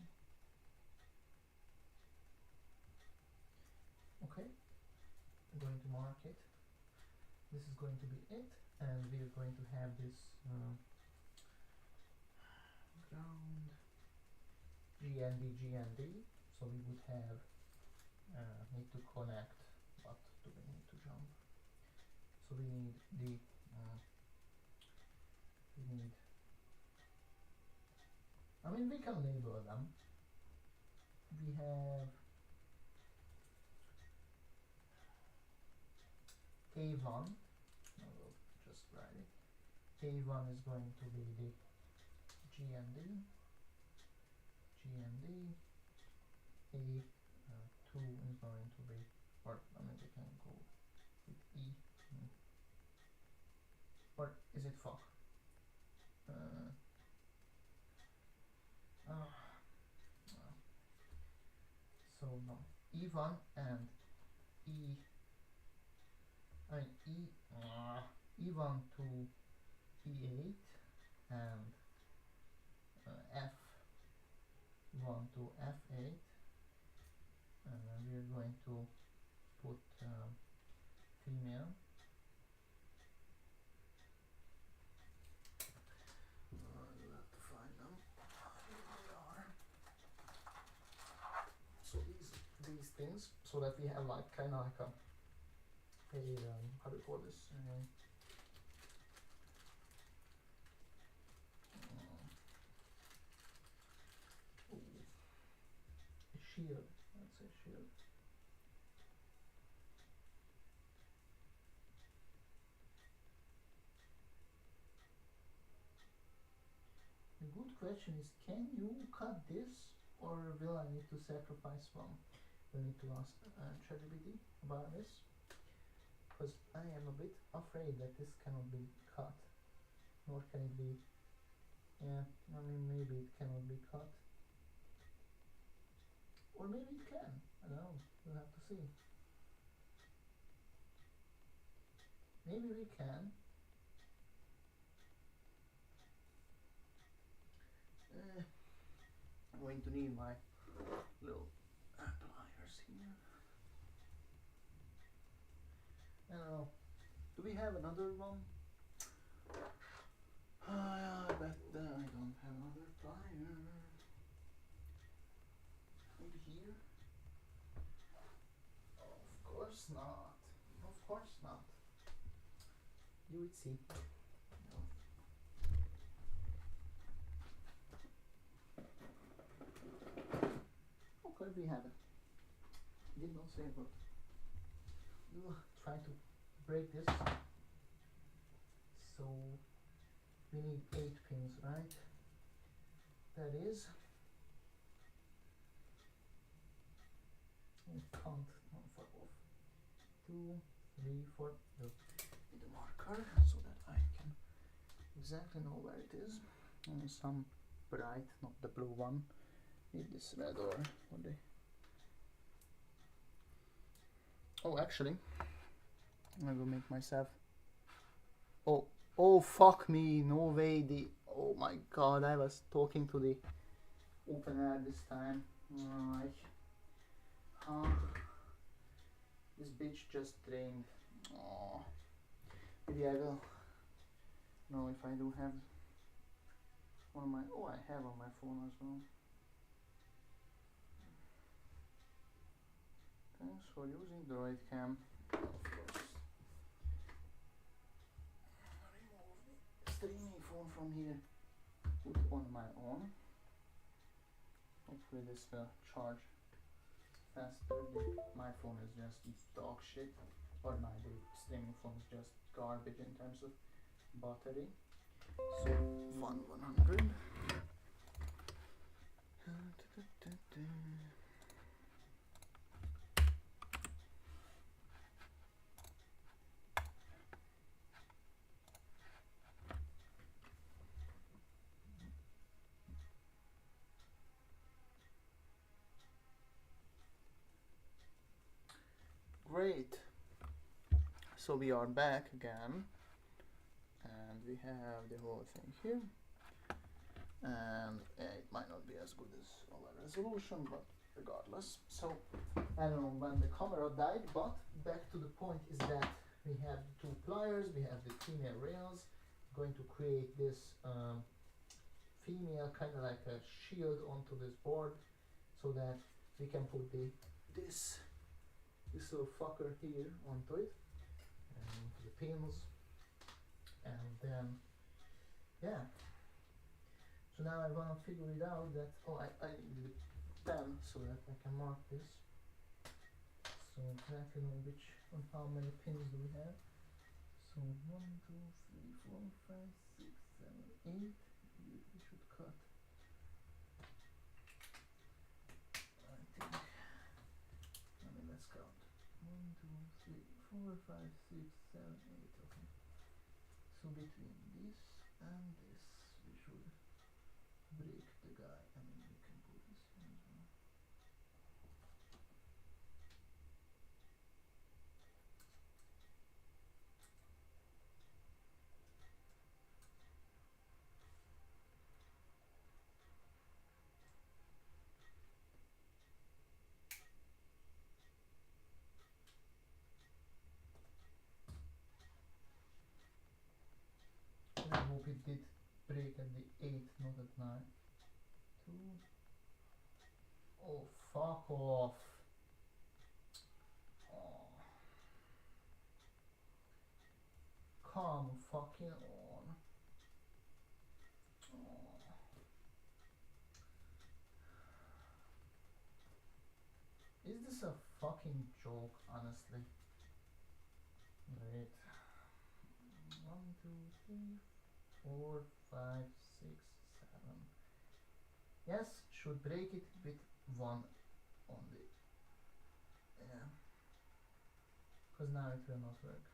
Okay, I'm going to mark it. This is going to be it, and we are going to have this ground GND. So we would have need to connect. What do we need to jump? So we need the I mean, we can label them. We have A1. I will just write it. A1 is going to be the GND. A2 is going to be, or I mean, we can go with E. Or is it fuck? So no, E1 and E1 to E8 and F1 to F8. We are going to put female. You'll have to find them. Here they are. So these things, so that we have like kind of like a how do you call this? A shield. Let's say shield. The good question is, can you cut this, or will I need to sacrifice one? We need to ask ChatGPT about this, because I am a bit afraid that this cannot be cut, nor can it be. Yeah, I mean, maybe it cannot be cut, or maybe it can. I don't know. We'll have to see. Maybe we can. I'm going to need my little pliers here. I don't know. Do we have another one? I bet I don't have another plier. Maybe here? Of course not. Of course not. You would see. No. Okay, we have it. Did not say but we'll try to break this. So we need 8 pins, right? That is. We can't. No, fuck off. 2, 3, 4. Need a marker so that I can exactly know where it is. And some bright, not the blue one. Need this red or the. Oh, actually, I will make myself. Oh, fuck me! No way! Oh my god! I was talking to the open air this time. This bitch just drained. Oh, maybe I will. No, if I do have on my. Oh, I have on my phone as well. Thanks for using Droid Cam. Of course. Remove the streaming phone from here. Put on my own. Hopefully this will charge faster. My phone is just dog shit. or no, the streaming phone is just garbage in terms of battery. So 100. Great. So we are back again, and we have the whole thing here. And it might not be as good as our resolution, but regardless. So I don't know when the camera died, but back to the point is that we have the two pliers, we have the female rails, going to create this female kind of like a shield onto this board, so that we can put this little fucker here onto it, and the pins, and then yeah. So now I want to figure it out that, I need a pen so that I can mark this. So exactly on how many pins do we have. So 1, 2, 3, 4, 5, 6, 7, 8. We should cut. I think. Let's count. 1, 2, 3, 4, 5, 6, 7, 8. Okay. So between this and this, we should break the guy. I mean, we can put this here as well. I hope it did break at the 8, not at 9. 2. Oh, fuck off. Oh. Come fucking on. Oh. Is this a fucking joke, honestly? Wait. 1, 2, 3, 4, 5, 6, 7. Yes, should break it with 1 only. Yeah. Because now it will not work.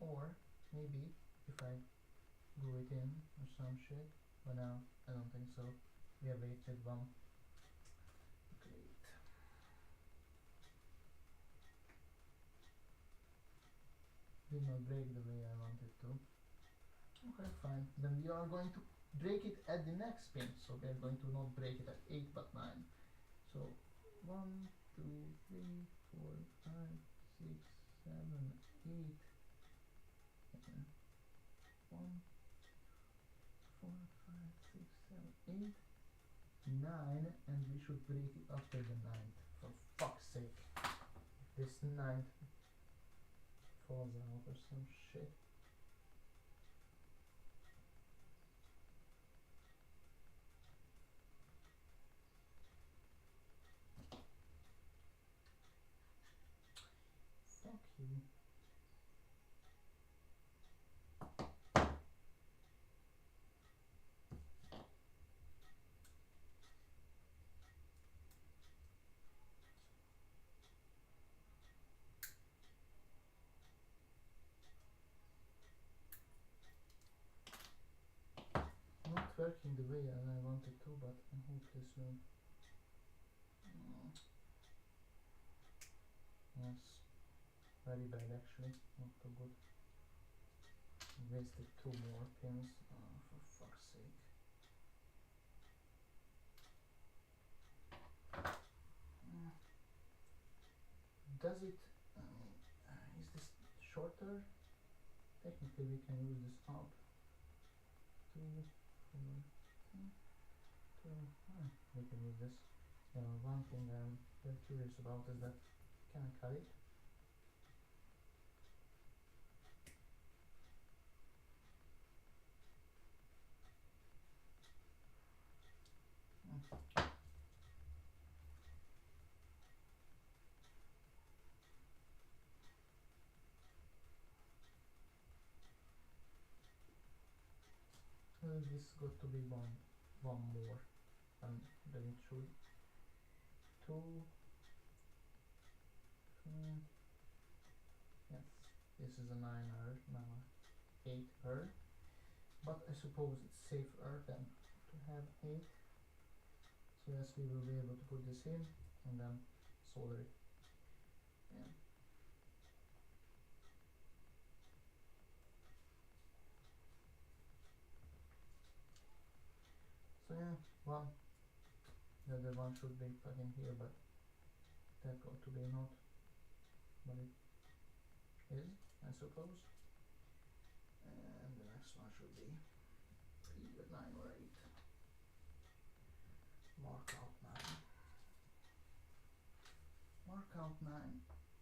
Or maybe if I glue it in or some shit. But now I don't think so. We have wasted 1. Great. Did not break the way I wanted to. Okay, fine. Then we are going to break it at the next pin. So we are going to not break it at 8 but 9. So 1, 2, 3, 4, 5, 6, 7, 8. 1, 4, 5, 6, 7, 8, 9, and we should break it after the 9th. For fuck's sake. If this 9th falls out or some shit. Fuck you. Not working the way I wanted to, but I hope this will. Yes, very bad actually, not too good. Wasted 2 more pins, for fuck's sake. Does it, is this shorter? Technically we can use this up. 2, 4, 2, we can use this. One thing I'm very curious about is that, can I cut it? This got to be one more than it should. 2, 3. Yes, this is a 9er, now 8er. But I suppose it's safer than to have 8. So yes, we will be able to put this in and then solder it. Yeah. So yeah, the other one should be put in here, but that got to be not, but it is, I suppose. And the next one should be either 9 or 8. Mark out 9. Mark out 9.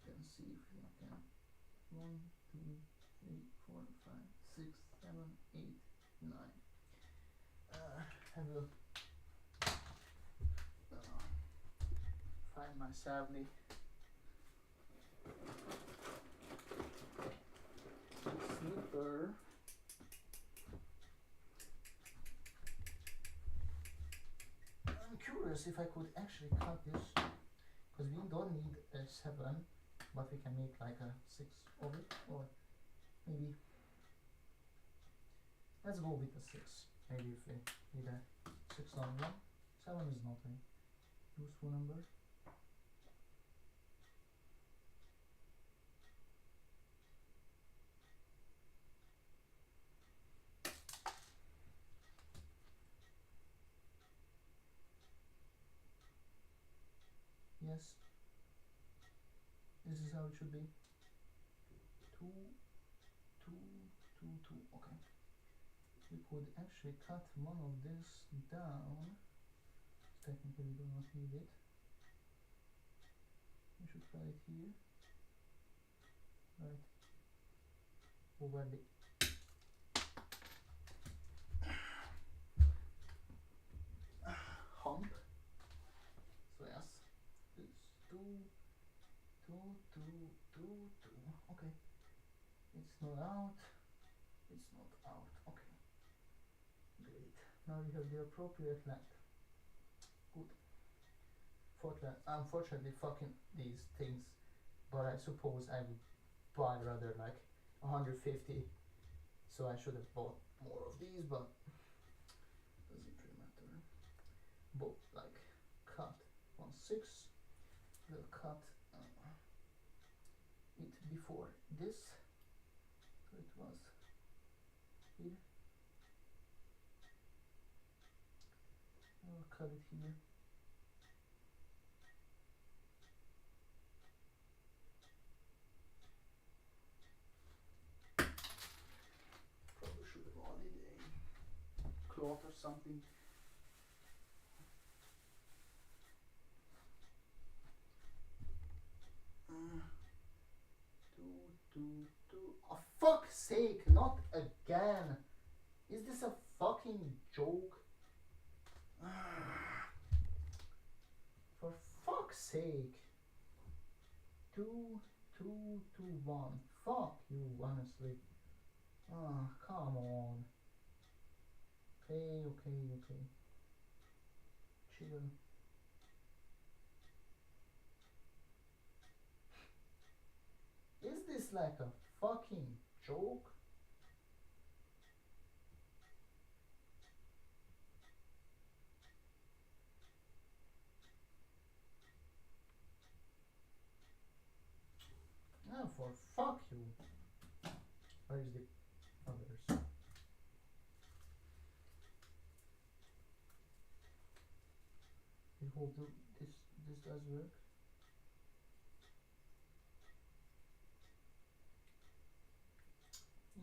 You can see if you can. 1, 2, 3, 4, 5, 6, 7, 8, 9. I will find myself the snipper. I'm curious if I could actually cut this, because we don't need a 7, but we can make like a 6 of it, or maybe let's go with the 6. Maybe if we need a 6 on 1. 7 is not a useful number. Yes, this is how it should be. 2, 2, 2, 2. Okay. We could actually cut one of this down. Technically we do not need it. We should try it here. Right. Over the hump. So yes, it's 2, 2, 2, 2, 2. Okay. It's not out. It's not out. Okay. Great. Now we have the appropriate length. Good. Unfortunately, fucking these things, but I suppose I would buy rather like 150. So I should have bought more of these, but doesn't really matter. But like cut 1/6. We'll cut it before this. So it was here. I'll cut it here. Probably should have added a cloth or something. Oh, fuck's sake, not again. Is this a fucking joke? For fuck's sake. 2, 2, 2, 1. Fuck you, honestly. Come on. Okay. Chill. Is this like a fucking joke? No, for fuck you. Where is the others? We hope this does work.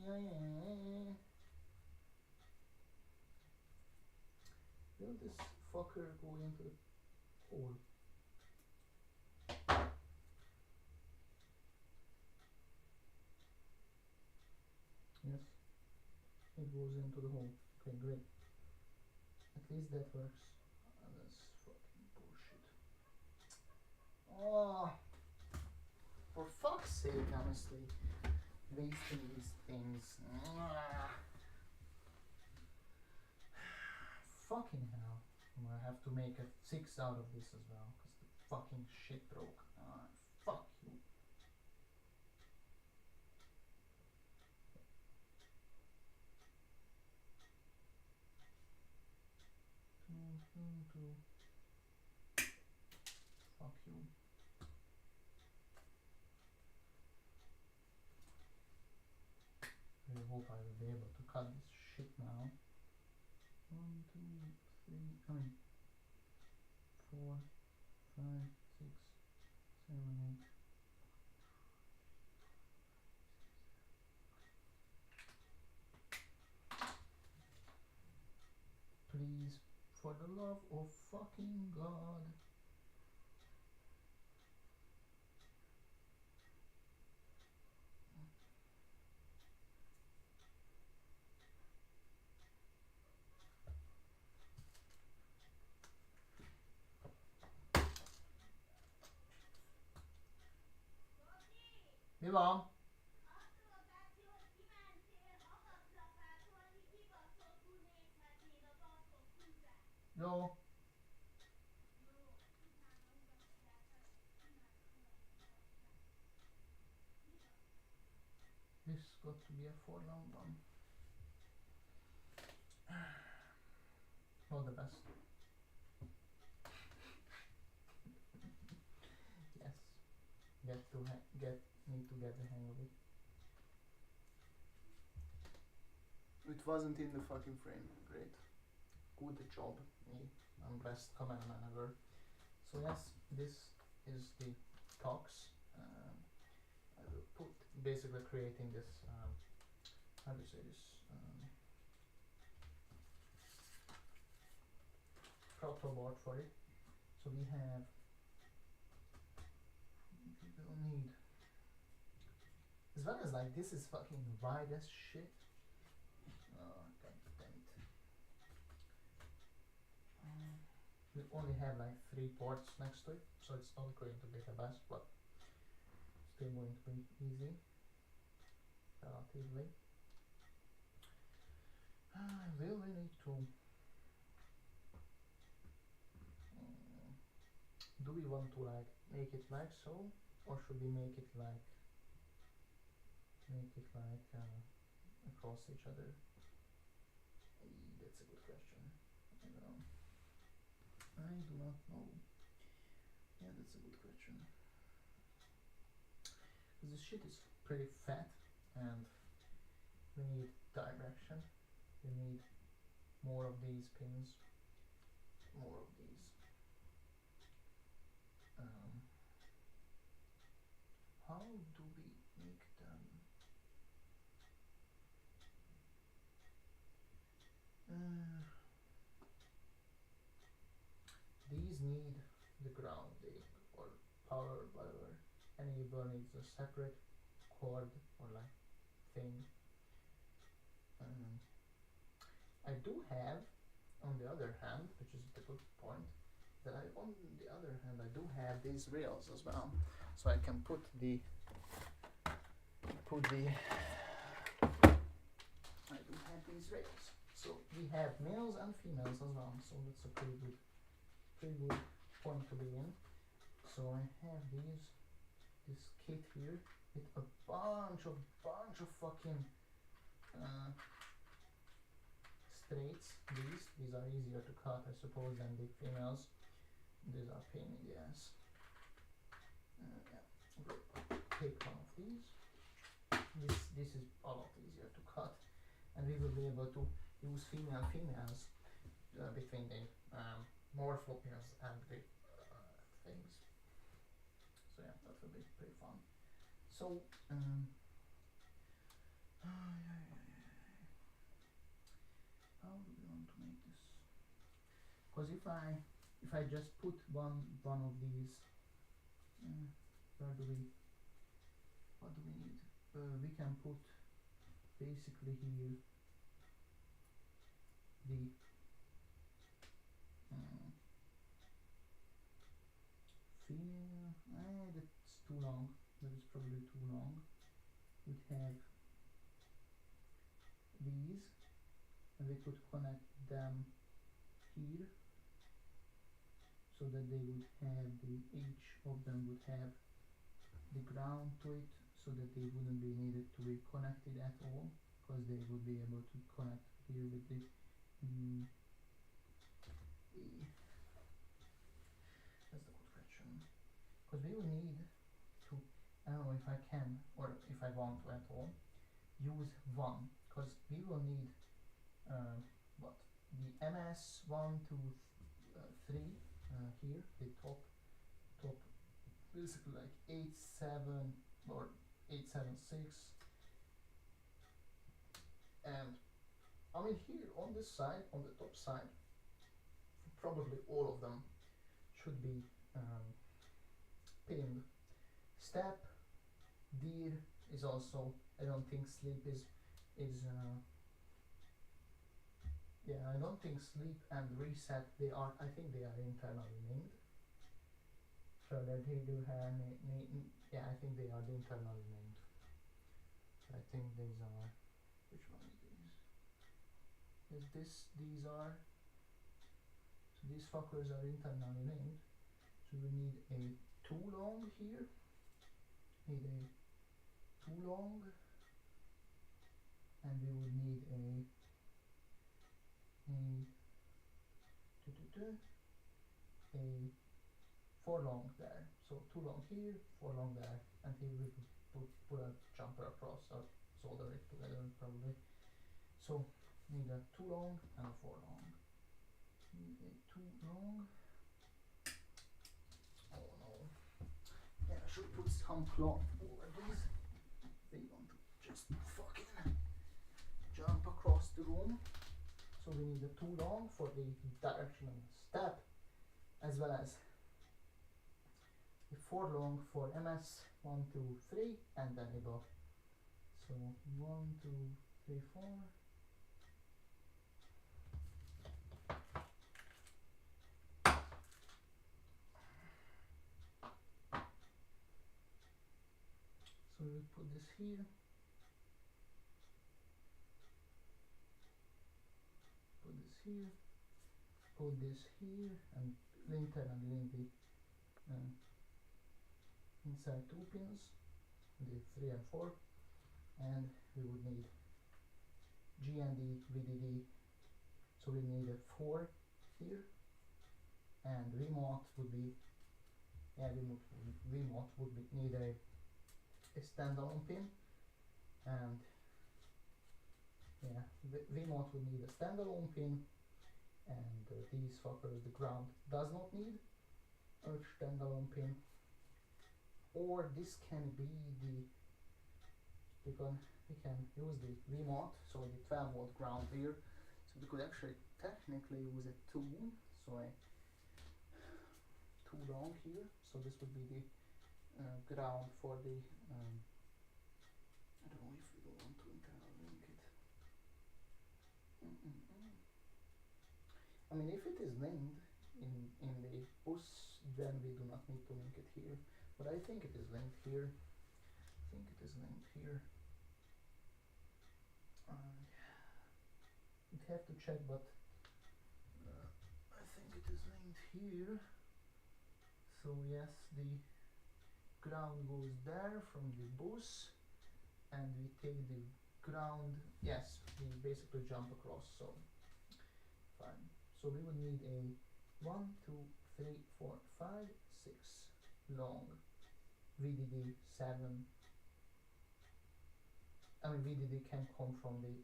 Yeah. Will this fucker go into the hole? Yes, it goes into the hole. Okay, great. At least that works. That's fucking bullshit. Oh, for fuck's sake, honestly. Wasting these things. Fucking hell. I have to make a 6 out of this as well, because the fucking shit broke. Fuck you. Fuck you. I hope I will be able to cut this shit now. 1, 2, 3, 4, 5, 6, 7, 8. Please, for the love of fucking God. Mi van? Jó. This got to be a 4 round one. Not the best. Yes. Need to get the hang of it. It wasn't in the fucking frame. Great. Good job, me. I'm best cameraman ever. So yes, this is the talks. I will put basically creating this. How do you say this? Protoboard for it. So we will need, as well as like this is fucking wide as shit. God damn it. We only have like 3 ports next to it, so it's not going to be the best, but still going to be easy, relatively. Will we need to do we want to like make it like so, or should we make it like across each other? That's a good question. I don't know. I do not know. Yeah, that's a good question. Because this shit is pretty fat and we need direction. We need more of these pins, more of these. How do we make them? These need the grounding or power, whatever. Enable needs a separate cord or like thing. I do have, on the other hand, which is the good point, that on the other hand I do have these rails as well, so I can put the I do have these rails. So we have males and females as well, so that's a pretty good point to be in. So I have this kit here with a bunch of fucking straights. These are easier to cut, I suppose, than the females. These are pain in the ass. Yeah, take one of these. This is a lot easier to cut, and we will be able to use females between the morphophiles and the things. So yeah, that will be pretty fun. So how do we want to make this? Because if I just put one of these, what do we need? We can put basically here the female. That's too long. That is probably too long. We have these, and we could connect them here, so that they would have each of them would have the ground to it, so that they wouldn't be needed to be connected at all, because they would be able to connect here with the that's the good question, because we will need to, I don't know if I can or if I want to at all, use one, because we will need what, the MS 1, 2, 3 here, the top basically like 8.7 or 8.76, and I mean here on this side, on the top side, probably all of them should be pinned. Step, deer is also, I don't think sleep is yeah, I don't think sleep and reset, they are, I think they are internally named. So that they do have, yeah, I think they are internally named. I think these are, which one is these? Is this, these are, so these fuckers are internally named. So we need a too long here, need a too long, and we would need a for long there. So too long here, for long there, and here we could put a jumper across or solder it together probably. So need a too long and a for long. Need a too long. Oh no. Yeah, I should put some cloth over these. They want to just fucking jump across the room. So we need a too long for the directional step, as well as the for long for MS 1, 2, 3, and then above. So 1, 2, 3, 4. So we put this here. Put this here. Put this here, and internally link the inside two pins, the 3 and 4, and we would need G and D, VDD, so we need a 4 here, and remote would be, yeah, remote would be, need a standalone pin, and yeah, remote would need a standalone pin, and these fuckers, the ground does not need a standalone pin. Or this can be the, we can use the remote, so the 12 volt ground here. So we could actually technically use a 2, so a 2 long here. So this would be the ground for the, I don't know if we don't want to internal link it. I mean, if it is linked in the bus, then we do not need to link it here. But I think it is linked here. I think it is linked here. You'd have to check, but I think it is linked here. So yes, the ground goes there from the bus, and we take the ground. Yes, we basically jump across. So fine. So we would need a 1, 2, 3, 4, 5, 6 long. VDD 7. I mean, VDD can come from the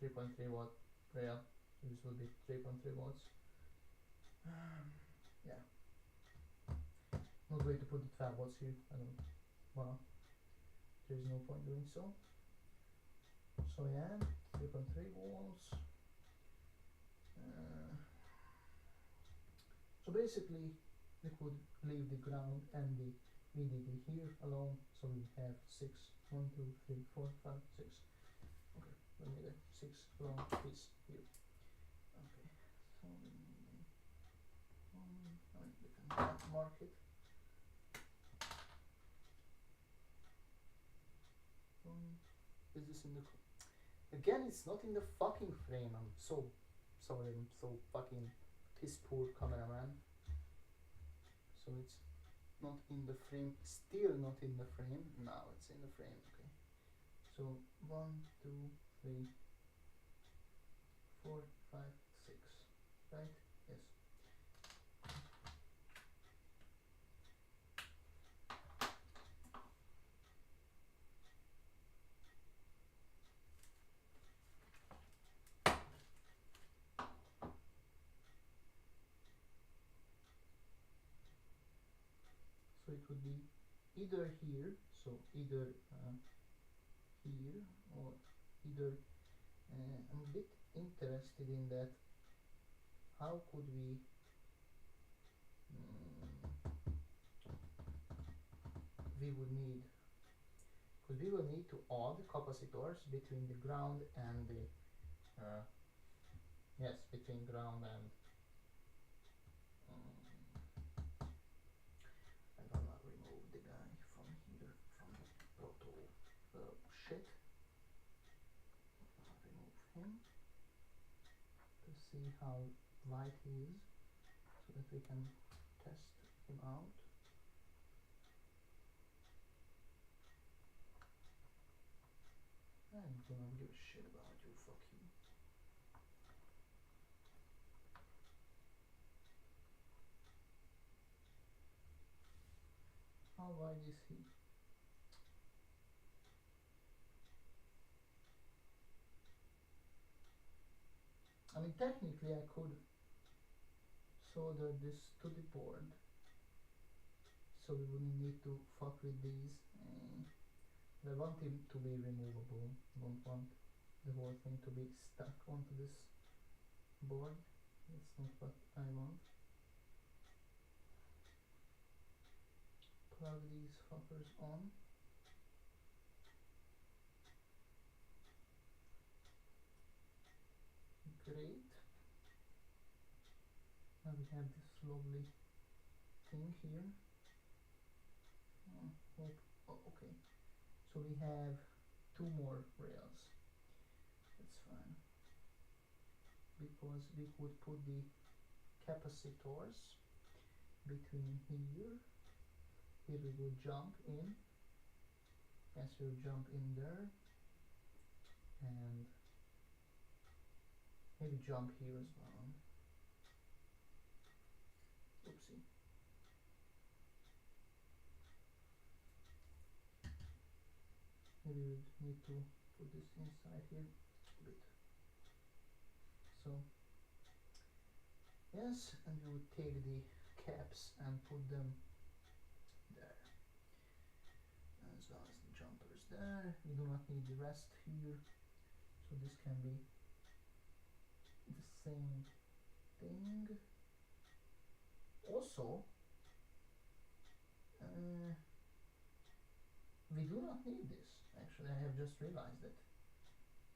3.3 watt rail. So this will be 3.3 watts. Yeah. Not going to put the 12 watts here. I don't. Well, there's no point doing so. So yeah, 3.3 volts. So basically, we could leave the ground and the VDD here alone, so we have 6, 1, 2, 3, 4, 5, 6. Okay, we need a 6 long piece here. Okay, so we need a 1, I mean, we can mark it. 1, is this in the, again, it's not in the fucking frame, I'm so Sorry, I'm so fucking piss poor cameraman. So it's not in the frame, still not in the frame. Now it's in the frame. Okay. So 1, 2, 3, 4, 5, 6. Right? Yes. So it would be either here, so either here, or either I'm a bit interested in that. How could we we would need, because we will need to add capacitors between the ground and the yes, between ground and I'm gonna remove the guy from here, from the proto shit. Remove him to see how light he is, so that we can test him out. I don't give a shit about you, fuck you. How wide is he? I mean, technically I could solder this to the board, so we wouldn't need to fuck with these. I want him to be removable. I don't want the whole thing to be stuck onto this board. That's not what I want. Plug these fuckers on. Great. Now we have this lovely thing here. Okay. So we have 2 more rails. That's fine. Because we could put the capacitors between here. Here we will jump in. Yes, we'll jump in there. And maybe jump here as well. Oopsie. Maybe we need to put this inside here a bit. So, yes, and we would take the caps and put them there. As well as the jumpers there. We do not need the rest here. So this can be the same thing. Also, we do not need this. Actually, I have just realized that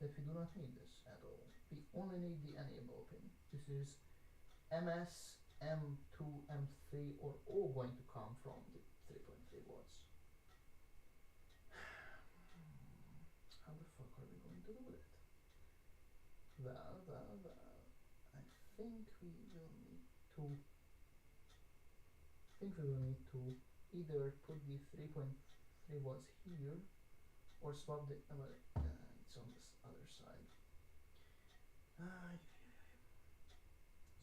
we do not need this at all. We only need the enable pin. This is MS, M2, M3 are all going to come from the 3.3 watts. How the fuck are we going to do that? Well, I think we will need to either put the 3.3 watts here or swap the it's on this other side. So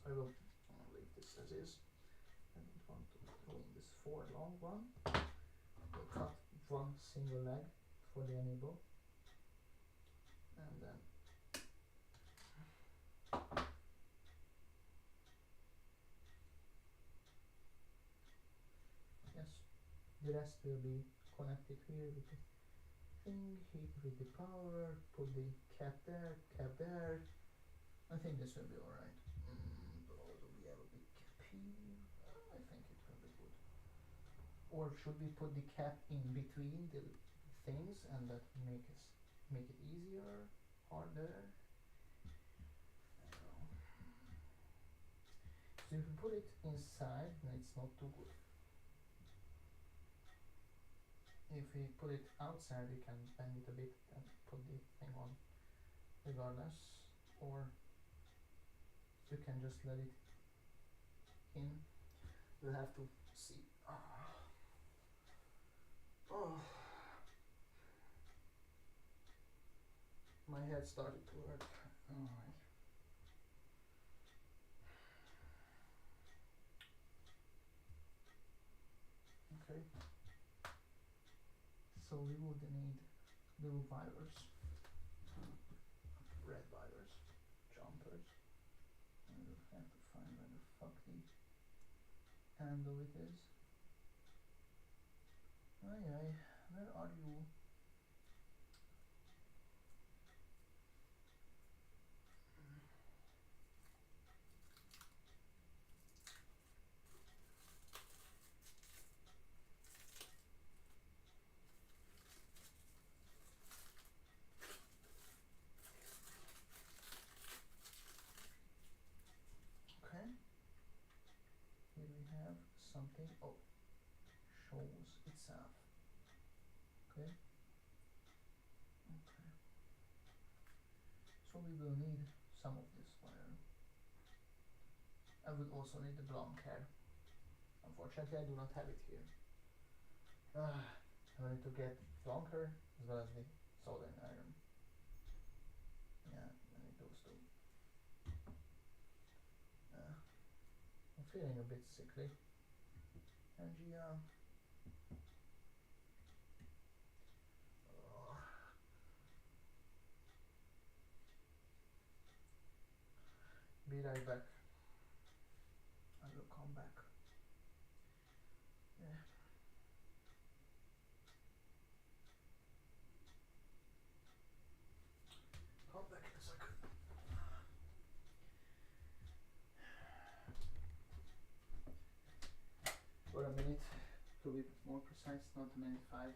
I will leave this as is. I don't want to throw in this 4 long one. We'll cut 1 single leg for the enable, and then yes, the rest will be connected here with the thing, here with the power, put the cap there, I think this will be alright. Do we have a big cap here? I think it will be good. Or should we put the cap in between the things and that make it easier, harder? I don't know. So if we put it inside, then it's not too good. If we put it outside, we can bend it a bit and put the thing on regardless. Or you can just let it in. We'll have to see. Oh, my head started to hurt. Alright. Okay. So we would need little wires, red wires, jumpers. And we'll have to find where the fuck the handle it is. Aye, where are you? Okay. Here we have something. Oh, shows itself. Okay. Okay. So we will need some of this wire. I will also need the blank hair. Unfortunately, I do not have it here. I need to get blanker as well as the soldering iron. Yeah, I need those two. I'm feeling a bit sickly. And yeah. Be right back. I will come back. Yeah. Come back in a second. For a minute, to be more precise, not a minute 5.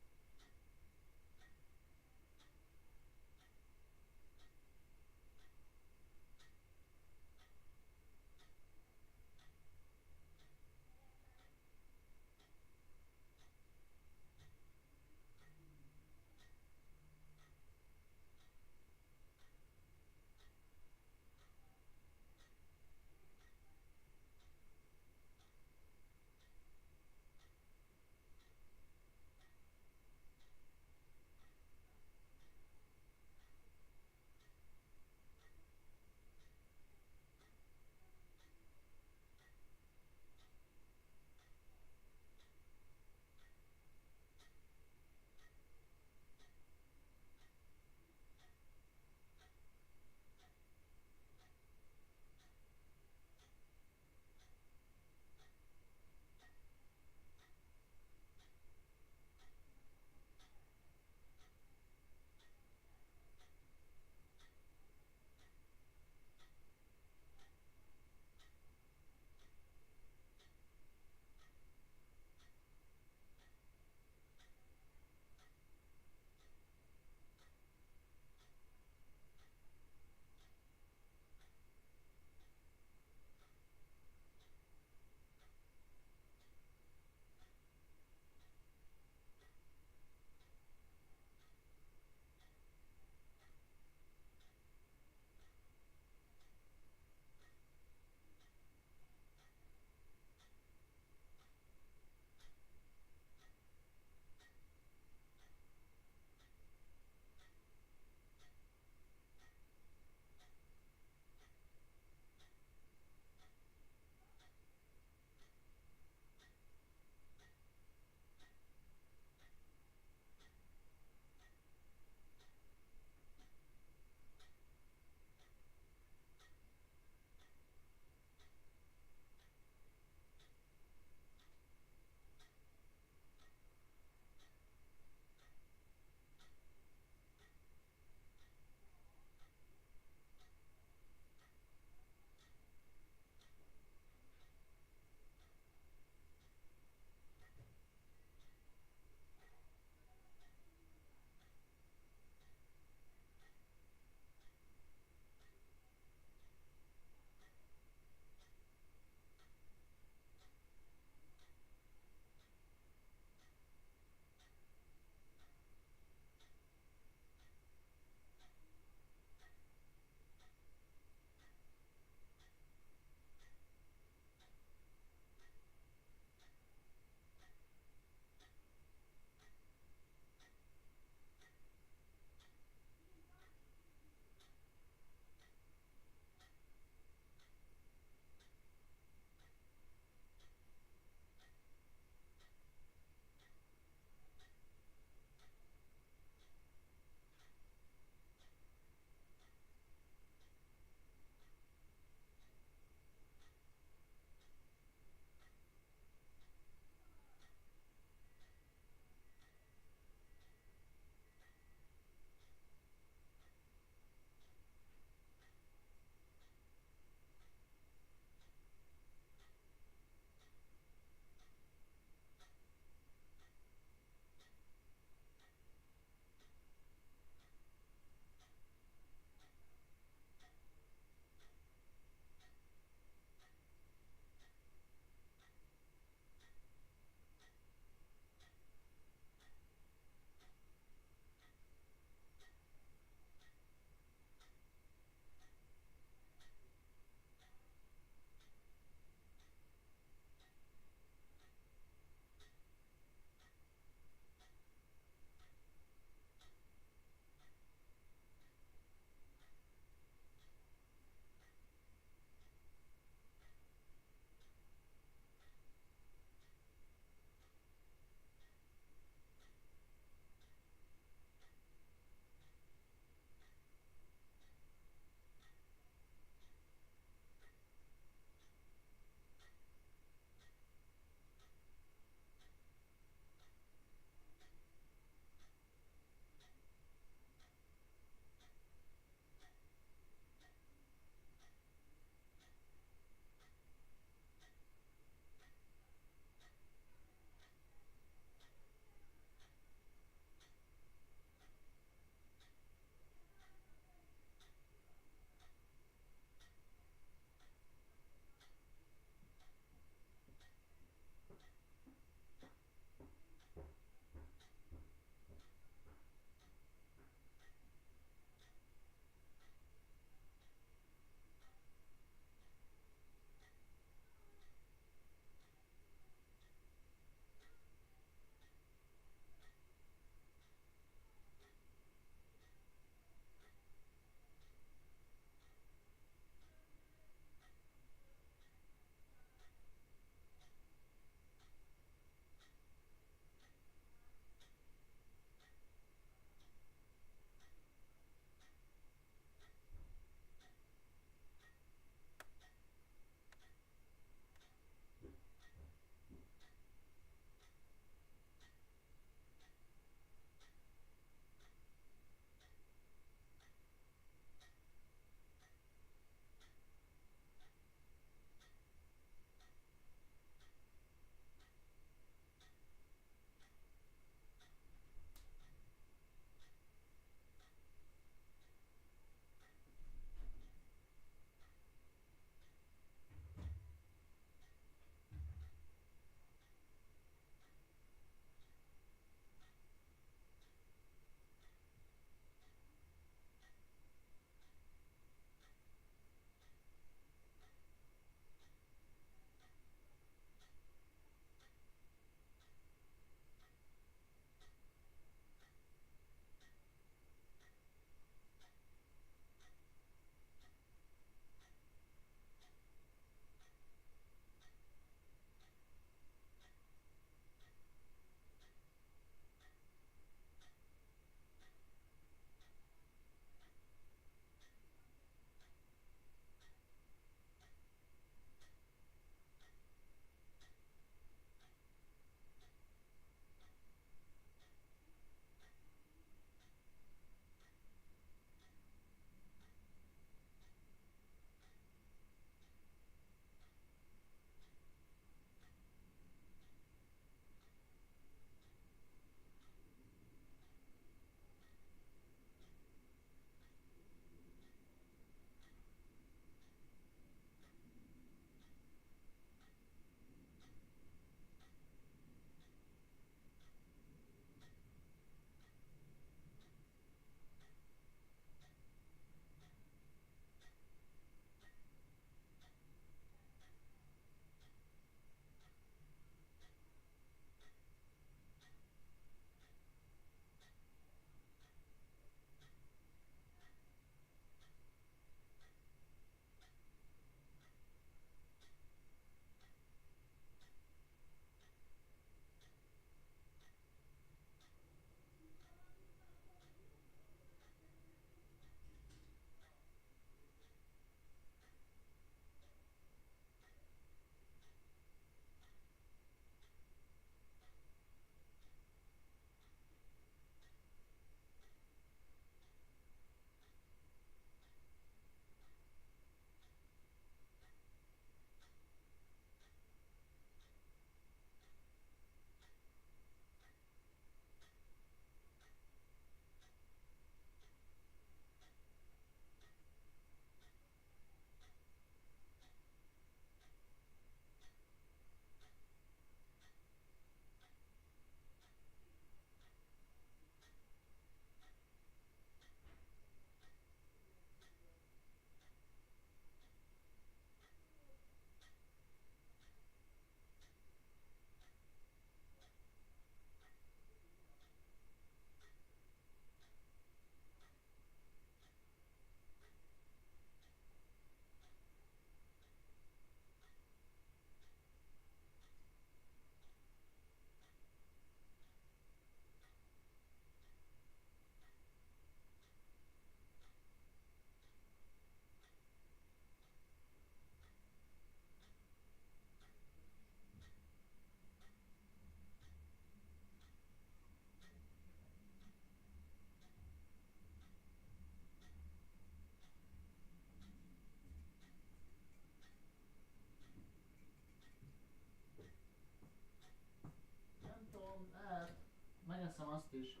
mustache.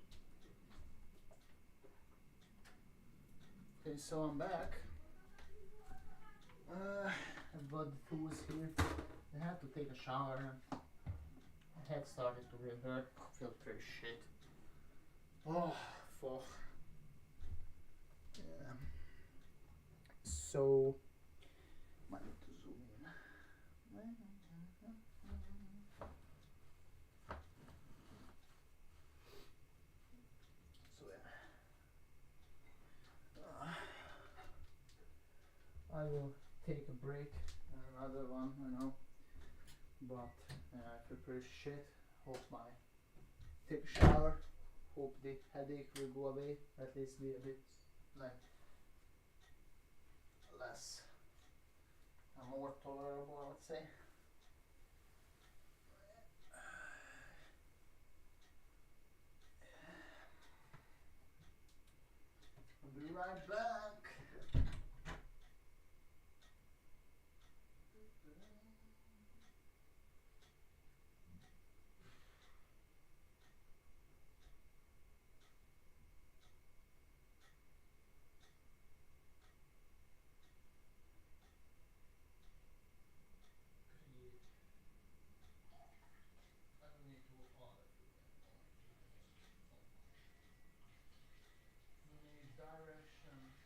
Okay, so I'm back. I've got the tools here. I had to take a shower. My head started to really hurt. I feel pretty shit. Oh, fuck. Yeah. So, might need to zoom in. So yeah. I will take a break, another one, you know. But I feel pretty shit. Hope take a shower. Hope the headache will go away. At least be a bit like less, more tolerable, I would say. I'll be right back. I don't need to all of it anymore. So much. So many directions.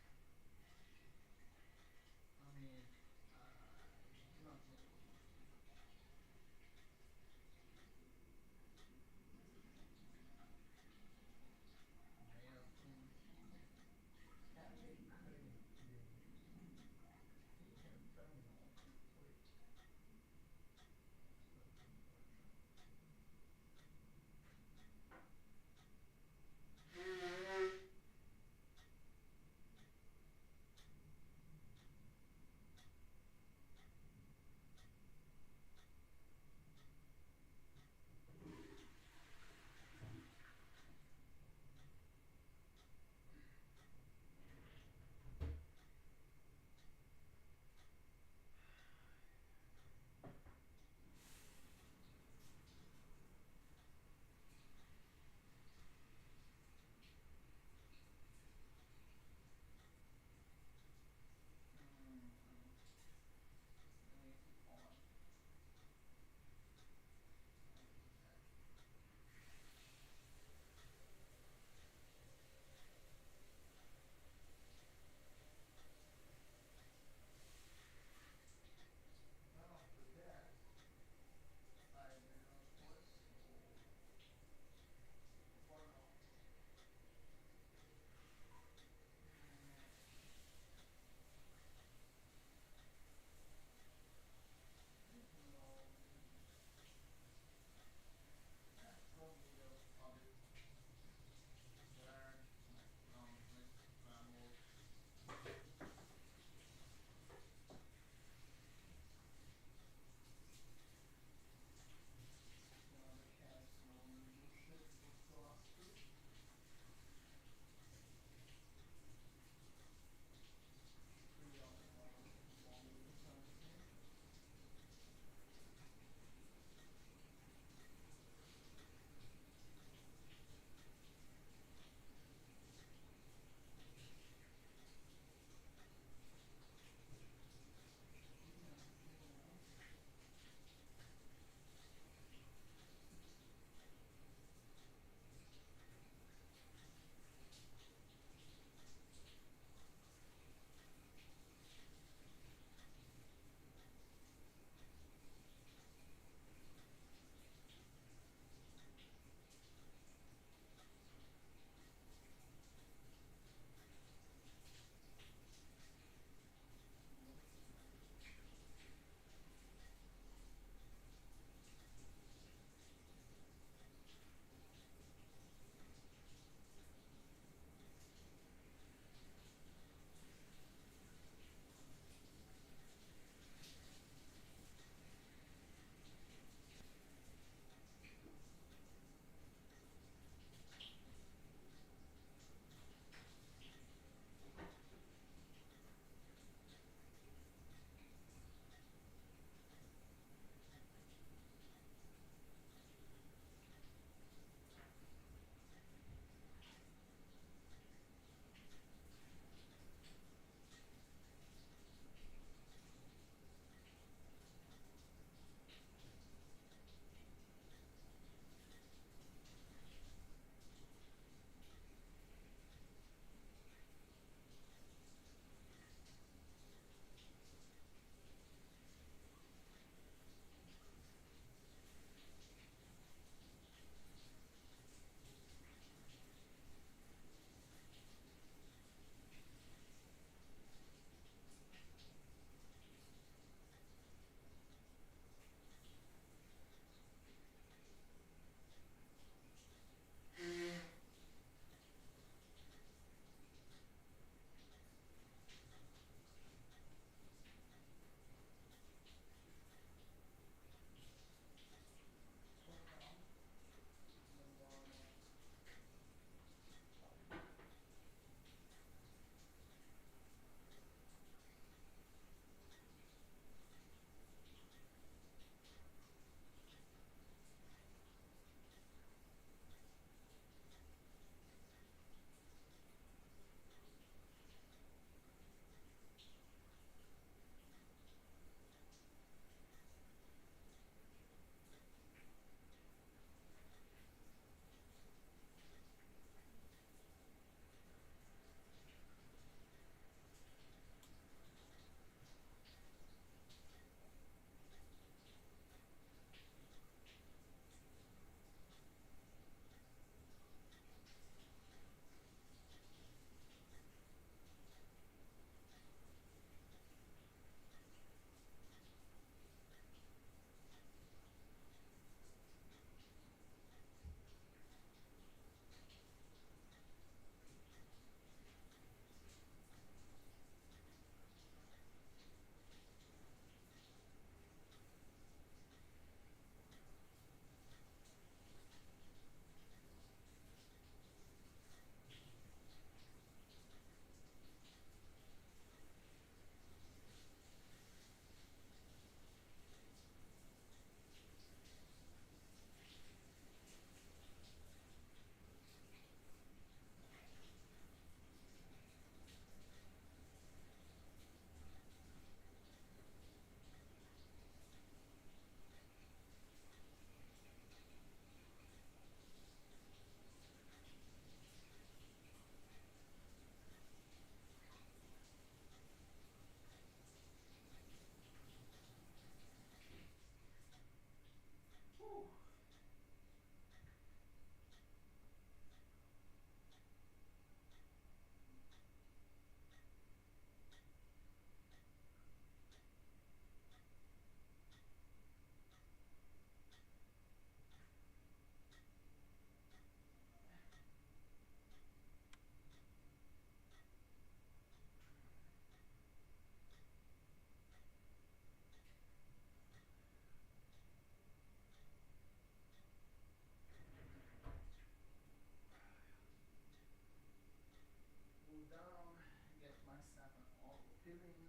Peeling.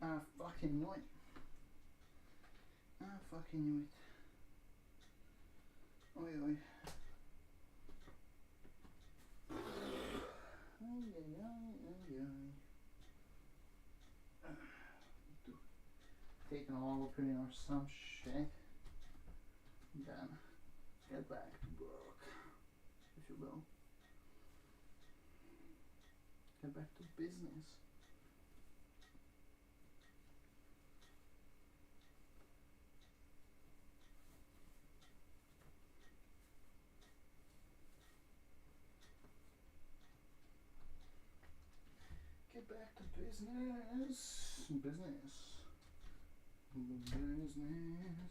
I fucking knew it. I fucking knew it. Oi, oi. Take an olive cream or some shit. Then get back to work, if you will. Get back to business. Get back to business. Business. Business.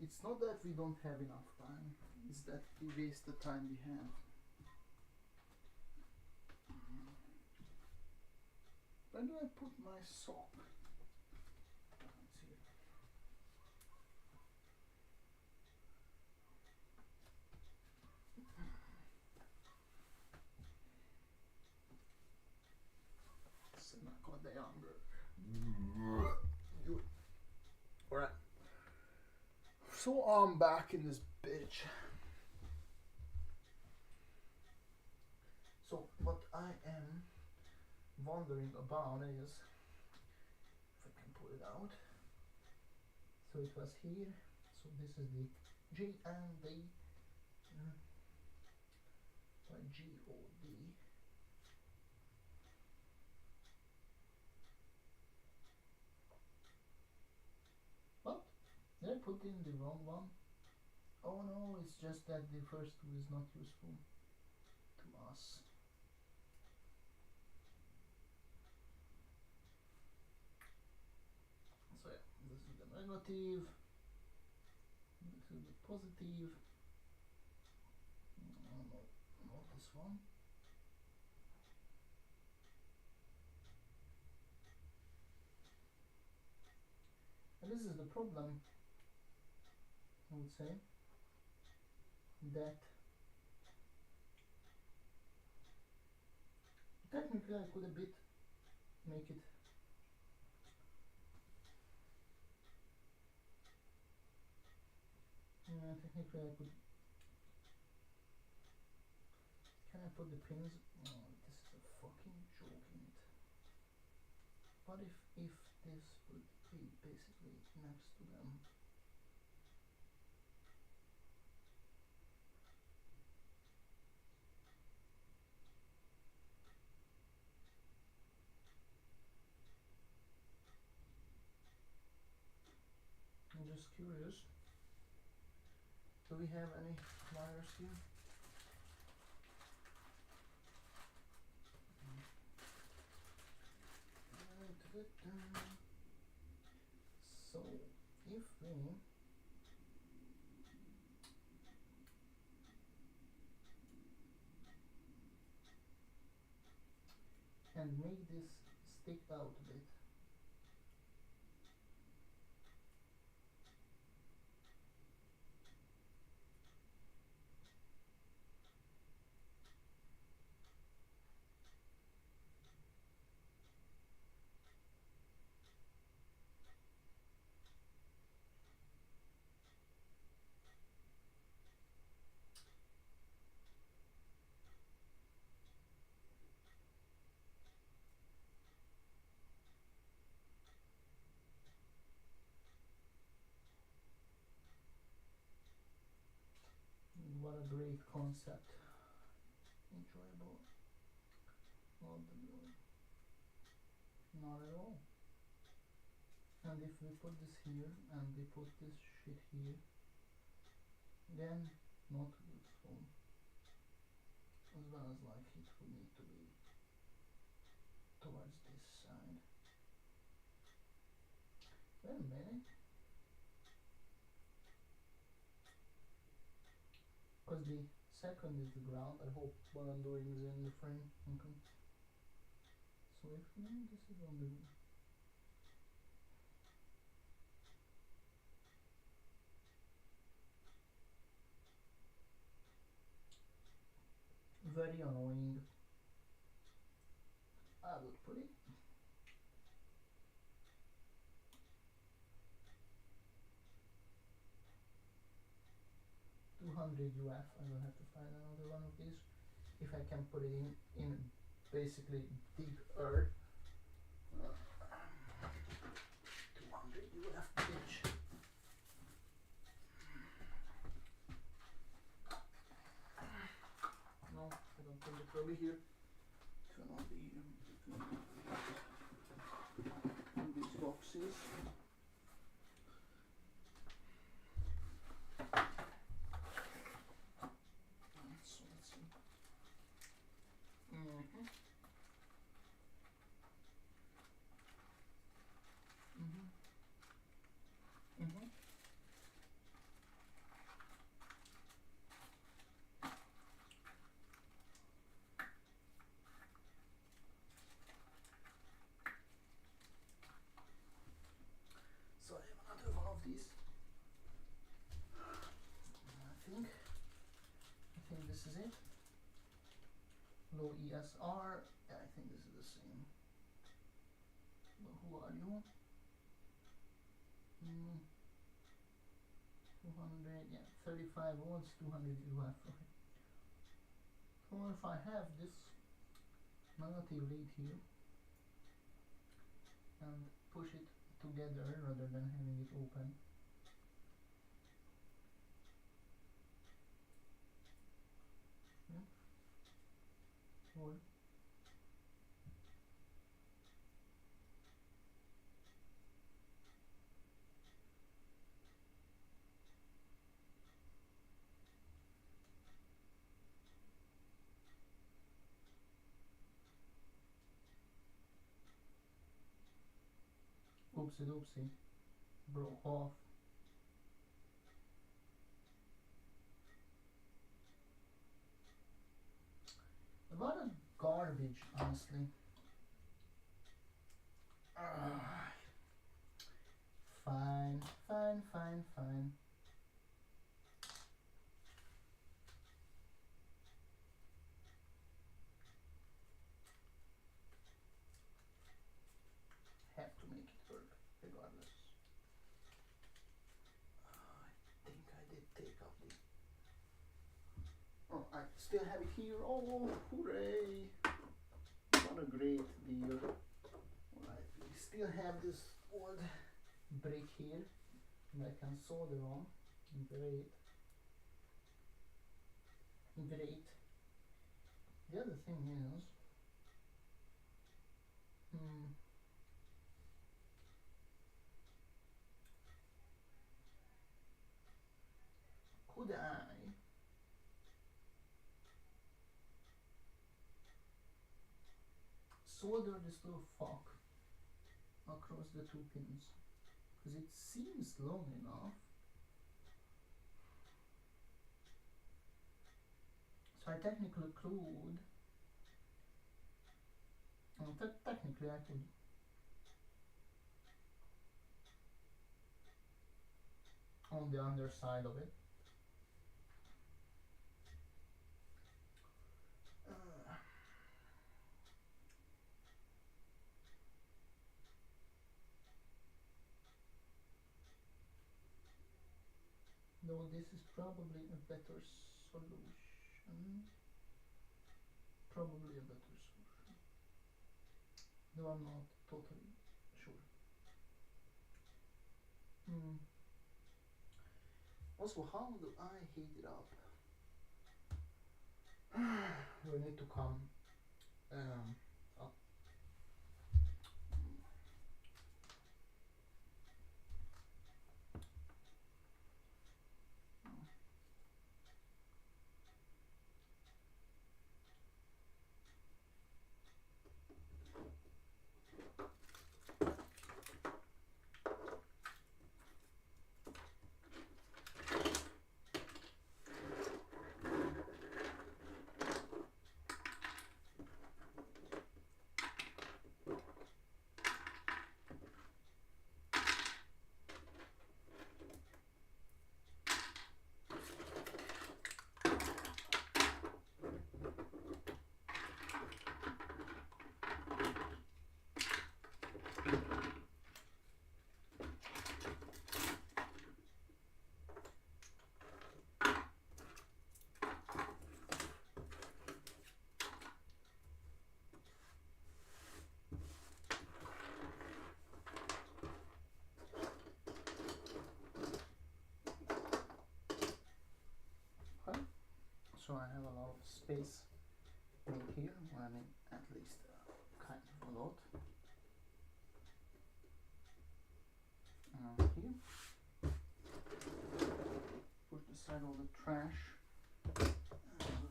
It's not that we don't have enough time, it's that we waste the time we have. Where do I put my sock? It's here. Snacka the younger. Alright. So I'm back in this bitch. So what I am wondering about is, if I can pull it out. So it was here. So this is the G and the G-O-D. What? Did I put in the wrong one? Oh no, it's just that the first two is not useful to us. So yeah, this is the negative, this is the positive. No, not this one. And this is the problem, I would say, that technically I could a bit make it technically I could. Can I put the pins? Oh, this is a fucking joke in it. What if this would be basically next to them? I'm just curious. Do we have any wires here? So if we and make this stick out a bit. What a great concept. Enjoyable. Not at all. And if we put this here and we put this shit here, then not useful. As well as like it would need to be towards this side. Wait a minute. Because the second is the ground. I hope what I'm doing is in the frame. Okay. So if this is on the very annoying. I would put it. $200 UF. I will have to find another one of these. If I can put it in basically deep earth. 200 UF, bitch. No, I don't think it will be here. Turn on these boxes. this is it. Low ESR, yeah, I think this is the same. Well, who are you? 200, yeah, 35 volts, 200 UF, okay. So if I have this negative lead here and push it together rather than having it open, or oopsie doopsie, broke off. A lot of garbage, honestly. Fine, fine, fine, fine. Have to make it work, regardless. I think I did take out the... Oh, I still have it here. Oh, hooray! What a great deal. Alright, we still have this old brick here that I can solder on. Great. Great. The other thing is... could I solder this little fuck across the two pins? Because it seems long enough. So I technically could, technically I could on the underside of it. Though this is probably a better solution. Probably a better solution. Though I'm not totally sure. Also, how do I heat it up? We need to come up. So I have a lot of space in here, I mean at least kind of a lot. Here, push aside all the trash. What I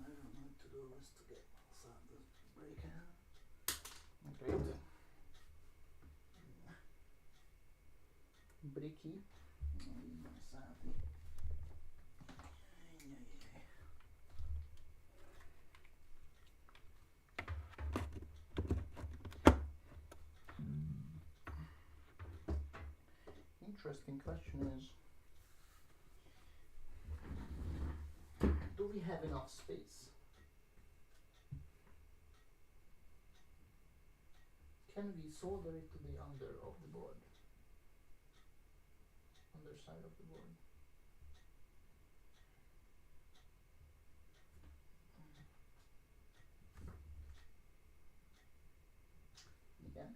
don't need to do is to get outside the break out. Great. Bricky. Interesting question is, do we have enough space. Can we solder it to the under of the board? Underside of the board. Yes.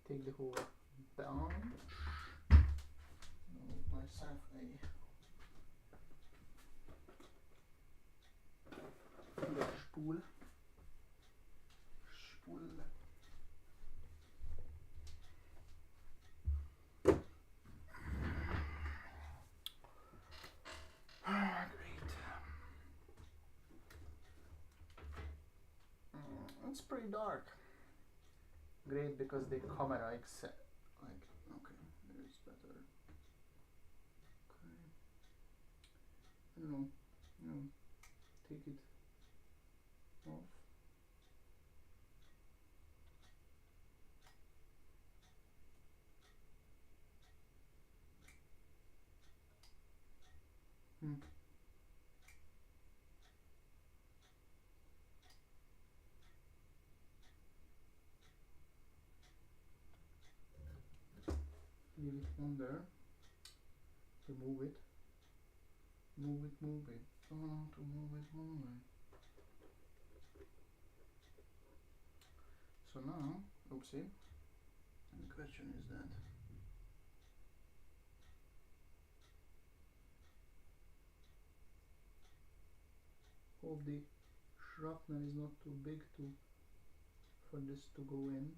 Take the whole down. Make myself a spool. Great. It's pretty dark. Great, because the camera accept. Like, okay, there is better. Okay. I don't know. Take it off. Leave it on there. Remove it. Move it. Oh, to move it. So now, oopsie. And the question is that hope the shrapnel is not too big for this to go in.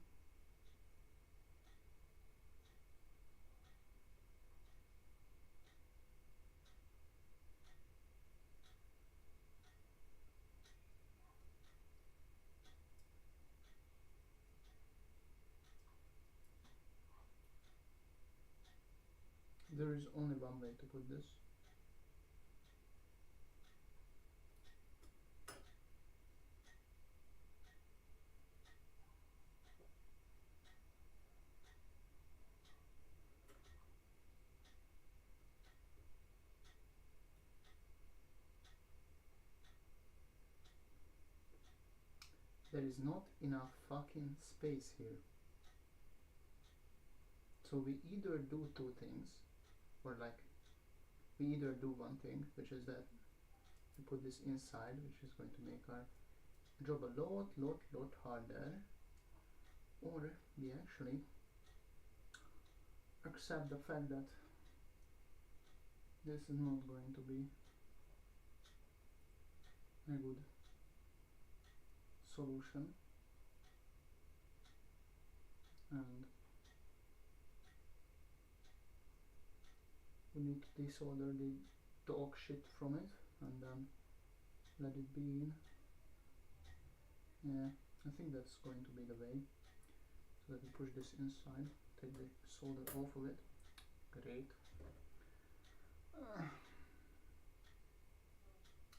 There is only one way to put this. There is not enough fucking space here. So we either do two things, or like, we either do one thing, which is that we put this inside, which is going to make our job a lot harder, or we actually accept the fact that this is not going to be a good solution, and we need to desolder the dog shit from it and then let it be in. Yeah, I think that's going to be the way. So that we push this inside, take the solder off of it. Great. I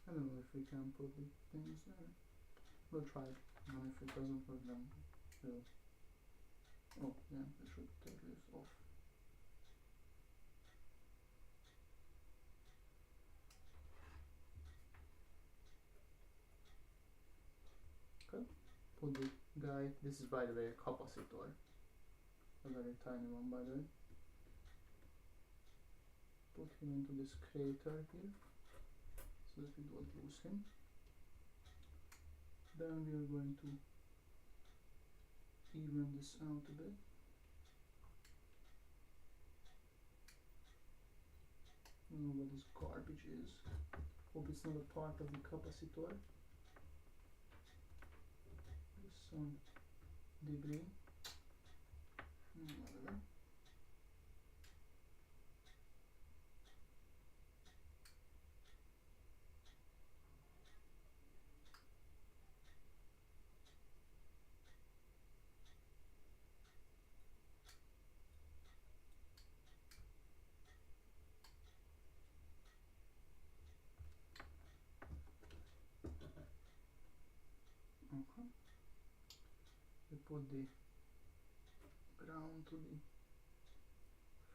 don't know if we can put the things there. We'll try it, and if it doesn't work, then we'll. Oh yeah, I should take this off. Okay, put the guy. This is, by the way, a capacitor, a very tiny one, by the way. Put him into this crater here, so that we don't lose him. Then we are going to even this out a bit. I don't know what this garbage is. Hope it's not a part of the capacitor. There's some debris. Whatever. Okay. We put the ground to the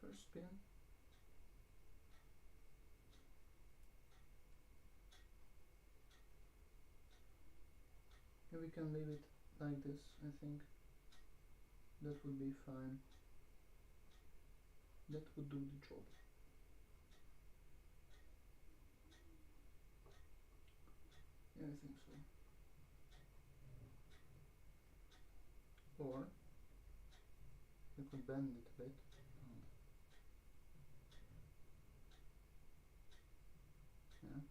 first pin. we can leave it like this. I think that would be fine. That would do the job. Yeah, I think so. Or we could bend it a bit. Yeah.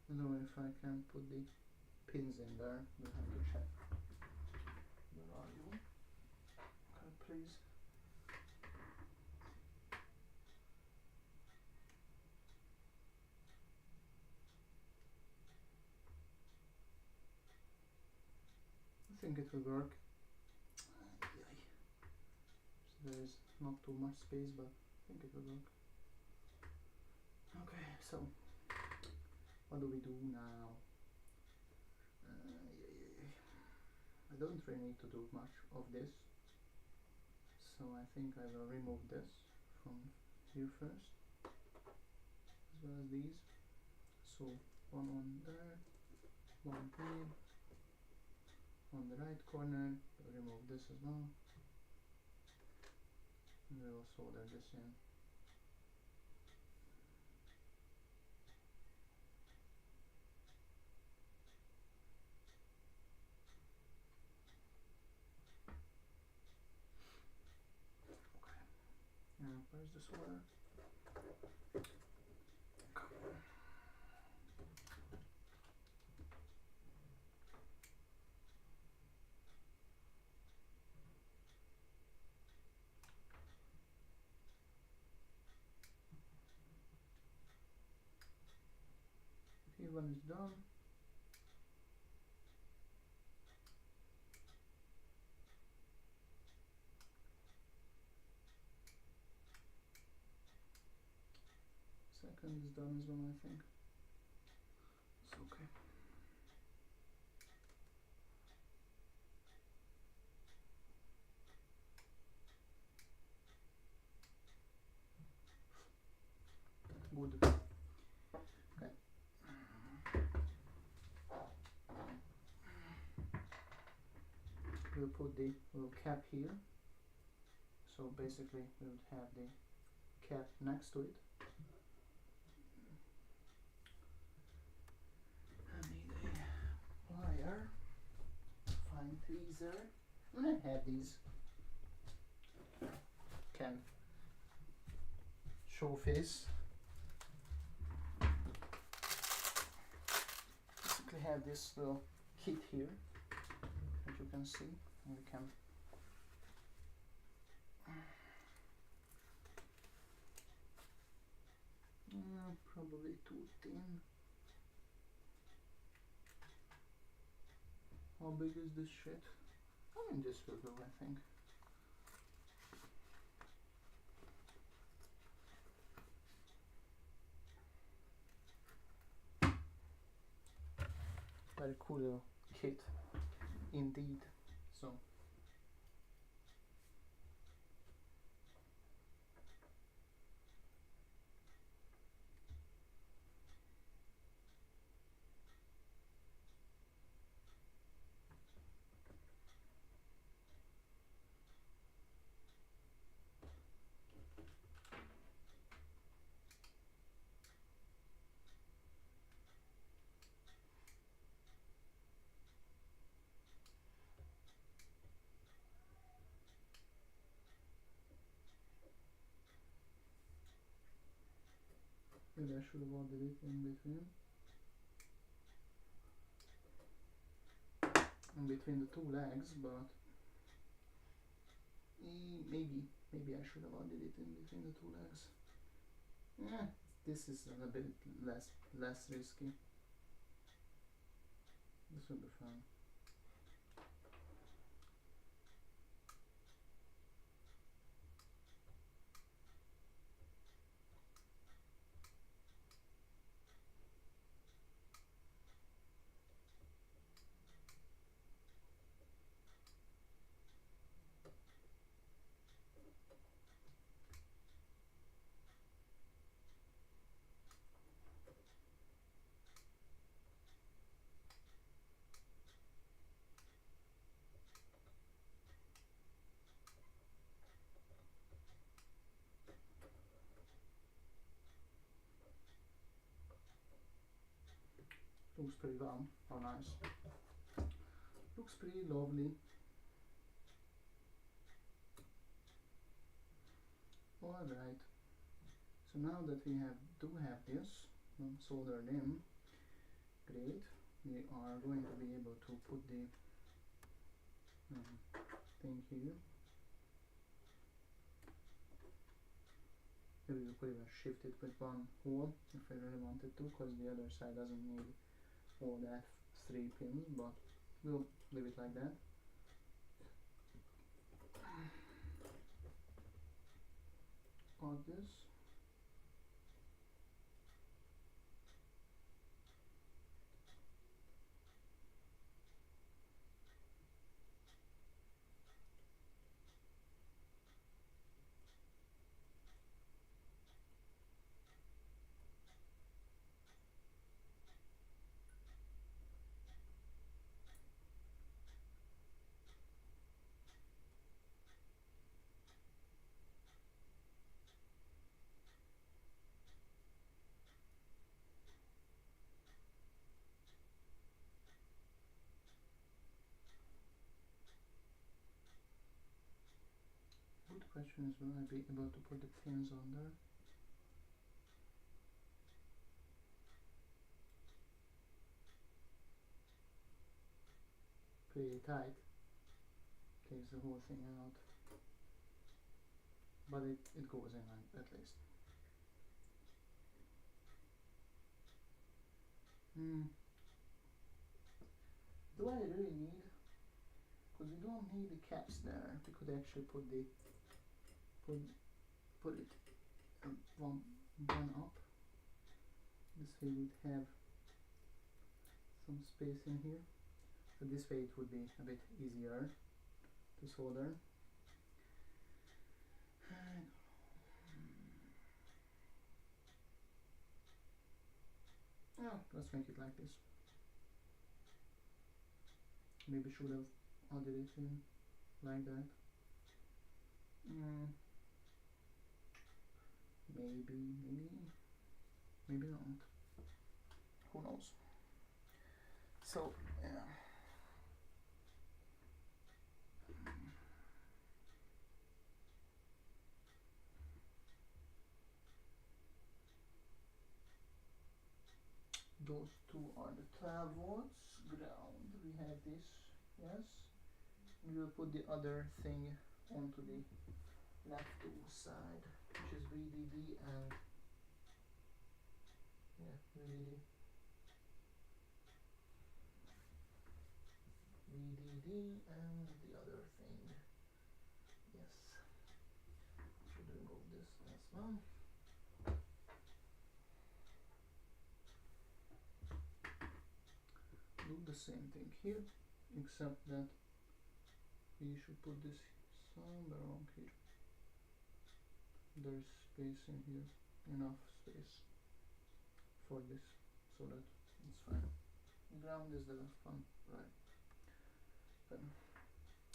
I don't know if I can put the pins in there. We'll have to check. Where are you? Okay, please. I think it will work. So there is not too much space, but I think it will work. Okay, so what do we do now? I don't really need to do much of this, so I think I will remove this from here first, as well as these. So one on there, one here, on the right corner. We'll remove this as well, and we will solder this in. Where's the solder? Okay, when it's done, second is done as well, I think. It's okay. Good. Okay. We'll put the little cap here. So basically we would have the cap next to it. I need a plier, fine tweezer. I'm gonna have these can show face. Basically have this little kit here that you can see, and we can probably too thin. How big is this shit? I mean, this will do, I think. Very cool little kit indeed. So maybe I should have ordered it in between. In between the two legs, but maybe I should have ordered it in between the two legs. Yeah, this is a bit less risky. This will be fine. looks pretty well. How nice. Looks pretty lovely. Alright. So now that we do have this soldered in, great. We are going to be able to put the thing here. Maybe we could even shift it with one hole if I really wanted to, because the other side doesn't need all that 3 pins, but we'll leave it like that. Got this. Good question is, will I be able to put the pins on there? Pretty tight. Takes the whole thing out. But it goes in at least. Do I really need? Because we don't need the caps there. We could actually put it one up. This way we'd have some space in here. So this way it would be a bit easier to solder. Oh, let's make it like this. Maybe should have added it in like that. Maybe not. Who knows? So yeah. Those two are the 12 volts ground. We have this, yes. We will put the other thing onto the left side, which is VDD and VDD and the other thing. Yes. Should remove this as well. Do the same thing here, except that we should put this somewhere around here. There's space in here, enough space for this, so that it's fine. Ground is the last one, right? Then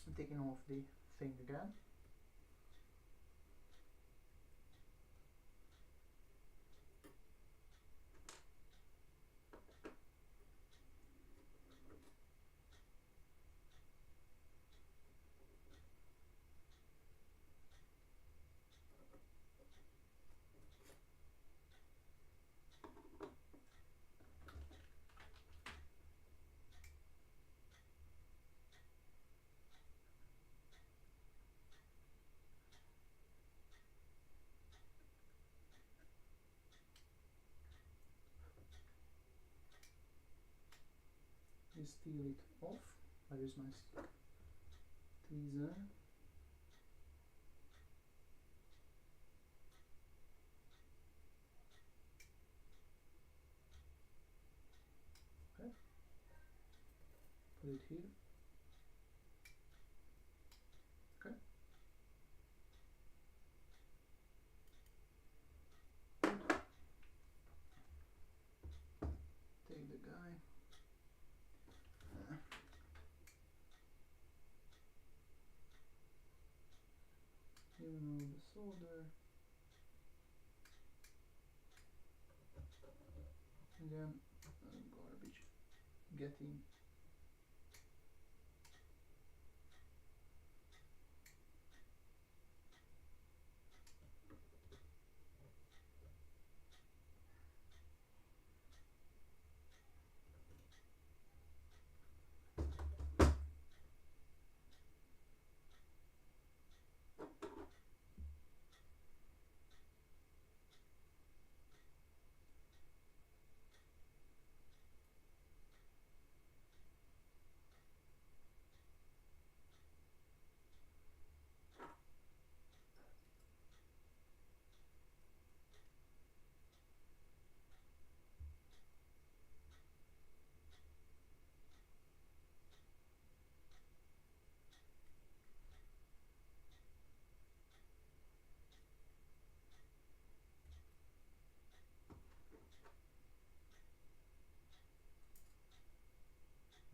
I'm taking off the thing again. Steal it off. Where is my tweezer? Okay. Put it here. Okay. Take the guy. Remove the solder. Again, garbage getting.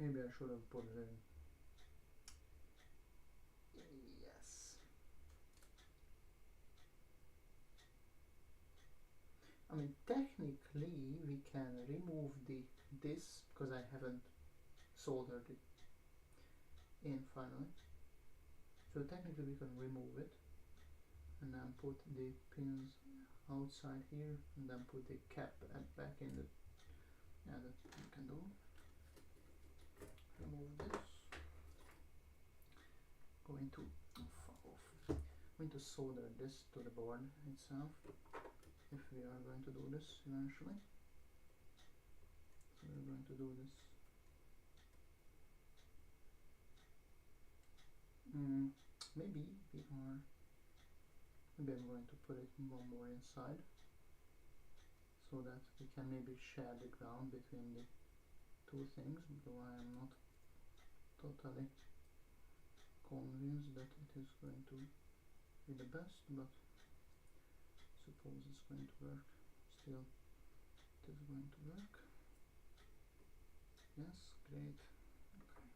Maybe I should have put it in. Yes. I mean, technically we can remove this because I haven't soldered it in finally. So technically we can remove it and then put the pins outside here and then put the cap back in the, yeah, that we can do. Remove this. Going to, oh, fuck off. Going to solder this to the board itself if we are going to do this eventually. So we're going to do this. Maybe I'm going to put it one more inside so that we can maybe share the ground between the two things, though I am not totally convinced that it is going to be the best, but suppose it's going to work. Still, it is going to work. Yes, great. Okay.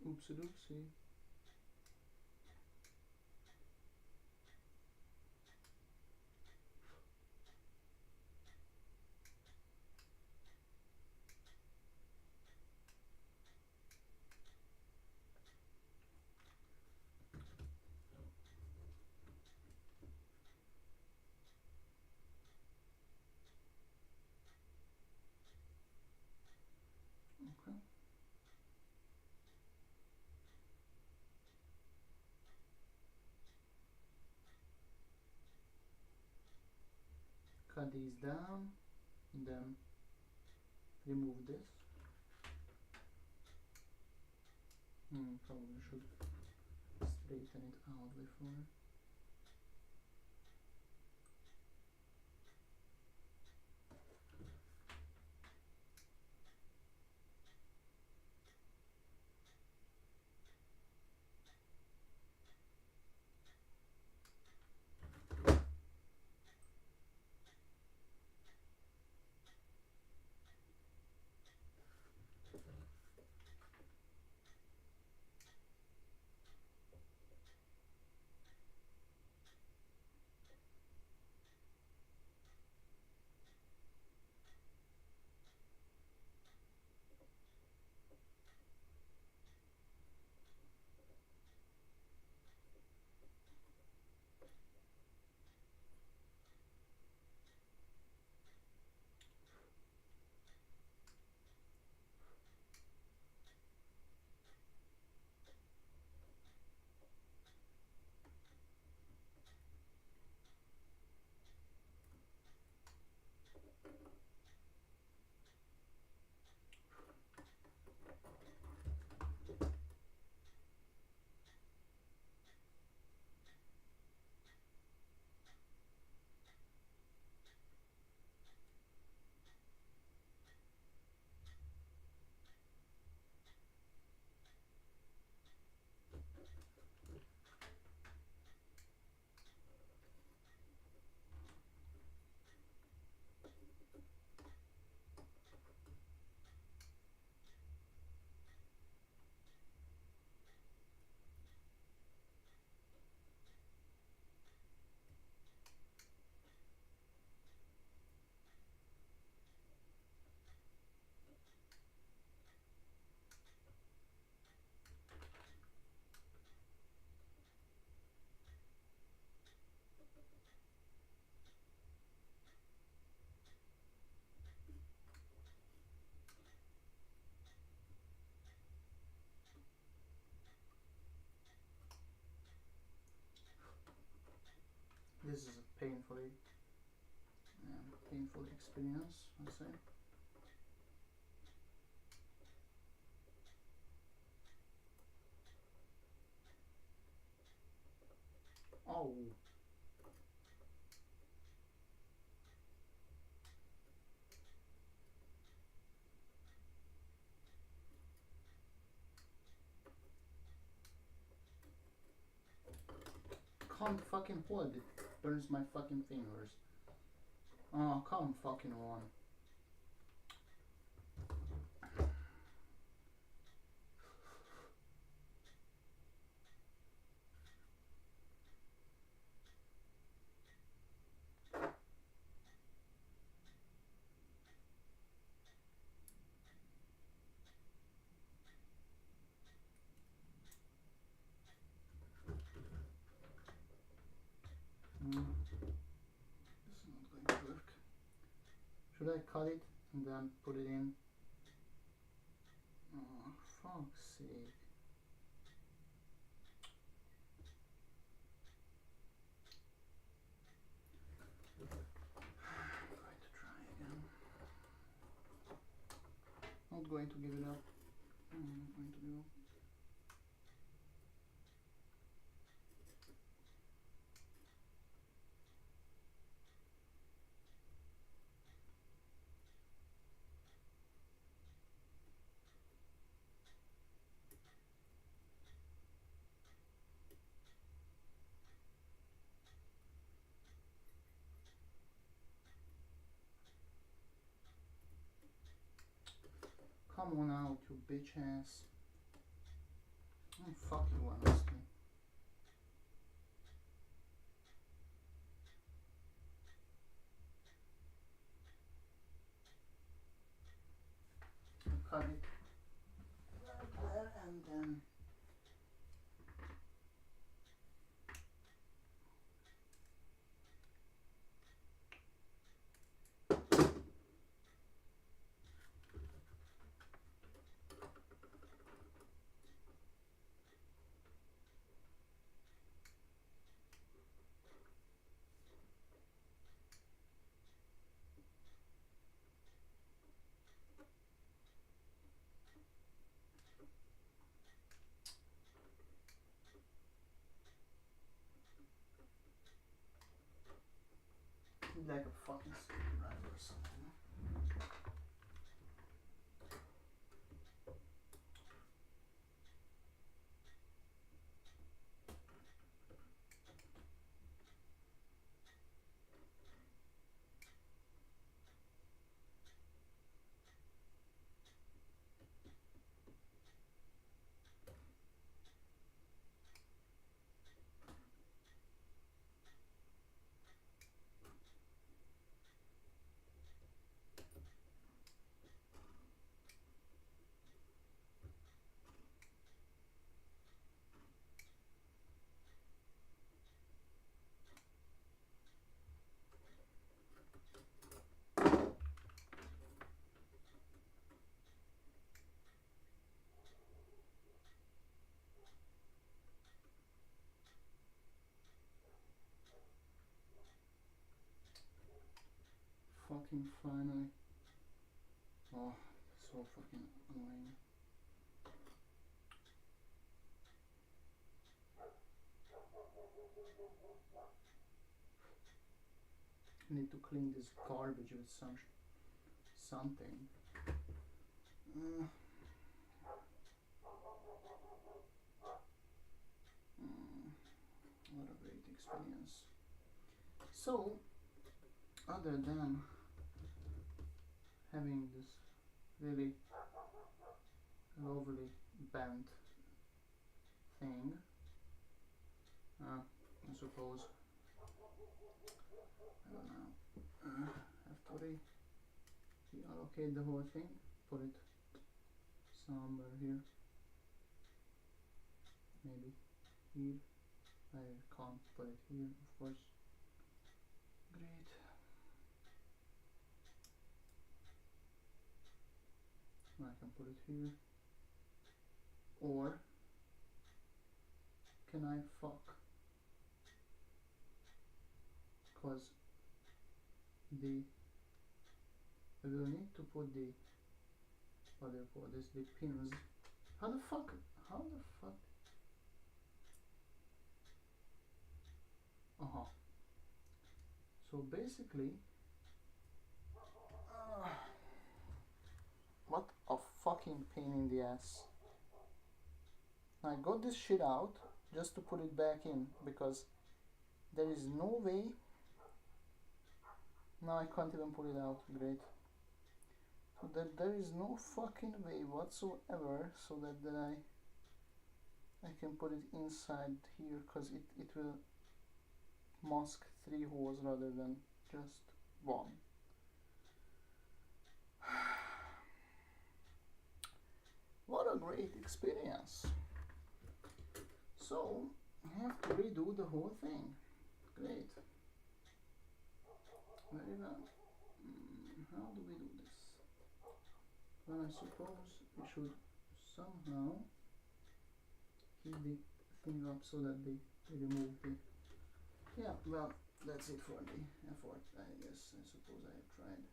Oopsie doopsie. Okay. Cut these down and then remove this. Probably should straighten it out before. painful experience, I say. Oh. Can't fucking hold it. Burns my fucking fingers. Oh, come fucking on. This is not going to work. Should I cut it and then put it in? Oh, fuck's sake. I'm going to try again. Not going to give it up. I'm not going to give up. Come on out, you bitch ass. Oh, fuck you, honestly. Cut it right there and then like a fucking screwdriver or something. Fucking finally. Oh, so fucking annoying. I need to clean this garbage with something. What a great experience. So, other than having this really lovely bent thing, I suppose I don't know, have to reallocate the whole thing, put it somewhere here, maybe here. I can't put it here, of course. Great. I can put it here. Or can I fuck? Because the we will need to put the, what do you call this, the pins. How the fuck, so basically, what a fucking pain in the ass. I got this shit out just to put it back in, because there is no way. Now I can't even pull it out. Great. So that there is no fucking way whatsoever so that then I can put it inside here, because it will mask 3 holes rather than just 1. What a great experience. So I have to redo the whole thing. Great. Very well. How do we do this? Well, I suppose we should somehow heat the thing up so that they remove the... Yeah, well, that's it for the effort, I guess. I suppose I have tried.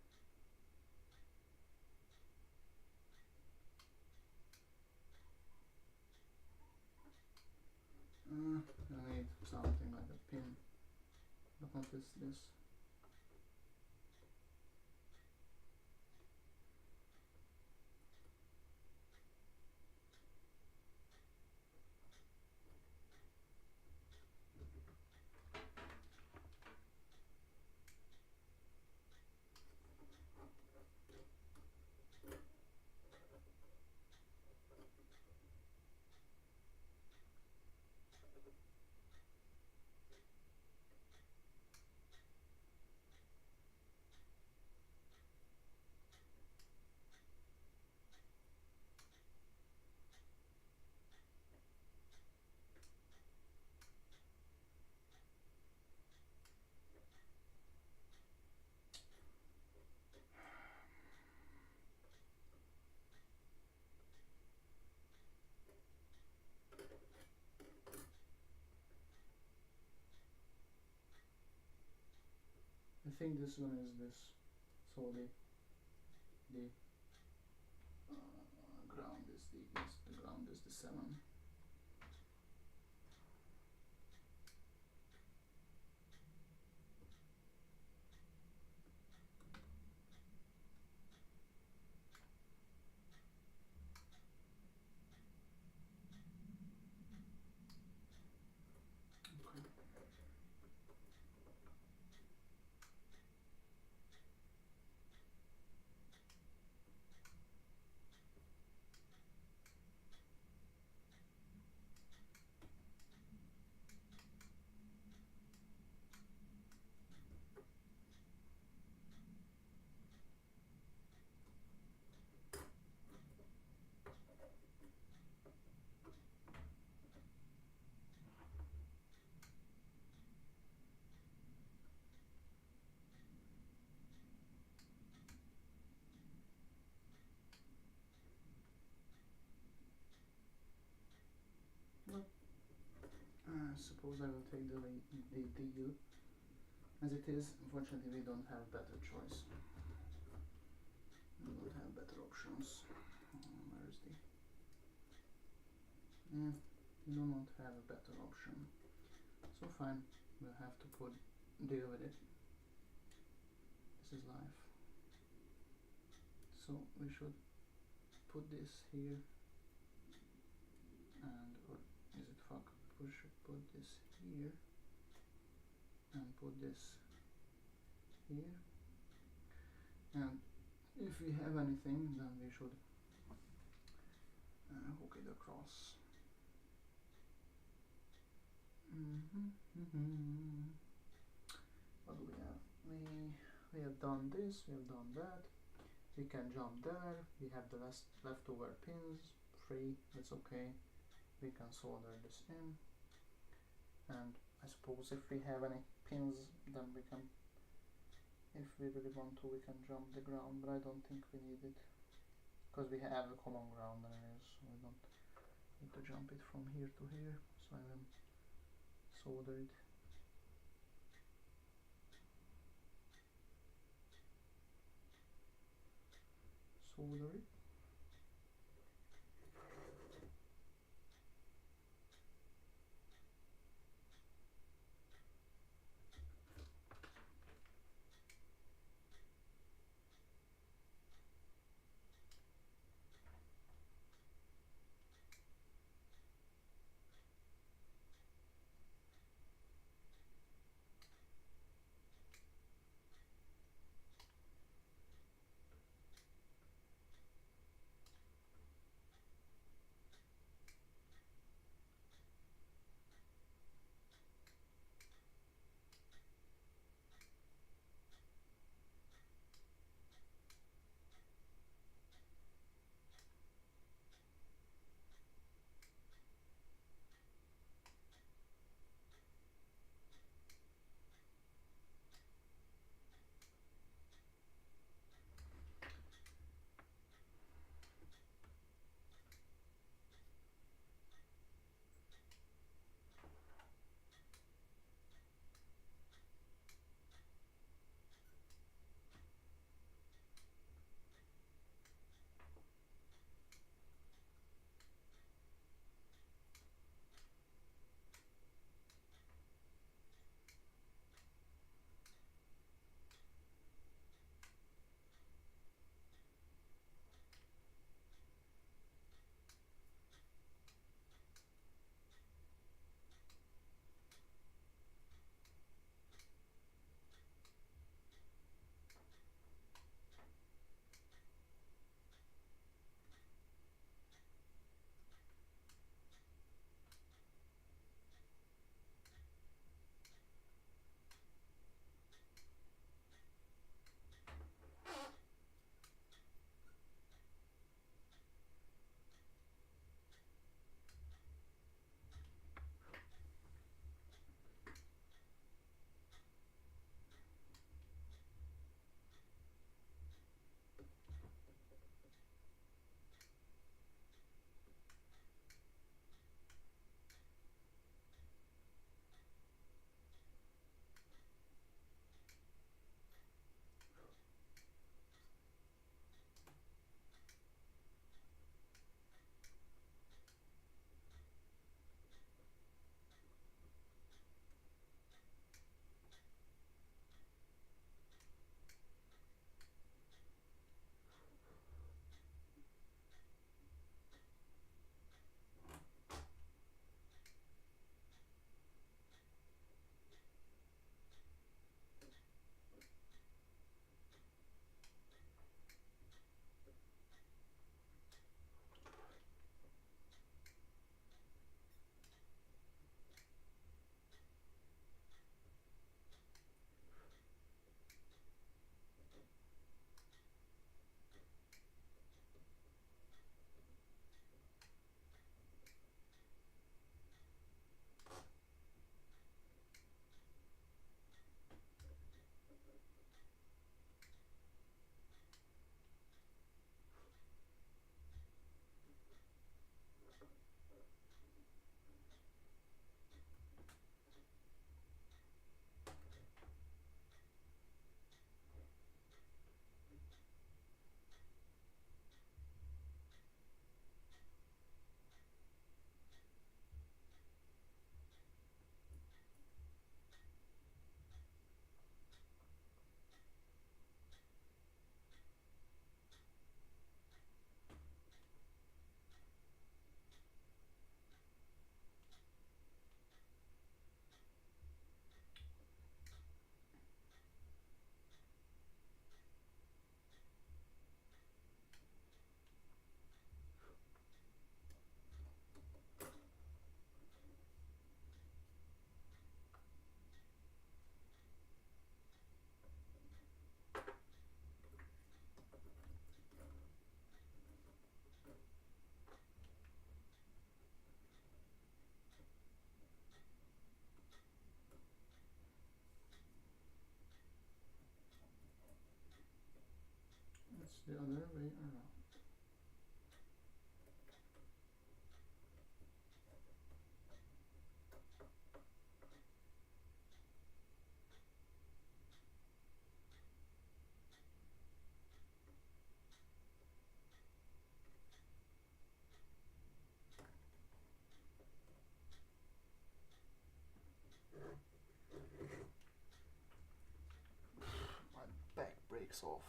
I need something like a pin, but not this. I think this one is this. So the ground is the ground is the 7. I suppose I will take the deal as it is. Unfortunately, we don't have better choice. We don't have better options. Where is the... we do not have a better option. So fine, we'll have to deal with it. This is life. So we should put this here, and or is it fuck? We should put this here and put this here, and if we have anything, then we should hook it across. What do we have? We have done this, we have done that. We can jump there. We have the leftover pins, 3, that's okay. We can solder this in, and I suppose if we have any pins, then we can, if we really want to, we can jump the ground, but I don't think we need it, because we have a common ground anyways, so we don't need to jump it from here to here. So I will solder it. solder it. It's the other way around. takes off.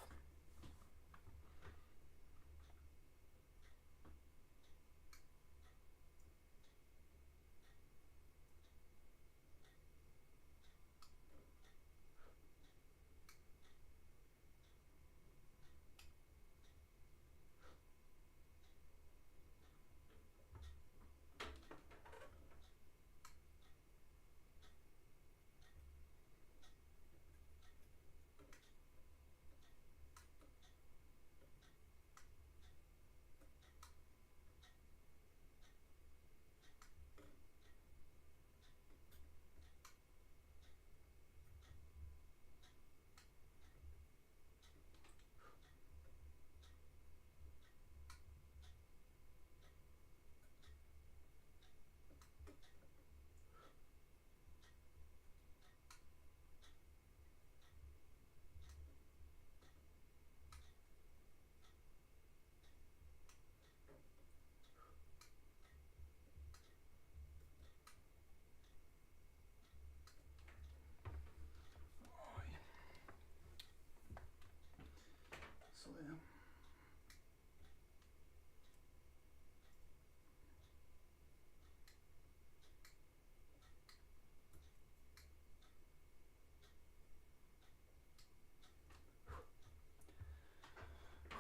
So yeah.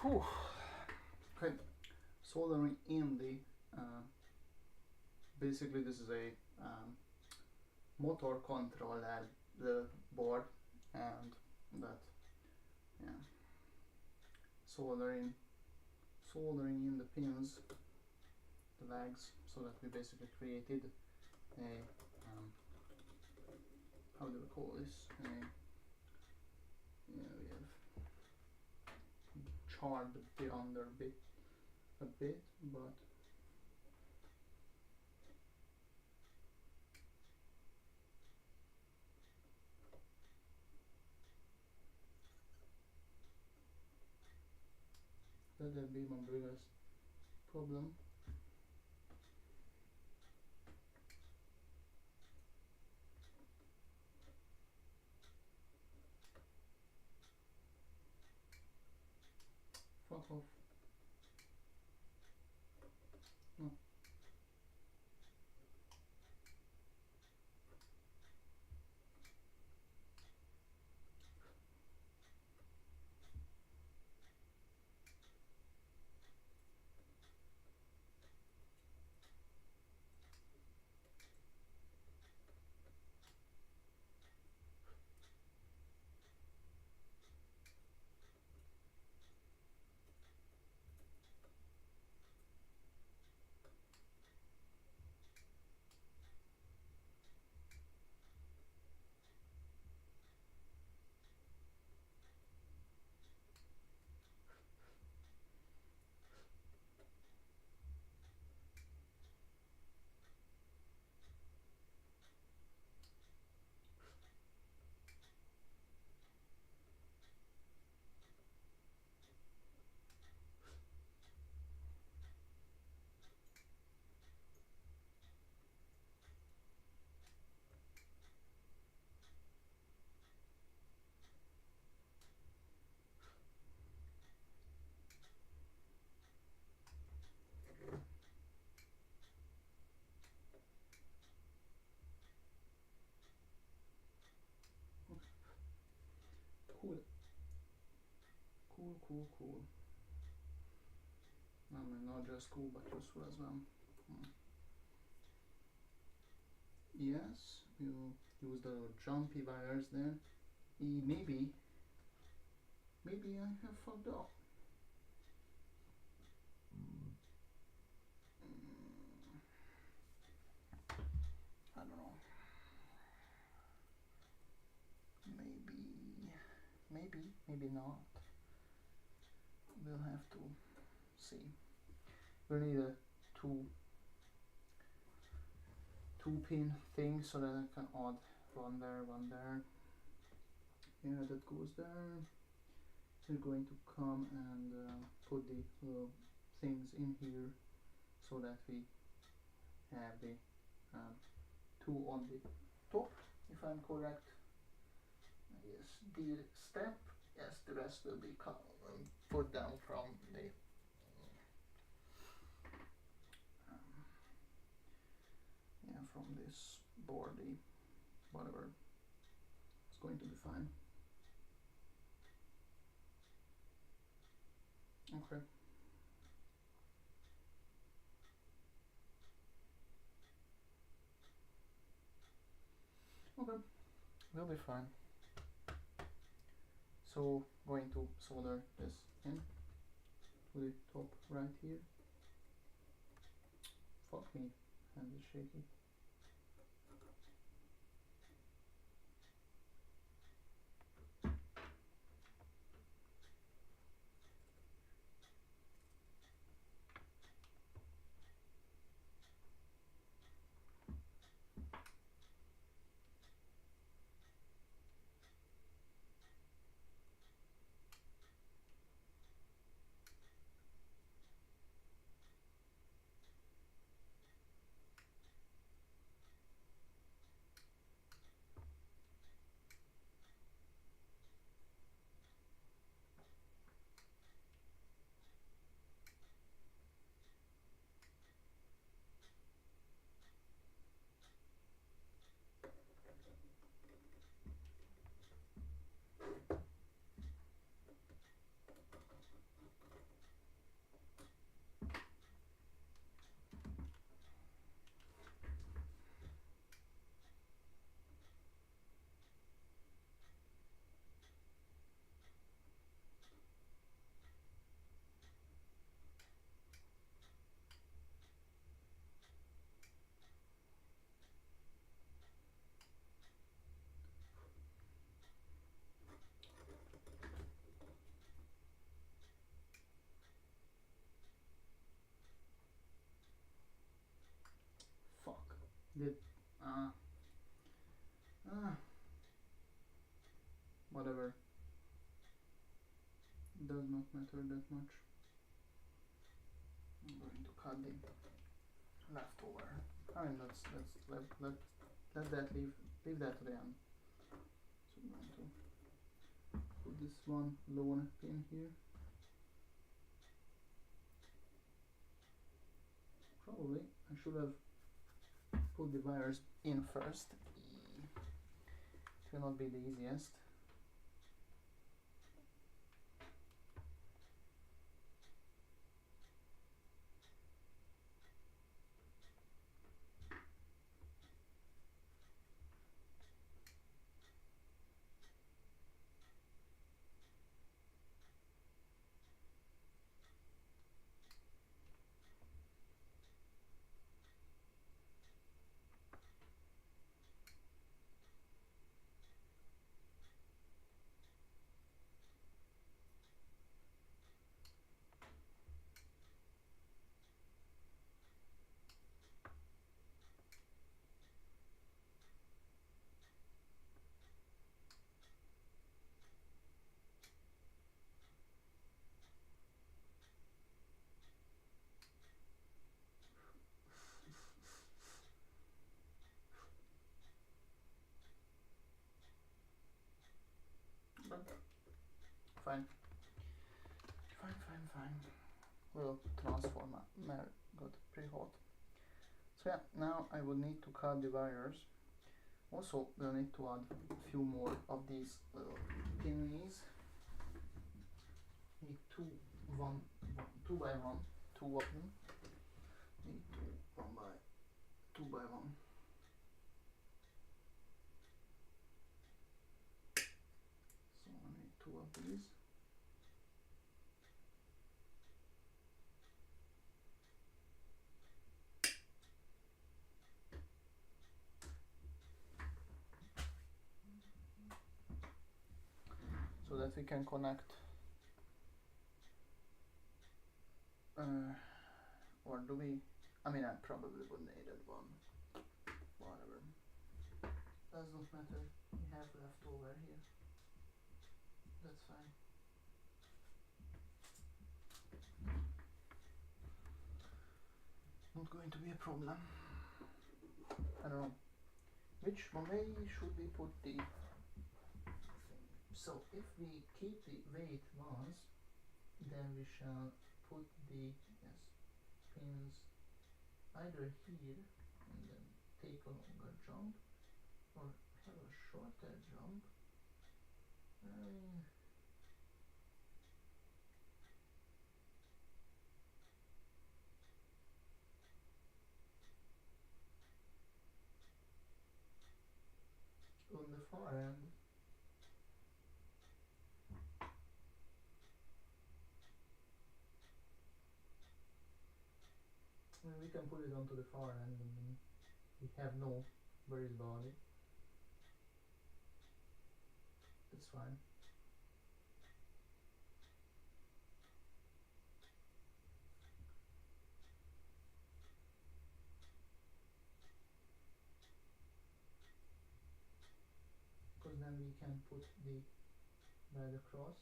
Whew. Okay, soldering in the basically this is a motor controller, the board, and that, yeah, soldering in the pins, the legs, so that we basically created a how do we call this? Yeah, we have charred the under a bit, but that'll be my biggest problem. Fuck off. No. Cool. I mean, not just cool, but useful as well. Yes, you use the jumpy wires there. Maybe I have fucked up. I don't know. Maybe not. We'll have to see. We need a two pin thing so that I can add one there. Yeah, that goes there. We're going to come and put the little things in here so that we have the two on the top, if I'm correct. Yes, the step yes, the rest will be put down from the yeah, from this boardy whatever. It's going to be fine. Okay. Okay, we'll be fine. So going to solder this in to the top right here. Fuck me, hand is shaky. Fuck. Did whatever. Does not matter that much. I'm going to cut the leftover. I mean, let's let that leave that to the end. So I'm going to put this one lone pin here. Probably I should have put the wires in first. It will not be the easiest. Fine. Fine. Well, transformer got pretty hot. So yeah, now I will need to cut the wires. Also, we'll need to add a few more of these little pinies. Need two by one, two of them. Need two by one. So I need two of these. So that we can connect, or do we? I mean, I probably would need it one. Whatever. Does not matter. We have left over here. That's fine. Not going to be a problem. I don't know. Which way should we put the So if we keep the weight once, then we shall put the pins either here and then take a longer jump, or have a shorter jump. On the far end, we can put it onto the far end and then we have no worries about it. That's fine. Because then we can put the bed across.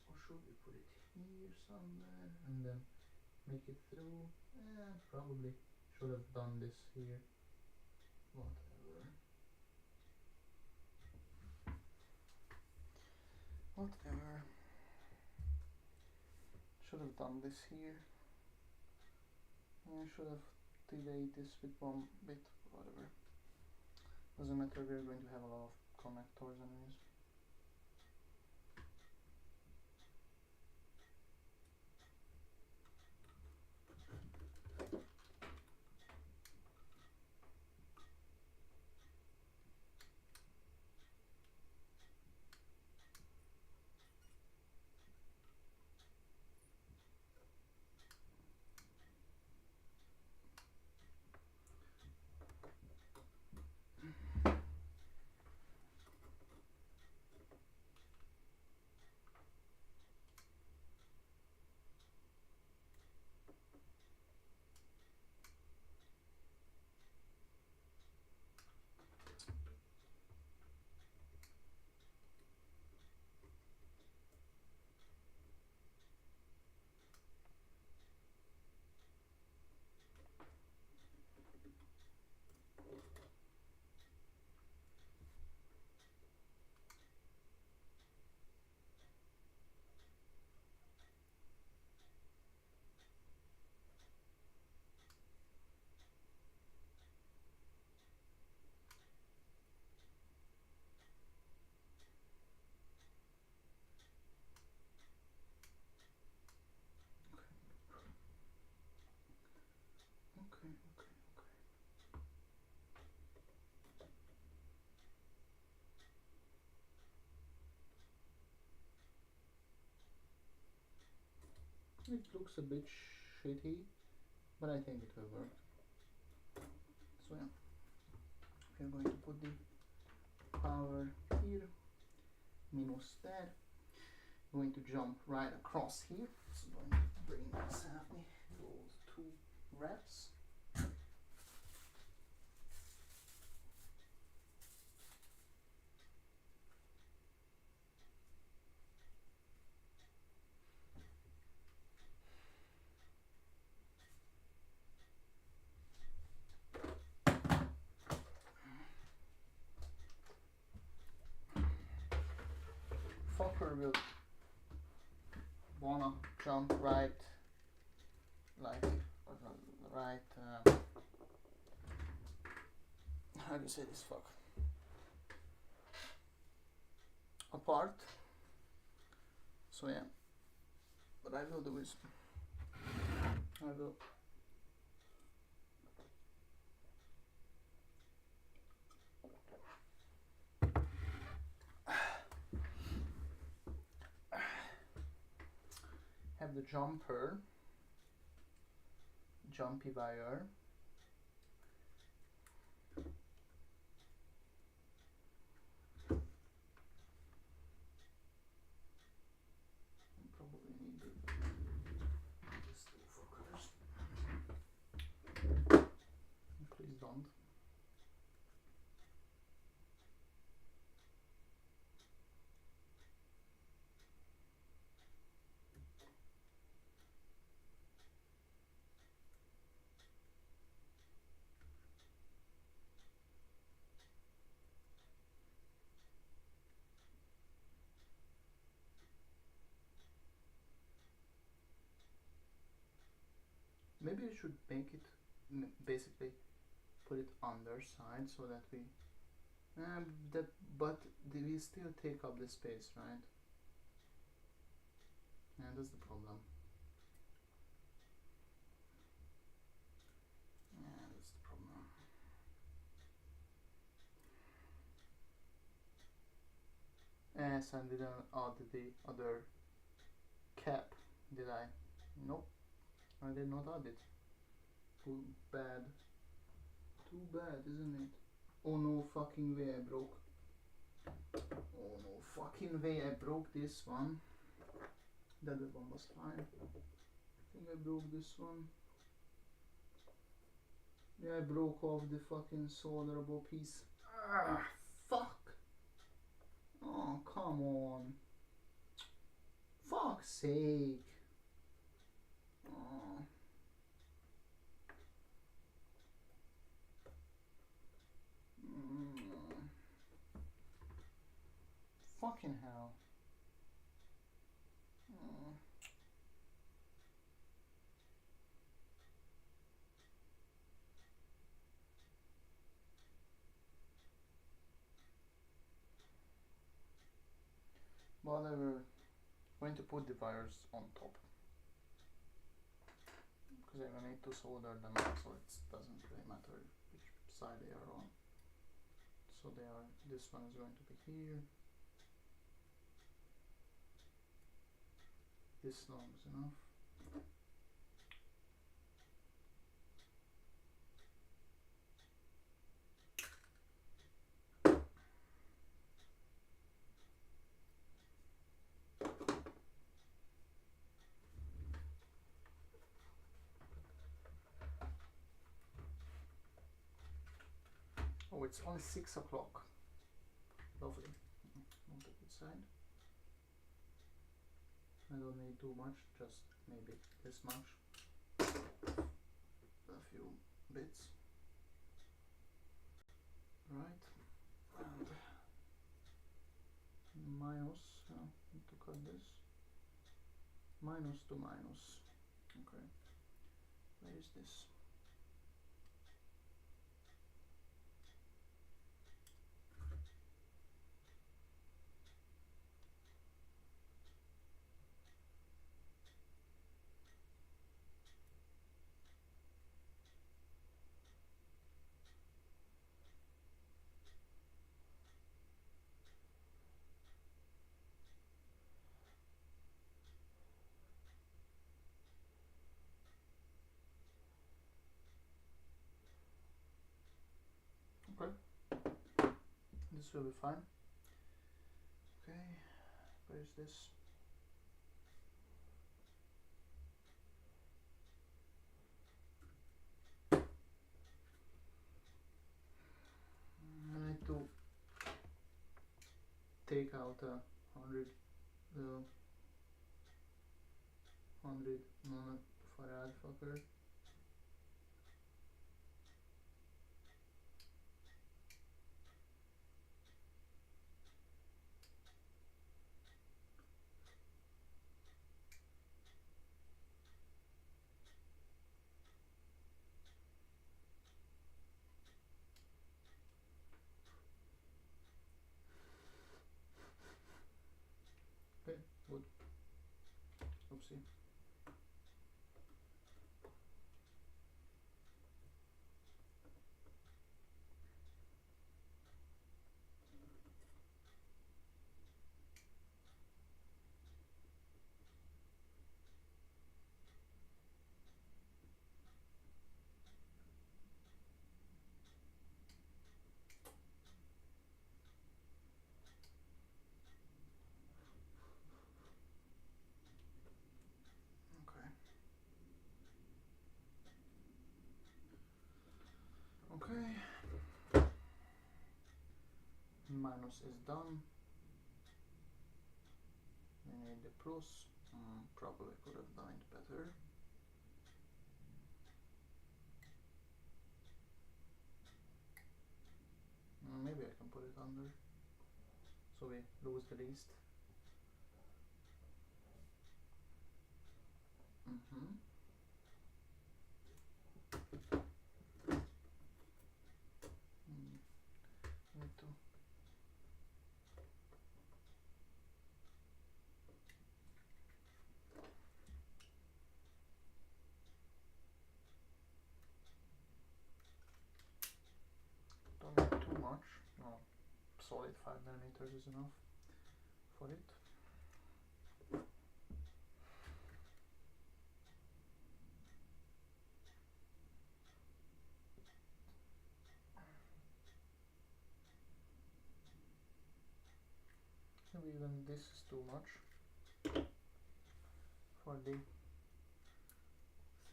Or should we put it here somewhere and then make it through? Probably should have done this here. Whatever. Should have done this here. I should have delayed this with one bit, whatever. Doesn't matter, we're going to have a lot of connectors anyways. Okay. It looks a bit shitty, but I think it will work. So yeah, we're going to put the power here, minus that. I'm going to jump right across here. So I'm going to bring myself those two wraps. Fucker will wanna jump right, like, right, how do you say this, fuck, apart. So yeah, what I will do is, I will have the jumpy wire probably need these two fuckers. Please don't. maybe I should make it basically put it underside so that we but we still take up the space, right? Yeah, that's the problem. Yeah, that's the problem. Yes, I didn't add the other cap, did I? Nope, I did not add it. Too bad. Too bad, isn't it? Oh no fucking way, I broke. Oh no fucking way, I broke this one. The other one was fine. I think I broke this one. Yeah, I broke off the fucking solderable piece. Ah, fuck! Oh, come on. Fuck's sake. Oh. Fucking hell. Whatever. Going to put the wires on top because I need to solder them out, so it doesn't really matter which side they are on. So they are. This one is going to be here. This long is enough. Oh, it's only 6 o'clock. Lovely. On the good side. I don't need too much, just maybe this much. A few bits. Right. And minus, need to cut this. Minus to minus. Okay. Where is this? Okay. This will be fine. Okay. Where is this? I need to take out a 100 nanofarad fucker. Okay, good. Oopsie. Okay. Minus is done. We need the plus. Probably could have done it better. Maybe I can put it under so we lose the least. solid 5mm is enough for it. Maybe even this is too much for the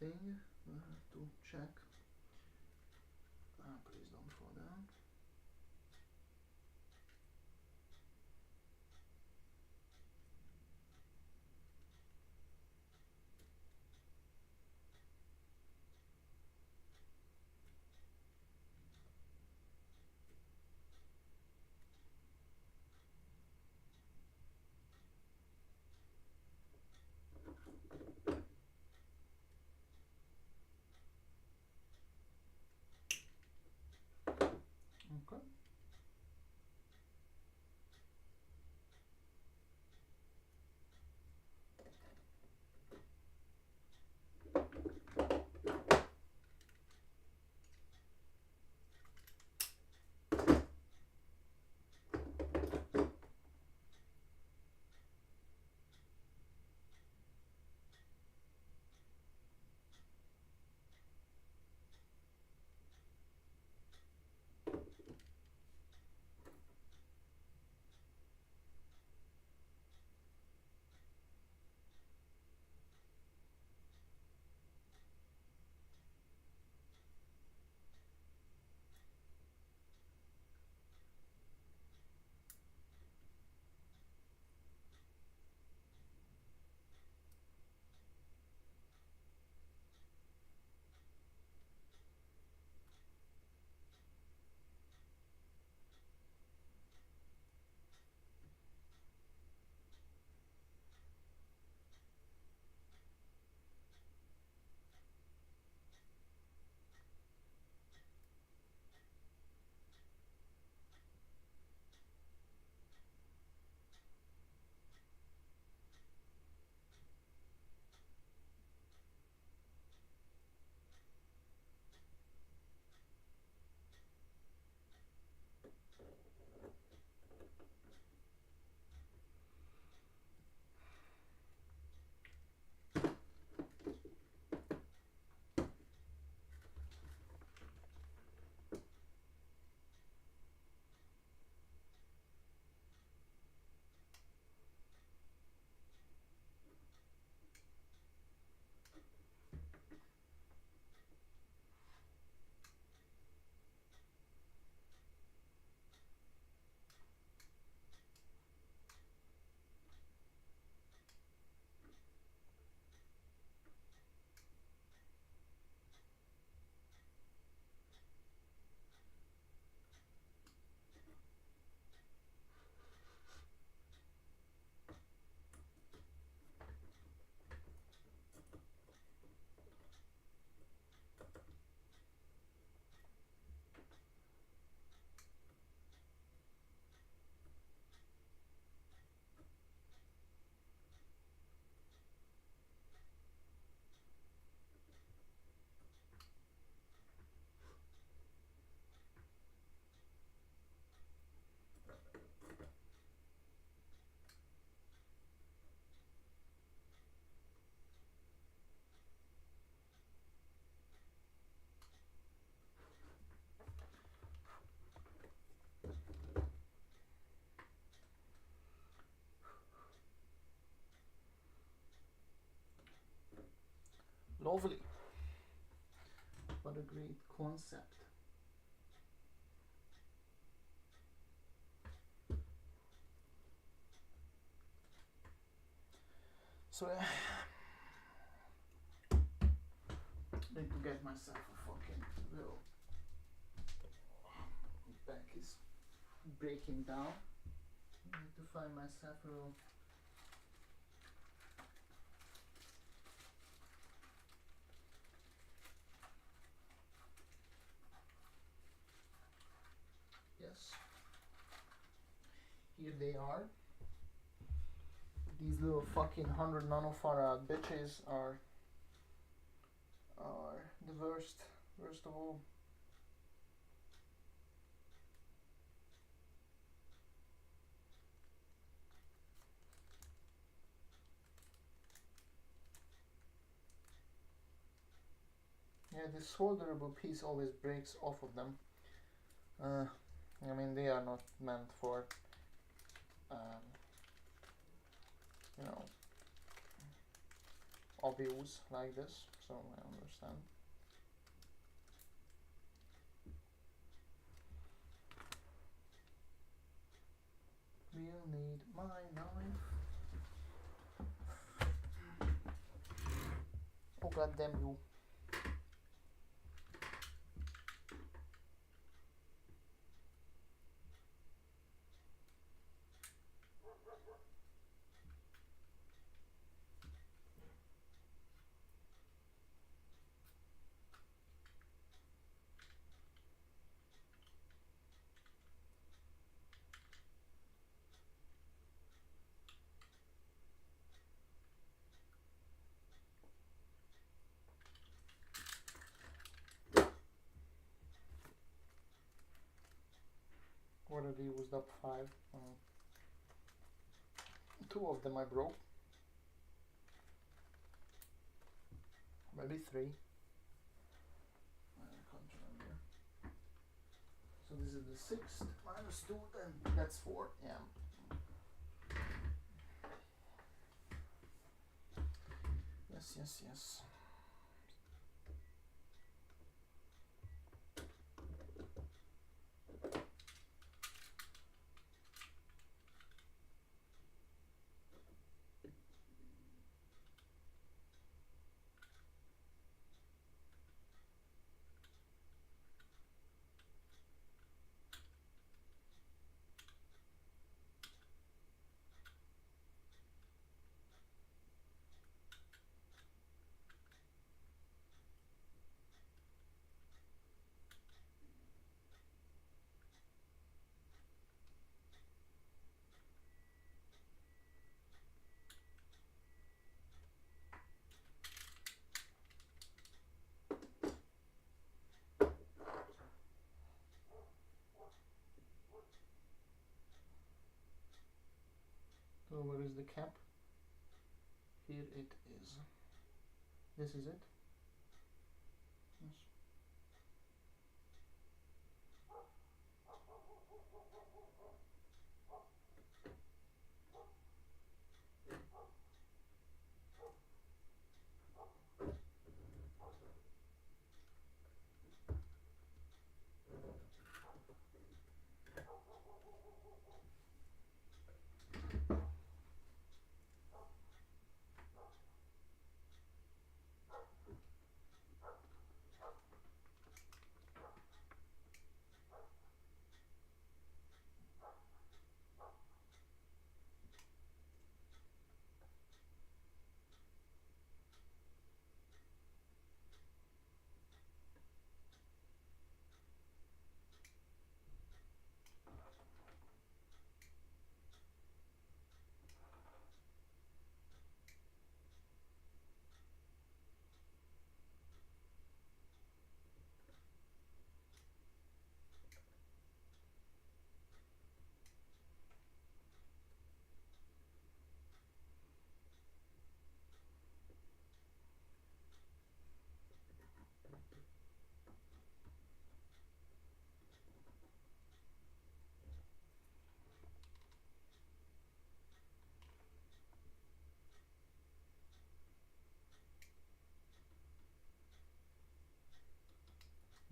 thing. I have to check. Please don't fall down. Okay. Lovely. What a great concept. So I need to get myself a fucking little. Back is breaking down. I need to find myself a little. Yes. Here they are. These little fucking 100 nanofarad bitches are the worst of all. Yeah, this solderable piece always breaks off of them. I mean, they are not meant for, you know, abuse like this, so I understand. We'll need my knife. Oh god damn you. Already used up 5. 2 of them I broke. Maybe 3. I can't remember. So this is the 6th minus 2, then that's 4. Yeah. Yes, yes, yes. So where is the cap? Here it is. This is it? Yes.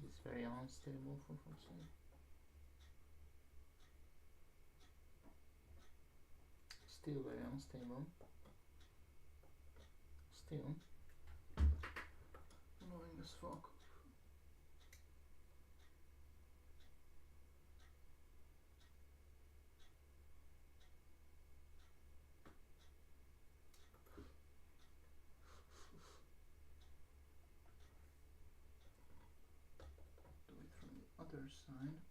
It's very unstable for fuck's sake. Still very unstable. Still annoying as fuck. Do it from the other side.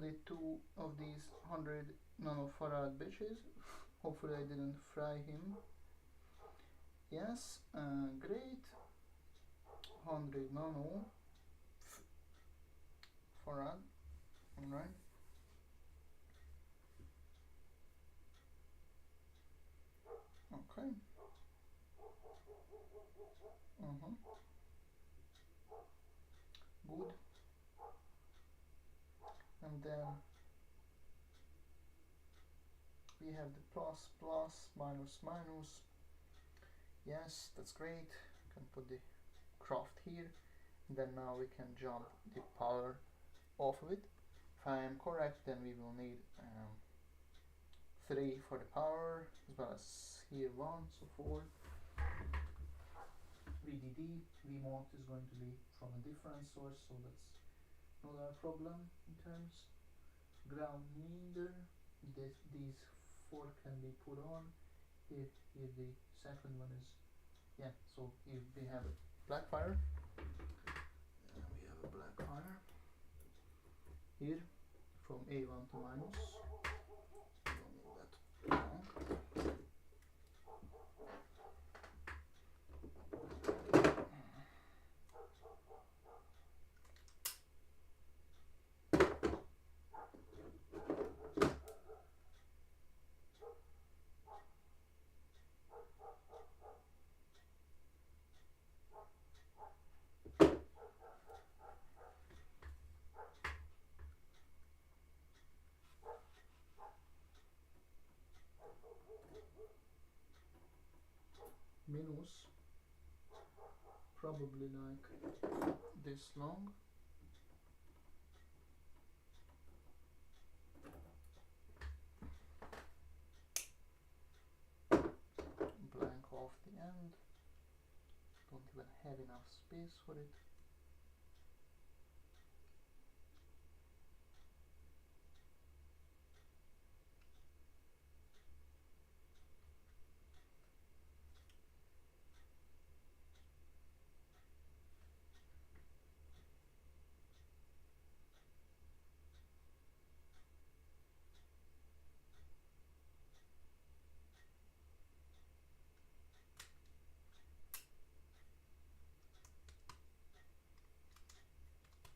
it 2 of these 100 nanofarad bitches. Hopefully I didn't fry him. Yes, great. 100 nano farad. Alright. Okay. Good. And then we have the plus plus minus minus. Yes, that's great. Can put the craft here. And then now we can jump the power off of it. If I am correct, then we will need 3 for the power, as well as here 1, so 4. VDD, VMOT is going to be from a different source, so that's not our problem in terms. Ground neither. These 4 can be put on. Here the second one is, yeah, so here we have a black fire. We have a black fire here from A1 to minus. Don't need that long. Minus probably like this long. Blank off the end. Don't even have enough space for it.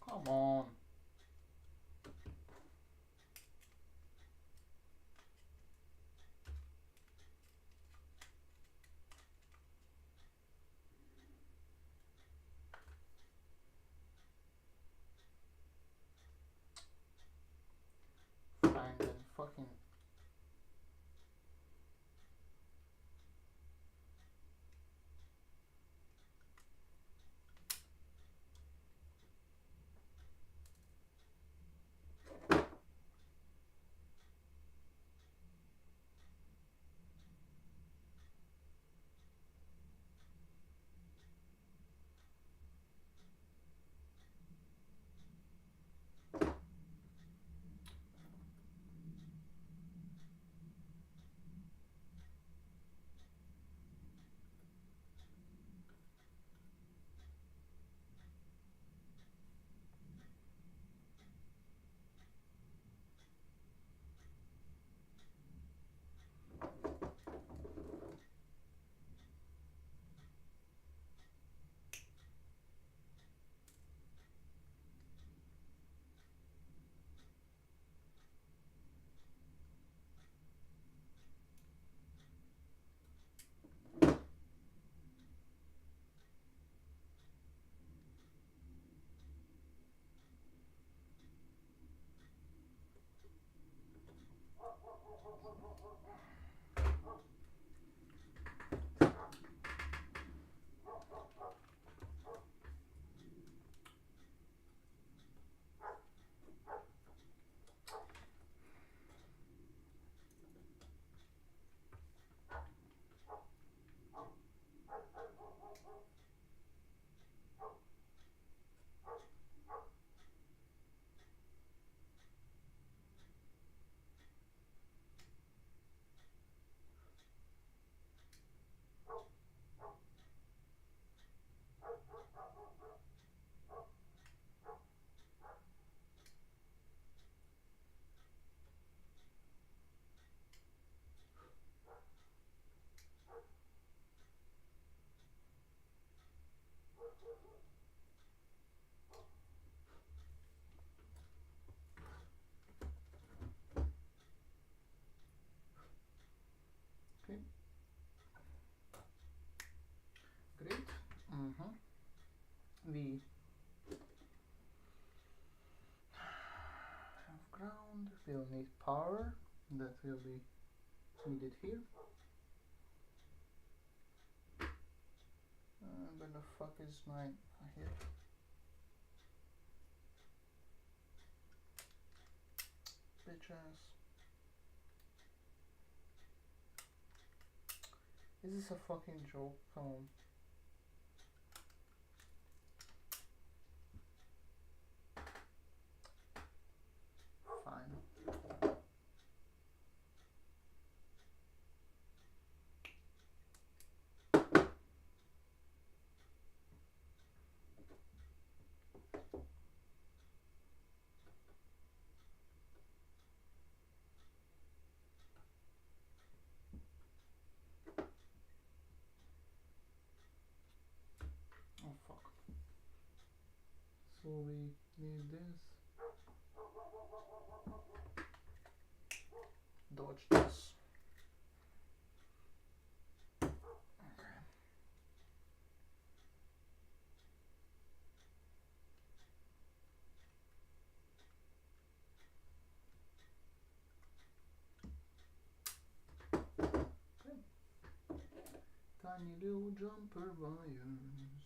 Come on. Fine then, fucking. we have ground, we'll need power, that will be needed here. Where the fuck is my here? Bitch ass. Is this a fucking joke? Come on. Fine. Oh fuck. So we need this. Dodge this. Okay. Okay. Tiny little jumper wires.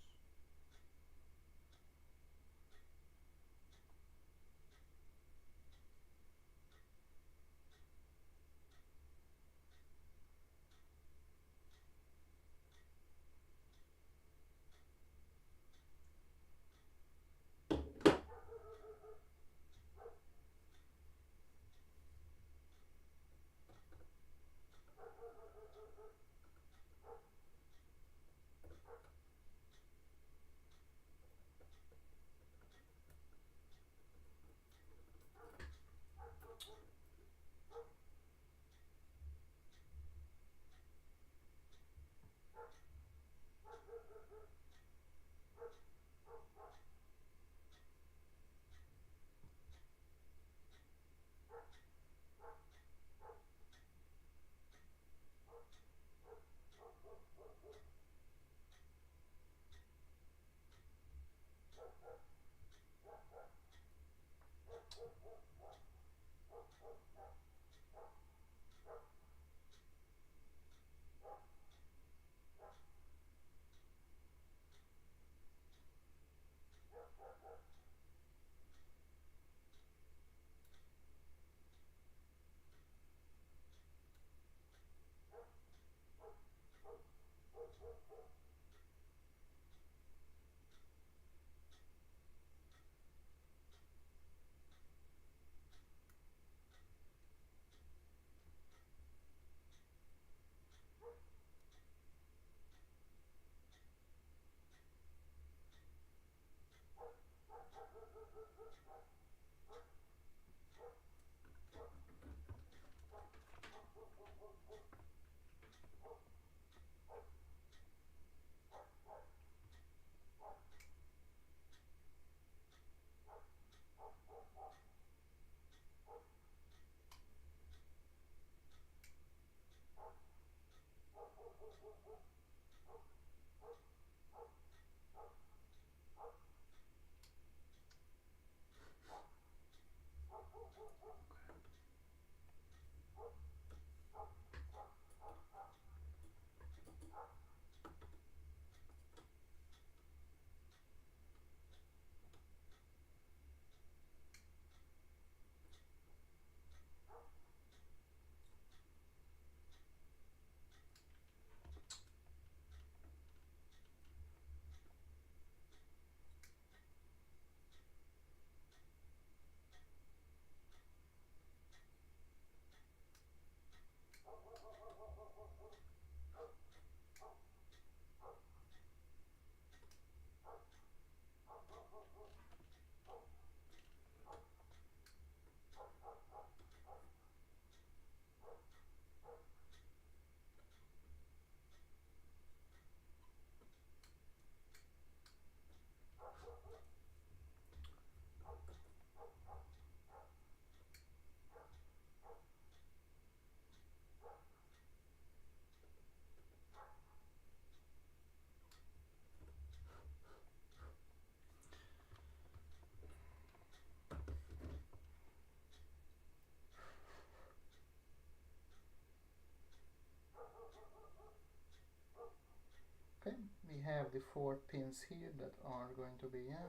have the 4 pins here that are going to be in,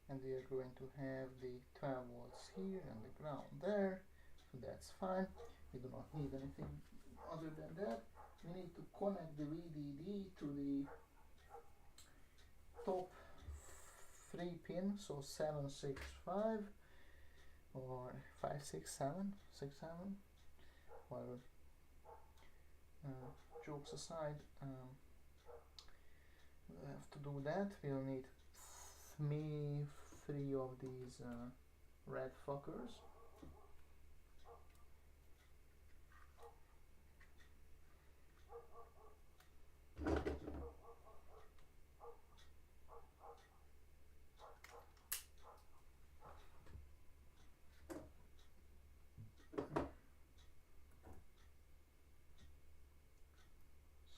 and we are going to have the 12 volts here and the ground there, so that's fine. We do not need anything other than that. We need to connect the VDD to the top 3 pin, so 7, 6, 5 or 5, 6, 7, 6, 7, whatever. Jokes aside, we have to do that. We'll need three of these red fuckers.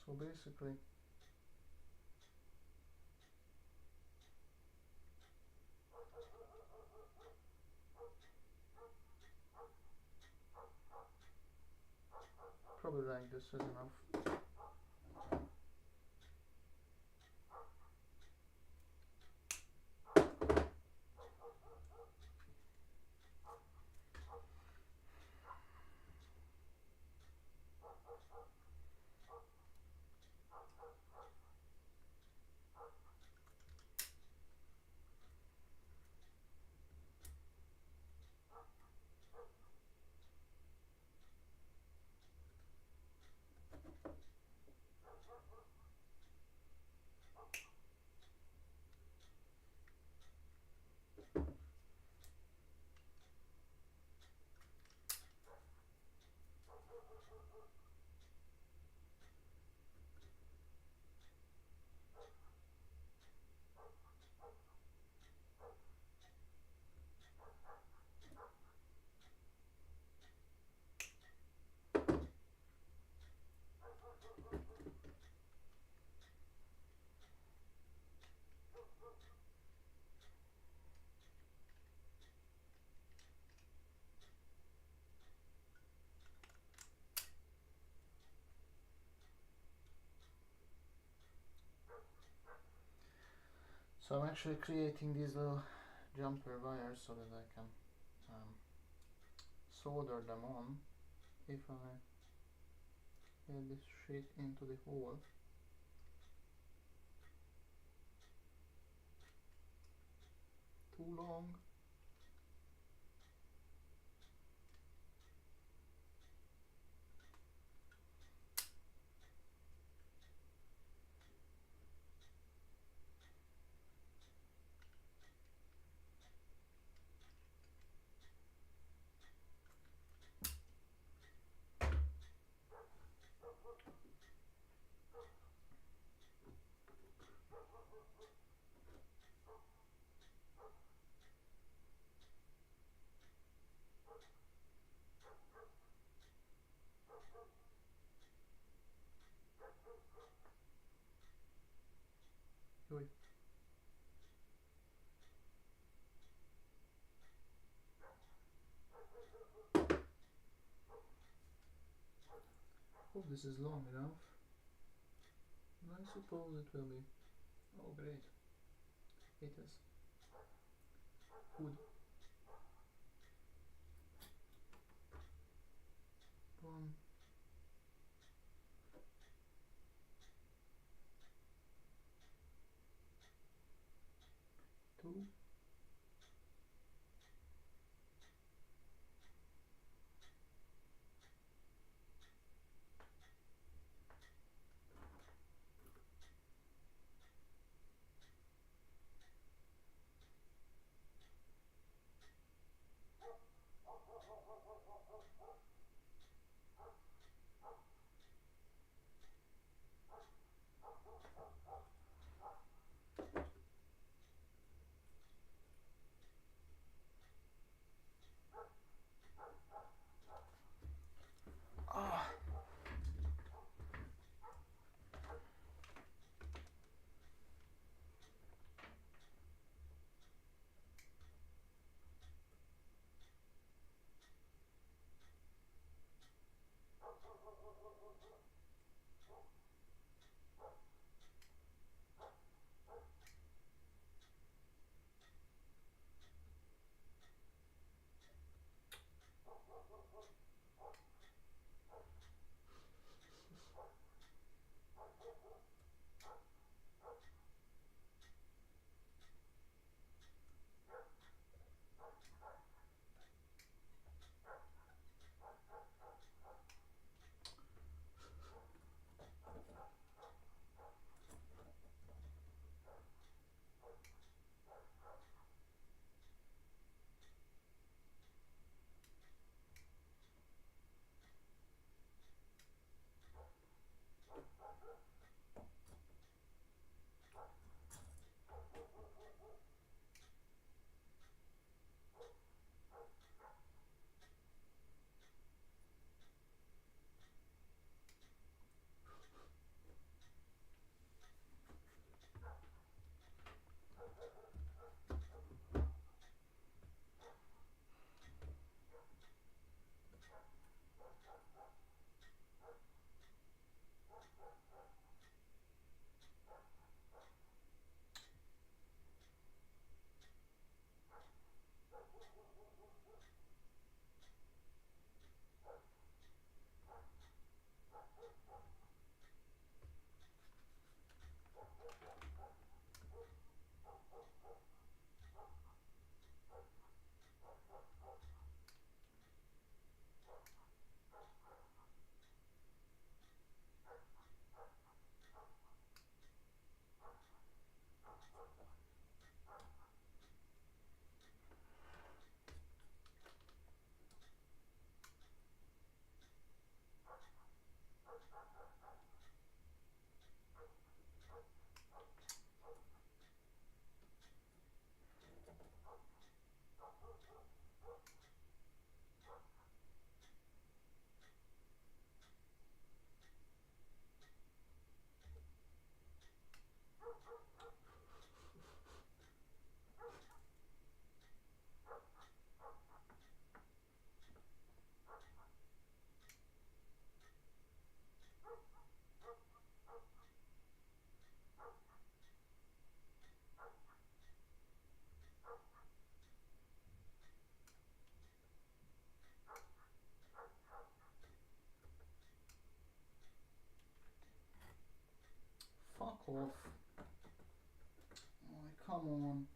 So basically, probably like this is enough. So I'm actually creating these little jumper wires so that I can solder them on if I get this shit into the hole. Too long. Oi. Hope this is long enough. I suppose it will be. Oh great. It is. Good. 1, 2, off. Oh, come on.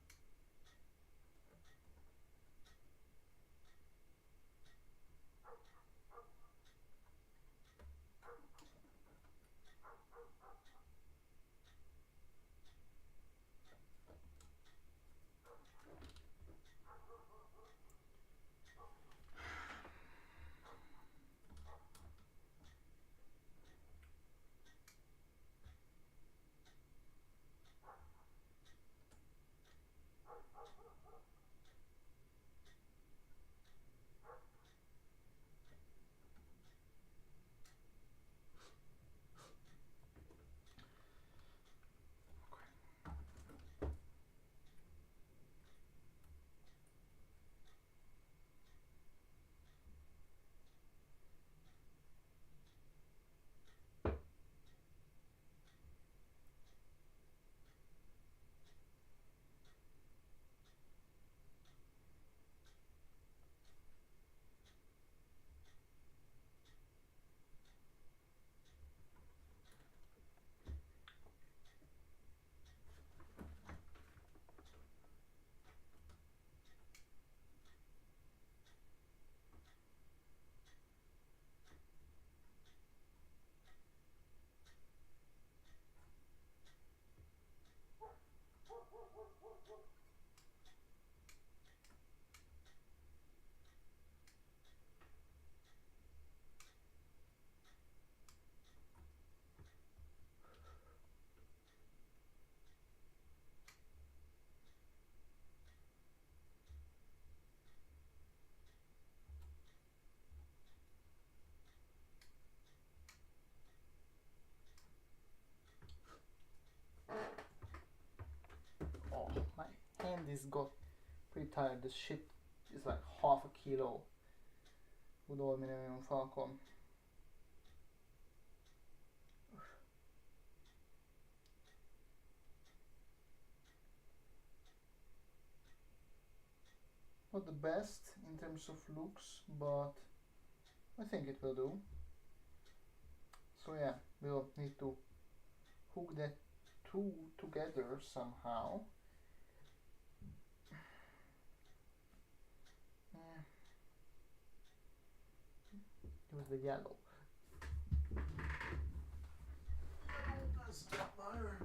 Oh, my hand is got pretty tired. This shit is like half a kilo. Good aluminium Falcon. Not the best in terms of looks, but I think it will do. So yeah, we'll need to hook that two together somehow. Yeah. Use the yellow. That's not better.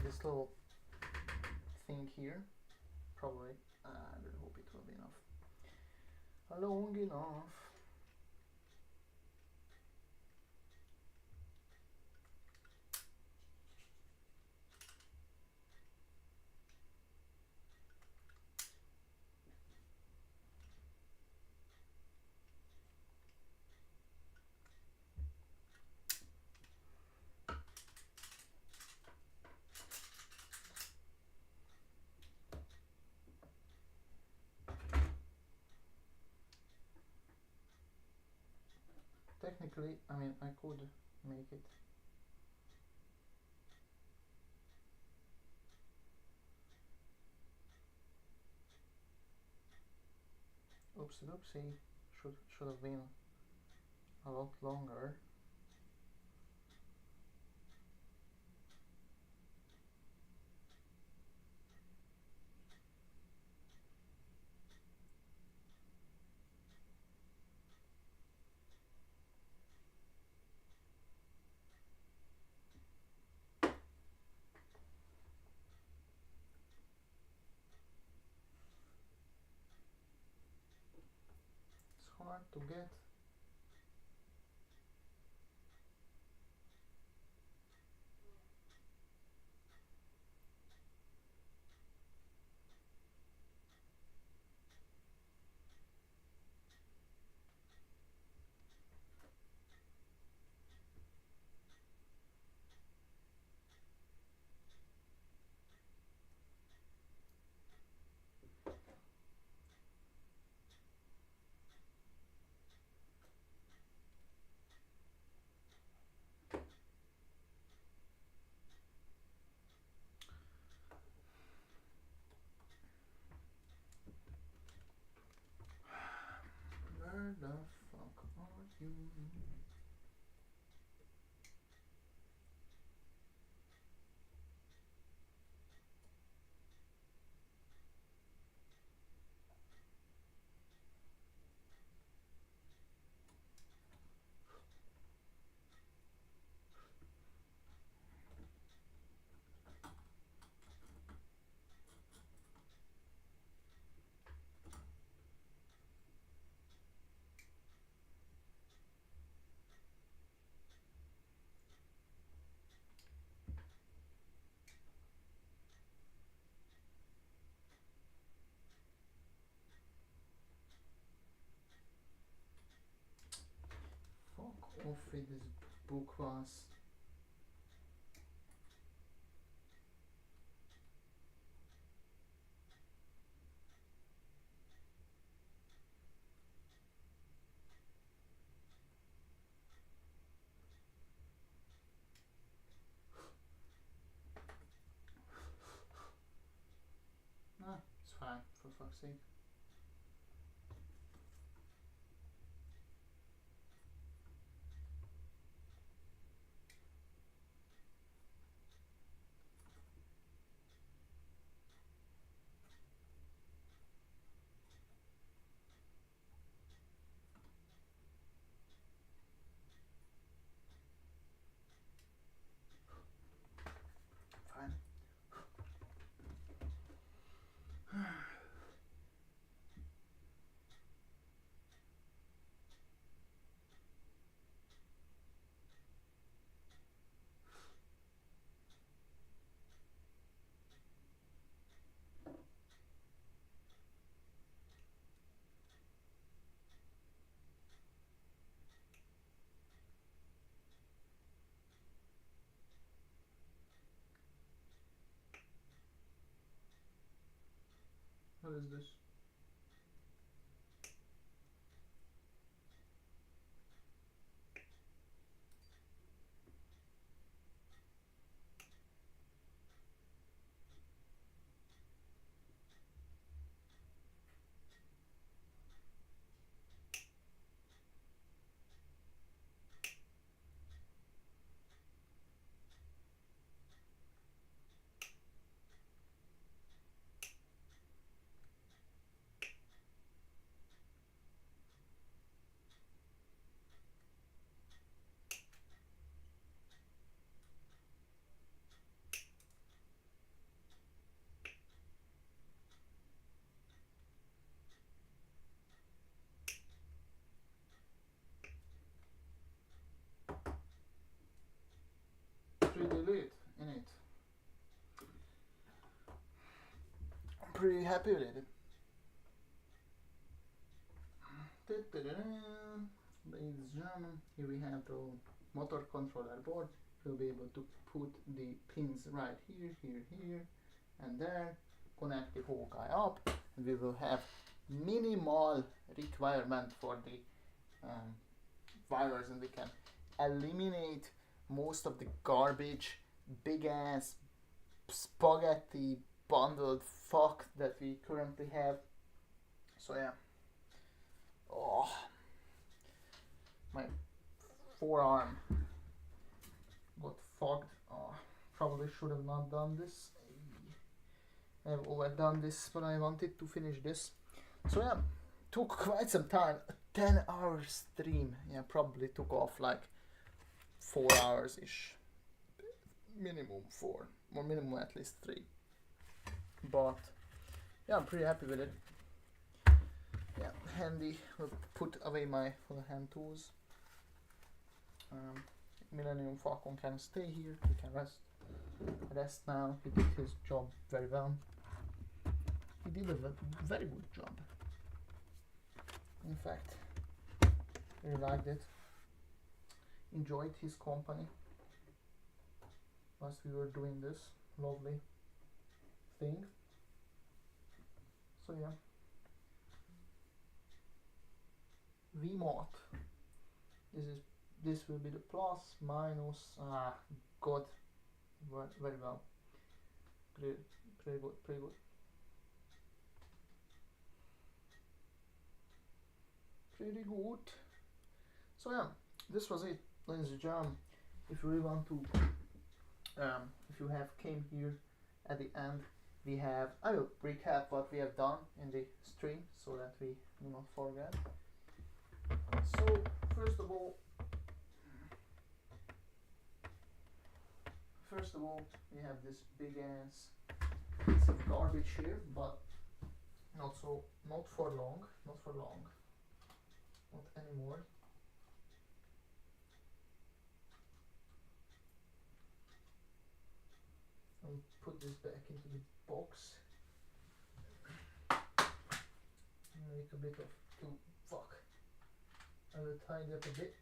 This little thing here, probably, I really hope it will be enough, long enough. Technically, I mean, I could make it. Oopsie doopsie, should have been a lot longer. It's hard to get you. Fuck off with this book was. Ah, it's fine, for fuck's sake. Fine. What is this? Pretty late in it. I'm pretty happy with it. Ladies and gentlemen, here we have the motor controller board. We'll be able to put the pins right here, here, and there. Connect the whole guy up, and we will have minimal requirement for the wires, and we can eliminate most of the garbage, big ass spaghetti bundled fuck that we currently have. So yeah. Oh, my forearm got fogged. Oh, probably should have not done this. I have overdone this, but I wanted to finish this. So yeah, took quite some time. A 10-hour stream. Yeah, probably took off like 4 hours ish. Minimum 4, or minimum at least 3. But yeah, I'm pretty happy with it. Yeah, handy. We'll put away my hand tools. Millennium Falcon can stay here. He can rest now. He did his job very well. He did a very good job. In fact, I really liked it. Enjoyed his company whilst we were doing this lovely thing. So yeah. Remote. This will be the plus, minus. Good. Very well. Pretty good. Pretty good. Pretty good. So yeah, this was it, ladies and gentlemen. If you really want to, if you have came here at the end, we have, I will recap what we have done in the stream so that we do not forget. So first of all, we have this big ass piece of garbage here, but not for long, not anymore. I'll put this back into the box. Make a bit of I will tidy up a bit.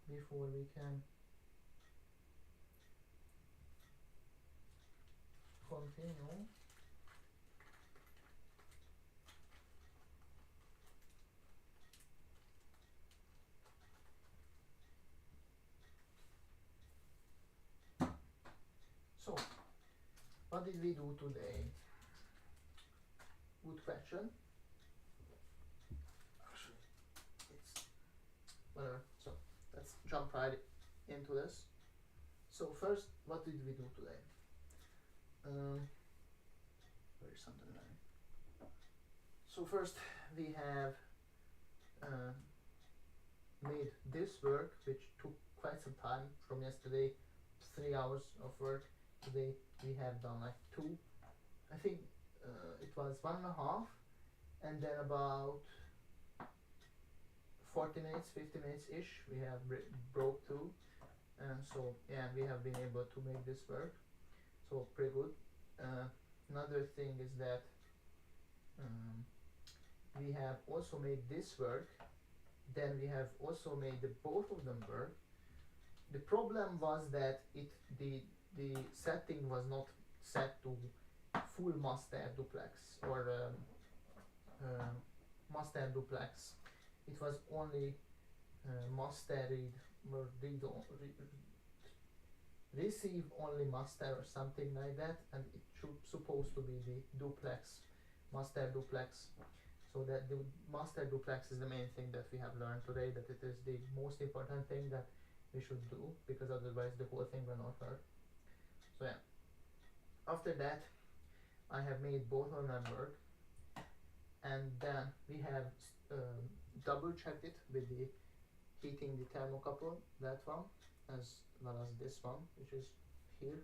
Before we can continue. So, what did we do today? Good question. Actually, it's whatever. So, let's jump right into this. So first, what did we do today? Where is something like? So first, we have made this work, which took quite some time from yesterday. 3 hours of work. Today we have done like 2. I think it was 1.5, and then about 40 minutes, 50 minutes ish, we have broke through. So yeah, we have been able to make this work. So pretty good. Another thing is that we have also made this work. Then we have also made both of them work. The problem was that the setting was not set to full master duplex or master duplex. It was only master read or receive only master or something like that, and it should supposed to be the duplex, master duplex. So that the master duplex is the main thing that we have learned today, that it is the most important thing that we should do, because otherwise the whole thing will not work. So yeah, after that I have made both of them work, and then we have double checked it with the heating the thermocouple, that one, as well as this one, which is here,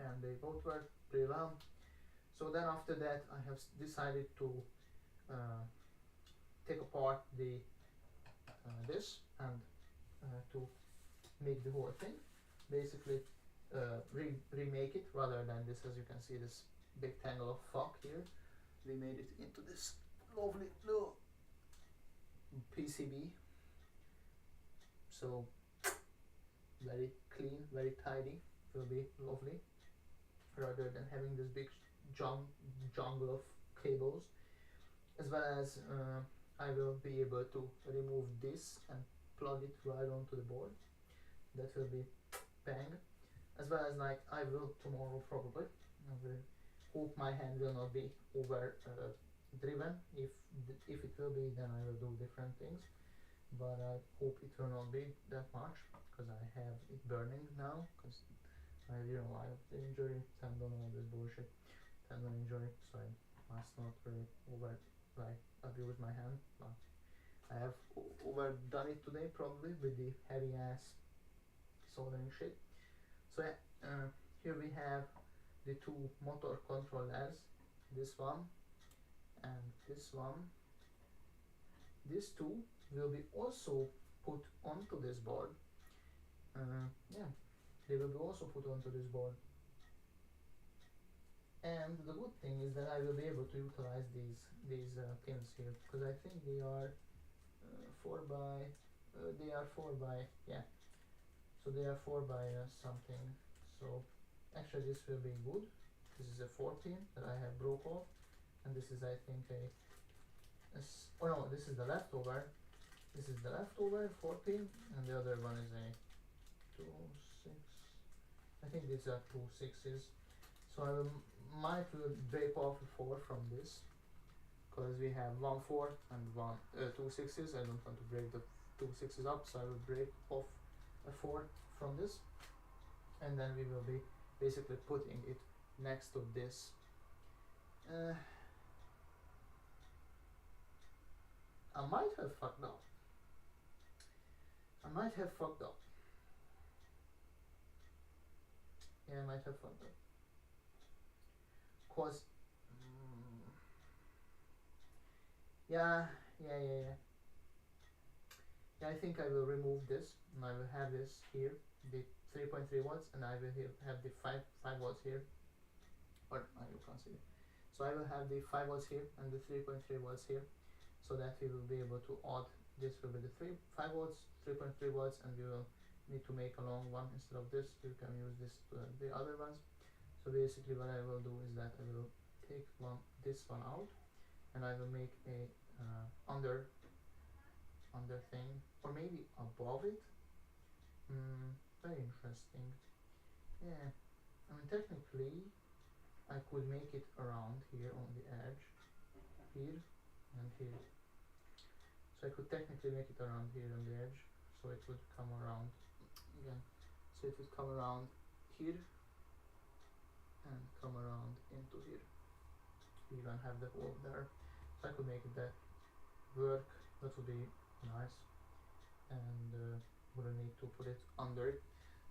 and they both work pretty well. So then after that I have decided to take apart the this and to make the whole thing, basically remake it, rather than this, as you can see, this big tangle of fuck here. We made it into this lovely little PCB, so very clean, very tidy, will be lovely, rather than having this big jungle of cables. As well as I will be able to remove this and plug it right onto the board. That will be bang. As well as, like, I will tomorrow probably, I will hope my hand will not be over driven. If it will be, then I will do different things, but I hope it will not be that much, because I have it burning now, because I didn't like the injury, tendon, all this bullshit, tendon injury, so I must not really abuse my hand. But I have overdone it today, probably, with the heavy ass soldering shit. So yeah, here we have the 2 motor controllers, this one and this one. These 2 will be also put onto this board. Yeah, they will be also put onto this board. And the good thing is that I will be able to utilize these pins here, because I think they are 4 by yeah, so they are 4 by something. So actually this will be good. This is a 4 pin that I have broke off, and this is, I think, oh no, this is the leftover. This is the leftover 4 pin, and the other one is a 2, 6. I think these are 2 6s. So I might break off a 4 from this, because we have 1 4 and 2 6s. I don't want to break the 2 6s up, so I will break off a 4 from this, and then we will be basically putting it next to this. I might have fucked up. Yeah, I might have fucked up. Cause yeah, I think I will remove this, and I will have this here, the 3.3 watts, and I will have the 5 watts here, or you can't see it. So I will have the 5 watts here and the 3.3 watts here, so that we will be able to add this will be the 5 watts, 3.3 watts, and we will need to make a long one instead of this. You can use this to the other ones. So basically what I will do is that I will take this one out, and I will make a under thing, or maybe above it. Very interesting. Yeah, I mean technically I could make it around here on the edge, here and here. So I could technically make it around here on the edge, so it would come around again. So it would come around here and come around into here. We even have the hole there, so I could make it that work. That would be nice, and wouldn't need to put it under it.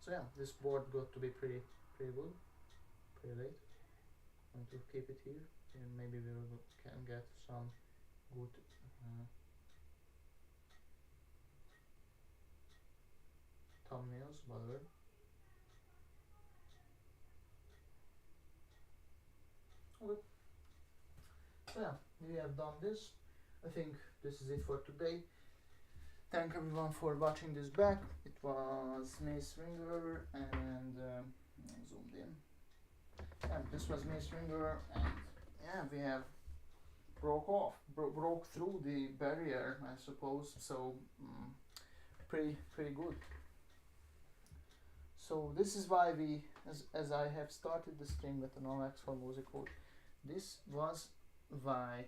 So yeah, this board got to be pretty good, pretty late. I'm going to keep it here, and maybe we can get some good thumbnails, whatever. Okay. So yeah, we have done this. I think this is it for today. Thank everyone for watching this back. It was Mace Ringer, and zoomed in. Yeah, this was Mace Ringer, and yeah, we have broke through the barrier, I suppose. So pretty good. So this is why we, as I have started the stream with an all-X4 music code. This was why.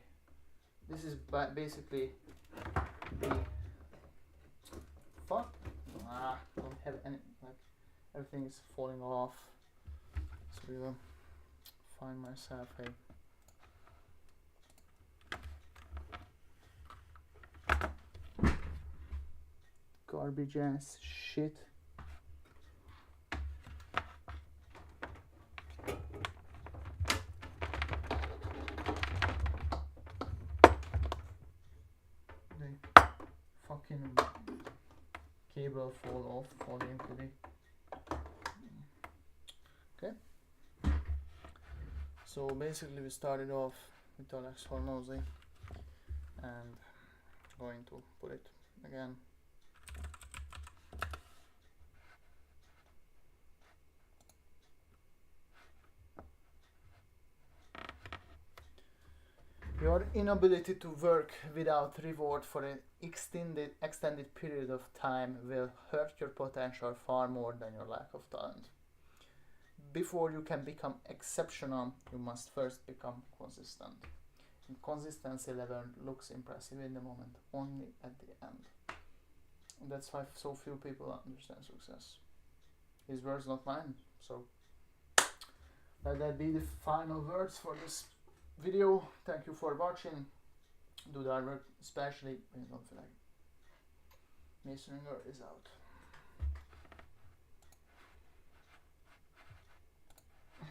This is basically the fuck. Don't have any, like, everything is falling off. So we will find myself a garbage ass shit. Fucking cable fall into the. Okay. So basically we started off with all-X4 Mosey, and going to put it again. Your inability to work without reward for an extended period of time will hurt your potential far more than your lack of talent. Before you can become exceptional, you must first become consistent. And consistency level looks impressive in the moment, only at the end. And that's why so few people understand success. His words, not mine. So let that be the final words for this video. Thank you for watching. Do the hard work, especially when you don't feel like it. Mace Ringer is out.